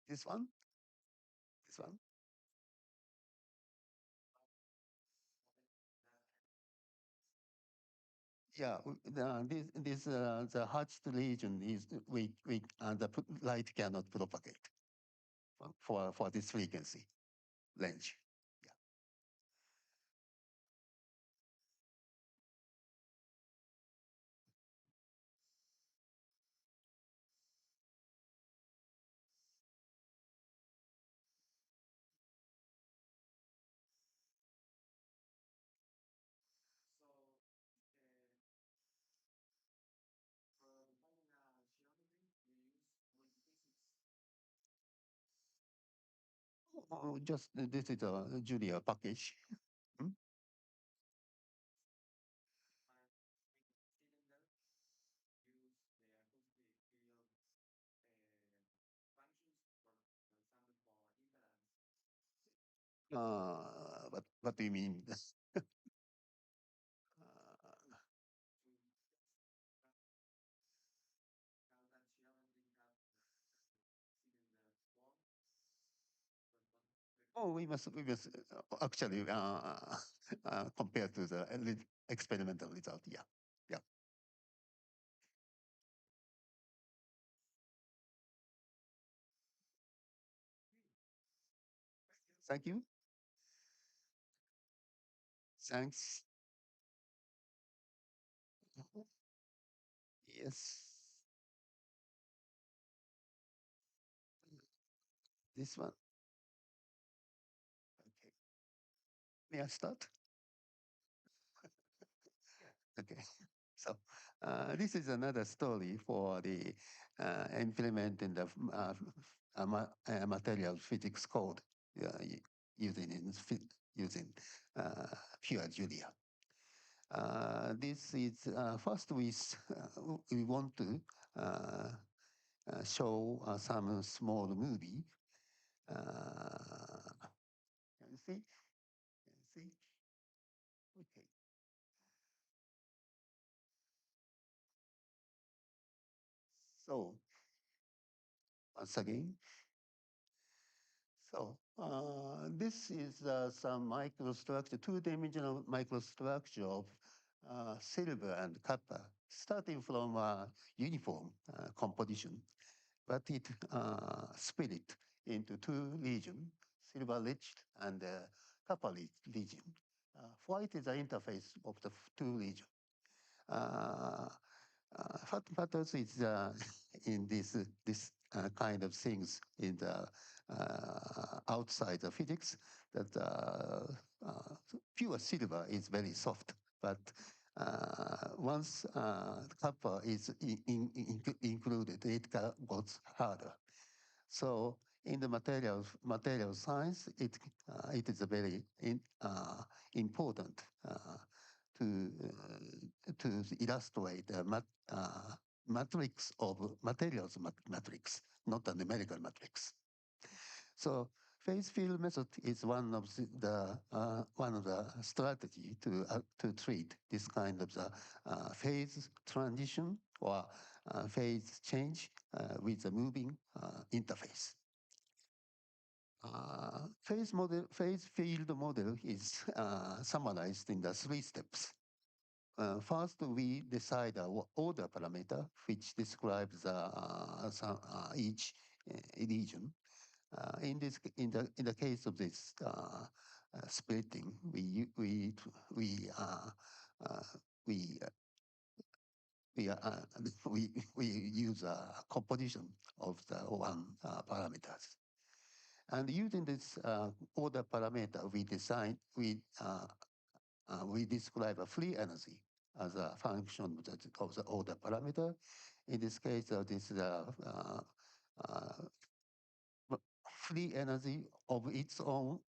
This one, this one. Yeah, the hatched region is we the light cannot propagate for this frequency range. Oh, just this is a Julia package. Hmm? What do you mean? Oh, we must actually compare to the experimental result. Yeah, yeah. Thank you. Thanks. Yes. This one. Okay. May I start? Okay. So this is another story for the implementing the material physics code using using pure Julia. This is first we want to show some small movie. Can you see? Can you see? Okay. So once again, so this is some microstructure, two-dimensional microstructure of silver and copper, starting from uniform composition, but it split into two regions, silver-rich and copper-rich region. White is the interface of the two regions. What matters is in this kind of things in the outside of physics that pure silver is very soft, but once copper is included, it goes harder. So in the material science, it is a very important to illustrate the matrix of materials matrix, not a numerical matrix. So phase field method is one of the strategy to treat this kind of the phase transition or phase change with the moving interface. Phase field model is summarized in the three steps. First, we decide our order parameter, which describes each region. In the case of this splitting, we we use a composition of the one parameters. And using this order parameter, we describe a free energy as a function of the order parameter. In this case, this is free energy of its own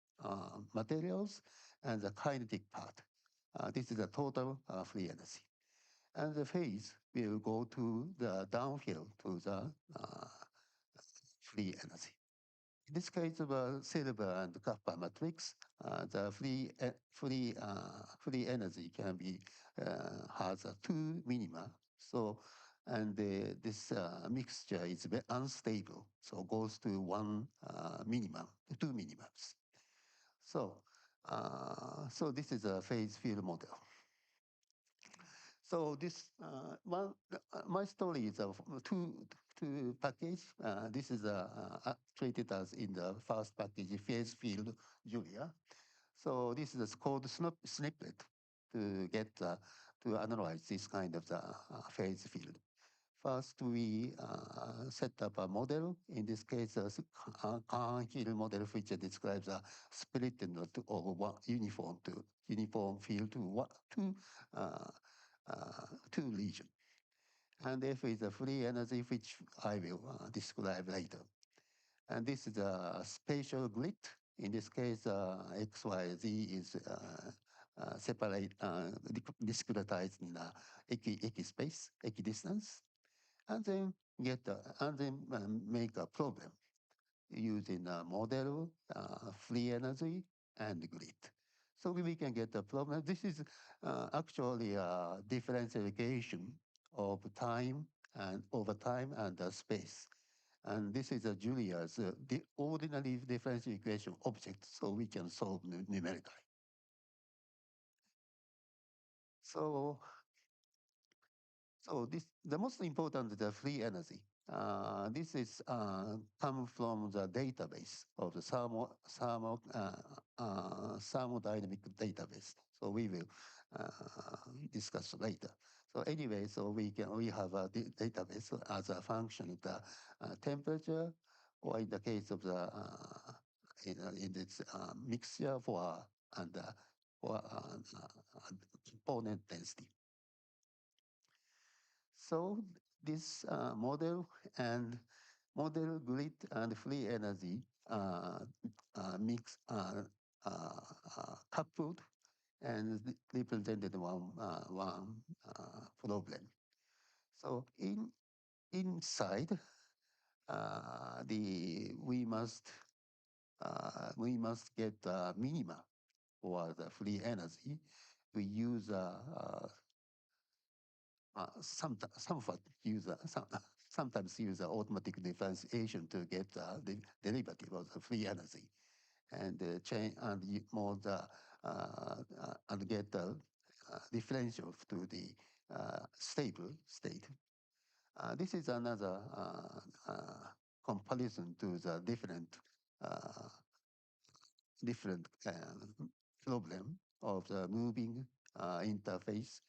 materials and the kinetic part. This is the total free energy. And the phase will go to the downhill to the free energy. In this case of silver and copper matrix, the free energy can be has two minima. So, and this mixture is very unstable, so goes to one minimum, two minimums. So, so this is a phase field model. So this my story is of two package. This is treated as in the first package phase field Julia. So this is called snippet to get to analyze this kind of the phase field. First, we set up a model. In this case, a Kahn-Hill model, which describes a split of one uniform field to uh, two region. And F is a free energy, which I will describe later. And this is a spatial grid. In this case, X, Y, Z is separate, discretized in equispace, equidistance, and then make a problem using a model, free energy, and grid. So we can get a problem. This is actually a differentiation of time and over time and space. And this is a Julia's the ordinary differential equation object, so we can solve numerically. So so this the most important is the free energy. This is come from the database of the thermodynamic database. So we will discuss later. So anyway, so we have a database as a function of the temperature, or in the case of the in this mixture for component density. So this model and model grid and free energy mix coupled and represented one problem. So inside we must get minima for the free energy. We use somewhat sometimes use automatic differentiation to get the derivative of the free energy, and change and more the and get the differential to the stable state. This is another comparison to the uh, different problem of the moving interface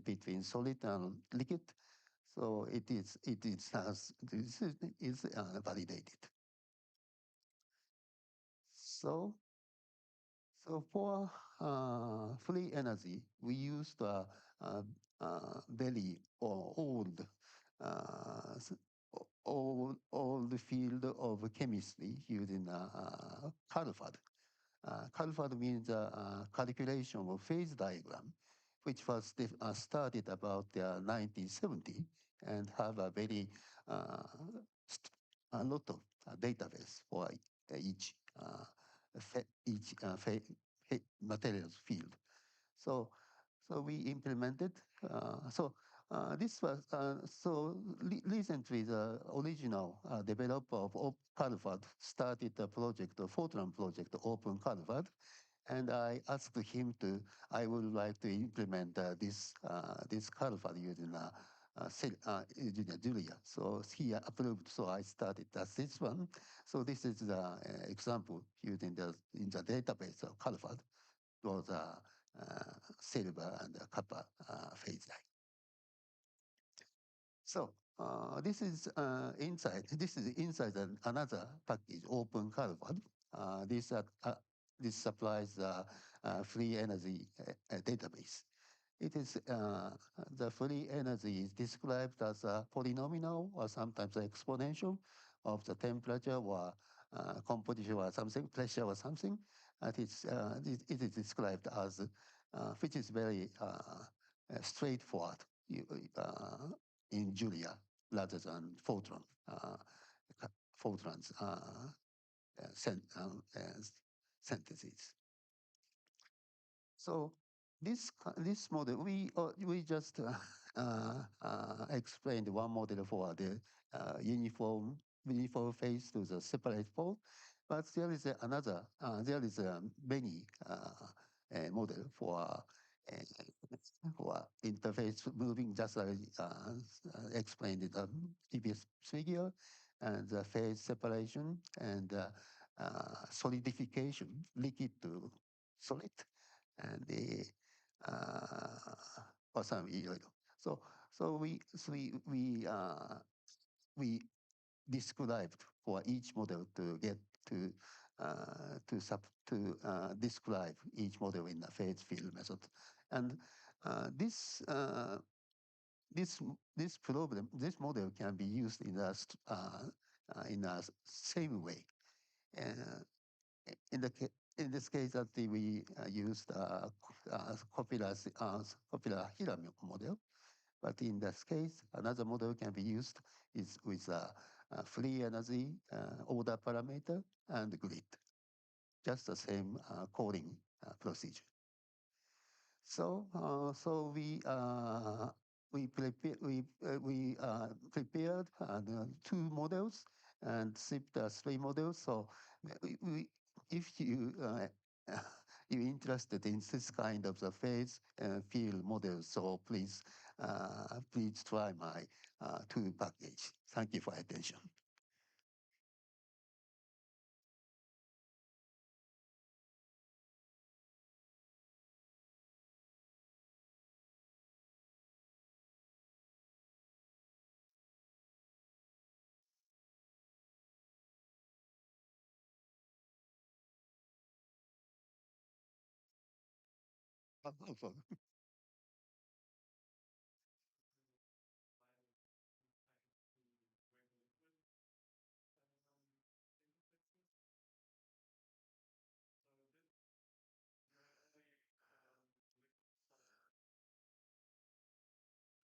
between solid and liquid. So this is validated. So for free energy, we used a very old old field of chemistry using Calford. Calford means calculation of phase diagram, which was started about 1970 and have a very a lot of database for each materials field. So so we implemented. This was recently the original developer of Calvert started a project, a Fortran project, Open Calvert, and I asked him to. I would like to implement this Calvert using Julia. So he approved. So I started this one. So this is the example using in the database of Calvert was silver and copper phase line. So this is inside. This is inside another package, Open Harvard. This supplies free energy database. It is the free energy is described as a polynomial or sometimes exponential of the temperature or composition or something, pressure or something. It is described as, which is very straightforward in Julia rather than Fortran. Fortran's synthesis. So this model, we just explained one model for the uniform phase to the separate pole, but there is another. There is many model for interface moving, just like explained in the previous figure, and the phase separation and solidification, liquid to solid, and the or some so we described for each model to get to describe each model in the phase field method, and this this model can be used in a same way. Uh, in this case, that we used popular Hira model, but in this case, another model can be used is with free energy, order parameter, and grid. Just the same coding procedure. So we prepared two models and shipped three models. So if you you're interested in this kind of the phase field model, so please try my two package. Thank you for your attention.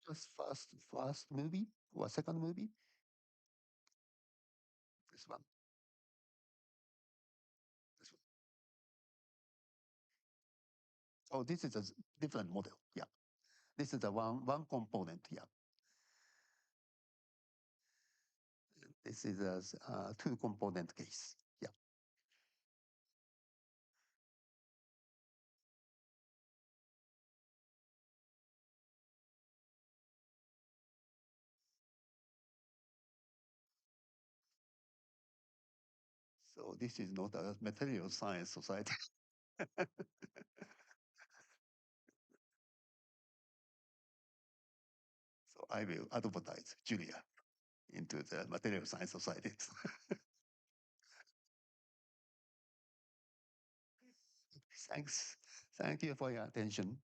Just first movie or second movie? This one. This one. Oh, this is a different model. Yeah. This is the one component. Yeah. This is a two component case. Yeah. So this is not a material science society. So I will advertise Julia into the material science society. Thanks. Thank you for your attention.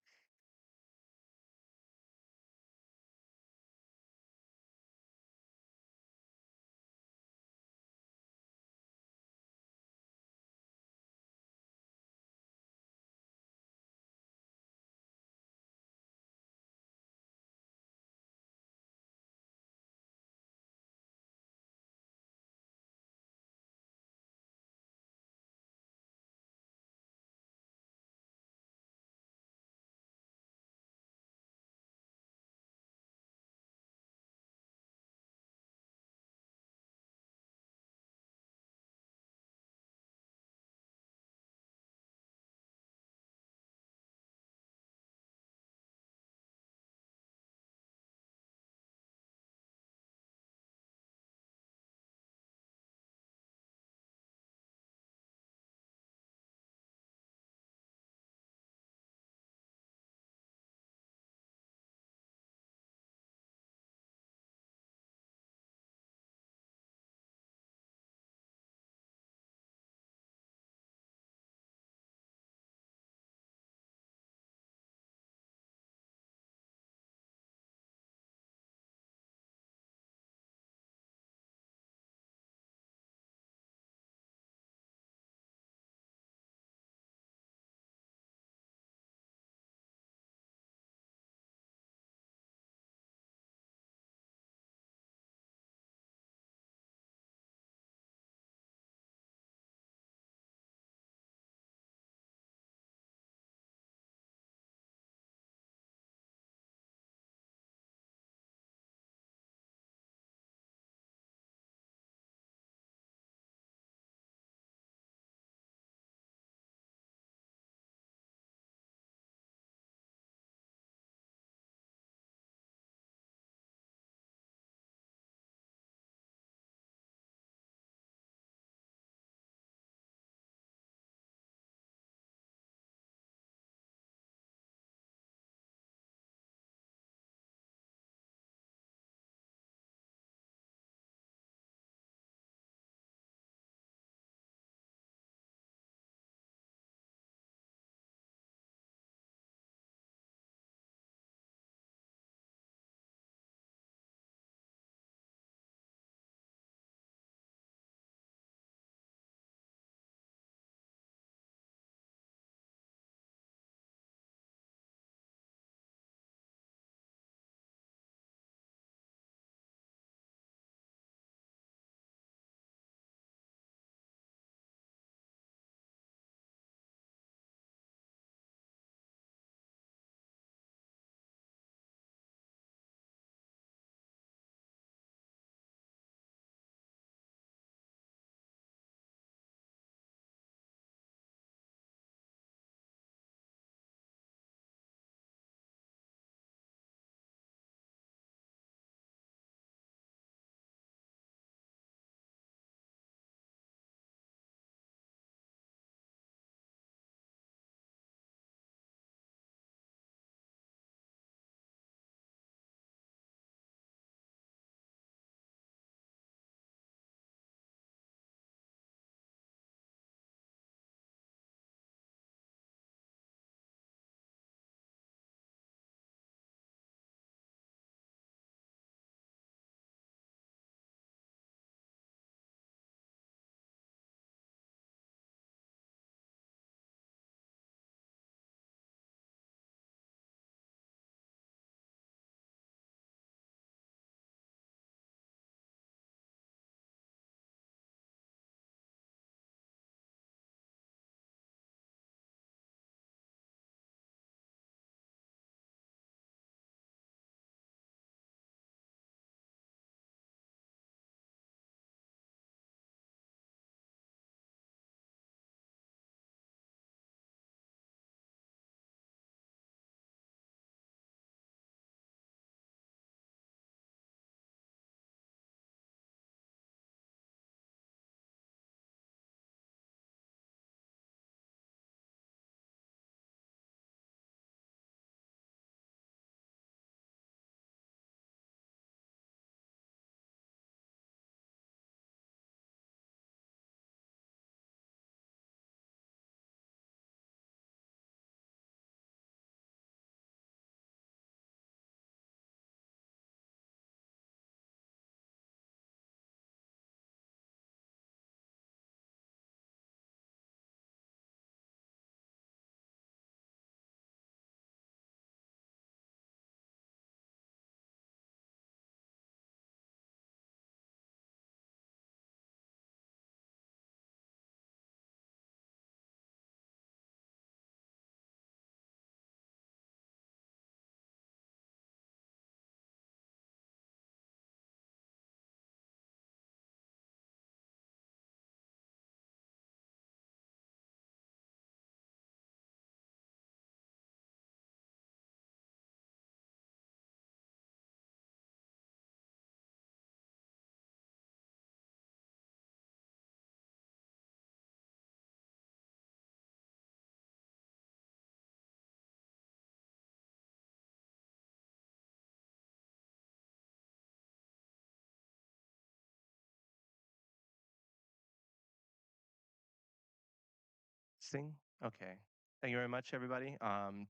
Testing. Okay. Thank you very much, everybody.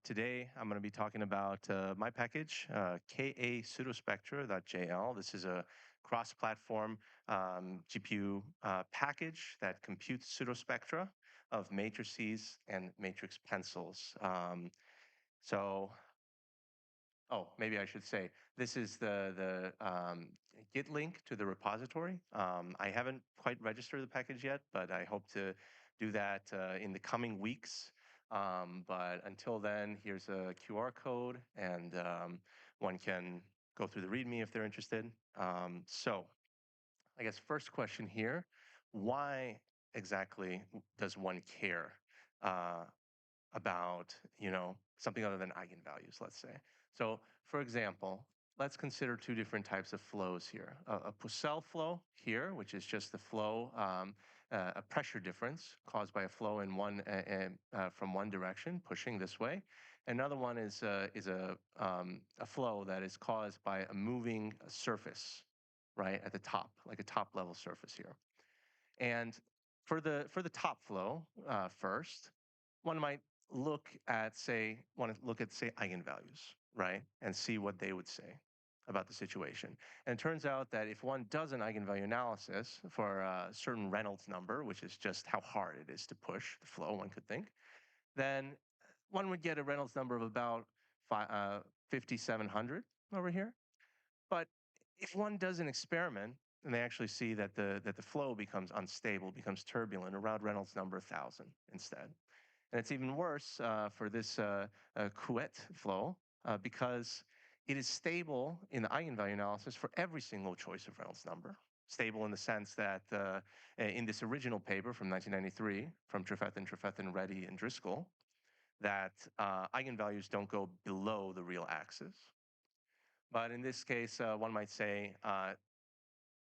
Today, I'm going to be talking about my package, KA pseudospectra.jl. This is a cross-platform GPU package that computes pseudospectra of matrices and matrix pencils. Oh, maybe I should say, this is the Git link to the repository. I haven't quite registered the package yet, but I hope to do that in the coming weeks. But until then, here's a QR code, and one can go through the README if they're interested. So I guess first question here, why exactly does one care about, something other than eigenvalues, let's say? So for example, let's consider two different types of flows here. A Muschel flow here, which is just the flow, a pressure difference caused by a flow in from one direction, pushing this way. Another one is a flow that is caused by a moving surface, right, at the top, like a top level surface here. And for the top flow first, one might look at, say, eigenvalues, right, and see what they would say about the situation. And it turns out that if one does an eigenvalue analysis for a certain Reynolds number, which is just how hard it is to push the flow, one could think, then one would get a Reynolds number of about 5,700 over here. But if one does an experiment and they actually see that the flow becomes unstable, becomes turbulent around Reynolds number 1,000 instead. And it's even worse for this Couette flow because it is stable in the eigenvalue analysis for every single choice of Reynolds number. Stable in the sense that in this original paper from 1993 from Trefethen, Reddy, and Driscoll, that eigenvalues don't go below the real axis. But in this case, one might say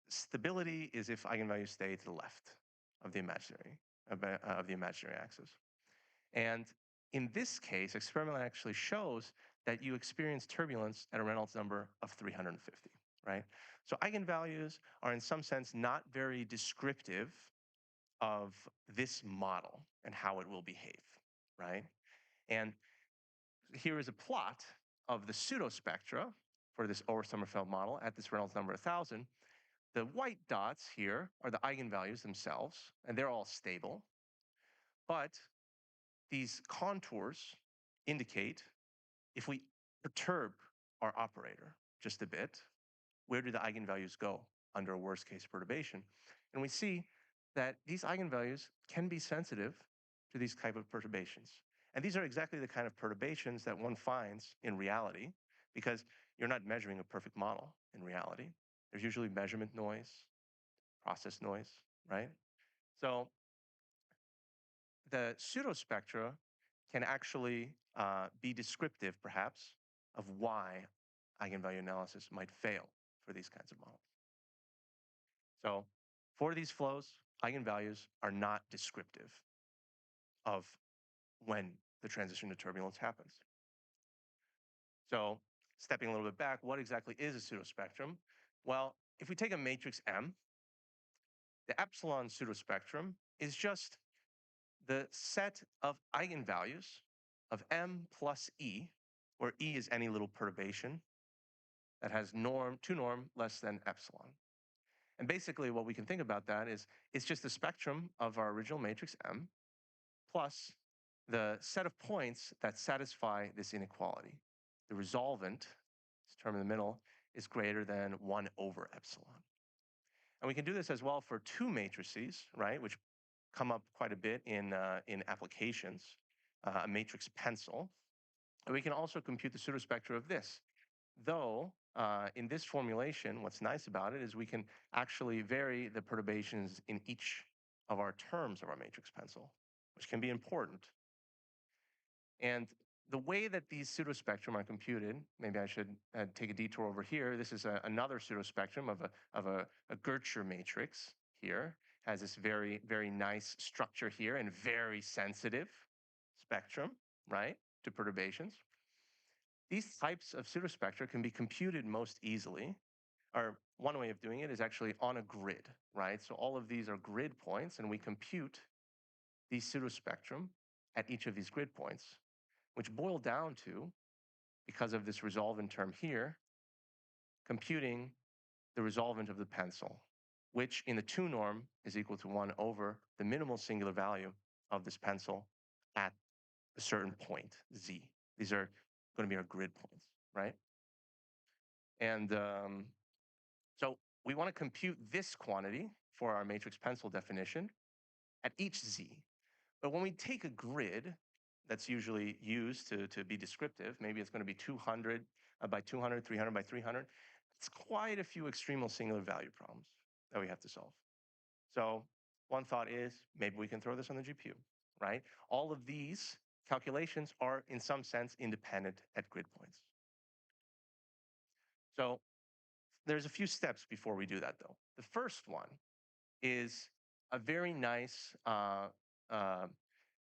stability is if eigenvalues stay to the left of the imaginary axis. And in this case, experiment actually shows that you experience turbulence at a Reynolds number of 350, right? So eigenvalues are in some sense not very descriptive of this model and how it will behave, right? And here is a plot of the pseudospectra for this Ohr-Sommerfeld model at this Reynolds number 1,000. The white dots here are the eigenvalues themselves, and they're all stable. But these contours indicate if we perturb our operator just a bit, where do the eigenvalues go under a worst case perturbation? And we see that these eigenvalues can be sensitive to these type of perturbations. And these are exactly the kind of perturbations that one finds in reality, because you're not measuring a perfect model in reality. There's usually measurement noise, process noise, right? So the pseudospectra can actually be descriptive, perhaps, of why eigenvalue analysis might fail for these kinds of models. So for these flows, eigenvalues are not descriptive of when the transition to turbulence happens. So stepping a little bit back, what exactly is a pseudospectrum? Well, if we take a matrix M, the epsilon pseudospectrum is just the set of eigenvalues of M plus E, where E is any little perturbation that has two norm less than epsilon. And basically what we can think about that is it's just the spectrum of our original matrix M plus the set of points that satisfy this inequality. The resolvent, this term in the middle, is greater than 1 over epsilon. And we can do this as well for two matrices, right, which come up quite a bit in applications, a matrix pencil. And we can also compute the pseudospectra of this. Though, in this formulation, what's nice about it is we can actually vary the perturbations in each of our terms of our matrix pencil, which can be important. And the way that these pseudospectrum are computed, maybe I should take a detour over here. This is another pseudospectrum of a Gertscher matrix here. Has this very, very nice structure here and very sensitive spectrum, right, to perturbations. These types of pseudospectra can be computed most easily, or one way of doing it is actually on a grid, right? So all of these are grid points, and we compute these pseudospectrum at each of these grid points, which boil down to, because of this resolvent term here, computing the resolvent of the pencil, which in the 2 norm is equal to 1 over the minimal singular value of this pencil at a certain point, z. These are going to be our grid points, right? And so we want to compute this quantity for our matrix pencil definition at each z. But when we take a grid that's usually used to be descriptive, maybe it's going to be 200 by 200, 300 by 300, it's quite a few extremal singular value problems that we have to solve. So one thought is maybe we can throw this on the GPU, right? All of these calculations are in some sense independent at grid points. So there's a few steps before we do that though. The first one is a very nice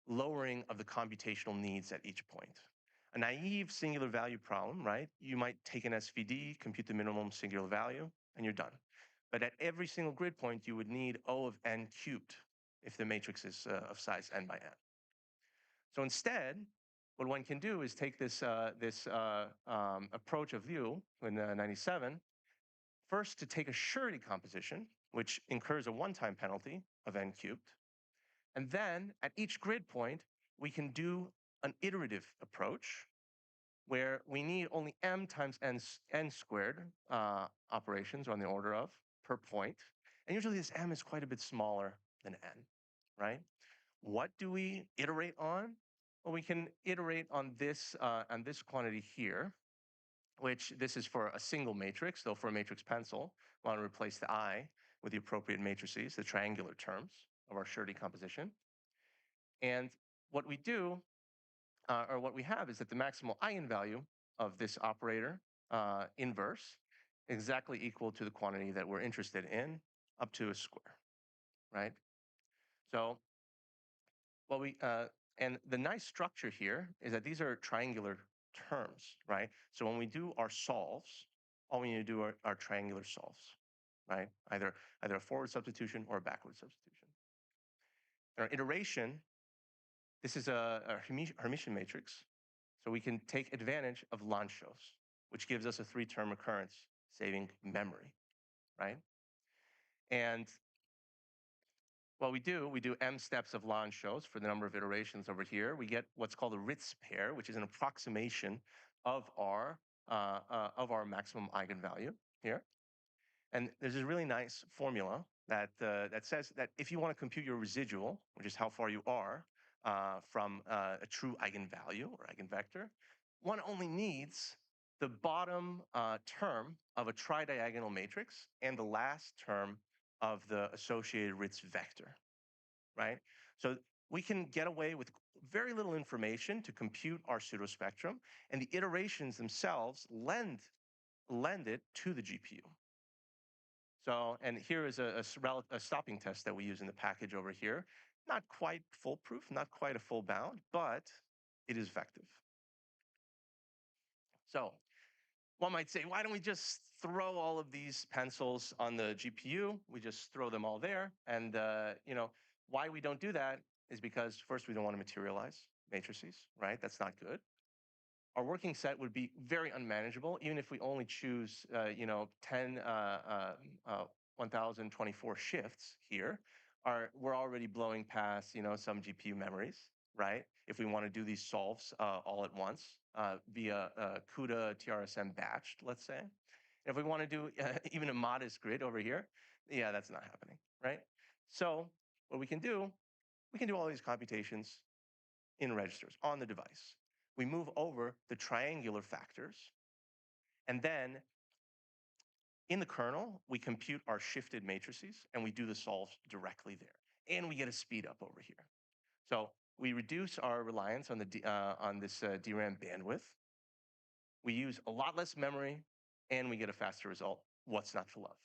lowering of the computational needs at each point. A naive singular value problem, right? You might take an SVD, compute the minimum singular value, and you're done. But at every single grid point, you would need O of n cubed if the matrix is of size n by n. So instead, what one can do is take this, approach of view in 97, first to take a surety composition, which incurs a one-time penalty of n cubed. And then at each grid point, we can do an iterative approach where we need only m times n squared operations on the order of per point. And usually this m is quite a bit smaller than n, right? What do we iterate on? Well, we can iterate on this quantity here, which this is for a single matrix, though for a matrix pencil, we want to replace the I with the appropriate matrices, the triangular terms of our surety composition. And what we do, or what we have, is that the maximal eigenvalue of this operator inverse exactly equal to the quantity that we're interested in up to a square, right? So what we, and the nice structure here is that these are triangular terms, right? So when we do our solves, all we need to do are triangular solves, right? Either a forward substitution or a backward substitution. In our iteration, this is a Hermitian matrix, so we can take advantage of Lanczos, which gives us a 3-term occurrence, saving memory, right? And what we do m steps of Lanczos for the number of iterations over here. We get what's called a Ritz pair, which is an approximation of our maximum eigenvalue here. And there's a really nice formula that says that if you want to compute your residual, which is how far you are from a true eigenvalue or eigenvector, one only needs the bottom term of a tridiagonal matrix and the last term of the associated Ritz vector, right? So we can get away with very little information to compute our pseudospectrum, and the iterations themselves lend it to the GPU. So, and here is a stopping test that we use in the package over here. Not quite foolproof, not quite a full bound, but it is effective. So one might say, why don't we just throw all of these pencils on the GPU? We just throw them all there. And why we don't do that is because first, we don't want to materialize matrices, right? That's not good. Our working set would be very unmanageable, even if we only choose, 1024 shifts here. We're already blowing past, some GPU memories, right? If we want to do these solves all at once via CUDA TRSM batched, let's say. If we want to do even a modest grid over here, yeah, that's not happening, right? So what we can do all these computations in registers on the device. We move over the triangular factors, and then in the kernel, we compute our shifted matrices, and we do the solves directly there. And we get a speed up over here. So we reduce our reliance on this DRAM bandwidth. We use a lot less memory, and we get a faster result. What's not to love?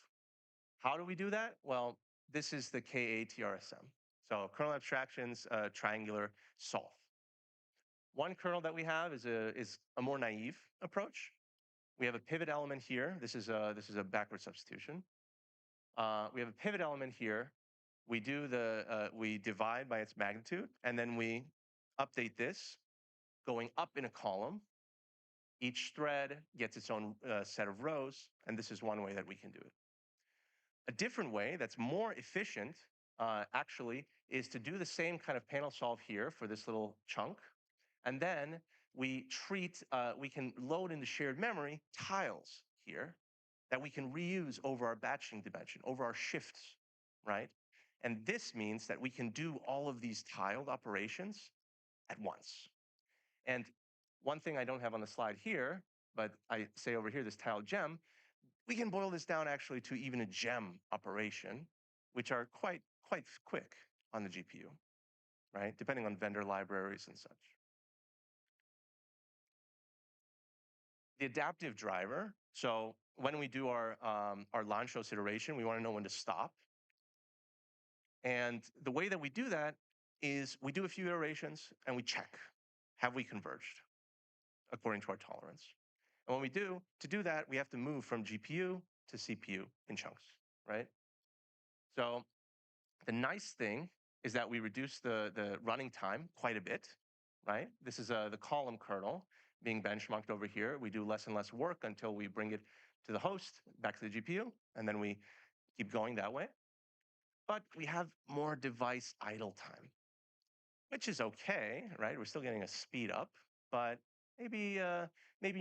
How do we do that? Well, this is the KA-TRSM. So kernel abstractions, triangular solve. One kernel that we have is a more naive approach. We have a pivot element here. This is a backward substitution. We have a pivot element here. We divide by its magnitude, and then we update this, going up in a column. Each thread gets its own set of rows, and this is one way that we can do it. A different way that's more efficient, actually, is to do the same kind of panel solve here for this little chunk, and then we can load into shared memory tiles here that we can reuse over our batching dimension, over our shifts, right? And this means that we can do all of these tiled operations at once. And one thing I don't have on the slide here, but I say over here, this tiled gem, we can boil this down actually to even a gem operation, which are quite quick on the GPU, right? Depending on vendor libraries and such. The adaptive driver, so when we do our launch host iteration, we want to know when to stop. And the way that we do that is we do a few iterations and we check, have we converged according to our tolerance? And when we do, to do that, we have to move from GPU to CPU in chunks, right? So the nice thing is that we reduce the running time quite a bit, right? This is the column kernel being benchmarked over here. We do less and less work until we bring it to the host, back to the GPU, and then we keep going that way. But we have more device idle time, which is okay, right? We're still getting a speed up, but maybe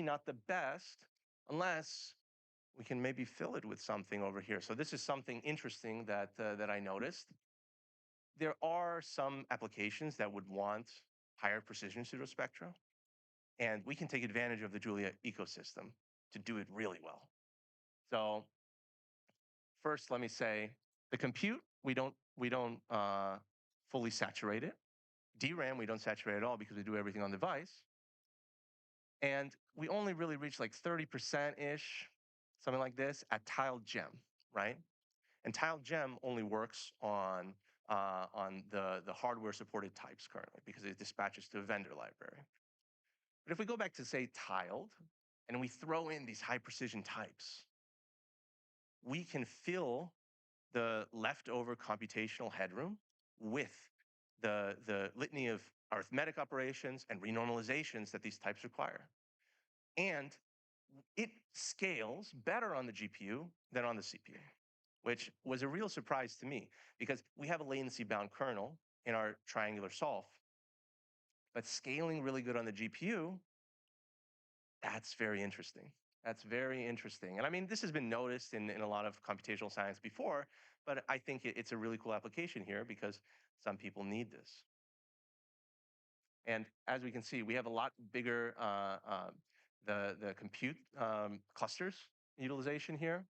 not the best unless we can maybe fill it with something over here. So this is something interesting that I noticed. There are some applications that would want higher precision pseudospectra, and we can take advantage of the Julia ecosystem to do it really well. So first, let me say the compute, we don't fully saturate it. DRAM, we don't saturate at all because we do everything on device. And we only really reach like 30%-ish, something like this, at tiled gem, right? And tiled gem only works on the hardware supported types currently because it dispatches to a vendor library. But if we go back to say tiled and we throw in these high precision types, we can fill the leftover computational headroom with the litany of arithmetic operations and renormalizations that these types require. And it scales better on the GPU than on the CPU, which was a real surprise to me because we have a latency bound kernel in our triangular solve. But scaling really good on the GPU, that's very interesting. That's very interesting. And I mean, this has been noticed in a lot of computational science before, but I think it's a really cool application here because some people need this. And as we can see, we have a lot bigger the compute clusters utilization here.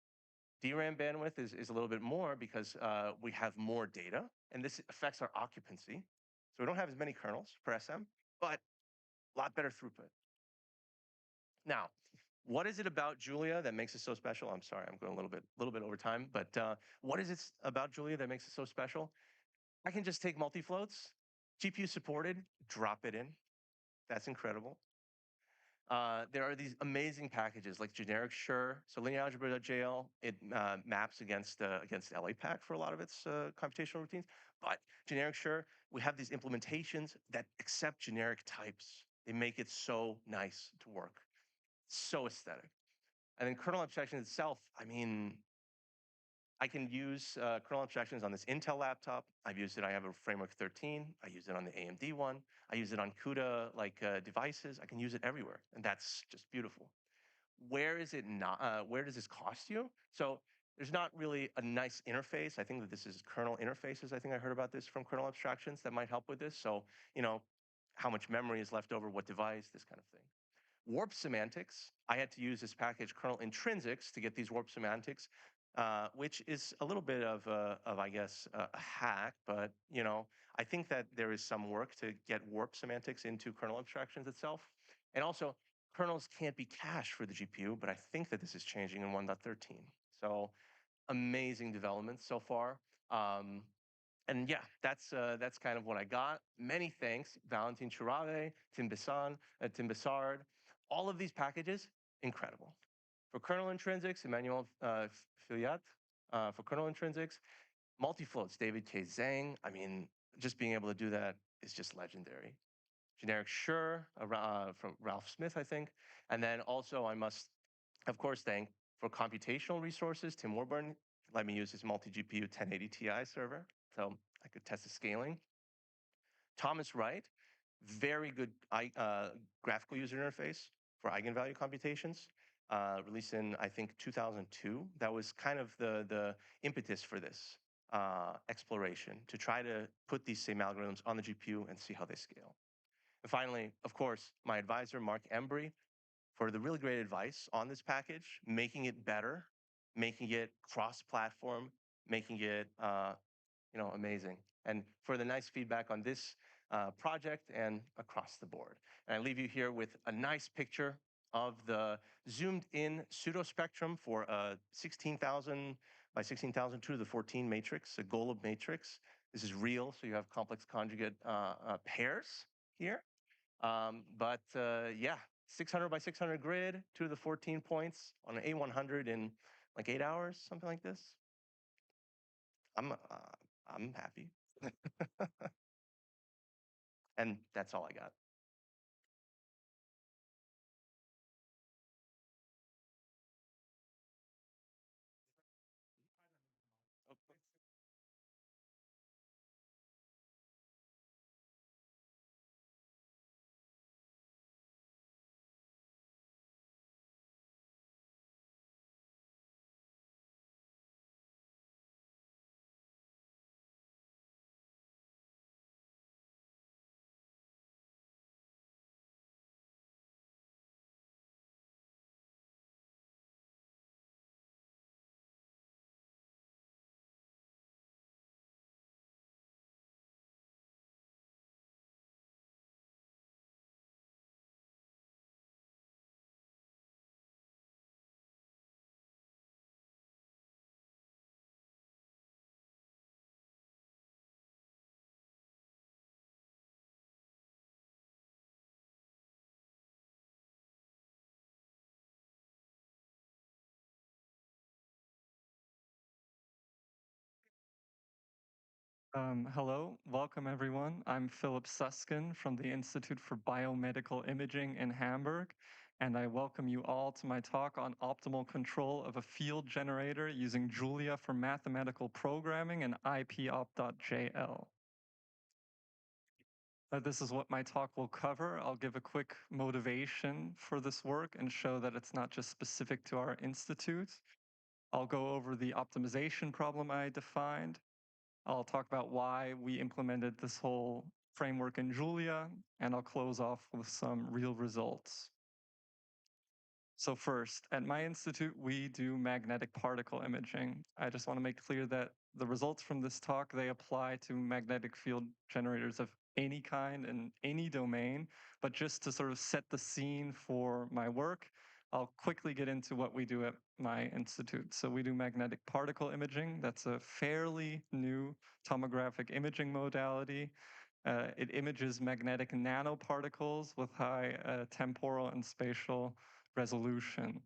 DRAM bandwidth is a little bit more because we have more data, and this affects our occupancy. So we don't have as many kernels per SM, but a lot better throughput. Now, what is it about Julia that makes it so special? I'm sorry, I'm going a little bit over time, but what is it about Julia that makes it so special? I can just take multi-floats, GPU supported, drop it in. That's incredible. There are these amazing packages like generic sure. So linear algebra.jl, it maps against LAPACK for a lot of its computational routines. But generic sure, we have these implementations that accept generic types. They make it so nice to work, so aesthetic. And then kernel abstraction itself, I mean, I can use kernel abstractions on this Intel laptop. I've used it. I have a Framework 13. I use it on the AMD one. I use it on CUDA devices. I can use it everywhere, and that's just beautiful. Where is it not? Where does this cost you? So there's not really a nice interface. I think that this is kernel interfaces. I think I heard about this from kernel abstractions that might help with this. So how much memory is left over, what device, this kind of thing. Warp semantics, I had to use this package kernel intrinsics to get these warp semantics, which is a little bit of I guess, a hack, but I think that there is some work to get warp semantics into kernel abstractions itself. And also, kernels can't be cached for the GPU, but I think that this is changing in 1.13. So amazing developments so far. And yeah, that's kind of what I got. Many thanks, Valentin Chirave, Tim Bissard. All of these packages, incredible. For kernel intrinsics, Emmanuel Filiat. For kernel intrinsics, multi-floats, David K. Zhang. I mean, just being able to do that is just legendary. generic sure from Ralph Smith, I think. And then also I must, of course, thank for computational resources, Tim Warburton let me use his multi-GPU 1080 Ti server, so I could test the scaling. Thomas Wright, very good graphical user interface for eigenvalue computations, released in, I think, 2002. That was kind of the impetus for this exploration, to try to put these same algorithms on the GPU and see how they scale. And finally, of course, my advisor, Mark Embry, for the really great advice on this package, making it better, making it cross-platform, making it amazing. And for the nice feedback on this project and across the board. And I leave you here with a nice picture of the zoomed in pseudo spectrum for a 16,000 by 16,000 2 to the 14 matrix, a Golub matrix. This is real, so you have complex conjugate pairs here. Yeah, 600 by 600 grid, 2 to the 14 points on an A100 in like 8 hours, something like this. I'm happy. And that's all I got. Hello, welcome everyone. I'm Philip Suskin from the Institute for Biomedical Imaging in Hamburg, and I welcome you all to my talk on optimal control of a field generator using Julia for mathematical programming and IPOP.jl. This is what my talk will cover. I'll give a quick motivation for this work and show that it's not just specific to our institute. I'll go over the optimization problem I defined. I'll talk about why we implemented this whole framework in Julia, and I'll close off with some real results. So first, at my institute, we do magnetic particle imaging. I just want to make clear that the results from this talk, they apply to magnetic field generators of any kind in any domain, but just to sort of set the scene for my work, I'll quickly get into what we do at my institute. So we do magnetic particle imaging. That's a fairly new tomographic imaging modality. It images magnetic nanoparticles with high temporal and spatial resolution.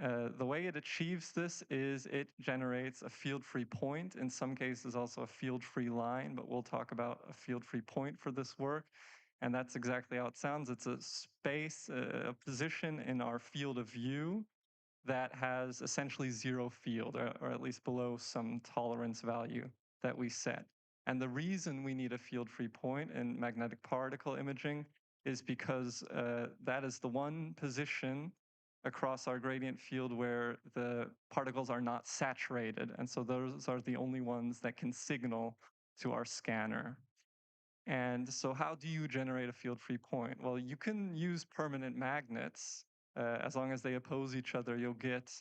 The way it achieves this is it generates a field-free point, in some cases also a field-free line, but we'll talk about a field-free point for this work. And that's exactly how it sounds. It's a space, a position in our field of view that has essentially zero field, or at least below some tolerance value that we set. And the reason we need a field-free point in magnetic particle imaging is because that is the one position across our gradient field where the particles are not saturated. And so those are the only ones that can signal to our scanner. And so how do you generate a field-free point? Well, you can use permanent magnets. As long as they oppose each other, you'll get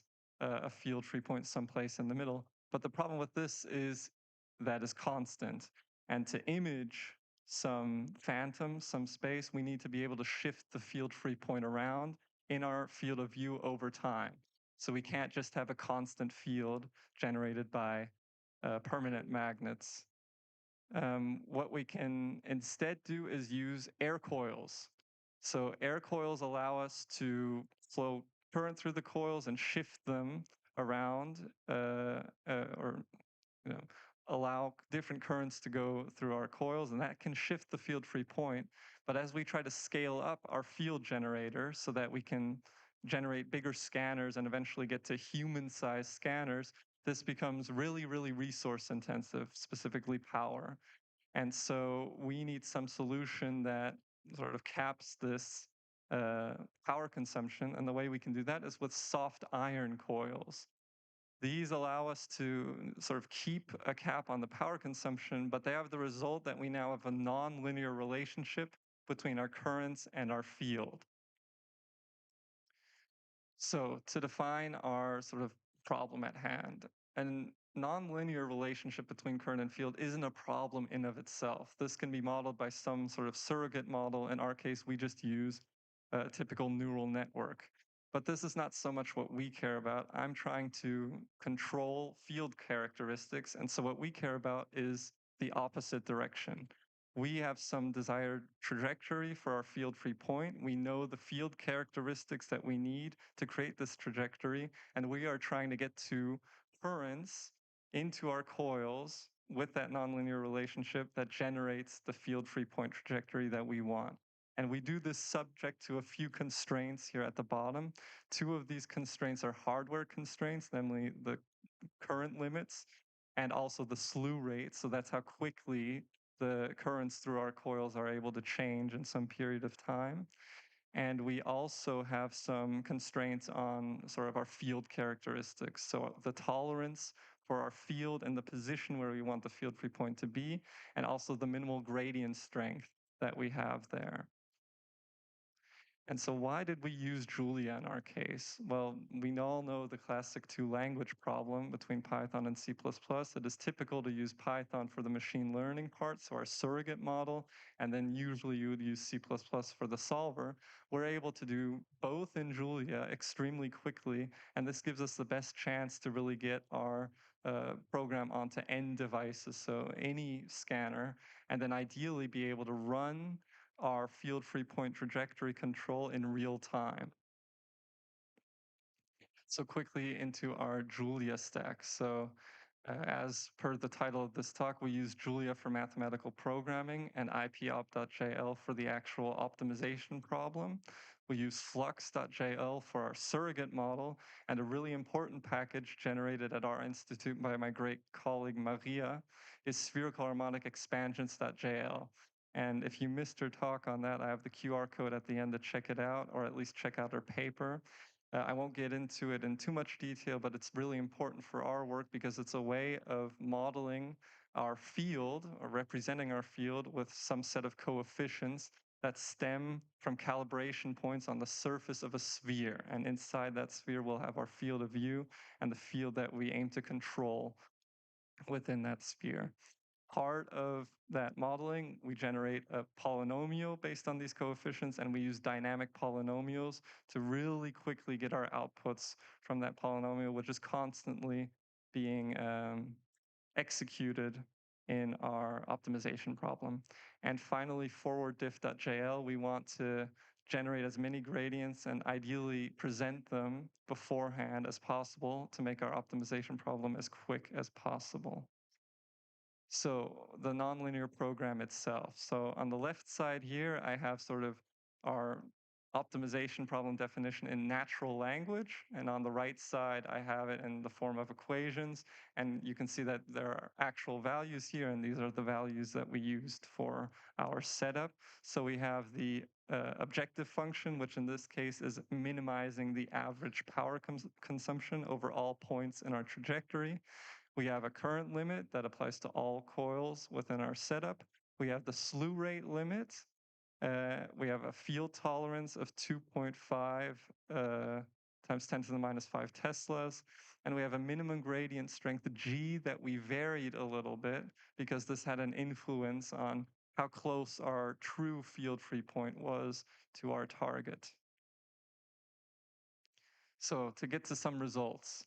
a field-free point someplace in the middle. But the problem with this is that is constant. And to image some phantom, some space, we need to be able to shift the field-free point around in our field of view over time. So we can't just have a constant field generated by permanent magnets. What we can instead do is use air coils. So air coils allow us to flow current through the coils and shift them around, or allow different currents to go through our coils, and that can shift the field-free point. But as we try to scale up our field generator so that we can generate bigger scanners and eventually get to human-sized scanners, this becomes really, really resource intensive, specifically power. And so we need some solution that sort of caps this power consumption. And the way we can do that is with soft iron coils. These allow us to sort of keep a cap on the power consumption, but they have the result that we now have a nonlinear relationship between our currents and our field. So to define our sort of problem at hand, a nonlinear relationship between current and field isn't a problem in of itself. This can be modeled by some sort of surrogate model. In our case, we just use a typical neural network. But this is not so much what we care about. I'm trying to control field characteristics. And so what we care about is the opposite direction. We have some desired trajectory for our field-free point. We know the field characteristics that we need to create this trajectory, and we are trying to get to currents into our coils with that nonlinear relationship that generates the field-free point trajectory that we want. And we do this subject to a few constraints here at the bottom. Two of these constraints are hardware constraints, namely the current limits and also the slew rate. So that's how quickly the currents through our coils are able to change in some period of time. And we also have some constraints on sort of our field characteristics. So the tolerance for our field and the position where we want the field-free point to be, and also the minimal gradient strength that we have there. And so why did we use Julia in our case? Well, we all know the classic two language problem between Python and C++. It is typical to use Python for the machine learning part, so our surrogate model, and then usually you would use C++ for the solver. We're able to do both in Julia extremely quickly, and this gives us the best chance to really get our program onto end devices, so any scanner, and then ideally be able to run our field-free point trajectory control in real time. So quickly into our Julia stack. So as per the title of this talk, we use Julia for mathematical programming and ipop.jl for the actual optimization problem. We use flux.jl for our surrogate model, and a really important package generated at our institute by my great colleague Maria is spherical harmonic expansions.jl. And if you missed her talk on that, I have the QR code at the end to check it out, or at least check out her paper. I won't get into it in too much detail, but it's really important for our work because it's a way of modeling our field or representing our field with some set of coefficients that stem from calibration points on the surface of a sphere. And inside that sphere, we'll have our field of view and the field that we aim to control within that sphere. Part of that modeling, we generate a polynomial based on these coefficients, and we use dynamic polynomials to really quickly get our outputs from that polynomial, which is constantly being executed in our optimization problem. And finally, forward diff.jl, we want to generate as many gradients and ideally present them beforehand as possible to make our optimization problem as quick as possible. So the nonlinear program itself. So on the left side here, I have sort of our optimization problem definition in natural language. And on the right side, I have it in the form of equations. And you can see that there are actual values here, and these are the values that we used for our setup. So we have the objective function, which in this case is minimizing the average power consumption over all points in our trajectory. We have a current limit that applies to all coils within our setup. We have the slew rate limit. We have a field tolerance of 2.5 times 10 to the minus 5 Teslas. And we have a minimum gradient strength G that we varied a little bit because this had an influence on how close our true field-free point was to our target. So to get to some results,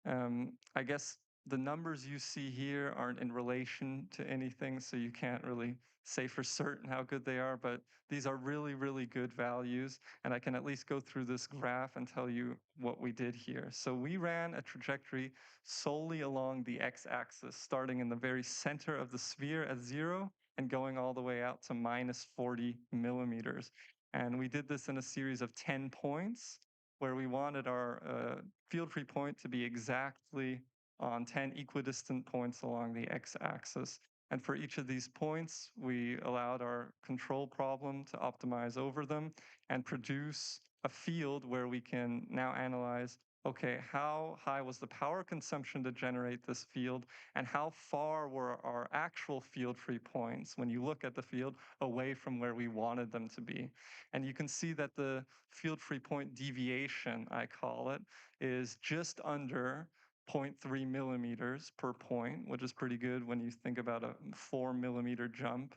I guess the numbers you see here aren't in relation to anything, so you can't really say for certain how good they are, but these are really, really good values, and I can at least go through this graph and tell you what we did here. So we ran a trajectory solely along the x-axis, starting in the very center of the sphere at 0 and going all the way out to minus 40 millimeters. And we did this in a series of 10 points where we wanted our field free point to be exactly on 10 equidistant points along the x-axis. And for each of these points, we allowed our control problem to optimize over them and produce a field where we can now analyze, okay, how high was the power consumption to generate this field, and how far were our actual field free points when you look at the field away from where we wanted them to be. And you can see that the field free point deviation, I call it, is just under 0.3 millimeters per point, which is pretty good when you think about a 4 millimeter jump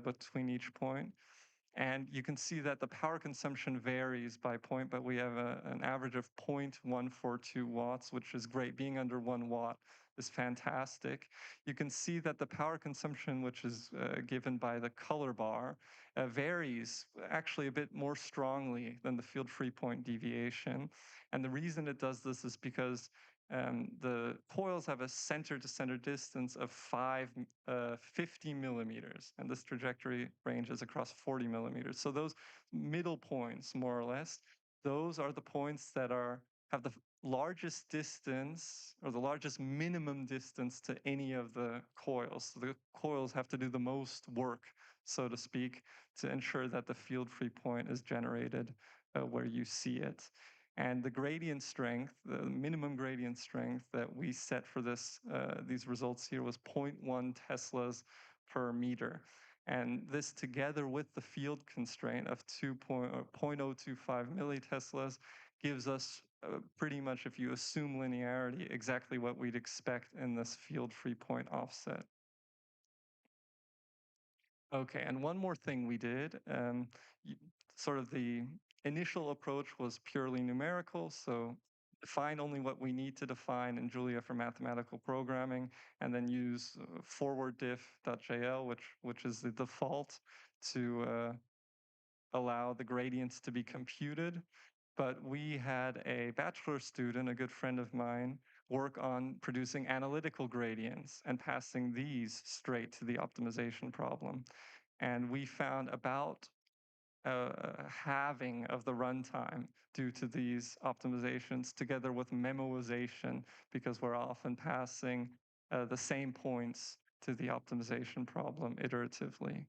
between each point. And you can see that the power consumption varies by point, but we have an average of 0.142 watts, which is great. Being under 1 watt is fantastic. You can see that the power consumption, which is given by the color bar, varies actually a bit more strongly than the field free point deviation. And the reason it does this is because the coils have a center-to-center distance of 50 millimeters, and this trajectory ranges across 40 millimeters. So those middle points, more or less, those are the points that have the largest distance or the largest minimum distance to any of the coils. So the coils have to do the most work, so to speak, to ensure that the field free point is generated where you see it. And the gradient strength, the minimum gradient strength that we set for these results here was 0.1 Teslas per meter. And this together with the field constraint of 0.025 milliteslas gives us pretty much, if you assume linearity, exactly what we'd expect in this field free point offset. Okay, and one more thing we did, sort of the initial approach was purely numerical, so define only what we need to define in Julia for mathematical programming, and then use forwarddiff.jl, which is the default to allow the gradients to be computed. But we had a bachelor student, a good friend of mine, work on producing analytical gradients and passing these straight to the optimization problem. And we found about halving of the runtime due to these optimizations, together with memoization, because we're often passing the same points to the optimization problem iteratively.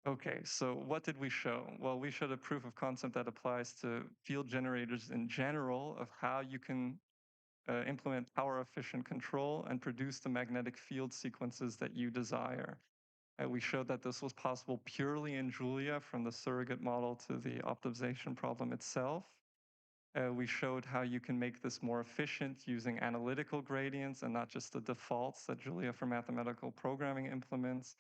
Okay, so what did we show? Well, we showed a proof of concept that applies to field generators in general of how you can implement power efficient control and produce the magnetic field sequences that you desire. We showed that this was possible purely in Julia, from the surrogate model to the optimization problem itself. We showed how you can make this more efficient using analytical gradients and not just the defaults that Julia for mathematical programming implements.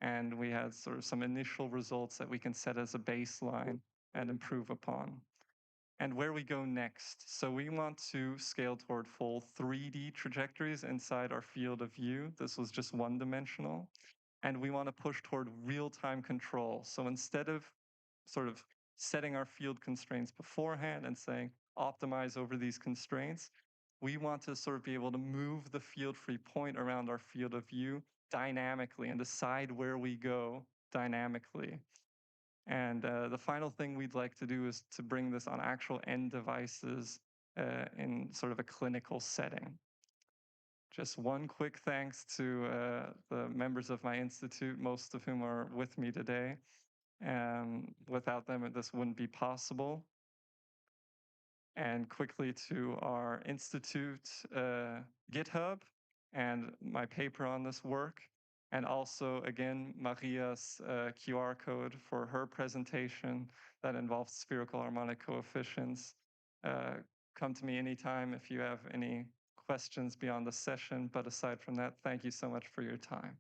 And we had sort of some initial results that we can set as a baseline and improve upon. And where we go next. So we want to scale toward full 3D trajectories inside our field of view. This was just one-dimensional. And we want to push toward real-time control. So instead of sort of setting our field constraints beforehand and saying, optimize over these constraints, we want to sort of be able to move the field free point around our field of view dynamically and decide where we go dynamically. And the final thing we'd like to do is to bring this on actual end devices in sort of a clinical setting. Just one quick thanks to the members of my institute, most of whom are with me today. Without them, this wouldn't be possible. And quickly to our institute GitHub and my paper on this work. And also, again, Maria's QR code for her presentation that involves spherical harmonic coefficients. Come to me anytime if you have any questions beyond the session. But aside from that, thank you so much for your time.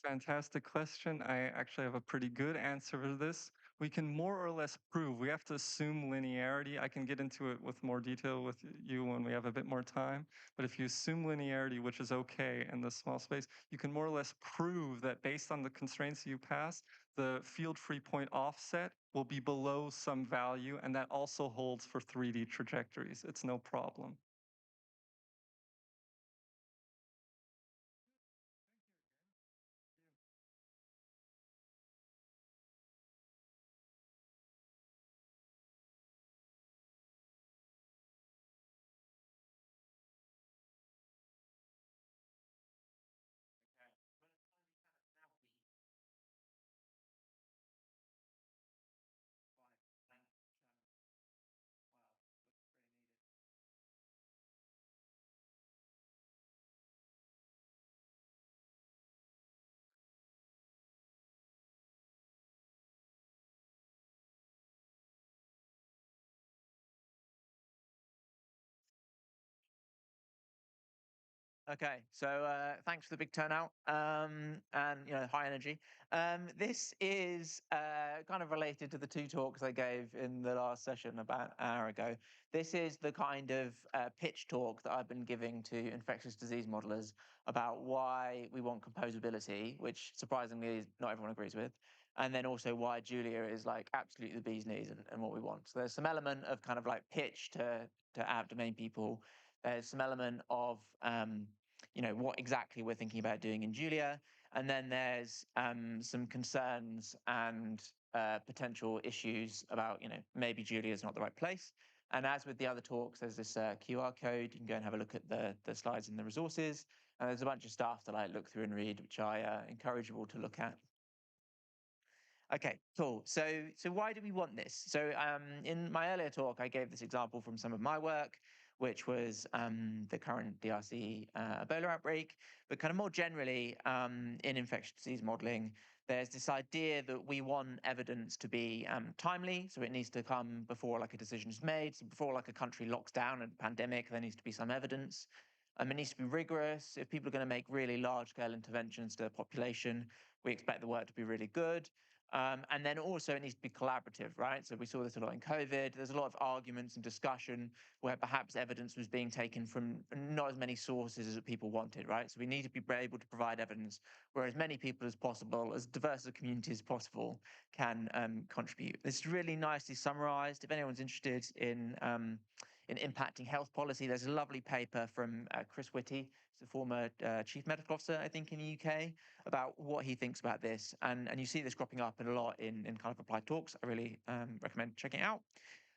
Fantastic question. I actually have a pretty good answer for this. We can more or less prove, we have to assume linearity. I can get into it with more detail with you when we have a bit more time. But if you assume linearity, which is okay in this small space, you can more or less prove that based on the constraints you pass, the field free point offset will be below some value. And that also holds for 3D trajectories. It's no problem. Okay, so thanks for the big turnout and high energy. This is kind of related to the two talks I gave in the last session about an hour ago. This is the kind of pitch talk that I've been giving to infectious disease modelers about why we want composability, which surprisingly not everyone agrees with, and then also why Julia is like absolutely the bee's knees and what we want. So there's some element of kind of like pitch to app domain people. There's some element of what exactly we're thinking about doing in Julia. And then there's some concerns and potential issues about, maybe Julia is not the right place. And as with the other talks, there's this QR code. You can go and have a look at the slides and the resources. And there's a bunch of stuff to like look through and read, which I encourage you all to look at. Okay, cool. So why do we want this? So in my earlier talk, I gave this example from some of my work, which was the current DRC Ebola outbreak. But kind of more generally, in infectious disease modeling, there's this idea that we want evidence to be timely. So it needs to come before like a decision is made. So before like a country locks down a pandemic, there needs to be some evidence. It needs to be rigorous. If people are going to make really large-scale interventions to the population, we expect the work to be really good. And then also it needs to be collaborative, right? So we saw this a lot in COVID. There's a lot of arguments and discussion where perhaps evidence was being taken from not as many sources as people wanted, right? So we need to be able to provide evidence where as many people as possible, as diverse a community as possible, can contribute. This is really nicely summarized. If anyone's interested in impacting health policy, there's a lovely paper from Chris Whitty, the former chief medical officer, I think, in the UK, about what he thinks about this. And you see this cropping up a lot in kind of applied talks. I really recommend checking it out.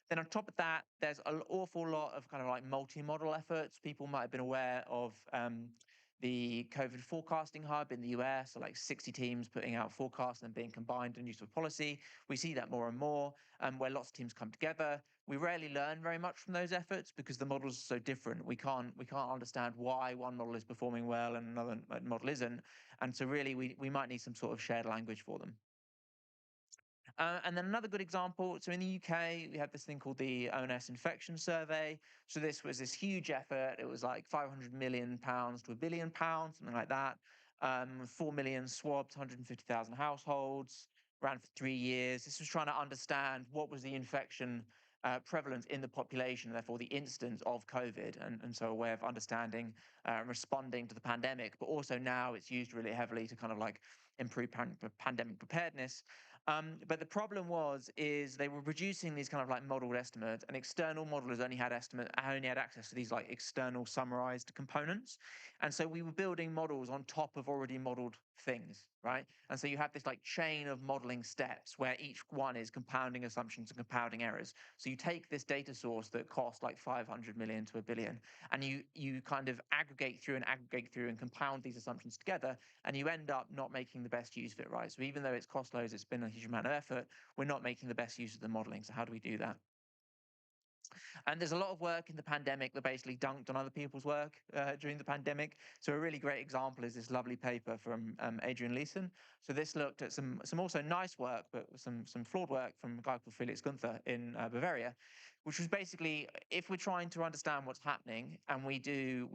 Then on top of that, there's an awful lot of kind of like multi-model efforts. People might have been aware of the COVID forecasting hub in the US, so like 60 teams putting out forecasts and being combined in use of policy. We see that more and more, where lots of teams come together. We rarely learn very much from those efforts because the models are so different. We can't understand why one model is performing well and another model isn't. And so really we might need some sort of shared language for them. And then another good example, so in the UK, we had this thing called the ONS Infection Survey. So this was this huge effort. It was like £500 million to £1 billion, something like that. 4 million swabs, 150,000 households, ran for 3 years. This was trying to understand what was the infection prevalence in the population, and therefore the incidence of COVID, and so a way of understanding responding to the pandemic. But also now it's used really heavily to kind of like improve pandemic preparedness. But the problem is they were producing these kind of like modeled estimates, and external modelers only had access to these like external summarized components. And so we were building models on top of already modeled things, right? And so you have this like chain of modeling steps where each one is compounding assumptions and compounding errors. So you take this data source that costs like 500 million to a billion, and you kind of aggregate through and compound these assumptions together, and you end up not making the best use of it, right? So even though it's cost loads, it's been a huge amount of effort, we're not making the best use of the modeling. So how do we do that? And there's a lot of work in the pandemic that basically dunked on other people's work during the pandemic. So a really great example is this lovely paper from Adrian Leeson. So this looked at some also nice work, but some flawed work from a guy called Felix Gunther in Bavaria, which was basically, if we're trying to understand what's happening and we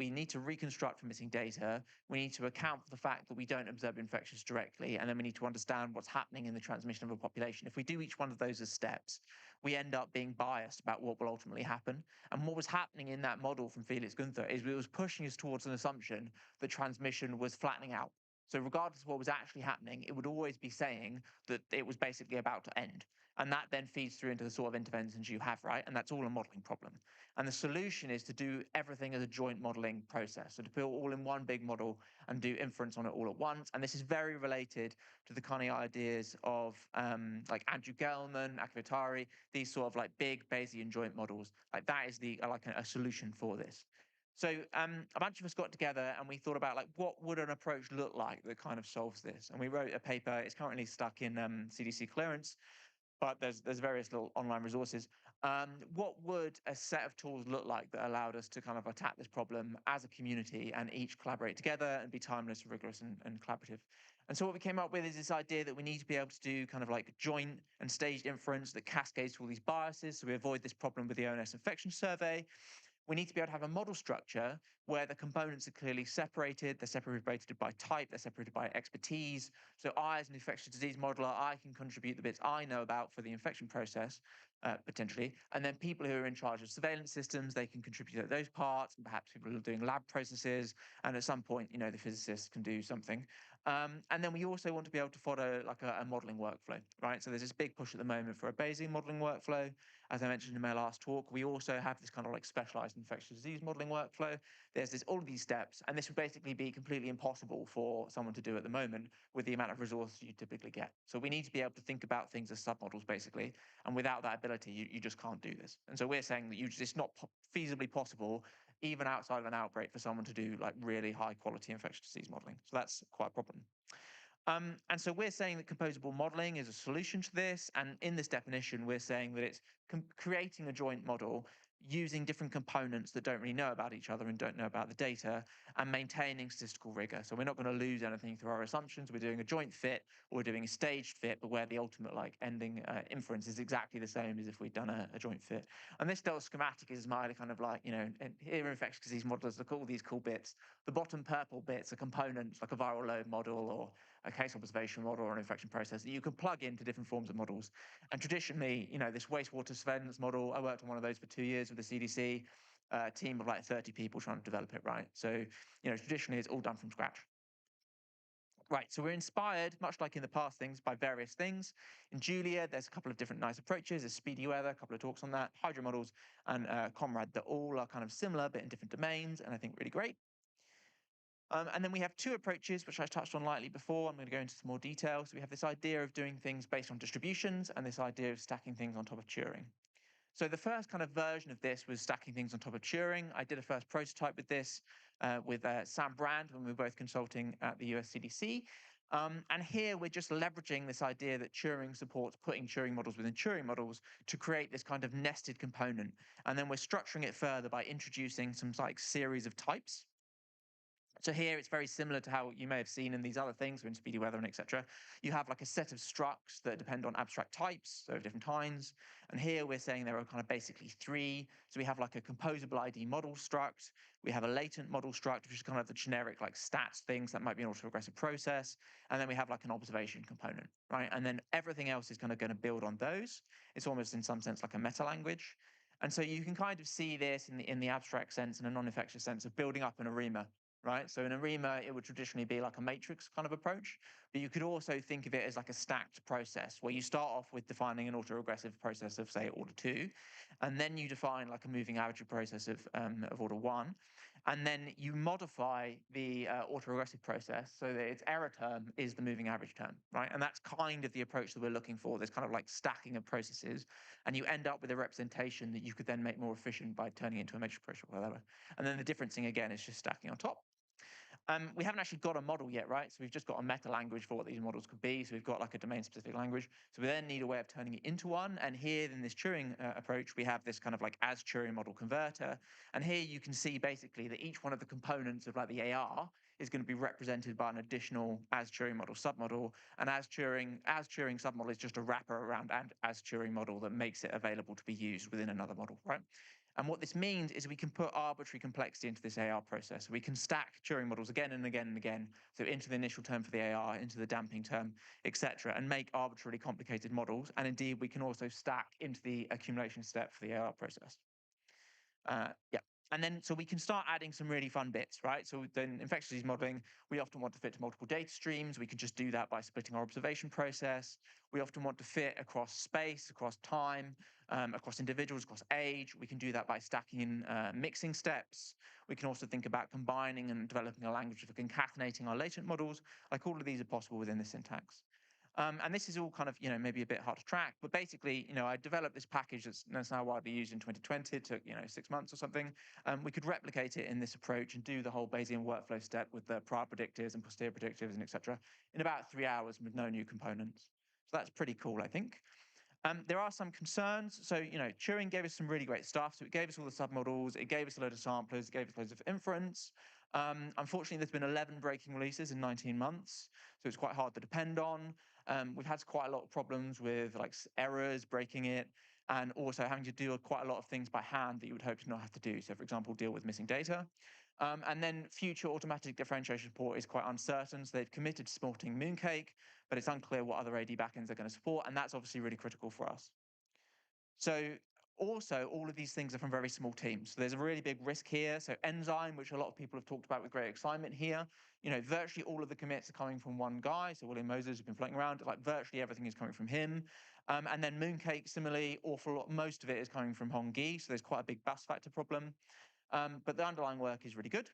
need to reconstruct from missing data, we need to account for the fact that we don't observe infections directly, and then we need to understand what's happening in the transmission of a population. If we do each one of those as steps, we end up being biased about what will ultimately happen. And what was happening in that model from Felix Gunther is it was pushing us towards an assumption that transmission was flattening out. So regardless of what was actually happening, it would always be saying that it was basically about to end. And that then feeds through into the sort of interventions you have, right? And that's all a modeling problem. And the solution is to do everything as a joint modeling process. So to put it all in one big model and do inference on it all at once. And this is very related to the kind of ideas of like Andrew Gelman, Akvitari, these sort of like big Bayesian joint models. Like that is the like a solution for this. So a bunch of us got together and we thought about like what would an approach look like that kind of solves this. And we wrote a paper. It's currently stuck in CDC clearance, but there's various little online resources. What would a set of tools look like that allowed us to kind of attack this problem as a community and each collaborate together and be timeless, rigorous, and collaborative? And so what we came up with is this idea that we need to be able to do kind of like joint and staged inference that cascades to all these biases, so we avoid this problem with the ONS infection survey. We need to be able to have a model structure where the components are clearly separated. They're separated by type. They're separated by expertise. So I, as an infectious disease modeler, I can contribute the bits I know about for the infection process, potentially. And then people who are in charge of surveillance systems, they can contribute to those parts. And perhaps people who are doing lab processes. And at some point, the physicists can do something. And then we also want to be able to follow like a modeling workflow, right? So there's this big push at the moment for a Bayesian modeling workflow. As I mentioned in my last talk, we also have this kind of like specialized infectious disease modeling workflow. There's all of these steps, and this would basically be completely impossible for someone to do at the moment with the amount of resources you typically get. So we need to be able to think about things as submodels, basically, and without that ability, you just can't do this. And so we're saying that it's not feasibly possible, even outside of an outbreak, for someone to do like really high quality infectious disease modeling. So that's quite a problem. And so we're saying that composable modeling is a solution to this. And in this definition, we're saying that it's creating a joint model using different components that don't really know about each other and don't know about the data, and maintaining statistical rigor. So we're not going to lose anything through our assumptions. We're doing a joint fit, or we're doing a staged fit, but where the ultimate like ending inference is exactly the same as if we'd done a joint fit. And this little schematic is my kind of like, and here in infectious disease modelers, look at all these cool bits. The bottom purple bits are components like a viral load model or a case observation model or an infection process that you can plug into different forms of models. And traditionally, this wastewater surveillance model, I worked on one of those for 2 years with the CDC, a team of like 30 people trying to develop it, right? So, traditionally it's all done from scratch. Right, so we're inspired, much like in the past things, by various things. In Julia, there's a couple of different nice approaches. There's speedy weather, a couple of talks on that, hydro models, and Comrade, that all are kind of similar, but in different domains, and I think really great. And then we have two approaches, which I touched on lightly before. I'm going to go into some more detail. So we have this idea of doing things based on distributions and this idea of stacking things on top of Turing. So the first kind of version of this was stacking things on top of Turing. I did a first prototype with this with Sam Brand when we were both consulting at the US CDC. And here we're just leveraging this idea that Turing supports putting Turing models within Turing models to create this kind of nested component. And then we're structuring it further by introducing some like series of types. So here it's very similar to how you may have seen in these other things, in speedy weather and etc. You have like a set of structs that depend on abstract types, so of different kinds. And here we're saying there are kind of basically three. So we have like a composable ID model struct. We have a latent model struct, which is kind of the generic like stats things that might be an autoregressive process. And then we have like an observation component, right? And then everything else is kind of going to build on those. It's almost in some sense like a meta language. And so you can kind of see this in the abstract sense and a non-infectious sense of building up an ARIMA, right? So in ARIMA, it would traditionally be like a matrix kind of approach, but you could also think of it as like a stacked process where you start off with defining an autoregressive process of, say, order 2, and then you define like a moving average process of order 1, and then you modify the autoregressive process so that its error term is the moving average term, right? And that's kind of the approach that we're looking for, this kind of like stacking of processes, and you end up with a representation that you could then make more efficient by turning it into a matrix approach or whatever. And then the different thing again is just stacking on top. We haven't actually got a model yet, right? So we've just got a meta language for what these models could be. So we've got like a domain-specific language. So we then need a way of turning it into one. And here in this Turing approach, we have this kind of like as Turing model converter. And here you can see basically that each one of the components of like the AR is going to be represented by an additional as-Turing model submodel. And as-Turing submodel is just a wrapper around as-Turing model that makes it available to be used within another model, right? And what this means is we can put arbitrary complexity into this AR process. We can stack Turing models again and again and again, so into the initial term for the AR, into the damping term, etc., and make arbitrarily complicated models. And indeed, we can also stack into the accumulation step for the AR process. Yeah. And then, so we can start adding some really fun bits, right? So then infectious disease modeling, we often want to fit to multiple data streams. We can just do that by splitting our observation process. We often want to fit across space, across time, across individuals, across age. We can do that by stacking in mixing steps. We can also think about combining and developing a language for concatenating our latent models. Like all of these are possible within the syntax. And this is all kind of, maybe a bit hard to track, but basically, I developed this package that's now widely used in 2020. It took, 6 months or something. We could replicate it in this approach and do the whole Bayesian workflow step with the prior predictors and posterior predictors and etc. in about 3 hours with no new components. So that's pretty cool, I think. There are some concerns. So, Turing gave us some really great stuff. So it gave us all the submodels, it gave us a load of samplers, it gave us loads of inference. Unfortunately, there's been 11 breaking releases in 19 months, so it's quite hard to depend on. We've had quite a lot of problems with like errors, breaking it, and also having to do quite a lot of things by hand that you would hope to not have to do. So, for example, deal with missing data. And then future automatic differentiation support is quite uncertain. So they've committed to supporting Mooncake, but it's unclear what other AD backends they're going to support, and that's obviously really critical for us. So also, all of these things are from very small teams. So there's a really big risk here. So Enzyme, which a lot of people have talked about with great excitement here, virtually all of the commits are coming from one guy. So William Moses has been floating around, like virtually everything is coming from him. And then Mooncake, similarly, most of it is coming from Hongyi. So there's quite a big bus factor problem. But the underlying work is really good.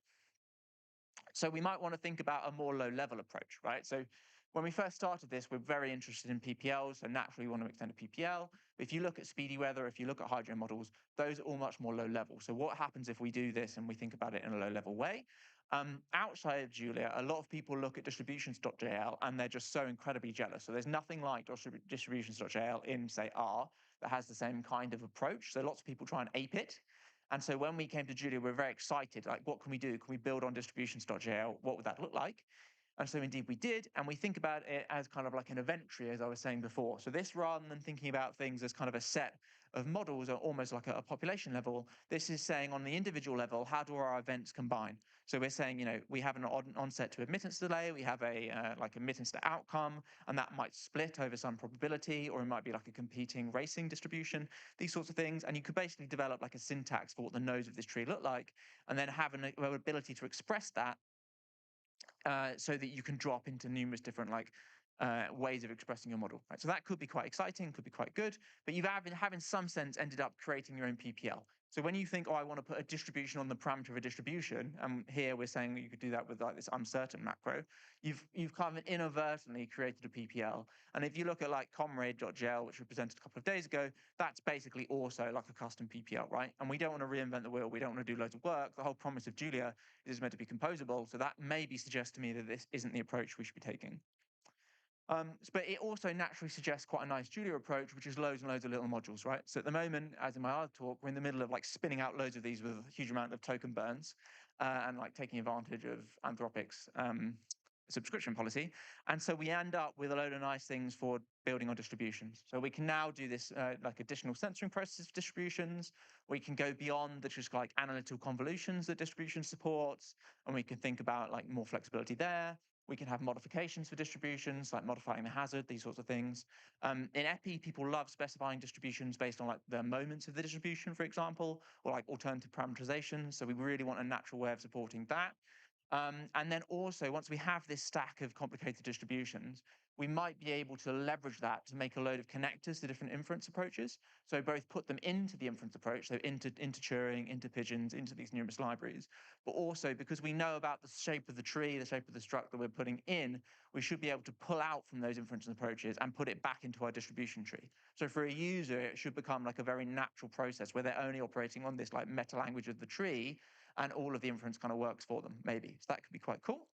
So we might want to think about a more low-level approach, right? So when we first started this, we're very interested in PPLs, so naturally we want to extend a PPL. But if you look at speedy weather, if you look at hydro models, those are all much more low level. So what happens if we do this and we think about it in a low-level way? Outside of Julia, a lot of people look at distributions.jl and they're just so incredibly jealous. So there's nothing like distributions.jl in, say, R that has the same kind of approach. So lots of people try and ape it. And so when we came to Julia, we were very excited. Like, what can we do? Can we build on distributions.jl? What would that look like? And so indeed we did. And we think about it as kind of like an event tree, as I was saying before. So this, rather than thinking about things as kind of a set of models or almost like a population level, this is saying on the individual level, how do our events combine? So we're saying, we have an onset to admittance delay, we have a like admittance to outcome, and that might split over some probability, or it might be like a competing racing distribution, these sorts of things. And you could basically develop like a syntax for what the nodes of this tree look like, and then have an ability to express that so that you can drop into numerous different ways of expressing your model. Right? So that could be quite exciting, could be quite good, but you've have in some sense ended up creating your own PPL. So when you think, oh, I want to put a distribution on the parameter of a distribution, and here we're saying that you could do that with like this uncertain macro, you've kind of inadvertently created a PPL. And if you look at like comrade.jl, which we presented a couple of days ago, that's basically also like a custom PPL, right? And we don't want to reinvent the wheel. We don't want to do loads of work. The whole promise of Julia is meant to be composable. So that maybe suggests to me that this isn't the approach we should be taking. But it also naturally suggests quite a nice Julia approach, which is loads and loads of little modules, right? So at the moment, as in my other talk, we're in the middle of like spinning out loads of these with a huge amount of token burns and like taking advantage of Anthropic's subscription policy. And so we end up with a load of nice things for building our distributions. So we can now do this like additional censoring processes for distributions. We can go beyond the just like analytical convolutions that distribution supports, and we can think about like more flexibility there. We can have modifications for distributions, like modifying the hazard, these sorts of things. In EPI, people love specifying distributions based on like the moments of the distribution, for example, or like alternative parameterization. So we really want a natural way of supporting that. And then also, once we have this stack of complicated distributions, we might be able to leverage that to make a load of connectors to different inference approaches. So both put them into the inference approach, so into Turing, into pigeons, into these numerous libraries, but also because we know about the shape of the tree, the shape of the struct that we're putting in, we should be able to pull out from those inference approaches and put it back into our distribution tree. So for a user, it should become like a very natural process where they're only operating on this like meta language of the tree, and all of the inference kind of works for them, maybe. So that could be quite cool.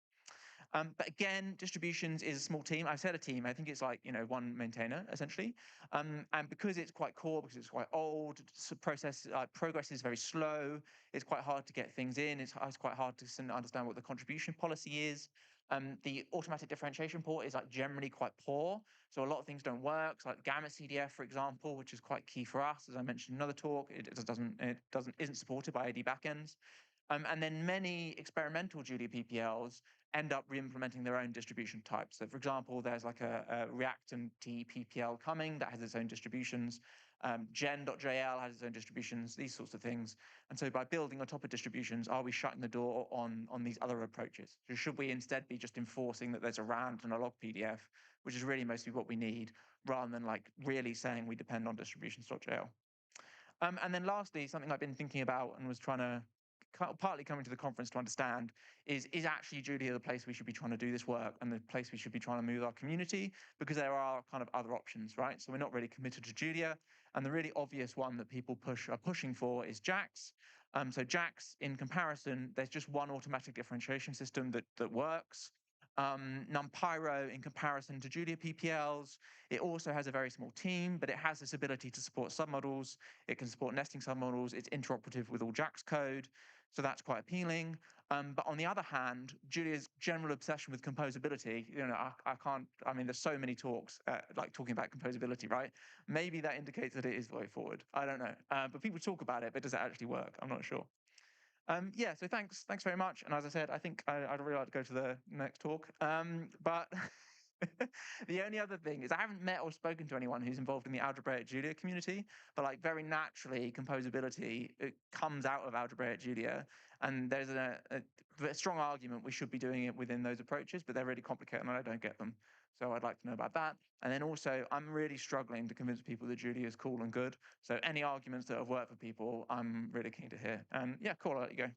But again, distributions is a small team. I said a team. I think it's like one maintainer essentially. And because it's quite core, because it's quite old, progress is very slow. It's quite hard to get things in. It's quite hard to understand what the contribution policy is. The automatic differentiation port is like generally quite poor, so a lot of things don't work. So like gamma CDF, for example, which is quite key for us, as I mentioned in another talk, isn't supported by AD backends. And then many experimental Julia PPLs end up re-implementing their own distribution types. So for example, there's like a React and T PPL coming that has its own distributions. Gen.jl has its own distributions, these sorts of things. And so by building on top of distributions, are we shutting the door on these other approaches? So should we instead be just enforcing that there's a rand and a log PDF, which is really mostly what we need, rather than like really saying we depend on distributions.jl? And then lastly, something I've been thinking about and was trying to partly coming to the conference to understand is actually Julia the place we should be trying to do this work and the place we should be trying to move our community, because there are kind of other options, right? So we're not really committed to Julia, and the really obvious one that people are pushing for is JAX. So JAX, in comparison, there's just one automatic differentiation system that works. NumPyro, in comparison to Julia PPLs, it also has a very small team, but it has this ability to support submodels. It can support nesting submodels. It's interoperative with all JAX code, so that's quite appealing. But on the other hand, Julia's general obsession with composability, I mean, there's so many talks like talking about composability, right? Maybe that indicates that it is the way forward. I don't know. But people talk about it, but does it actually work? I'm not sure. Yeah, so thanks very much. And as I said, I think I'd really like to go to the next talk. But the only other thing is I haven't met or spoken to anyone who's involved in the algebraic Julia community, but like very naturally, composability, it comes out of algebraic Julia. And there's a strong argument we should be doing it within those approaches, but they're really complicated and I don't get them. So I'd like to know about that. And then also, I'm really struggling to convince people that Julia is cool and good. So any arguments that have worked for people, I'm really keen to hear. And yeah, cool, I'll let you go.